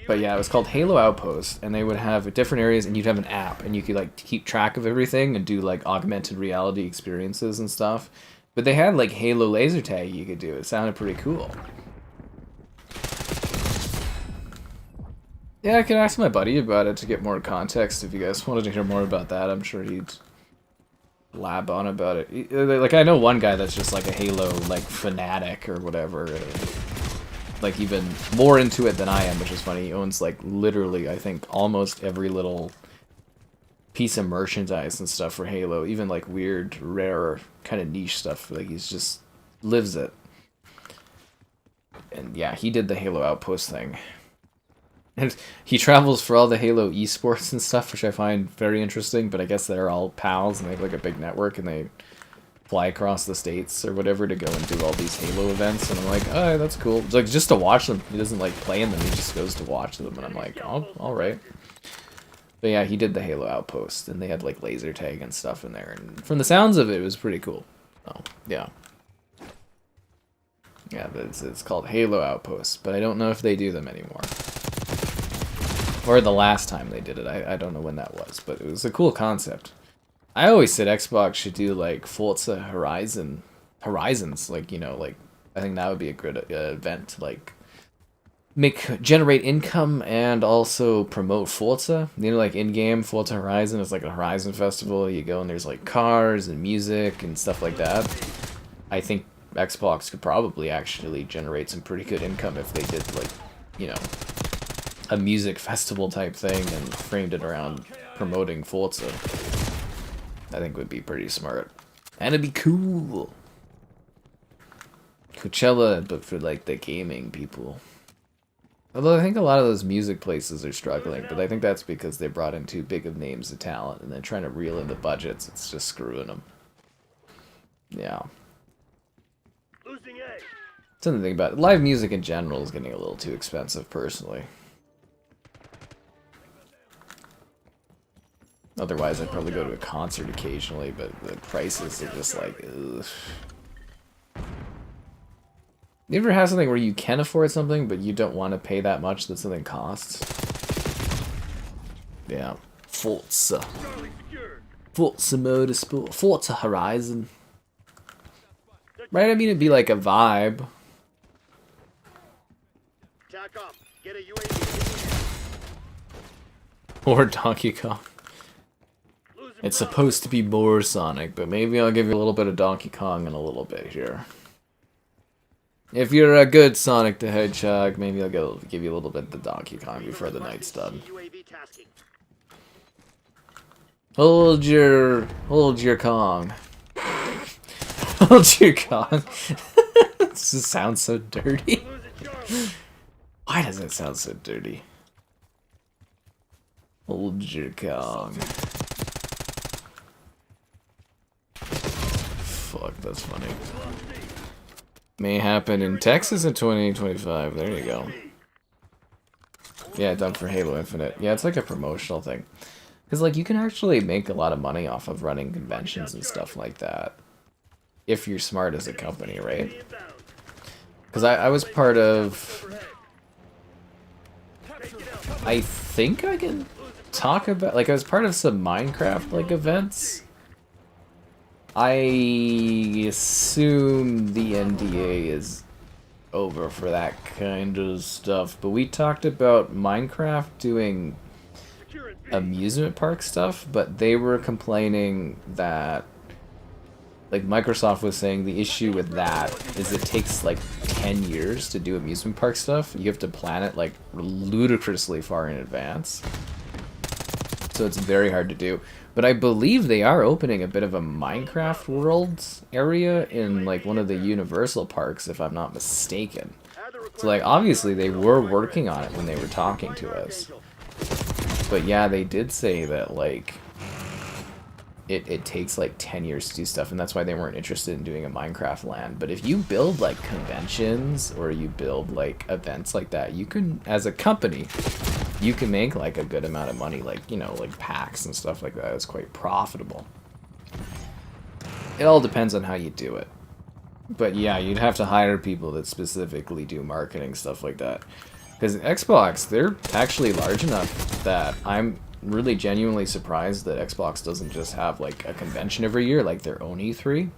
But yeah, it was called Halo Outpost, and they would have different areas, and you'd have an app, and you could like keep track of everything and do like augmented reality experiences and stuff. But they had like Halo laser tag you could do. It sounded pretty cool. Yeah, I could ask my buddy about it to get more context if you guys wanted to hear more about that. I'm sure he'd lab on about it. Like, I know one guy that's just like a Halo like fanatic or whatever. Like even more into it than I am, which is funny. He owns like literally, I think, almost every little piece of merchandise and stuff for Halo, even like weird, rare, kind of niche stuff. Like he's just lives it. And yeah, he did the Halo Outpost thing. And he travels for all the Halo esports and stuff, which I find very interesting, but I guess they're all pals and they have like a big network and they fly across the states or whatever to go and do all these Halo events, and I'm like, oh, that's cool. It's like just to watch them. He doesn't like play in them, he just goes to watch them, and I'm like, oh, alright. But yeah, he did the Halo Outpost, and they had like laser tag and stuff in there, and from the sounds of it was pretty cool. Oh, yeah. Yeah, it's called Halo Outpost, but I don't know if they do them anymore. Or the last time they did it, I don't know when that was, but it was a cool concept. I always said Xbox should do like Forza Horizons, like, you know, like, I think that would be a good event to like generate income and also promote Forza. You know, like in-game Forza Horizon is like a Horizon festival. You go and there's like cars and music and stuff like that. I think Xbox could probably actually generate some pretty good income if they did like, you know, a music festival type thing and framed it around promoting Forza. I think would be pretty smart. And it'd be cool. Coachella, but for like the gaming people. Although I think a lot of those music places are struggling, but I think that's because they brought in too big of names of talent, and then trying to reel in the budgets, it's just screwing them. Yeah. Losing A. Something to think about. Live music in general is getting a little too expensive, personally. Otherwise, I'd probably go to a concert occasionally, but the prices are just like, ugh. You ever have something where you can afford something, but you don't want to pay that much that something costs? Yeah. Forza. Forza Motorsport. Forza Horizon. Right? I mean, it'd be like a vibe. Tack up. Get a UAV. Or Donkey Kong. It's supposed to be more Sonic, but maybe I'll give you a little bit of Donkey Kong in a little bit here. If you're a good Sonic the Hedgehog, maybe I'll give you a little bit of the Donkey Kong before the night's done. Hold your Kong. Hold your Kong. This just sounds so dirty. Why does it sound so dirty? Hold your Kong. Fuck, that's funny. May happen in Texas in 2025. There you go. Yeah, done for Halo Infinite. Yeah, it's like a promotional thing. Because, like, you can actually make a lot of money off of running conventions and stuff like that. If you're smart as a company, right? Because I was part of... I think I can talk about... Like, I was part of some Minecraft, like, events. I assume the NDA is over for that kind of stuff, but we talked about Minecraft doing amusement park stuff, but they were complaining that, like, Microsoft was saying the issue with that is it takes like 10 years to do amusement park stuff. You have to plan it like ludicrously far in advance, so it's very hard to do. But I believe they are opening a bit of a Minecraft world area in like one of the Universal parks, if I'm not mistaken. So like obviously they were working on it when they were talking to us. But yeah, they did say that like it takes like 10 years to do stuff, and that's why they weren't interested in doing a Minecraft land. But if you build like conventions or you build like events like that, you can, as a company, you can make like a good amount of money, like, you know, like packs and stuff like that is quite profitable. It all depends on how you do it. But yeah, you'd have to hire people that specifically do marketing, stuff like that. Because Xbox, they're actually large enough that I'm really genuinely surprised that Xbox doesn't just have like a convention every year, like their own E3.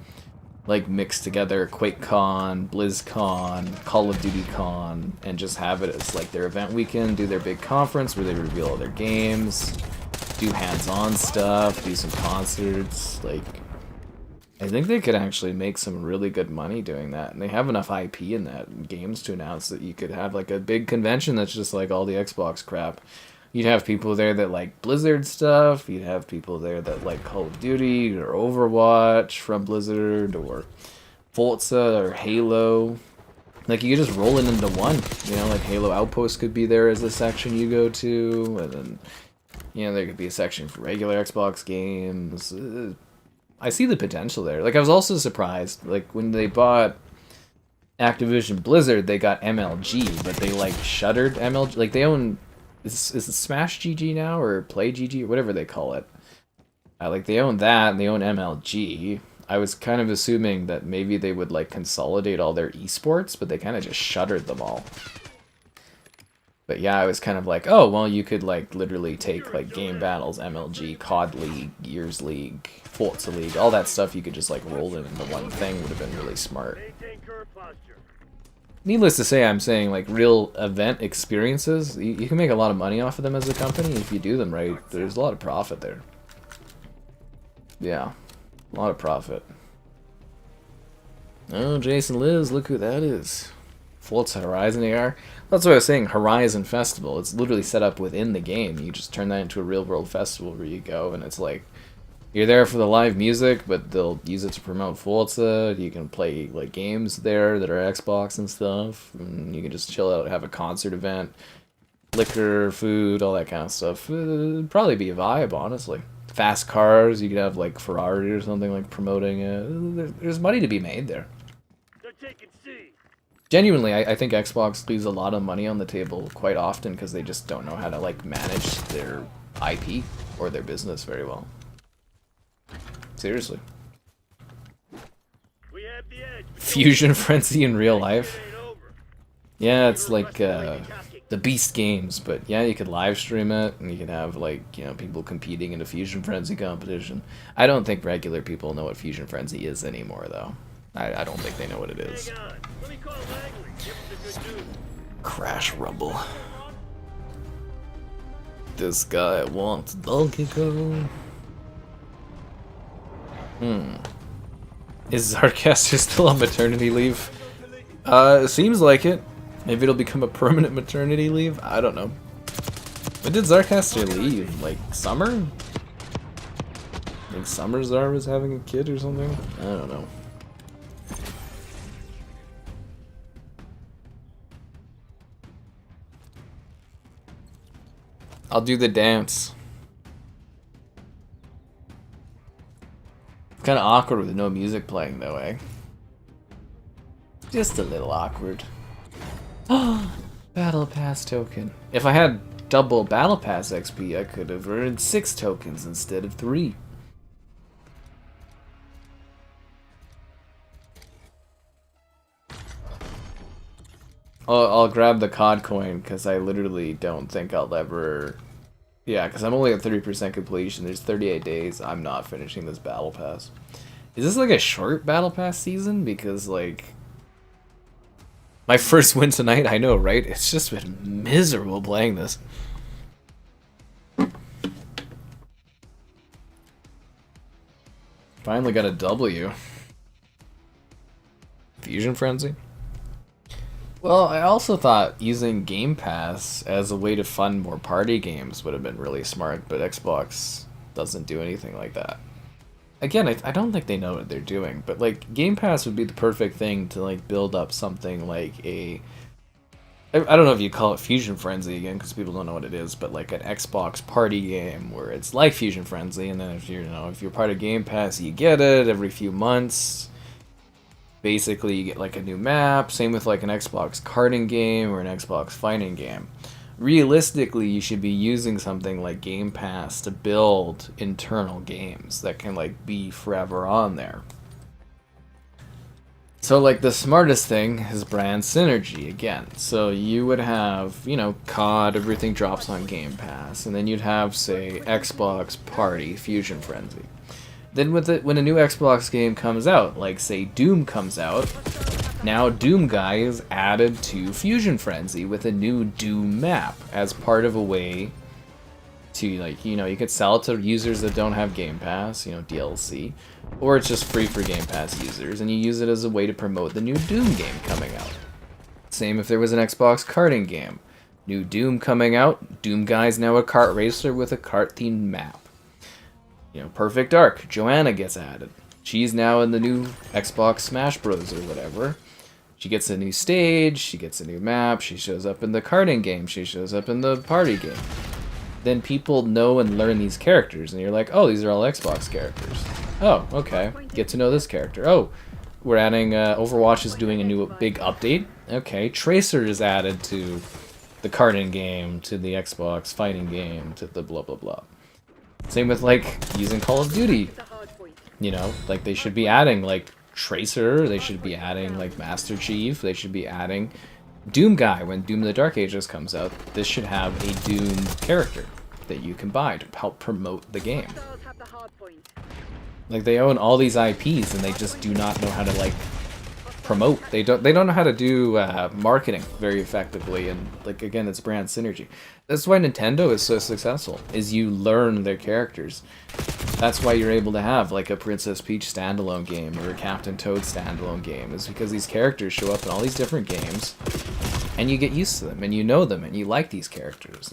Like mix together QuakeCon, BlizzCon, Call of Duty Con, and just have it as like their event weekend, do their big conference where they reveal all their games, do hands-on stuff, do some concerts. Like, I think they could actually make some really good money doing that, and they have enough IP in that, games to announce, that you could have like a big convention that's just like all the Xbox crap. You'd have people there that like Blizzard stuff, you'd have people there that like Call of Duty or Overwatch from Blizzard, or Forza or Halo. Like, you could just roll it into one, you know, like Halo Outpost could be there as a section you go to, and then, you know, there could be a section for regular Xbox games. I see the potential there. Like, I was also surprised, like, when they bought Activision Blizzard, they got MLG, but they, like, shuttered MLG. Like, they own... Is it Smash GG now, or Play GG, or whatever they call it? Like, they own that, and they own MLG. I was kind of assuming that maybe they would, like, consolidate all their esports, but they kind of just shuttered them all. But yeah, I was kind of like, oh, well, you could, like, literally take, like, Game Battles, MLG, COD League, Years League, Forza League, all that stuff you could just, like, roll it into one thing. Would have been really smart. Needless to say, I'm saying, like, real event experiences, you can make a lot of money off of them as a company if you do them right. There's a lot of profit there. Yeah, a lot of profit. Oh, Jason Liz, look who that is. Forza Horizon AR. That's what I was saying, Horizon Festival. It's literally set up within the game. You just turn that into a real-world festival where you go, and it's like, you're there for the live music, but they'll use it to promote Forza. You can play like games there that are Xbox and stuff. And you can just chill out, have a concert event, liquor, food, all that kind of stuff. It'd probably be a vibe, honestly. Fast cars, you could have like Ferrari or something like promoting it. There's money to be made there. They're taking C. Genuinely, I think Xbox leaves a lot of money on the table quite often because they just don't know how to like manage their IP or their business very well. Seriously. We have the edge. Fusion Frenzy in real life. Yeah, it's like the Beast games, but yeah, you could live stream it, and you could have like, you know, people competing in a Fusion Frenzy competition. I don't think regular people know what Fusion Frenzy is anymore, though. I don't think they know what it is. Hang on. Let me call Langley. Give him the good news. Crash Rumble. This guy wants Donkey Kong. Is Zarcaster still on maternity leave? Seems like it. Maybe it'll become a permanent maternity leave? I don't know. When did Zarcaster leave? Like, summer? I think Summer Zar was having a kid or something? I don't know. I'll do the dance. It's kind of awkward with no music playing, though, eh? Just a little awkward. Battle Pass token. If I had double Battle Pass XP, I could have earned 6 tokens instead of 3. I'll grab the COD coin, because I literally don't think I'll ever... Yeah, because I'm only at 30% completion. There's 38 days. I'm not finishing this Battle Pass. Is this like a short Battle Pass season? Because, like... My first win tonight, I know, right? It's just been miserable playing this. Finally got a W. Fusion Frenzy? Well, I also thought using Game Pass as a way to fund more party games would have been really smart, but Xbox doesn't do anything like that. Again, I don't think they know what they're doing, but like Game Pass would be the perfect thing to like build up something like a I don't know if you call it Fusion Frenzy again, because people don't know what it is, but like an Xbox party game where it's like Fusion Frenzy, and then if you're part of Game Pass, you get it every few months. Basically, you get like a new map. Same with like an Xbox karting game or an Xbox fighting game. Realistically, you should be using something like Game Pass to build internal games that can like be forever on there. So like the smartest thing is brand synergy again. So you would have, COD, everything drops on Game Pass, and then you'd have, say, Xbox Party, Fusion Frenzy. Then when a new Xbox game comes out, like say Doom comes out, now Doom Guy is added to Fusion Frenzy with a new Doom map as part of a way to, like, you could sell it to users that don't have Game Pass, DLC, or it's just free for Game Pass users, and you use it as a way to promote the new Doom game coming out. Same if there was an Xbox karting game. New Doom coming out, Doom Guy's now a kart racer with a kart-themed map. Perfect Dark, Joanna gets added. She's now in the new Xbox Smash Bros. Or whatever. She gets a new stage, she gets a new map, she shows up in the karting game, she shows up in the party game. Then people know and learn these characters, and you're like, oh, these are all Xbox characters. Oh, okay, get to know this character. Oh, we're adding, Overwatch is doing a new big update. Okay, Tracer is added to the karting game, to the Xbox fighting game, to the blah blah blah. Same with, like, using Call of Duty. Like, they should be adding, like, Tracer, they should be adding, like, Master Chief, they should be adding Doom Guy when Doom the Dark Ages comes out. This should have a Doom character that you can buy to help promote the game. Like, they own all these IPs, and they just do not know how to, like, promote. They don't know how to do marketing very effectively, and, like, again, it's brand synergy. That's why Nintendo is so successful, is you learn their characters. That's why you're able to have, like, a Princess Peach standalone game or a Captain Toad standalone game, is because these characters show up in all these different games, and you get used to them, and you know them, and you like these characters,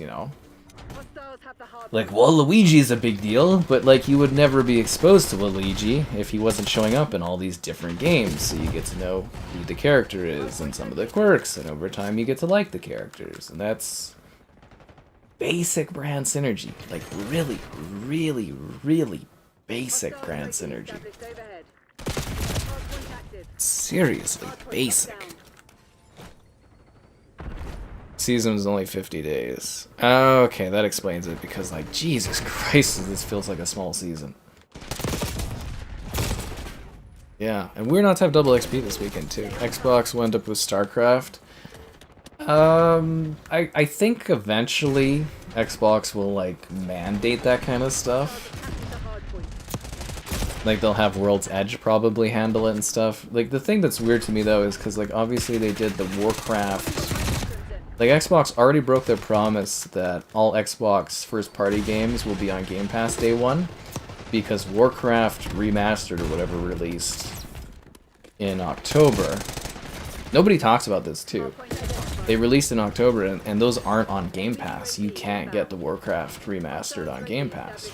Like, well, Luigi's a big deal, but, like, you would never be exposed to Luigi if he wasn't showing up in all these different games, so you get to know who the character is and some of the quirks, and over time you get to like the characters, and that's basic brand synergy. Like, really, really, really basic brand synergy. Seriously, basic. Season is only 50 days. Okay, that explains it, because, like, Jesus Christ, this feels like a small season. Yeah, and we're not to have double XP this weekend, too. Xbox will end up with StarCraft. I think eventually Xbox will, like, mandate that kind of stuff. Like, they'll have World's Edge probably handle it and stuff. Like, the thing that's weird to me, though, is because, like, obviously they did the Warcraft... Like, Xbox already broke their promise that all Xbox first-party games will be on Game Pass day one, because Warcraft Remastered or whatever released in October. Nobody talks about this, too. They released in October, and those aren't on Game Pass. You can't get the Warcraft Remastered on Game Pass.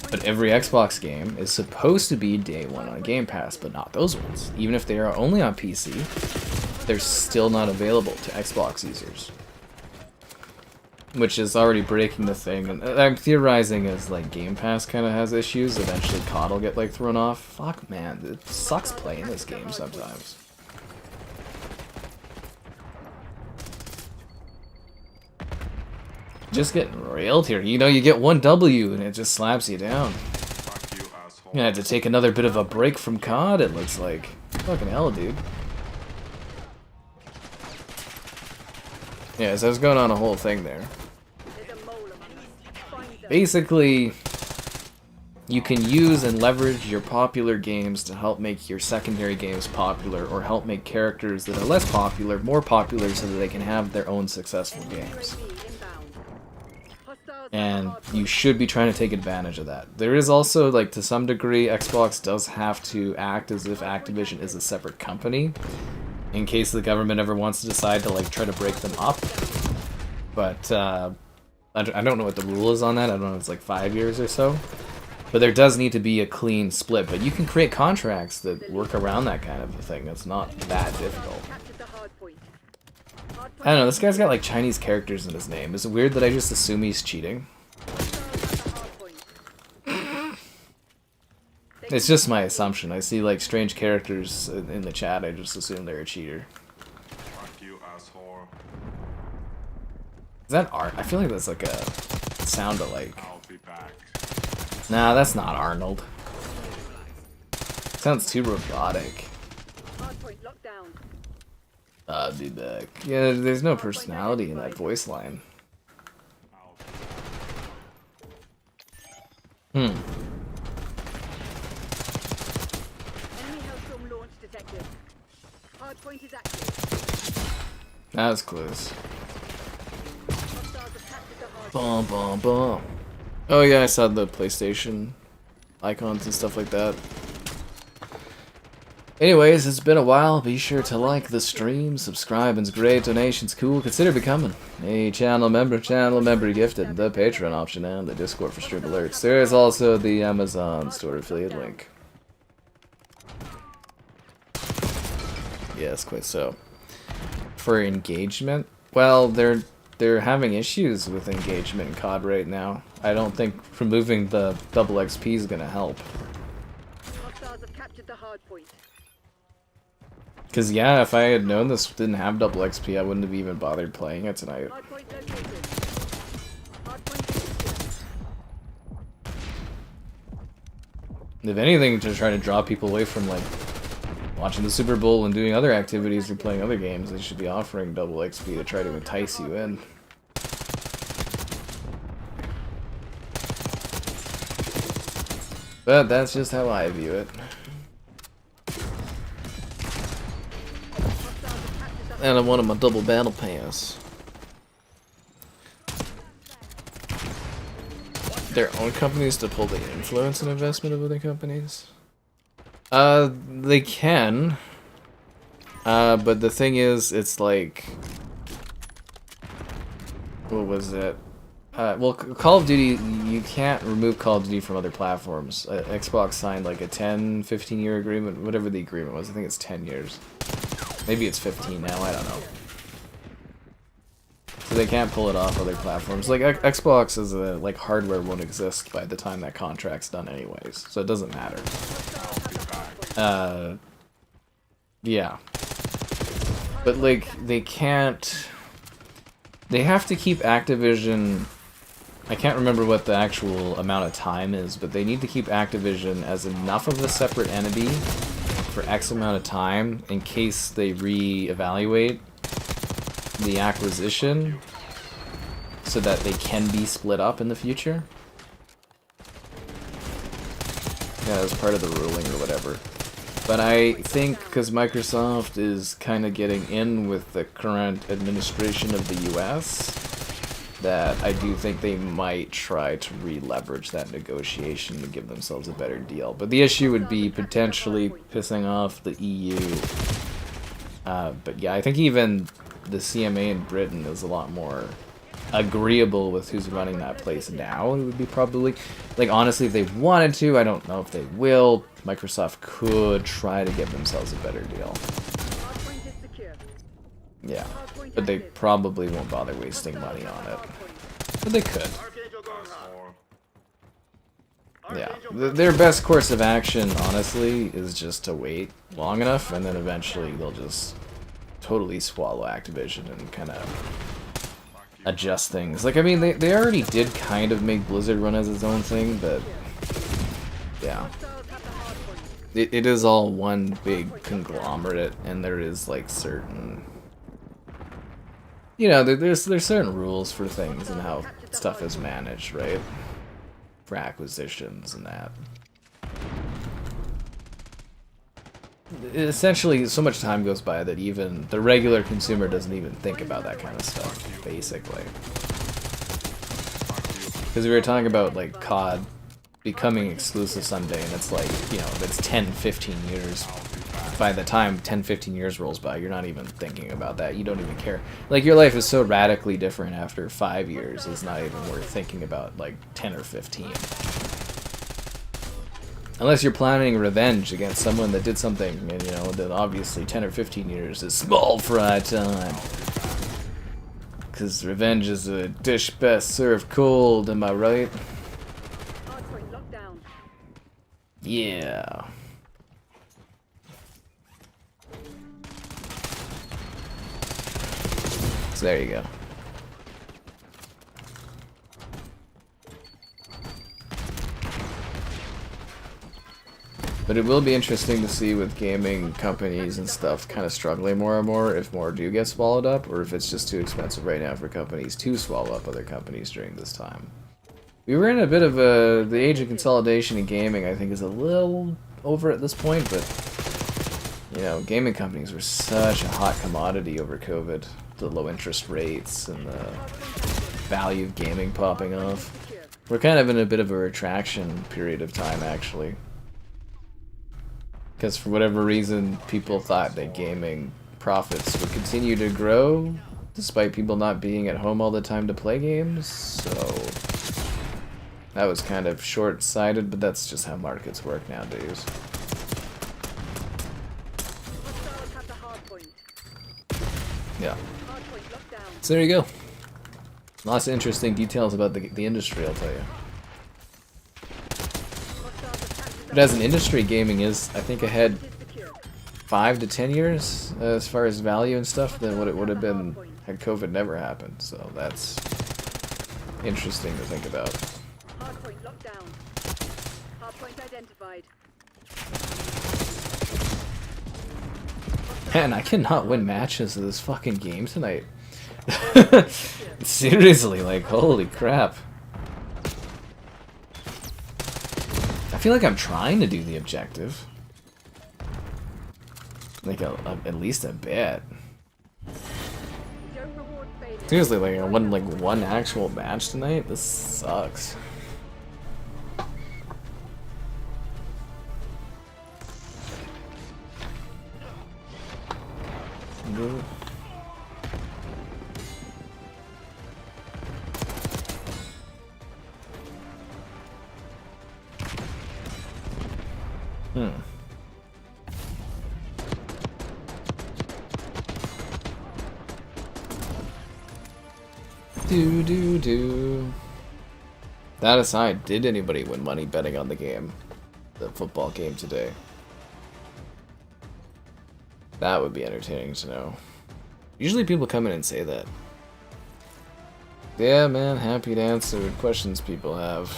But every Xbox game is supposed to be day one on Game Pass, but not those ones. Even if they are only on PC, they're still not available to Xbox users. Which is already breaking the thing. And I'm theorizing as, like, Game Pass kind of has issues. Eventually COD will get, like, thrown off. Fuck, man. It sucks playing this game sometimes. Just getting railed here. You get one W and it just slaps you down. You're gonna have to take another bit of a break from COD, it looks like. Fucking hell, dude. Yeah, so I was going on a whole thing there. Basically, you can use and leverage your popular games to help make your secondary games popular, or help make characters that are less popular more popular so that they can have their own successful games. And you should be trying to take advantage of that. There is also, like, to some degree, Xbox does have to act as if Activision is a separate company, in case the government ever wants to decide to, like, try to break them up. But, I don't know what the rule is on that. I don't know if it's, like, 5 years or so. But there does need to be a clean split. But you can create contracts that work around that kind of a thing. It's not that difficult. I don't know, this guy's got like Chinese characters in his name. Is it weird that I just assume he's cheating? It's just my assumption. I see like strange characters in the chat, I just assume they're a cheater. Fuck you, asshole. Is that Art? I feel like that's like a sound alike. I'll be back. Nah, that's not Arnold. Sounds too robotic. Hardpoint locked down. I'll be back. Yeah, there's no personality in that voice line. Enemy Hellstorm launch detected. Hardpoint is active. That was close. Hostiles have captured the hardpoint. Bum bum bum. Oh yeah, I saw the PlayStation icons and stuff like that. Anyways, it's been a while. Be sure to like the stream, subscribe, and great donations cool. Consider becoming a channel member gifted, the Patreon option, and the Discord for stream alerts. There is also the Amazon store affiliate link. Yes, quite so. For engagement, well, they're having issues with engagement in COD right now. I don't think removing the double XP is gonna help. Hostiles have captured the hardpoint. Cause yeah, if I had known this didn't have double XP, I wouldn't have even bothered playing it tonight. Hardpoint located. Hardpoint is secure. If anything, to try to draw people away from like watching the Super Bowl and doing other activities or playing other games, they should be offering double XP to try to entice you in. But that's just how I view it. And I wanted my double battle pass. Their own companies to pull the influence and investment of other companies? They can. But the thing is, it's like... What was it? Well, Call of Duty, you can't remove Call of Duty from other platforms. Xbox signed like a 10, 15-year agreement, whatever the agreement was. I think it's 10 years. Maybe it's 15 now, I don't know. So they can't pull it off other platforms. Like, Xbox is a, like, hardware won't exist by the time that contract's done anyways. So it doesn't matter. Yeah. But, like, they can't... They have to keep Activision... I can't remember what the actual amount of time is, but they need to keep Activision as enough of a separate entity for X amount of time in case they re-evaluate the acquisition so that they can be split up in the future. Yeah, that's part of the ruling or whatever. But I think because Microsoft is kind of getting in with the current administration of the US, that I do think they might try to re-leverage that negotiation to give themselves a better deal. But the issue would be potentially pissing off the EU. But yeah, I think even the CMA in Britain is a lot more agreeable with who's running that place now. It would be probably, like, honestly, if they wanted to, I don't know if they will. Microsoft could try to give themselves a better deal. Yeah, but they probably won't bother wasting money on it. But they could. Yeah, their best course of action, honestly, is just to wait long enough, and then eventually they'll just totally swallow Activision and kind of adjust things. Like, I mean, they already did kind of make Blizzard run as its own thing, but yeah. It is all one big conglomerate, and there is, like, certain... You know, there's certain rules for things and how stuff is managed, right? For acquisitions and that. Essentially, so much time goes by that even the regular consumer doesn't even think about that kind of stuff, basically. Because we were talking about, like, COD becoming exclusive someday, and it's like, you know, it's 10, 15 years. By the time 10, 15 years rolls by, you're not even thinking about that. You don't even care. Like, your life is so radically different after 5 years, it's not even worth thinking about, like, 10 or 15. Unless you're planning revenge against someone that did something, and, you know, that obviously 10 or 15 years is small fry time. Because revenge is a dish best served cold, am I right? Hardpoint locked down. Yeah. So there you go. But it will be interesting to see with gaming companies and stuff kind of struggling more and more if more do get swallowed up, or if it's just too expensive right now for companies to swallow up other companies during this time. We were in a bit of the age of consolidation in gaming, I think, is a little over at this point, but you know, gaming companies were such a hot commodity over COVID. The low interest rates and the value of gaming popping off. We're kind of in a bit of a retraction period of time, actually. Because for whatever reason, people thought that gaming profits would continue to grow, despite people not being at home all the time to play games, so that was kind of short-sighted, but that's just how markets work nowadays. Hostiles have the hardpoint. Yeah. Hardpoint locked down. So there you go. Lots of interesting details about the industry, I'll tell you. Hostiles attacked But as an industry, gaming is, I think, ahead secure. 5 to 10 years as far as value and stuff than what it would have been had COVID never happened. So that's interesting to think about. Hardpoint locked down. Hardpoint identified. Man, I cannot win matches of this fucking game tonight. Seriously, like, holy crap. I feel like I'm trying to do the objective. Like, at least a bit. Don't reward failure. Seriously, like, I won, like, one actual match tonight? This sucks. Do. That aside, did anybody win money betting on the game? The football game today? That would be entertaining to know. Usually people come in and say that. Yeah, man, happy to answer questions people have.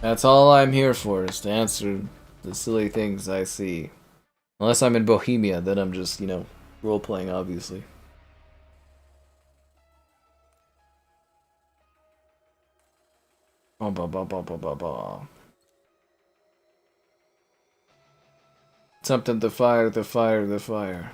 That's all I'm here for, is to answer the silly things I see. Unless I'm in Bohemia, then I'm just, you know, role-playing, obviously. Something to fire, the fire, the fire.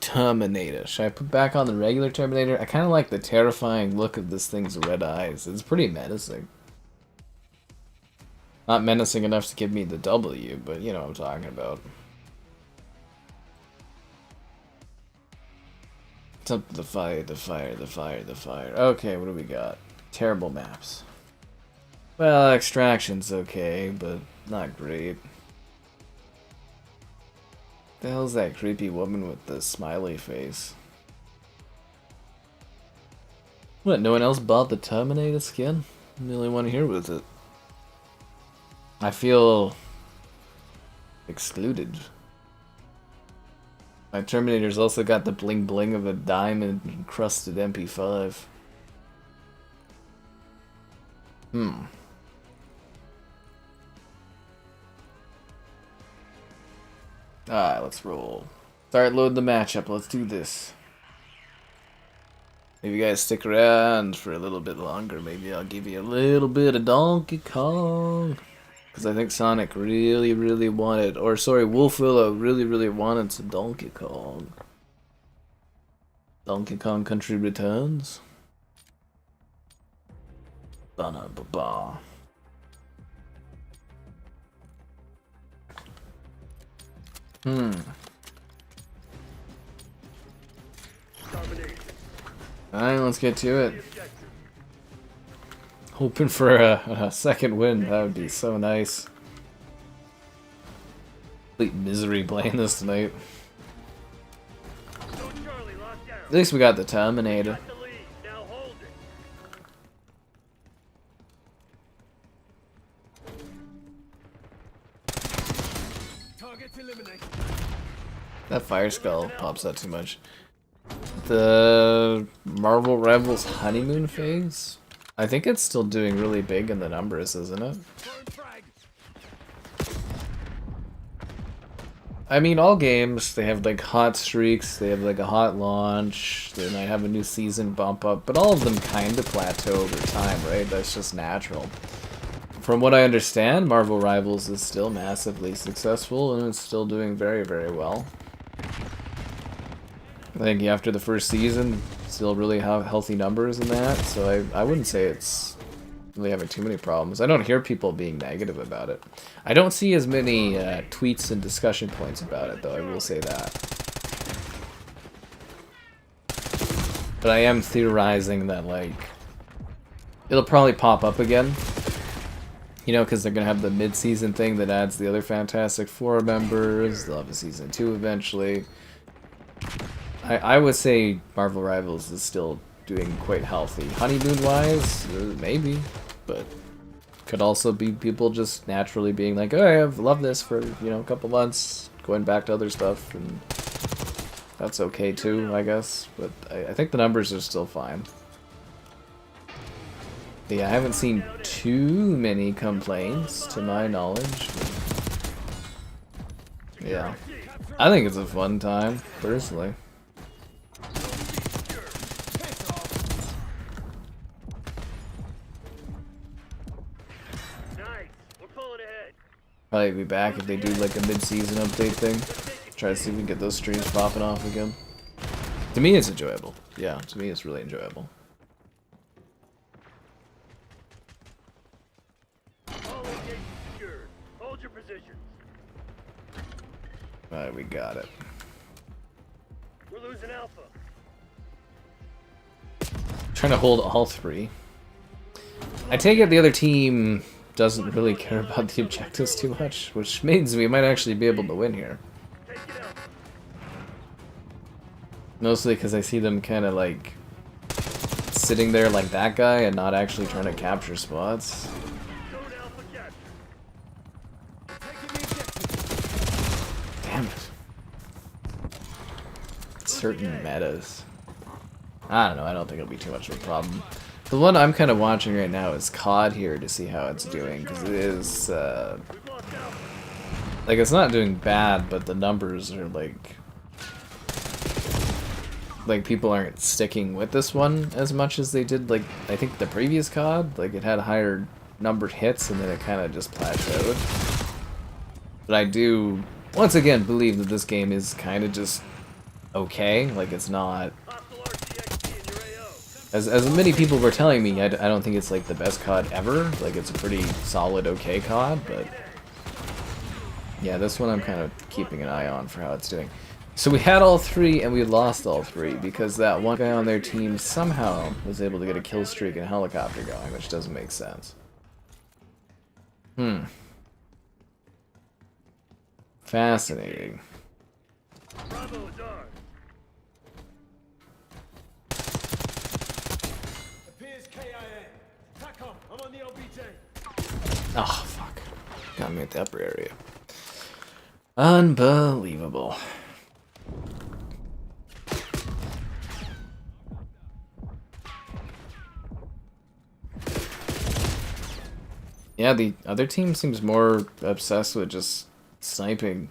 Terminator. Should I put back on the regular Terminator? I kind of like the terrifying look of this thing's red eyes. It's pretty menacing. Not menacing enough to give me the W, but you know what I'm talking about. Something to fire, the fire, the fire, the fire. Okay, what do we got? Terrible maps. Well, Extraction's okay, but not great. The hell's that creepy woman with the smiley face? What, no one else bought the Terminator skin? I'm the only one here with it. I feel excluded. My Terminator's also got the bling bling of a diamond encrusted MP5. Alright, let's roll. Start loading the matchup, let's do this. Maybe you guys stick around for a little bit longer, maybe I'll give you a little bit of Donkey Kong. Because I think Sonic really wanted, or sorry, Wolfwillow really wanted some Donkey Kong. Donkey Kong Country Returns. Ba-na-ba-ba. Domination. Alright, let's get to it. The objective. Hoping for a second win. That would be so nice. Complete misery playing this tonight. So Charlie locked down. At least we got the Terminator. Got the lead. Now hold it. Targets eliminated. That fire skull pops out too much. The Marvel Rivals honeymoon phase? I think it's still doing really big in the numbers, isn't it? Throwing frag. I mean, all games, they have like hot streaks, they have like a hot launch, they might have a new season bump up, but all of them kind of plateau over time, right? That's just natural. From what I understand, Marvel Rivals is still massively successful and it's still doing very, very well. I think after the first season, still really have healthy numbers in that, so I wouldn't say it's really having too many problems. I don't hear people being negative about it. I don't see as many tweets and discussion points about it, though, I will say that. But I am theorizing that, like, it'll probably pop up again. You know, because they're going to have the mid-season thing that adds the other Fantastic Four members. They'll have a Season 2 eventually. I would say Marvel Rivals is still doing quite healthy. Honeymoon-wise, maybe, but could also be people just naturally being like, oh, I've loved this for, you know, a couple months, going back to other stuff, and that's okay too, I guess. But I think the numbers are still fine. Yeah, I haven't seen too many complaints, to my knowledge. Yeah, I think it's a fun time, personally. Nice. We're pulling ahead. Probably be back if they do like a mid-season update thing. Try to see if we can get those streams popping off again. To me, it's enjoyable. Yeah, to me, it's really enjoyable. All locations secured. Hold your positions. Alright, we got it. We're losing Alpha. Trying to hold all three. I take it the other team doesn't really care about the objectives too much, which means we might actually be able to win here. Take it out. Mostly because I see them kind of like sitting there like that guy and not actually trying to capture spots. Zone Alpha captured. Taking the objective. Damn it. Certain metas. I don't know, I don't think it'll be too much of a problem. The one I'm kind of watching right now is COD here to see how it's doing, because it is, We've lost Alpha. like, it's not doing bad, but the numbers are, like, people aren't sticking with this one as much as they did, like, I think the previous COD. Like, it had higher numbered hits, and then it kind of just plateaued. But I do, once again, believe that this game is kind of just okay. Like, it's not... Hostile RCXD in your AO. As many people were telling me, I don't think it's like the best COD ever. Like, it's a pretty solid, okay COD, but yeah, this one I'm kind of keeping an eye on for how it's doing. So we had all three and we lost all three because that one guy on their team somehow was able to get a kill streak and a helicopter going, which doesn't make sense. Fascinating. Bravo is ours. Appears KIA. TACOM, I'm on the LBJ. Oh, fuck. Got me at the upper area. Unbelievable. Yeah, the other team seems more obsessed with just sniping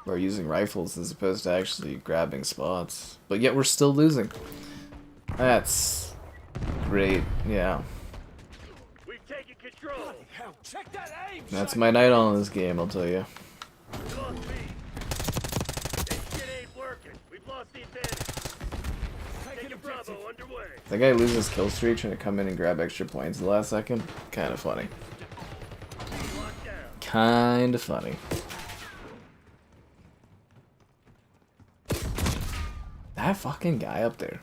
or using rifles as opposed to actually grabbing spots. But yet we're still losing. That's great, yeah. We've taken control. Bloody hell, check that aim! That's my night on this game, I'll tell you. We lost B. This shit ain't working. We've lost the advantage. Taking Taking Bravo objective. underway. That guy loses kill streak trying to come in and grab extra points at the last second. Kind of funny. Locked down. Kind of funny. That fucking guy up there.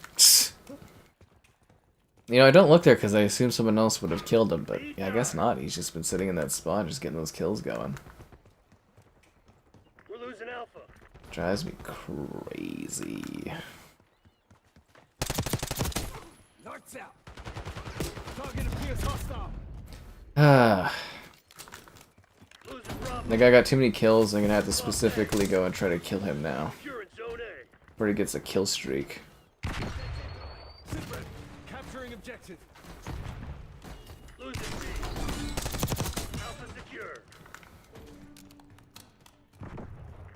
You know, I don't look there because I assume someone else would have killed him, but yeah, I guess not. He's just been sitting in that spot, just getting those kills going. We're losing Alpha. Drives me crazy. Lights out. Target appears hostile. Ah. Losing Bravo. The guy got too many kills. I'm gonna have to specifically go and try to kill him now. You're in Zone A. Before he gets a kill streak. Capturing objective. Losing B. Alpha secure.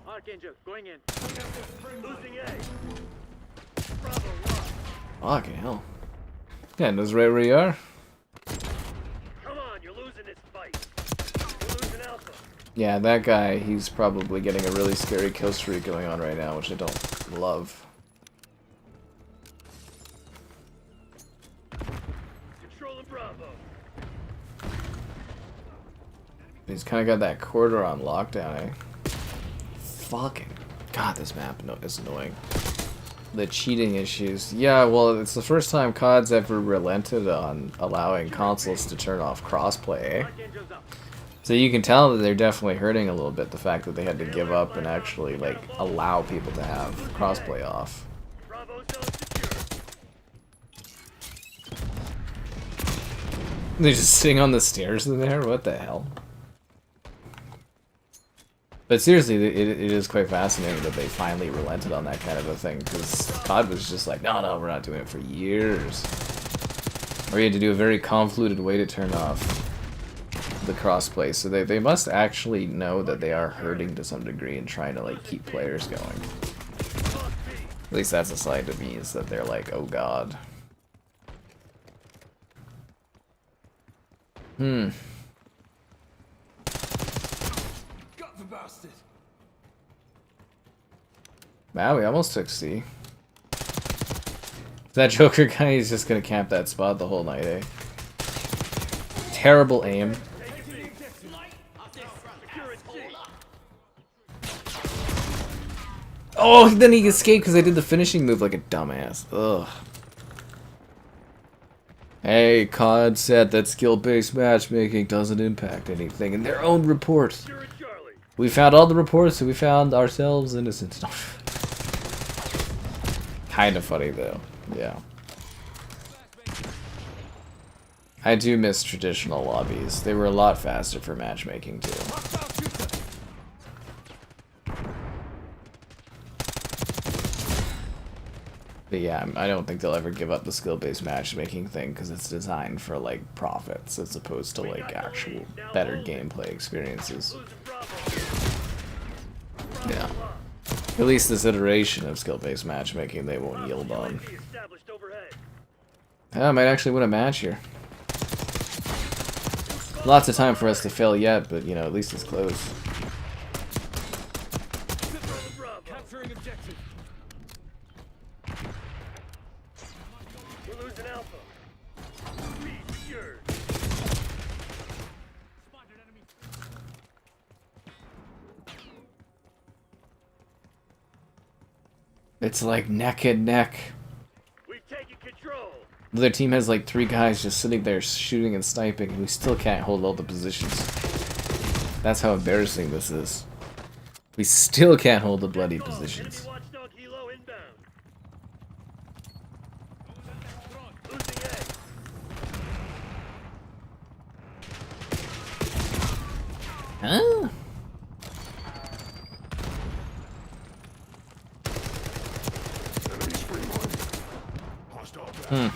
Archangel, going in. Losing A. Bravo lost. Fucking hell. Yeah, knows right where you are. Come on, you're losing this fight. You're losing Alpha. Yeah, that guy, he's probably getting a really scary kill streak going on right now, which I don't love. Controlling Bravo. He's kind of got that quarter on lockdown, eh? Fucking... God, this map is annoying. The cheating issues. Yeah, well, it's the first time COD's ever relented on allowing consoles to turn off crossplay, eh? Archangel's up. So you can tell that they're definitely hurting a little bit, the fact that they had to give up and actually, like, allow people to have crossplay off. Bravo zone secure. They're just sitting on the stairs in there? What the hell? But seriously, it is quite fascinating that they finally relented on that kind of a thing, because COD was just like, no, we're not doing it for years. Or you had to do a very convoluted way to turn off the crossplay, so they must actually know that they are hurting to some degree and trying to, like, keep players going. At least that's a side to me, is that they're like, oh god. Got the bastard. Wow, we almost took C. That Joker guy is just gonna camp that spot the whole night, eh? Terrible aim. Oh, then he escaped because I did the finishing move like a dumbass. Ugh. Hey, COD said that skill-based matchmaking doesn't impact anything in their own report. You're in Charlie. We found all the reports and we found ourselves innocent. Kind of funny though. Yeah. I do miss traditional lobbies. They were a lot faster for matchmaking too. But yeah, I don't think they'll ever give up the skill-based matchmaking thing because it's designed for like profits as opposed to like actual better gameplay experiences. Losing Bravo. Yeah. At least this iteration of skill-based matchmaking they won't yield on. UAV established overhead. I might actually win a match here. Lots of time for us to fail yet, but you know, at least it's close. Controlling Bravo. Capturing objective. We're losing Alpha. B secured. It's like neck and neck. We've taken control. The other team has like 3 guys just sitting there shooting and sniping, and we still can't hold all the positions. That's how embarrassing this is. We still can't hold the bloody positions. Enemy watchdog helo inbound. Losing A. Huh? Hmm.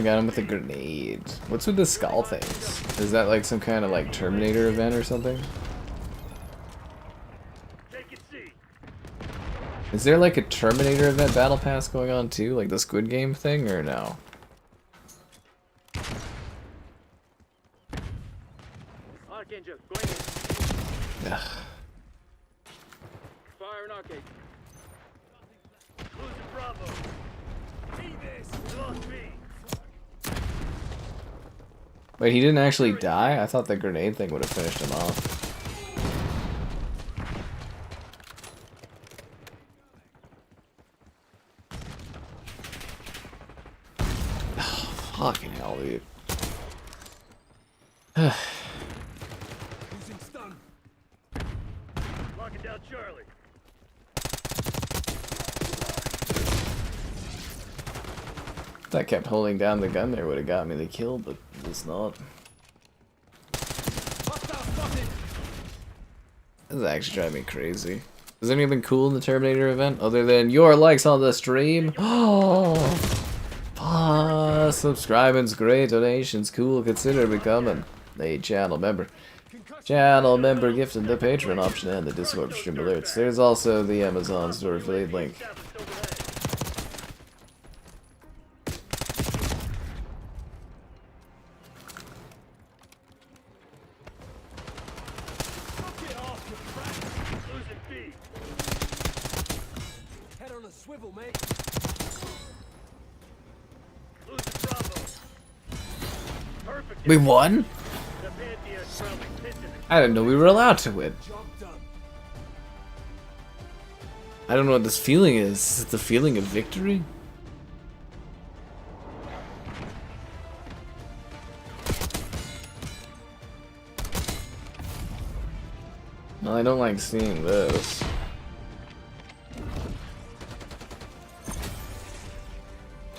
Got him with a grenade. What's with the skull things? Is that like some kind of like Terminator event or something? Take it C. Is there like a Terminator event battle pass going on too? Like the Squid Game thing or no? Archangel, going in. Ugh. Fire an arcade. Losing Bravo. See this. We lost B. Wait, he didn't actually die? I thought the grenade thing would have finished him off. Fucking hell, dude. Losing stun. Locking down Charlie. If I kept holding down the gun there would have got me the kill, but it's not. Hostile spotted. This is actually driving me crazy. Is there anything cool in the Terminator event other than your likes on the stream? Oh, subscribing's great, donations cool. Consider becoming a channel member. Channel member gifted the Patreon option and the Discord stream alerts. There's also the Amazon store affiliate link. Get off, you brat. Losing B. Head on a swivel, mate. Losing Bravo. Perfect. We won? The Pantheon's probably pissing it. I didn't know we were allowed to win. Job done. I don't know what this feeling is. Is it the feeling of victory? No, I don't like seeing this.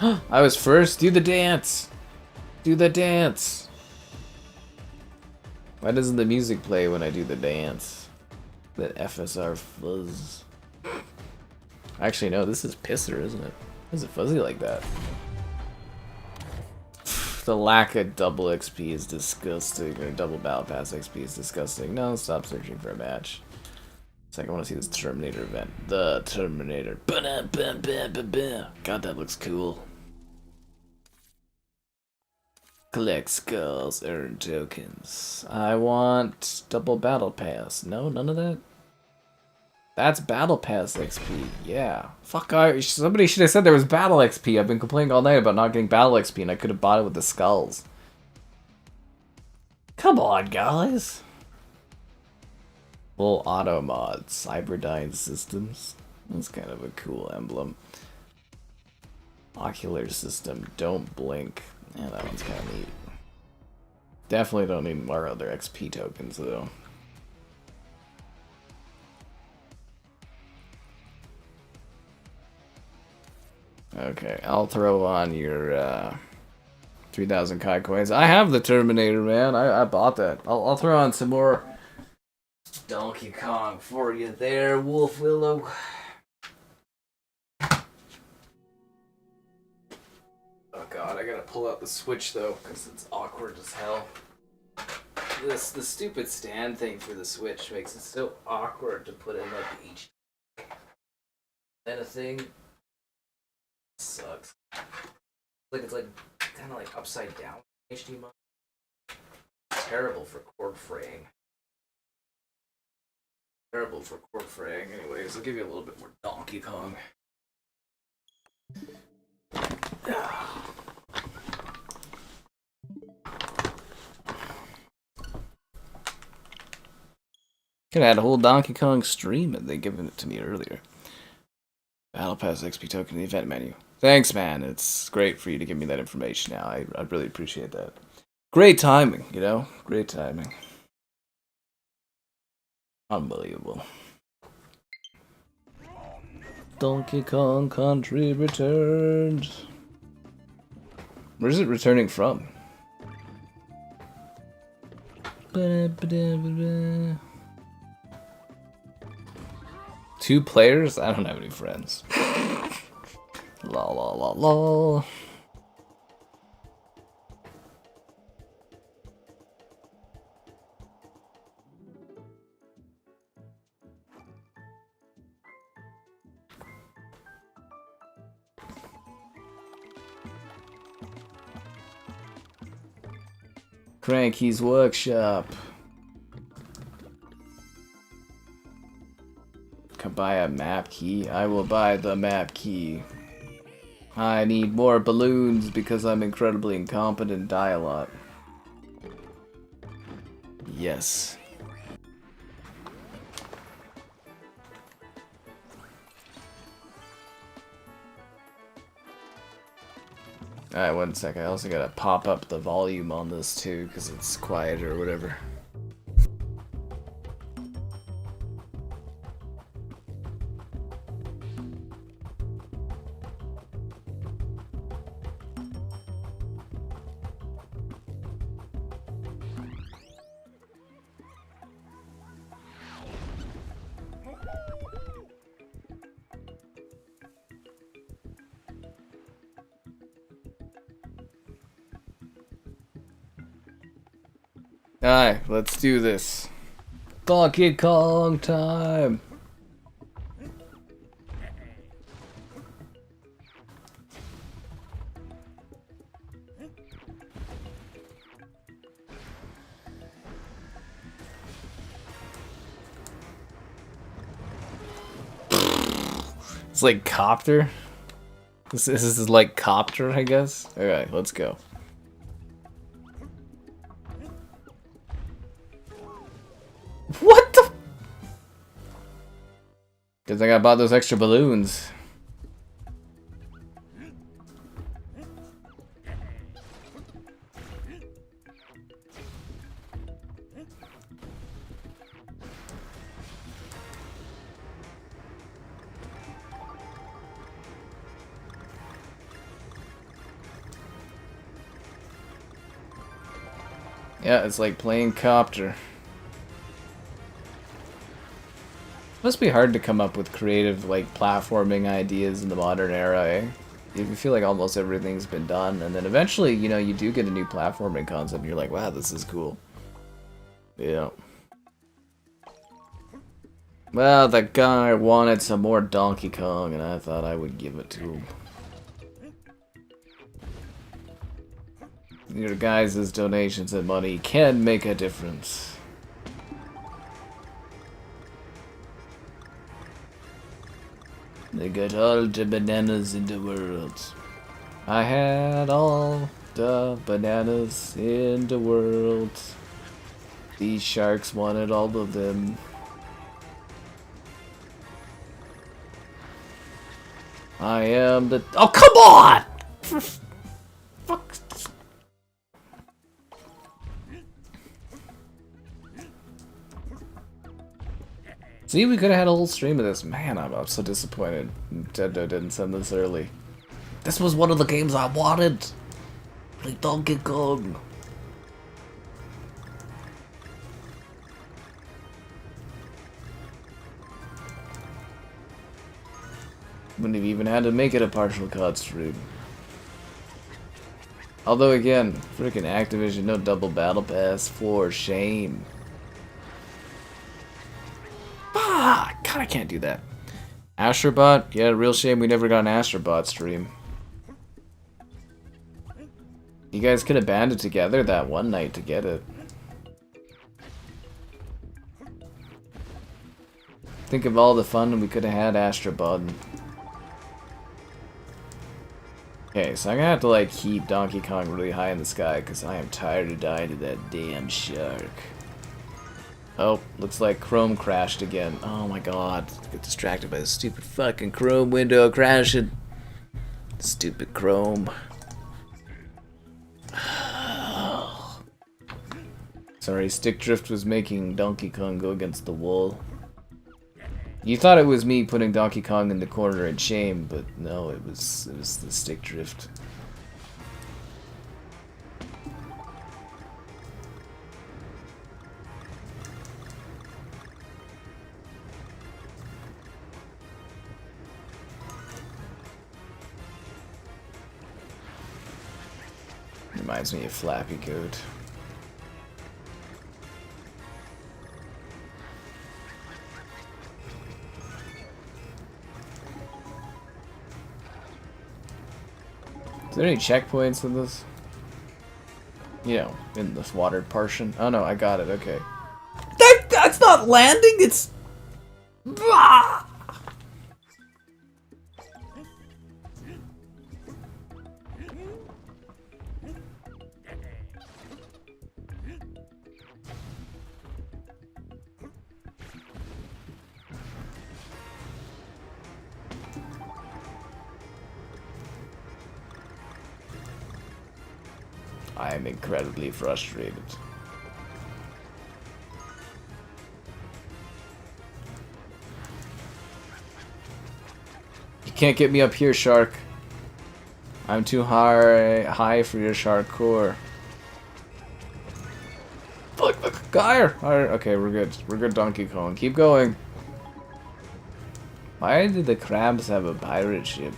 I was first. Do the dance. Do the dance. Why doesn't the music play when I do the dance? That FSR fuzz. Actually, no, this is pisser, isn't it? Why is it fuzzy like that? The lack of double XP is disgusting, or double battle pass XP is disgusting. No, stop searching for a match. It's like I want to see this Terminator event. The Terminator. God, that looks cool. Collect skulls, earn tokens. I want double battle pass. No, none of that? That's battle pass XP. Yeah. Fuck, somebody should have said there was battle XP. I've been complaining all night about not getting battle XP and I could have bought it with the skulls. Come on, guys. Full auto mod. Cyberdyne Systems. That's kind of a cool emblem. Ocular system. Don't blink. Yeah, that one's kind of neat. Definitely don't need more other XP tokens, though. Okay, I'll throw on your 3,000 Kai coins. I have the Terminator, man. I bought that. I'll throw on some more Donkey Kong for you there, Wolf Willow. Oh god, I gotta pull out the Switch though, because it's awkward as hell. The stupid stand thing for the Switch makes it so awkward to put in like the H and a thing. Sucks. It's like kind of like upside down HDMI. Terrible for cord fraying. Terrible for cord fraying. Anyways, I'll give you a little bit more Donkey Kong. Could have had a whole Donkey Kong stream and they given it to me earlier. Battle Pass XP token in the event menu. Thanks, man. It's great for you to give me that information now. I really appreciate that. Great timing, you know? Great timing. Unbelievable. Donkey Kong Country returned. Where's it returning from? Two players? I don't have any friends. La la la la. Cranky's Workshop. Can buy a map key? I will buy the map key. I need more balloons because I'm incredibly incompetent and die a lot. Yes. Alright, one sec. I also gotta pop up the volume on this too, because it's quiet or whatever. Alright, let's do this. Donkey Kong time! It's like copter? This is like copter, I guess? Alright, let's go. What the? Good thing I bought those extra balloons. Yeah, it's like playing copter. Must be hard to come up with creative, like, platforming ideas in the modern era, eh? You feel like almost everything's been done, and then eventually, you know, you do get a new platforming concept, and you're like, wow, this is cool. Yeah. Well, the guy wanted some more Donkey Kong, and I thought I would give it to him. Your guys' donations and money can make a difference. They got all the bananas in the world. I had all the bananas in the world. These sharks wanted all of them. I am the— oh, come on! For fuck's— see, we could have had a whole stream of this. Man, I'm so disappointed Nintendo didn't send this early. This was one of the games I wanted! Like Donkey Kong. Wouldn't have even had to make it a partial COD stream. Although again, freaking Activision, no double battle pass, for shame. Ah, God, I can't do that. Astrobot? Yeah, real shame we never got an Astrobot stream. You guys could have banded together that one night to get it. Think of all the fun we could have had Astrobot. Okay, so I'm gonna have to like keep Donkey Kong really high in the sky because I am tired of dying to that damn shark. Oh, looks like Chrome crashed again. Oh my god, get distracted by this stupid fucking Chrome window crashing. Stupid Chrome. Sorry, stick drift was making Donkey Kong go against the wall. You thought it was me putting Donkey Kong in the corner in shame, but no, it was the stick drift. Reminds me of Flappy Goat. Is there any checkpoints in this? You know, in this water portion. Oh no, I got it, okay. That's not landing, it's... Ah! I am incredibly frustrated. You can't get me up here, Shark. I'm too high for your shark core. Look, Gyre! Alright, okay, we're good. We're good, Donkey Kong. Keep going. Why did the crabs have a pirate ship?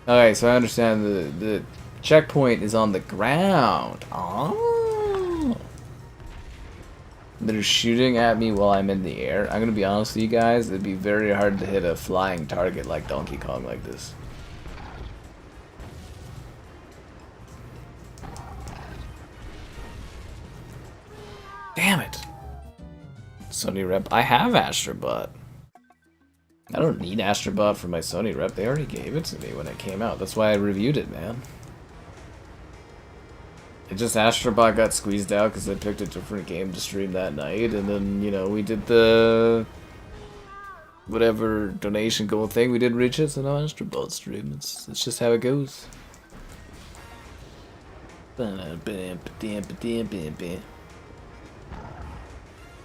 Okay, so I understand the checkpoint is on the ground. Oh. They're shooting at me while I'm in the air. I'm gonna be honest with you guys, it'd be very hard to hit a flying target like Donkey Kong like this. Damn it. Sony rep. I have Astrobot. I don't need Astrobot for my Sony rep. They already gave it to me when it came out. That's why I reviewed it, man. It just Astrobot got squeezed out because I picked a different game to stream that night. And then, you know, we did the... whatever donation goal thing. We didn't reach it, so no Astrobot stream. It's just how it goes.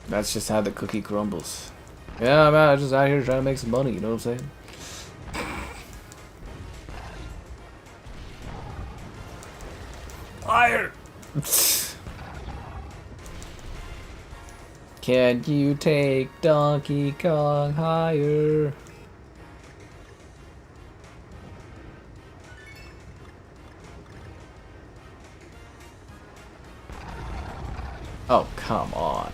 That's just how the cookie crumbles. Yeah, man, I'm just out here trying to make some money, you know what I'm saying? Fire! Can you take Donkey Kong higher? Oh, come on.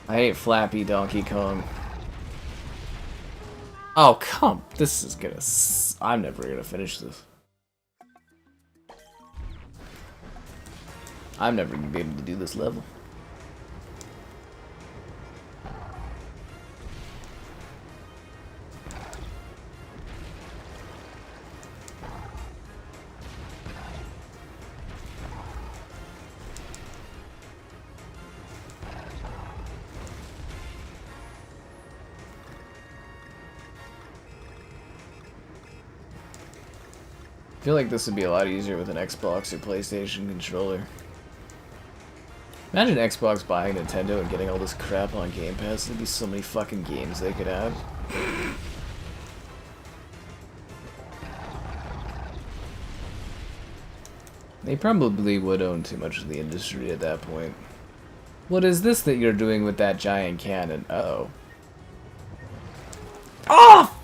I hate Flappy Donkey Kong. Oh, come. This is gonna... I'm never gonna finish this. I'm never gonna be able to do this level. I feel like this would be a lot easier with an Xbox or PlayStation controller. Imagine Xbox buying Nintendo and getting all this crap on Game Pass. There'd be so many fucking games they could add. They probably would own too much of the industry at that point. What is this that you're doing with that giant cannon? Uh-oh. Oh!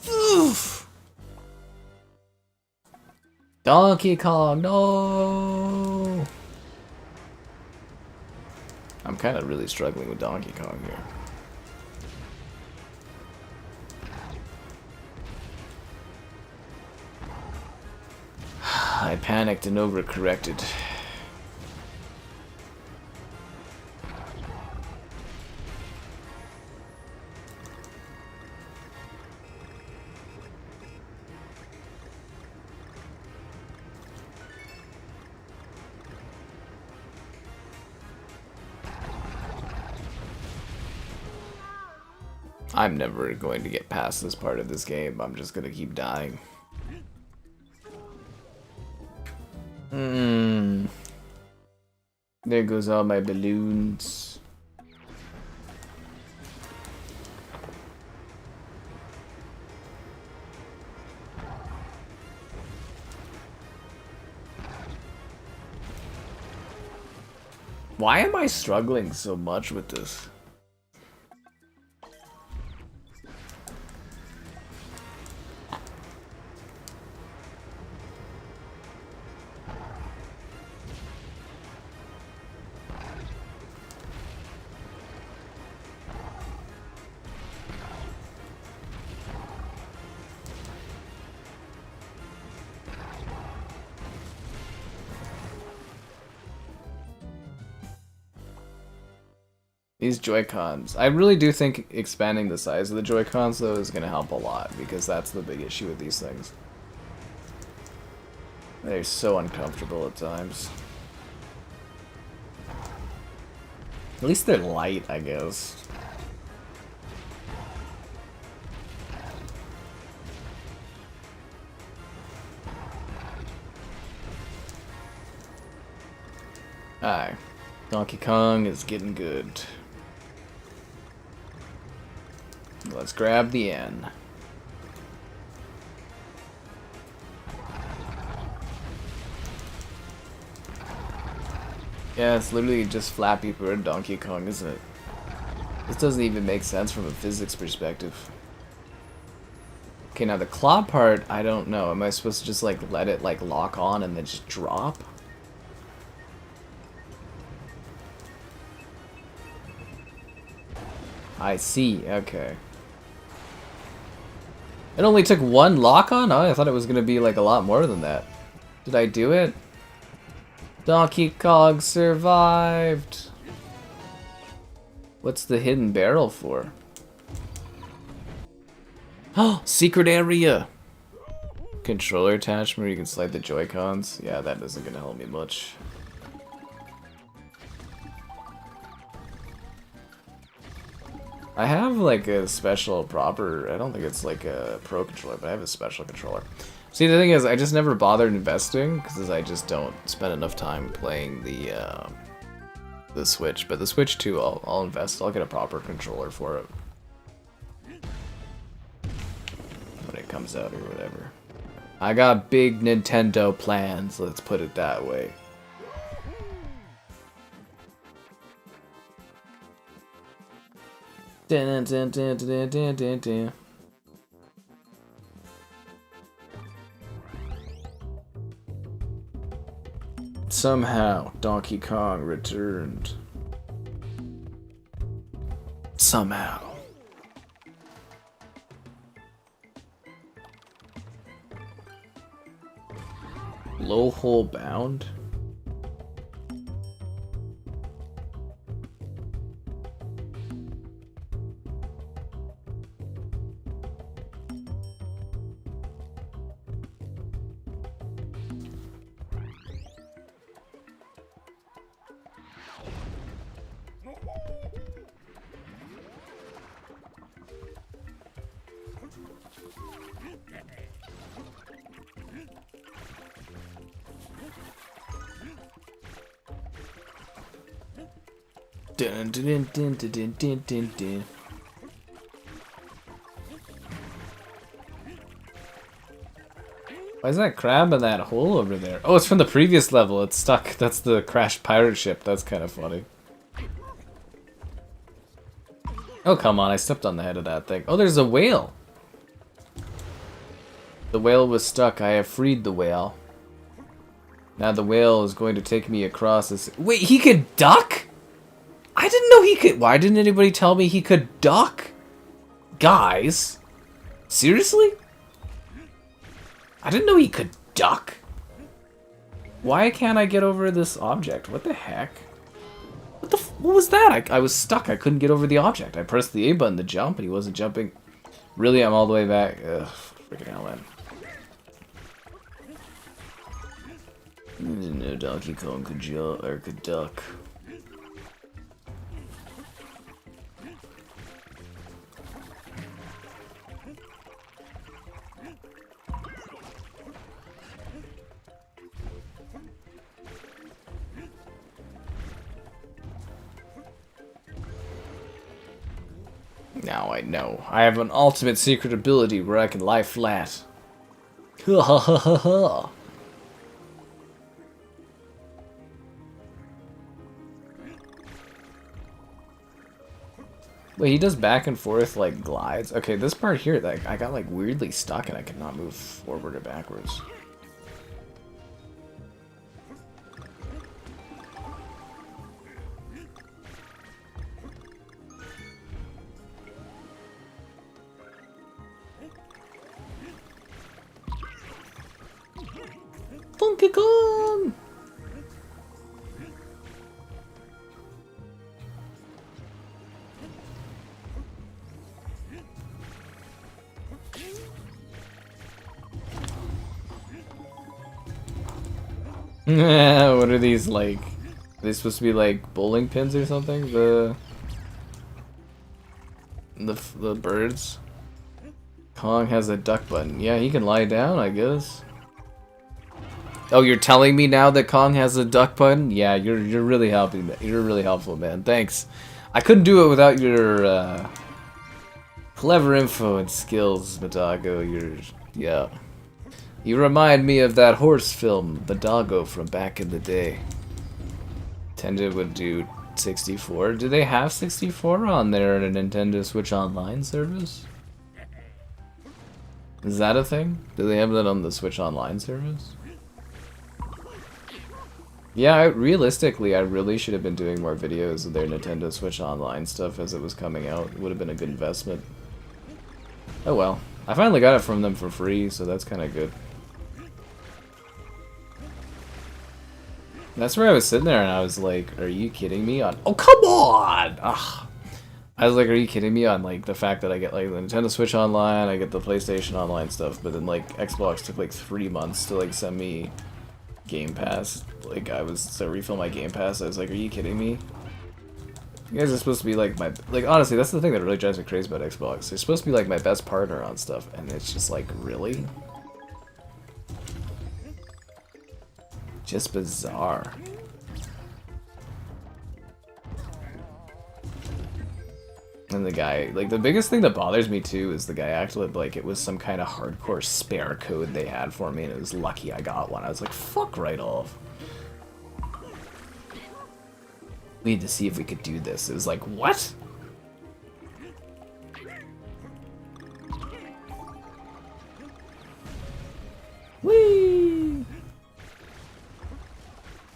Oof! Donkey Kong, no! I'm kind of really struggling with Donkey Kong here. I panicked and overcorrected. I'm never going to get past this part of this game. I'm just gonna keep dying. There goes all my balloons. Why am I struggling so much with this? These Joy-Cons. I really do think expanding the size of the Joy-Cons, though, is going to help a lot, because that's the big issue with these things. They're so uncomfortable at times. At least they're light, I guess. Alright. Donkey Kong is getting good. Let's grab the N. Yeah, it's literally just Flappy Bird Donkey Kong, isn't it? This doesn't even make sense from a physics perspective. Okay, now the claw part, I don't know. Am I supposed to just like let it like lock on and then just drop? I see, okay. It only took one lock on? Oh, I thought it was gonna be like a lot more than that. Did I do it? Donkey Kong survived! What's the hidden barrel for? Oh, secret area! Controller attachment where you can slide the Joy-Cons. Yeah, that isn't gonna help me much. I have like a special proper, I don't think it's like a pro controller, but I have a special controller. See, the thing is, I just never bothered investing because I just don't spend enough time playing the Switch. But the Switch too, I'll invest. I'll get a proper controller for it when it comes out or whatever. I got big Nintendo plans. Let's put it that way. Dun, dun, dun, dun, dun, dun, dun. Somehow, Donkey Kong returned. Somehow. Low hole bound? Dun, dun, dun, dun, dun, dun, dun, dun. Why is that crab in that hole over there? Oh, it's from the previous level. It's stuck. That's the crashed pirate ship. That's kind of funny. Oh, come on. I stepped on the head of that thing. Oh, there's a whale. The whale was stuck. I have freed the whale. Now the whale is going to take me across this. Wait, he could duck? I didn't know he could. Why didn't anybody tell me he could duck? Guys? Seriously? I didn't know he could duck. Why can't I get over this object? What the heck? What was that? I was stuck. I couldn't get over the object. I pressed the A button to jump and he wasn't jumping. Really, I'm all the way back. Ugh, freaking hell, man. No Donkey Kong could jump or could duck. Now I know. I have an ultimate secret ability where I can lie flat. Ha ha ha ha ha. Wait, he does back and forth like glides. Okay, this part here, like I got like weirdly stuck and I could not move forward or backwards. Donkey Kong! What are these like? Are they supposed to be like bowling pins or something? The birds. Kong has a duck button. Yeah, he can lie down, I guess. Oh, you're telling me now that Kong has a duck button? Yeah, you're really helping. You're really helpful, man. Thanks. I couldn't do it without your clever info and skills, Madago. Yeah. You remind me of that horse film, Madago, from back in the day. Nintendo would do 64. Do they have 64 on their Nintendo Switch Online service? Is that a thing? Do they have that on the Switch Online service? Yeah, realistically, I really should have been doing more videos of their Nintendo Switch Online stuff as it was coming out. It would have been a good investment. Oh well. I finally got it from them for free, so that's kind of good. That's where I was sitting there and I was like, are you kidding me on... Oh, come on! Ugh. I was like, are you kidding me on like the fact that I get like the Nintendo Switch Online, I get the PlayStation Online stuff, but then like Xbox took like 3 months to like send me Game Pass. Like I was to refill my Game Pass. I was like, are you kidding me? You guys are supposed to be like my honestly, that's the thing that really drives me crazy about Xbox. They're supposed to be like my best partner on stuff, and it's just like, really? Just bizarre. And the guy, like, the biggest thing that bothers me too is the guy acted like it was some kind of hardcore spare code they had for me, and it was lucky I got one. I was like, fuck right off. We had to see if we could do this. It was like, what? Whee!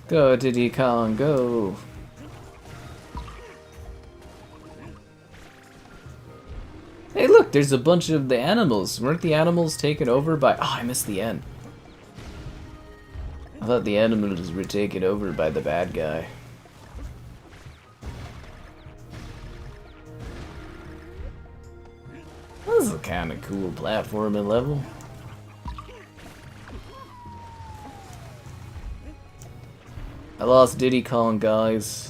Go, Diddy Kong, go! Hey look, there's a bunch of the animals. Weren't the animals taken over by... Oh, I missed the end. I thought the animals were taken over by the bad guy. This is a kind of cool platforming level. I lost Diddy Kong, guys.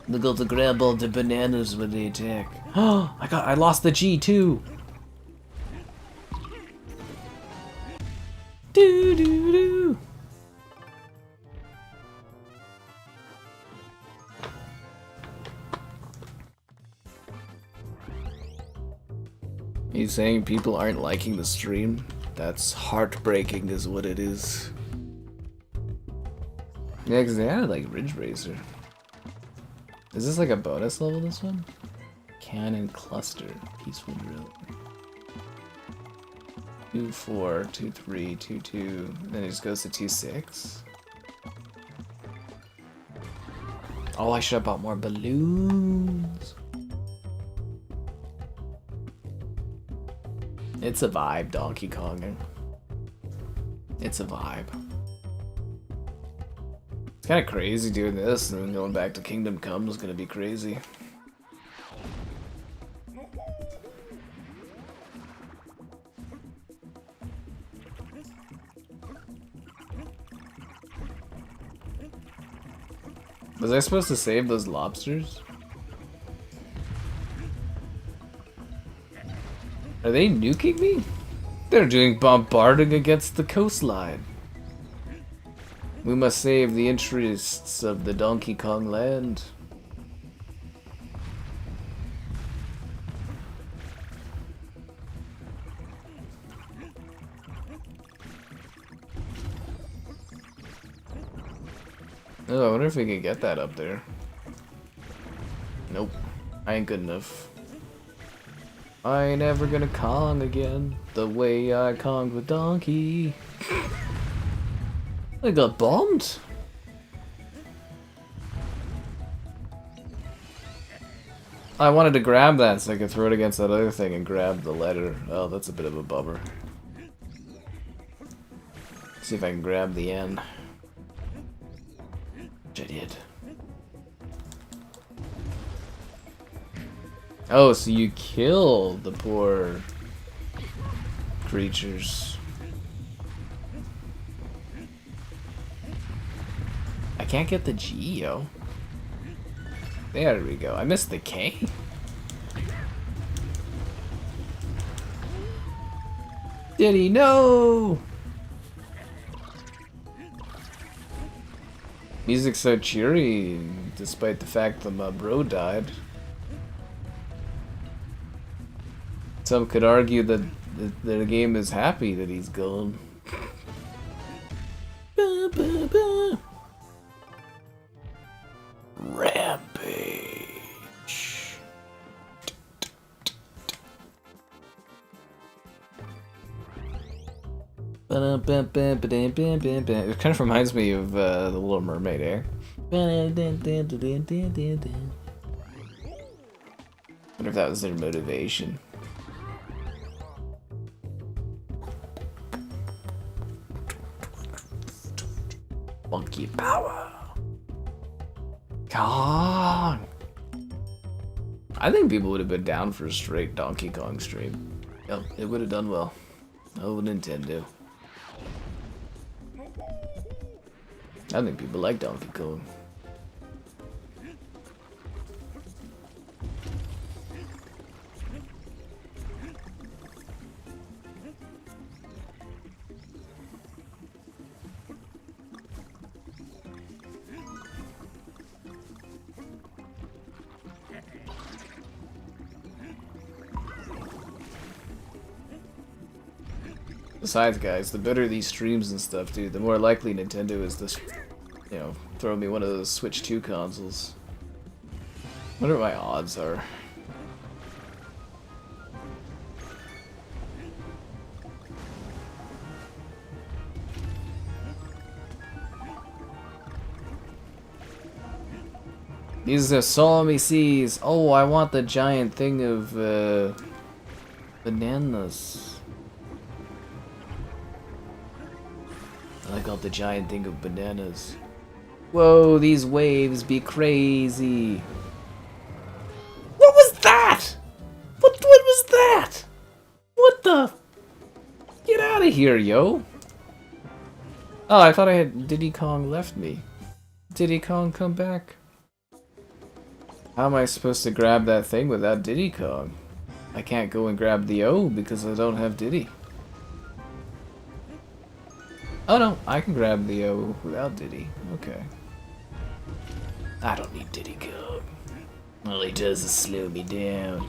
They got to grab all the bananas when they attack. Oh, I lost the G too. Do do do. He's saying people aren't liking the stream? That's heartbreaking is what it is. Yeah, because they had like Ridge Racer. Is this like a bonus level, this one? Cannon Cluster. Peaceful Drill. 2-4, 2-3, 2-2. Then it just goes to 2-6. Oh, I should have bought more balloons. It's a vibe, Donkey Kong. It's a vibe. It's kind of crazy doing this, and then going back to Kingdom Come is going to be crazy. Was I supposed to save those lobsters? Are they nuking me? They're doing bombarding against the coastline. We must save the interests of the Donkey Kong land. Oh, I wonder if we can get that up there. Nope. I ain't good enough. I ain't ever gonna Kong again the way I Konged with Donkey. I got bombed. I wanted to grab that so I could throw it against that other thing and grab the letter. Oh, that's a bit of a bummer. See if I can grab the N. Which I did. Oh, so you kill the poor creatures. I can't get the G, yo. There we go. I missed the K. Diddy, no! Music's so cheery, despite the fact that my bro died. Some could argue that the game is happy that he's gone. Ba, ba, ba. Rampage. It kind of reminds me of The Little Mermaid, eh? Wonder if that was their motivation. Monkey power. Kong. I think people would have been down for a straight Donkey Kong stream. Yep, it would have done well. Oh, Nintendo. I think people like Donkey Kong. Besides, guys, the better these streams and stuff, dude, the more likely Nintendo is to, you know, throw me one of those Switch 2 consoles. I wonder what my odds are. These are salami seas. Oh, I want the giant thing of bananas. I got the giant thing of bananas. Whoa, these waves be crazy. What was that? What was that? What the? Get out of here, yo. Oh, I thought I had Diddy Kong left me. Diddy Kong, come back. How am I supposed to grab that thing without Diddy Kong? I can't go and grab the O because I don't have Diddy. Oh no, I can grab the O without Diddy. Okay. I don't need Diddy Kong. All he does is slow me down.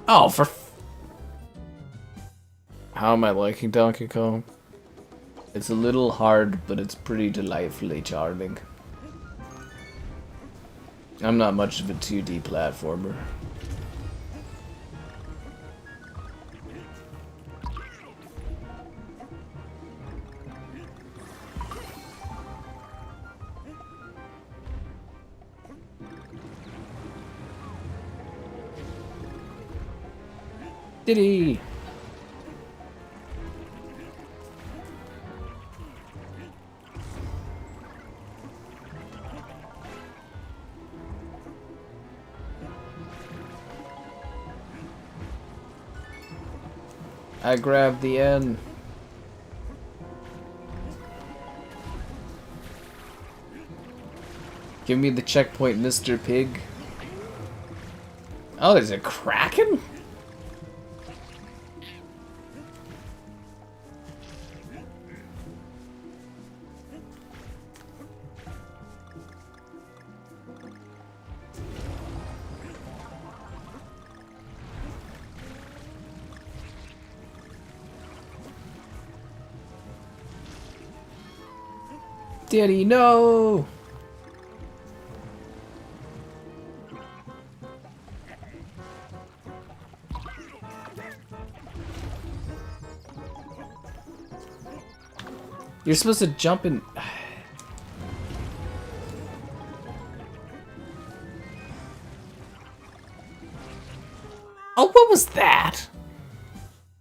Oh, for how am I liking Donkey Kong? It's a little hard, but it's pretty delightfully charming. I'm not much of a 2D platformer. Diddy! I grabbed the N. Give me the checkpoint, Mr. Pig. Oh, there's a Kraken? Diddy, no! You're supposed to jump in. Oh, what was that?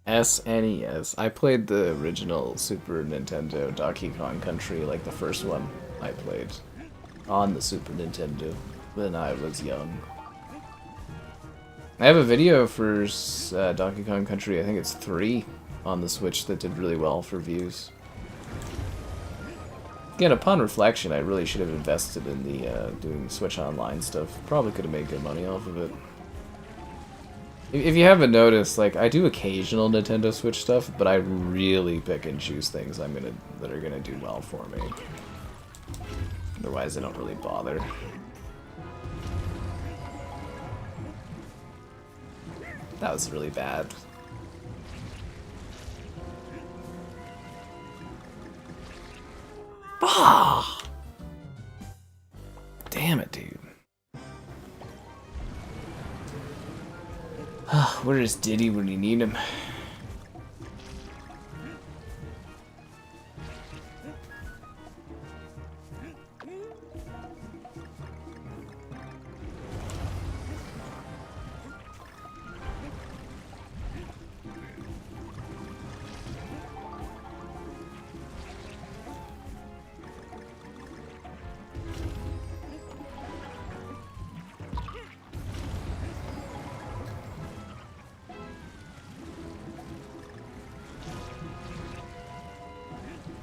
SNES. I played the original Super Nintendo Donkey Kong Country, like the first one I played on the Super Nintendo when I was young. I have a video for Donkey Kong Country, I think it's 3, on the Switch that did really well for views. Again, upon reflection, I really should have invested in the doing Switch Online stuff. Probably could have made good money off of it. If you haven't noticed, like, I do occasional Nintendo Switch stuff, but I really pick and choose things that are gonna do well for me. Otherwise, I don't really bother. That was really bad. Ah! Damn it, dude. Where is Diddy when you need him?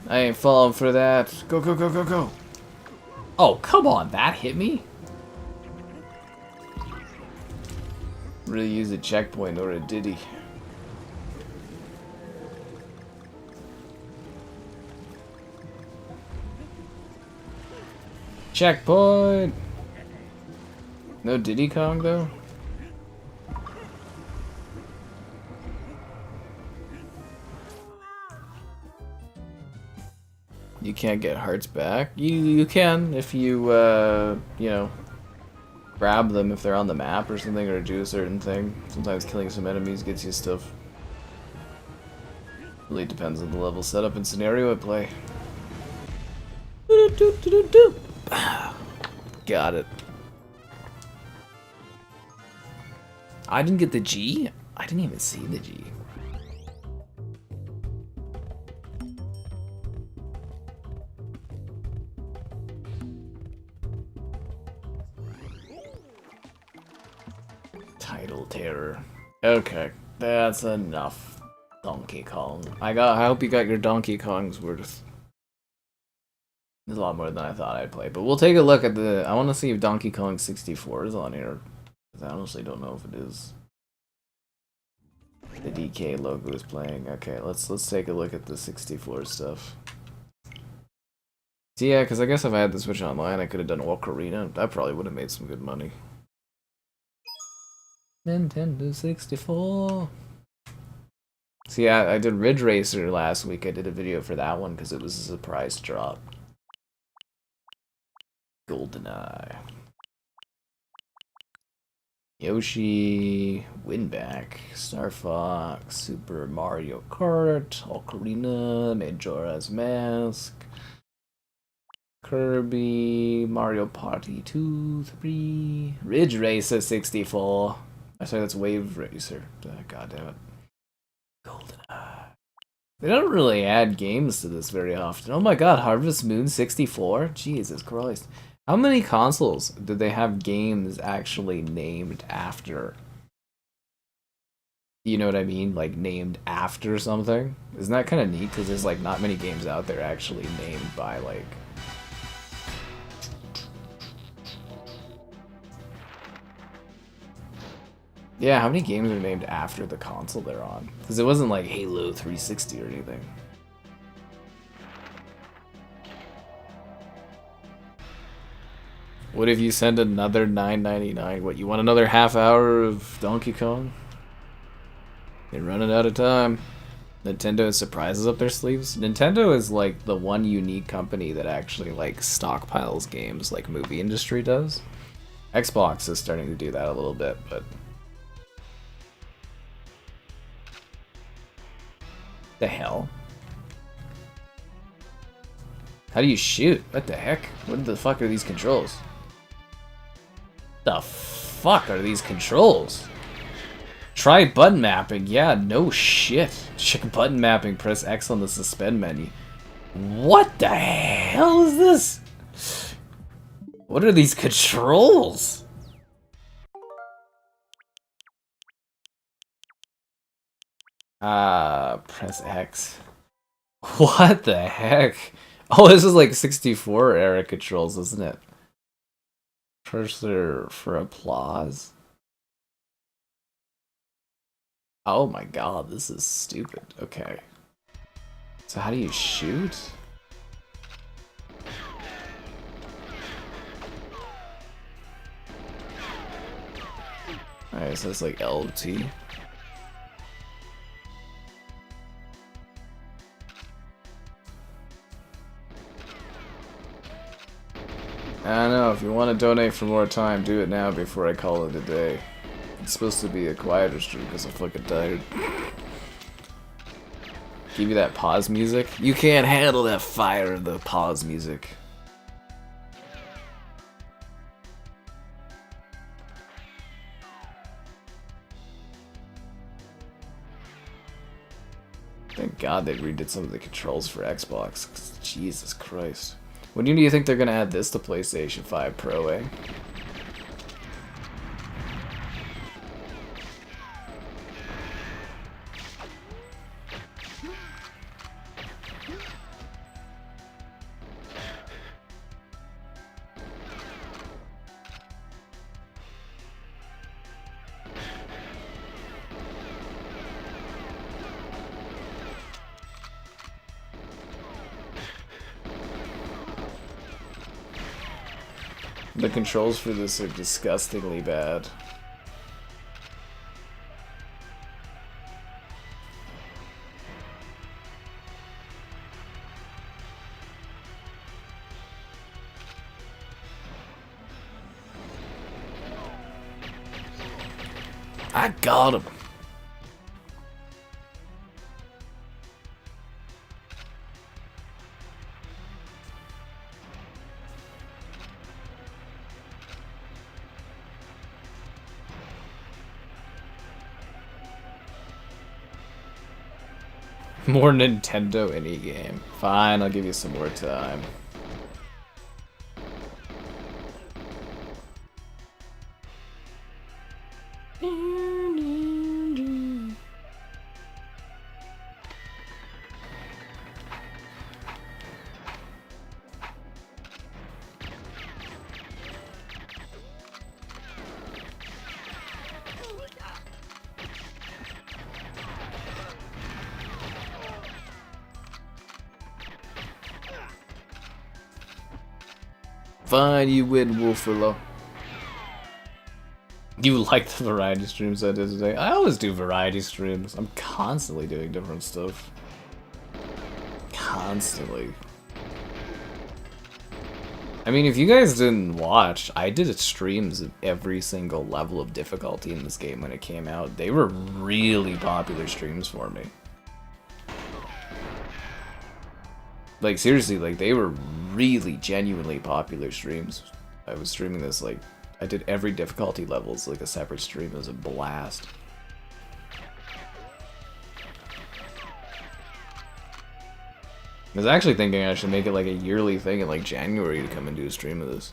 I ain't falling for that. Go, go, go, go, go. Oh, come on. That hit me? Really use a checkpoint or a Diddy. Checkpoint! No Diddy Kong, though? You can't get hearts back. You can if you you know, grab them if they're on the map or something, or do a certain thing. Sometimes killing some enemies gets you stuff. Really depends on the level setup and scenario at play. Got it. I didn't get the G? I didn't even see the G. Title terror. Okay, that's enough. Donkey Kong. I hope you got your Donkey Kong's worth. There's a lot more than I thought I'd play, but we'll take a look at the. I want to see if Donkey Kong 64 is on here. I honestly don't know if it is. The DK logo is playing. Okay, let's take a look at the 64 stuff. So yeah, because I guess if I had the Switch Online, I could have done Ocarina. That probably would have made some good money. Nintendo 64. See, I did Ridge Racer last week. I did a video for that one because it was a surprise drop. GoldenEye. Yoshi, Winback, Star Fox, Super Mario Kart, Ocarina, Majora's Mask, Kirby, Mario Party 2, 3, Ridge Racer 64. I sorry, that's Wave Racer. God damn it. GoldenEye. They don't really add games to this very often. Oh my god, Harvest Moon 64? Jesus Christ. How many consoles did they have games actually named after? You know what I mean? Like, named after something? Isn't that kind of neat? Because there's, like, not many games out there actually named by, like... Yeah, how many games are named after the console they're on? Because it wasn't, like, Halo 360 or anything. What if you send another $9.99? What, you want another half hour of Donkey Kong? They're running out of time. Nintendo has surprises up their sleeves. Nintendo is like the one unique company that actually like stockpiles games like movie industry does. Xbox is starting to do that a little bit, but... The hell? How do you shoot? What the heck? What the fuck are these controls? The fuck are these controls? Try button mapping. Yeah, no shit. Check button mapping. Press X on the suspend menu. What the hell is this? What are these controls? Press X. What the heck? Oh, this is like 64 era controls, isn't it? Cursor for applause. Oh my god, this is stupid. Okay. So how do you shoot? Alright, so it's like LT. I don't know, if you want to donate for more time, do it now before I call it a day. It's supposed to be a quieter stream because I'm fucking tired. Give you that pause music? You can't handle that fire of the pause music. Thank God they redid some of the controls for Xbox. Jesus Christ. When do you think they're gonna add this to PlayStation 5 Pro, eh? The controls for this are disgustingly bad. I got him. More Nintendo any game. Fine, I'll give you some more time. Fine, you win, Wolfalo. You like the variety streams I did today? I always do variety streams. I'm constantly doing different stuff. Constantly. I mean, if you guys didn't watch, I did streams of every single level of difficulty in this game when it came out. They were really popular streams for me. Like, seriously, like, they were really genuinely popular streams. I was streaming this, like, I did every difficulty level as, like, a separate stream. It was a blast. I was actually thinking I should make it, like, a yearly thing in, like, January to come and do a stream of this.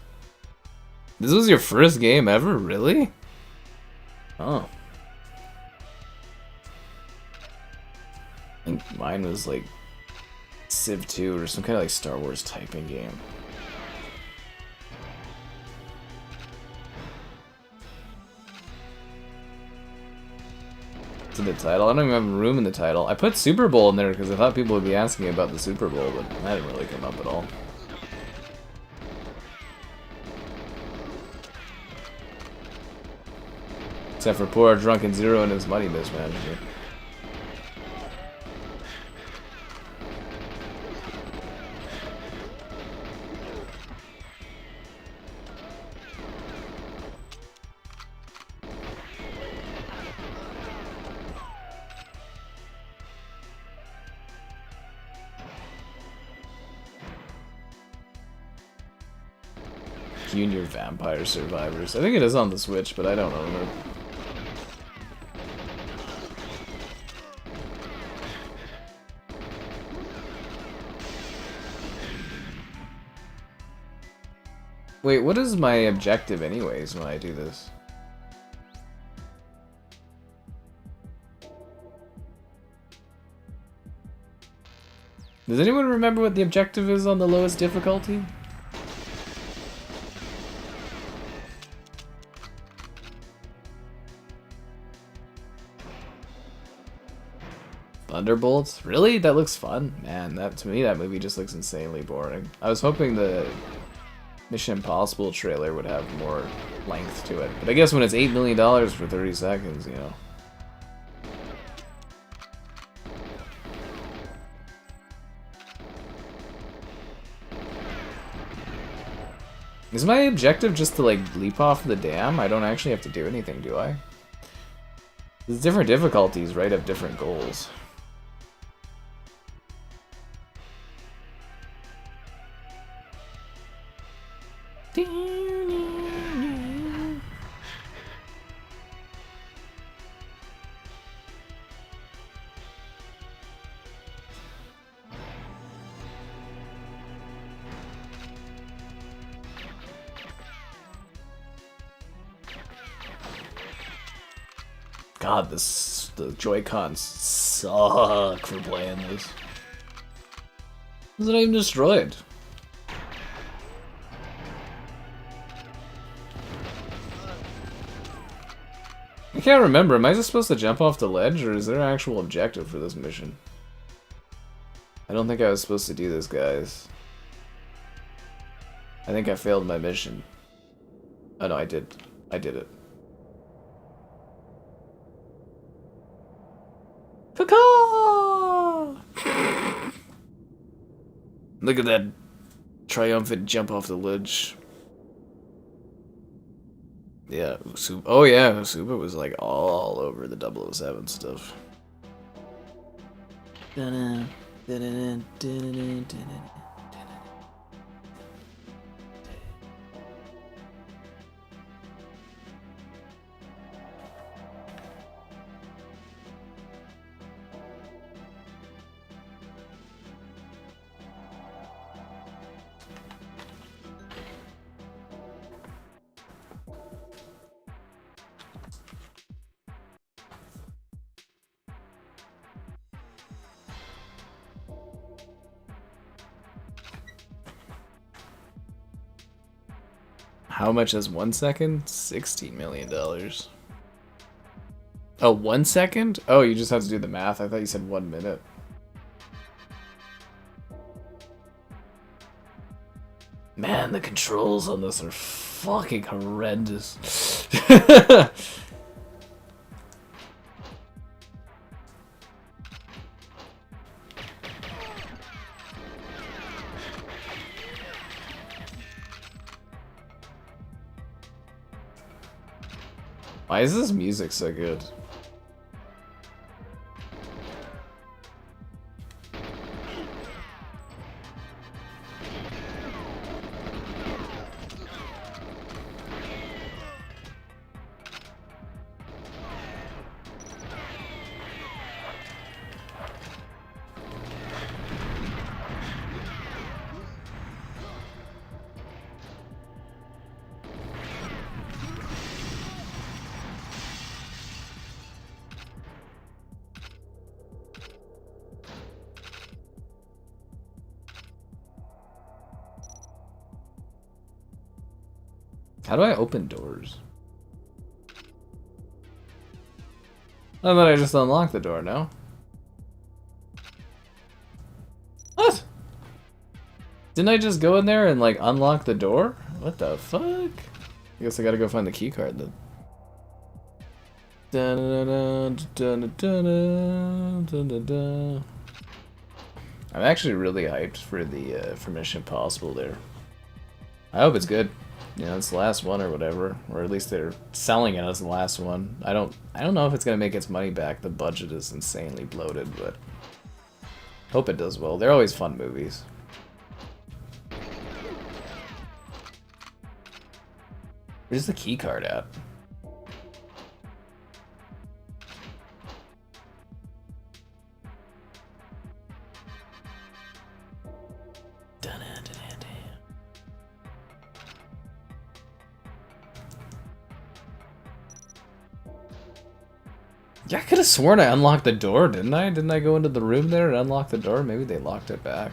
This was your first game ever? Really? Oh. I think mine was, like, Civ 2 or some kind of like Star Wars typing game. To the title, I don't even have room in the title. I put Super Bowl in there because I thought people would be asking about the Super Bowl, but that didn't really come up at all. Except for poor drunken Zero and his money mismanagement. Junior Vampire Survivors. I think it is on the Switch, but I don't own it. Wait, what is my objective anyways when I do this? Does anyone remember what the objective is on the lowest difficulty? Thunderbolts? Really? That looks fun. Man, that to me that movie just looks insanely boring. I was hoping the Mission Impossible trailer would have more length to it. But I guess when it's $8 million for 30 seconds, you know. Is my objective just to, like, leap off the dam? I don't actually have to do anything, do I? There's different difficulties, right, have different goals. God, the Joy-Cons suck for playing this. Is it even destroyed? I can't remember. Am I just supposed to jump off the ledge, or is there an actual objective for this mission? I don't think I was supposed to do this, guys. I think I failed my mission. Oh no, I did. I did it. Look at that triumphant jump off the ledge. Yeah, oh yeah, Usuba was like all over the 007 stuff. How much is 1 second? $16 million. Oh, 1 second? Oh, you just have to do the math. I thought you said 1 minute. Man, the controls on this are fucking horrendous. Why is this music so good? How do I open doors? I thought I just unlocked the door, no? What? Didn't I just go in there and like unlock the door? What the fuck? I guess I gotta go find the key card then. I'm actually really hyped for the for Mission Impossible there. I hope it's good. You know, it's the last one or whatever, or at least they're selling it as the last one. I don't know if it's gonna make its money back. The budget is insanely bloated, but hope it does well. They're always fun movies. Where's the key card at? Yeah, I could have sworn I unlocked the door, didn't I? Didn't I go into the room there and unlock the door? Maybe they locked it back.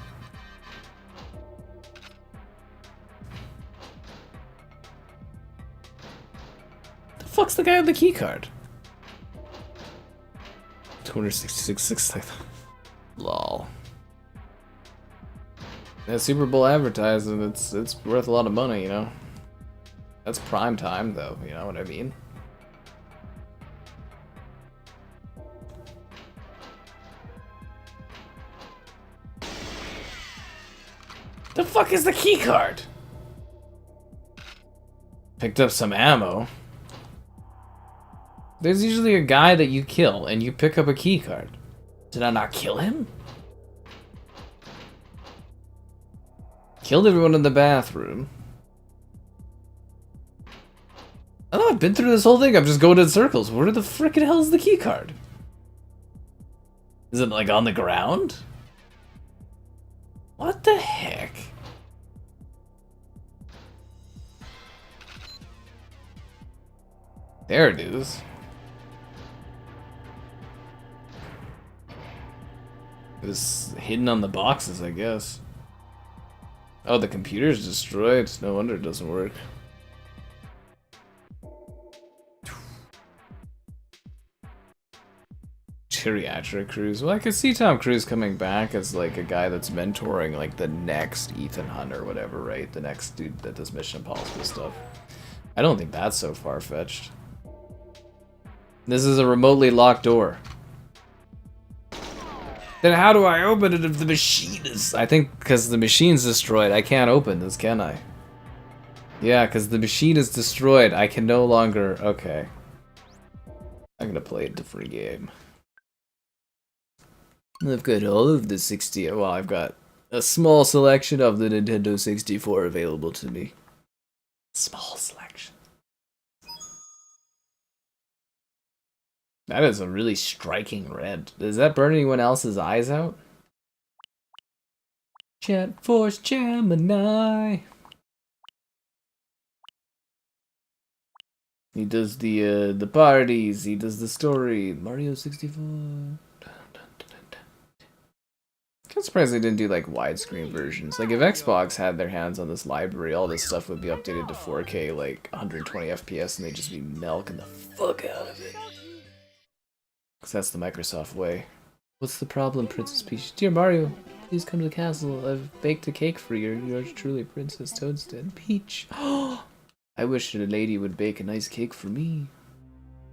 The fuck's the guy with the key card? 266. Lol. Yeah, Super Bowl advertising, it's worth a lot of money, you know? That's prime time, though, you know what I mean? The fuck is the key card? Picked up some ammo. There's usually a guy that you kill, and you pick up a key card. Did I not kill him? Killed everyone in the bathroom. Oh, I've been through this whole thing. I'm just going in circles. Where the frickin' hell is the key card? Is it like on the ground? What the heck? There it is. It was hidden on the boxes, I guess. Oh, the computer's destroyed. No wonder it doesn't work. Geriatric Cruise. Well, I could see Tom Cruise coming back as like a guy that's mentoring like the next Ethan Hunt or whatever, right? The next dude that does Mission Impossible stuff. I don't think that's so far-fetched. This is a remotely locked door. Then how do I open it if the machine is... I think because the machine's destroyed, I can't open this, can I? Yeah, because the machine is destroyed, I can no longer... Okay. I'm gonna play a different game. I've got all of the 60... Well, I've got a small selection of the Nintendo 64 available to me. Small selection. That is a really striking red. Does that burn anyone else's eyes out? Chat Force Gemini. He does the parties. He does the story. Mario 64. I'm surprised they didn't do like widescreen versions. Like if Xbox had their hands on this library, all this stuff would be updated to 4K, like 120 FPS, and they'd just be milking the fuck out of it. Because that's the Microsoft way. What's the problem, Princess Peach? Dear Mario, please come to the castle. I've baked a cake for you. Yours truly, Princess Toadstead. Peach. I wish a lady would bake a nice cake for me.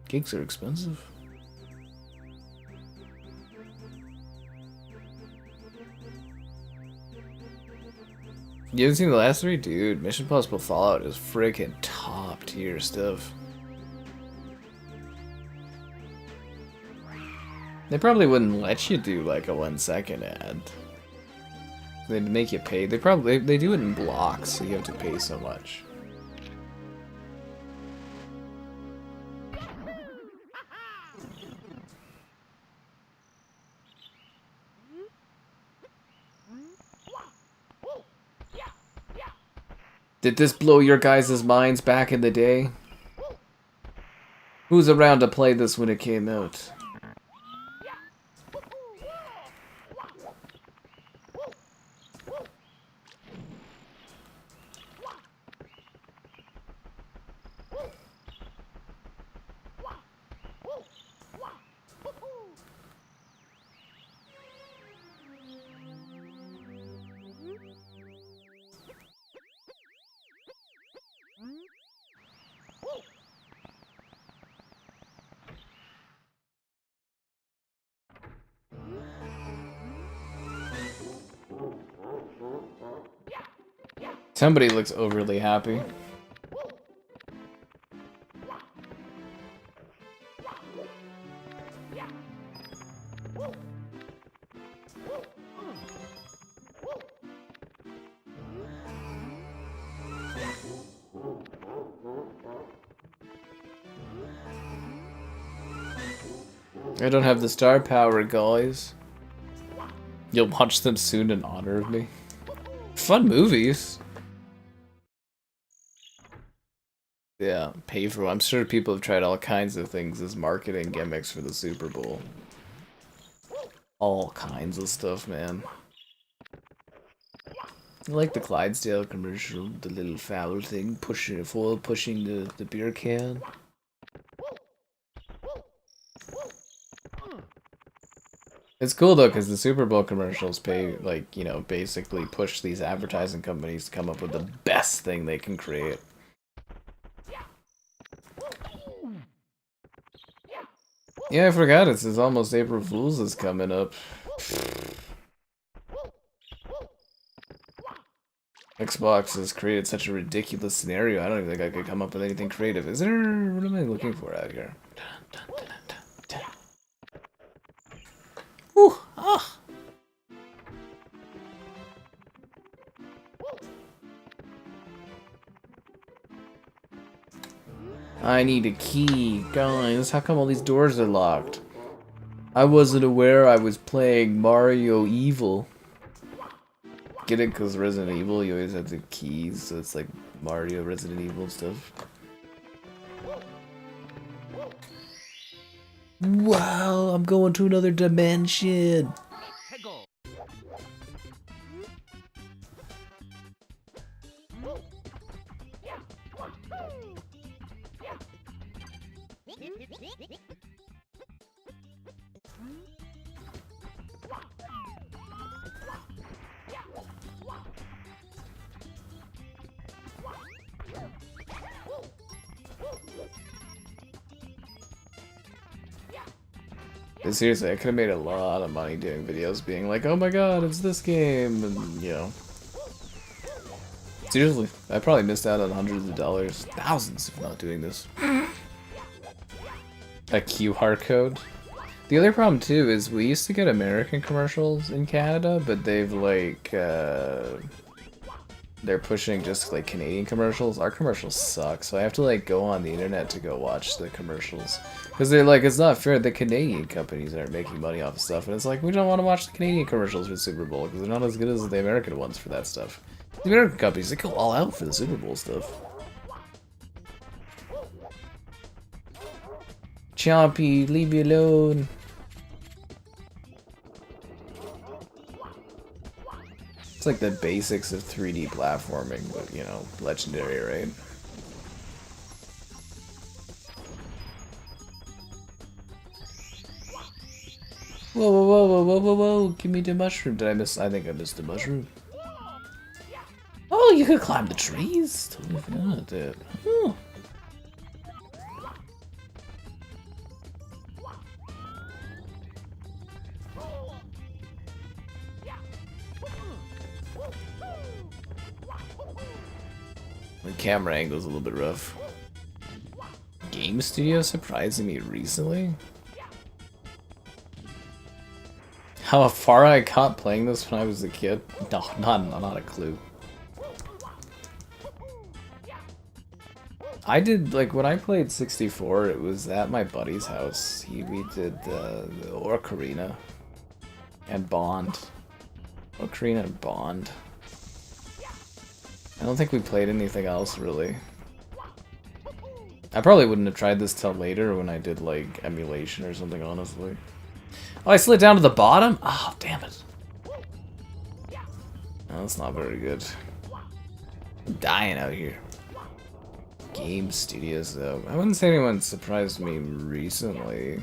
Cakes are expensive. You haven't seen the last three? Dude, Mission Impossible Fallout is freaking top tier stuff. They probably wouldn't let you do like a 1 second ad. They'd make you pay. They do it in blocks, so you have to pay so much. Did this blow your guys' minds back in the day? Who's around to play this when it came out? Somebody looks overly happy. I don't have the star power, guys. You'll watch them soon in honor of me. Fun movies. Yeah. pay for. I'm sure people have tried all kinds of things as marketing gimmicks for the Super Bowl. All kinds of stuff, man. I like the Clydesdale commercial, the little foul thing, pushing the beer can. It's cool though, because the Super Bowl commercials pay, like, you know, basically push these advertising companies to come up with the best thing they can create. Yeah, I forgot it's almost April Fool's is coming up. Xbox has created such a ridiculous scenario. I don't even think I could come up with anything creative. Is there? What am I looking for out here? Whew, ah. I need a key. Guys, how come all these doors are locked? I wasn't aware I was playing Mario Evil. Get it? Because Resident Evil, you always have the keys, so it's like Mario, Resident Evil stuff. Wow, I'm going to another dimension. But seriously, I could have made a lot of money doing videos being like, oh my god, it's this game, and, you know. Seriously, I probably missed out on hundreds of dollars, thousands if not doing this. A QR code. The other problem too is we used to get American commercials in Canada, but they've like, they're pushing just like Canadian commercials. Our commercials suck, so I have to like go on the internet to go watch the commercials. Because they're like, it's not fair, the Canadian companies aren't making money off of stuff, and it's like, we don't want to watch the Canadian commercials for the Super Bowl, because they're not as good as the American ones for that stuff. The American companies, they go all out for the Super Bowl stuff. Chompy, leave me alone. It's like the basics of 3D platforming, but, you know, legendary, right? Whoa, whoa, whoa, whoa, whoa, whoa, whoa, give me the mushroom. Did I miss? I think I missed the mushroom. Oh, you could climb the trees. Totally forgot that. Oh. The camera angle's a little bit rough. Game studio surprising me recently? How far I got playing this when I was a kid? No, not a clue. I did, like, when I played 64, it was at my buddy's house. We did the Ocarina and Bond. Ocarina and Bond. I don't think we played anything else, really. I probably wouldn't have tried this till later when I did, like, emulation or something, honestly. Oh, I slid down to the bottom? Oh, damn it. Oh, that's not very good. I'm dying out here. Game studios, though. I wouldn't say anyone surprised me recently.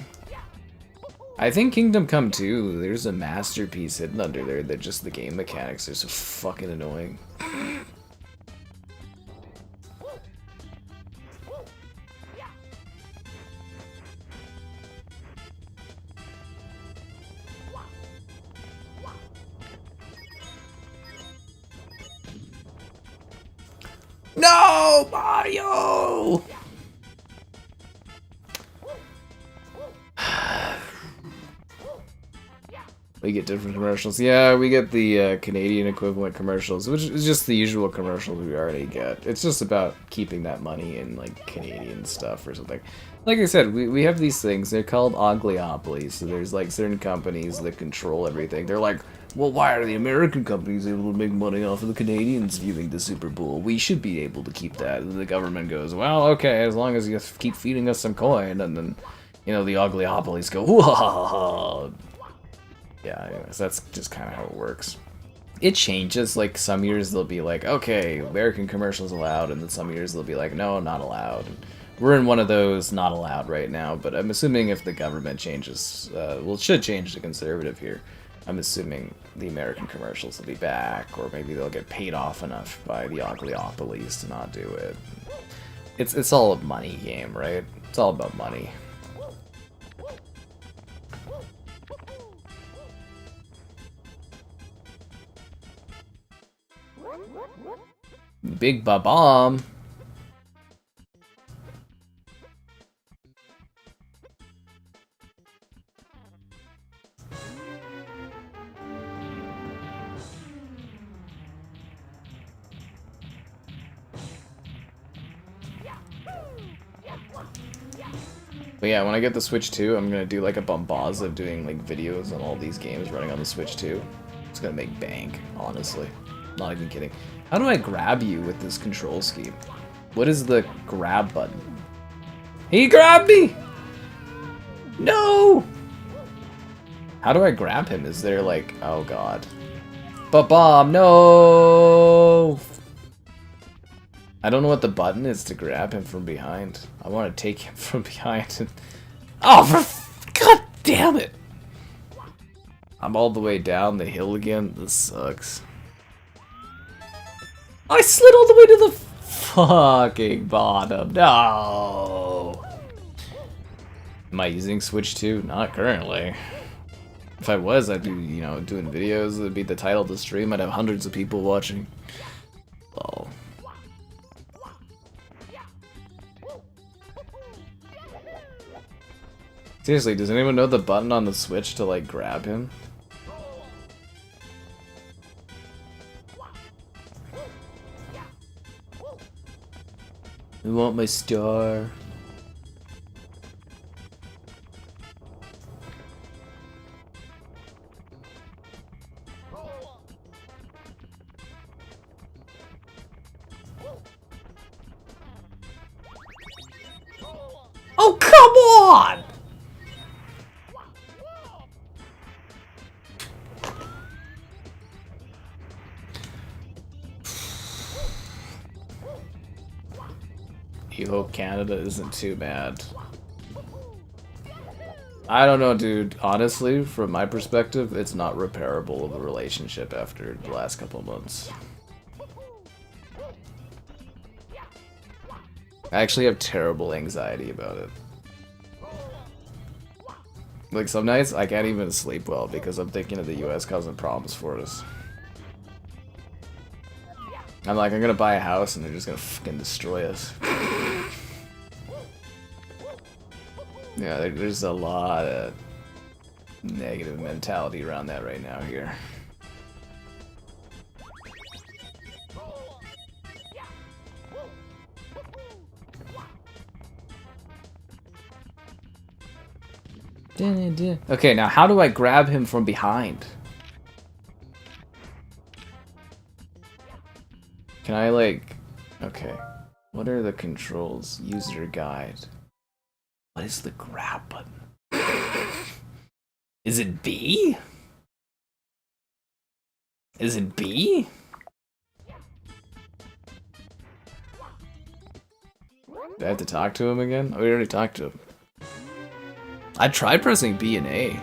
I think Kingdom Come 2, there's a masterpiece hidden under there that just the game mechanics are so fucking annoying. No, Mario! We get different commercials. Yeah, we get the Canadian equivalent commercials, which is just the usual commercials we already get. It's just about keeping that money in, like, Canadian stuff or something. Like I said, we have these things. They're called ogliopolies. So there's, like, certain companies that control everything. They're like, well, why are the American companies able to make money off of the Canadians viewing the Super Bowl? We should be able to keep that. And the government goes, well, okay, as long as you keep feeding us some coin. And then, you know, the ogliopolies go, whoa. Yeah, anyways, that's just kind of how it works. It changes, like, some years they'll be like, okay, American commercials allowed, and then some years they'll be like, no, not allowed. We're in one of those not allowed right now, but I'm assuming if the government changes, well, it should change to conservative here. I'm assuming the American commercials will be back, or maybe they'll get paid off enough by the ogliopolies to not do it. It's all a money game, right? It's all about money. Big ba-bomb. But yeah, when I get the Switch 2, I'm gonna do like a bombaz of doing like videos on all these games running on the Switch 2. It's gonna make bank, honestly. Not even kidding. How do I grab you with this control scheme? What is the grab button? He grabbed me! No! How do I grab him? Is there like... Oh god. Ba-bomb! No! I don't know what the button is to grab him from behind. I want to take him from behind and... Oh, god damn it! I'm all the way down the hill again. This sucks. I slid all the way to the fucking bottom. No! Am I using Switch 2? Not currently. If I was, I'd be, you know, doing videos. It'd be the title of the stream. I'd have hundreds of people watching. Oh. Seriously, does anyone know the button on the Switch to, like, grab him? I want my star. Oh, come on! You hope Canada isn't too bad. I don't know, dude. Honestly, from my perspective, it's not repairable of a relationship after the last couple of months. I actually have terrible anxiety about it. Like, some nights, I can't even sleep well because I'm thinking of the US causing problems for us. I'm like, I'm gonna buy a house and they're just gonna fucking destroy us. Yeah, there's a lot of negative mentality around that right now here. Okay, now how do I grab him from behind? Can I, like... Okay. What are the controls? User guide. What is the grab button? Is it B? Is it B? Do I have to talk to him again? Oh, we already talked to him. I tried pressing B and A.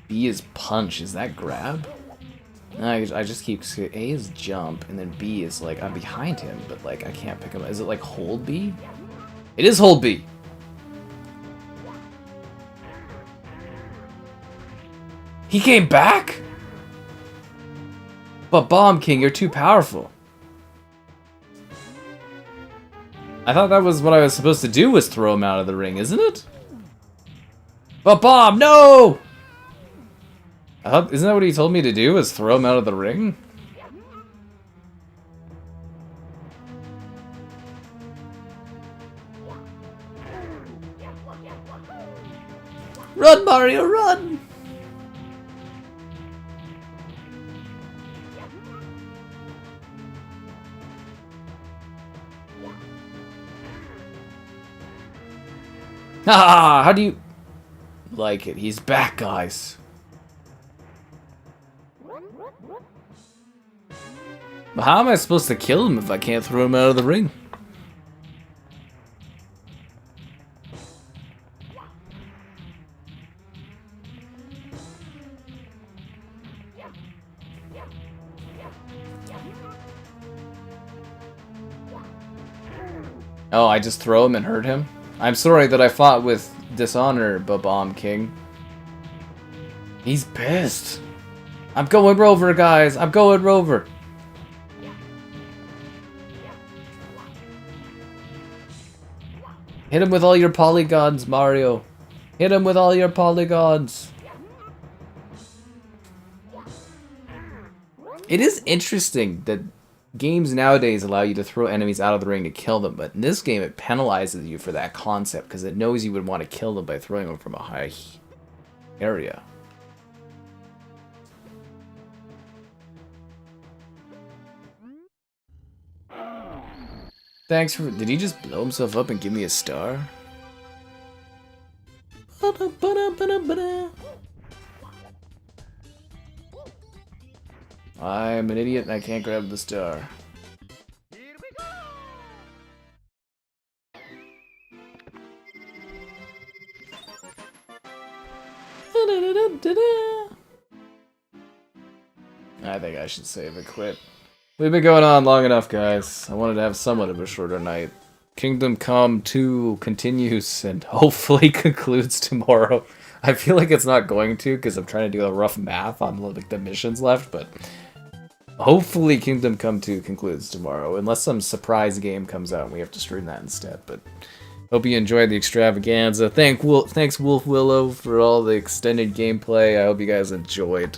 B is punch. Is that grab? No, I just keep... A is jump, and then B is like, I'm behind him, but like, I can't pick him up. Is it like hold B? It is hold B! He came back? But Bomb King, you're too powerful. I thought that was what I was supposed to do, was throw him out of the ring, isn't it? But bomb, no! I thought, isn't that what he told me to do, was throw him out of the ring? Run, Mario, run! Ah, how do you like it? He's back, guys. But how am I supposed to kill him if I can't throw him out of the ring? Oh, I just throw him and hurt him? I'm sorry that I fought with dishonor, Babam King. He's pissed. I'm going Rover, guys. I'm going Rover. Hit him with all your polygons, Mario. Hit him with all your polygons. It is interesting that games nowadays allow you to throw enemies out of the ring to kill them, but in this game it penalizes you for that concept because it knows you would want to kill them by throwing them from a high area. Thanks for... Did he just blow himself up and give me a star? I'm an idiot and I can't grab the star. I think I should save it quit. We've been going on long enough, guys. I wanted to have somewhat of a shorter night. Kingdom Come 2 continues and hopefully concludes tomorrow. I feel like it's not going to because I'm trying to do a rough math on like the missions left, but hopefully Kingdom Come 2 concludes tomorrow, unless some surprise game comes out and we have to stream that instead. But hope you enjoyed the extravaganza. Thanks Wolf Willow for all the extended gameplay. I hope you guys enjoyed.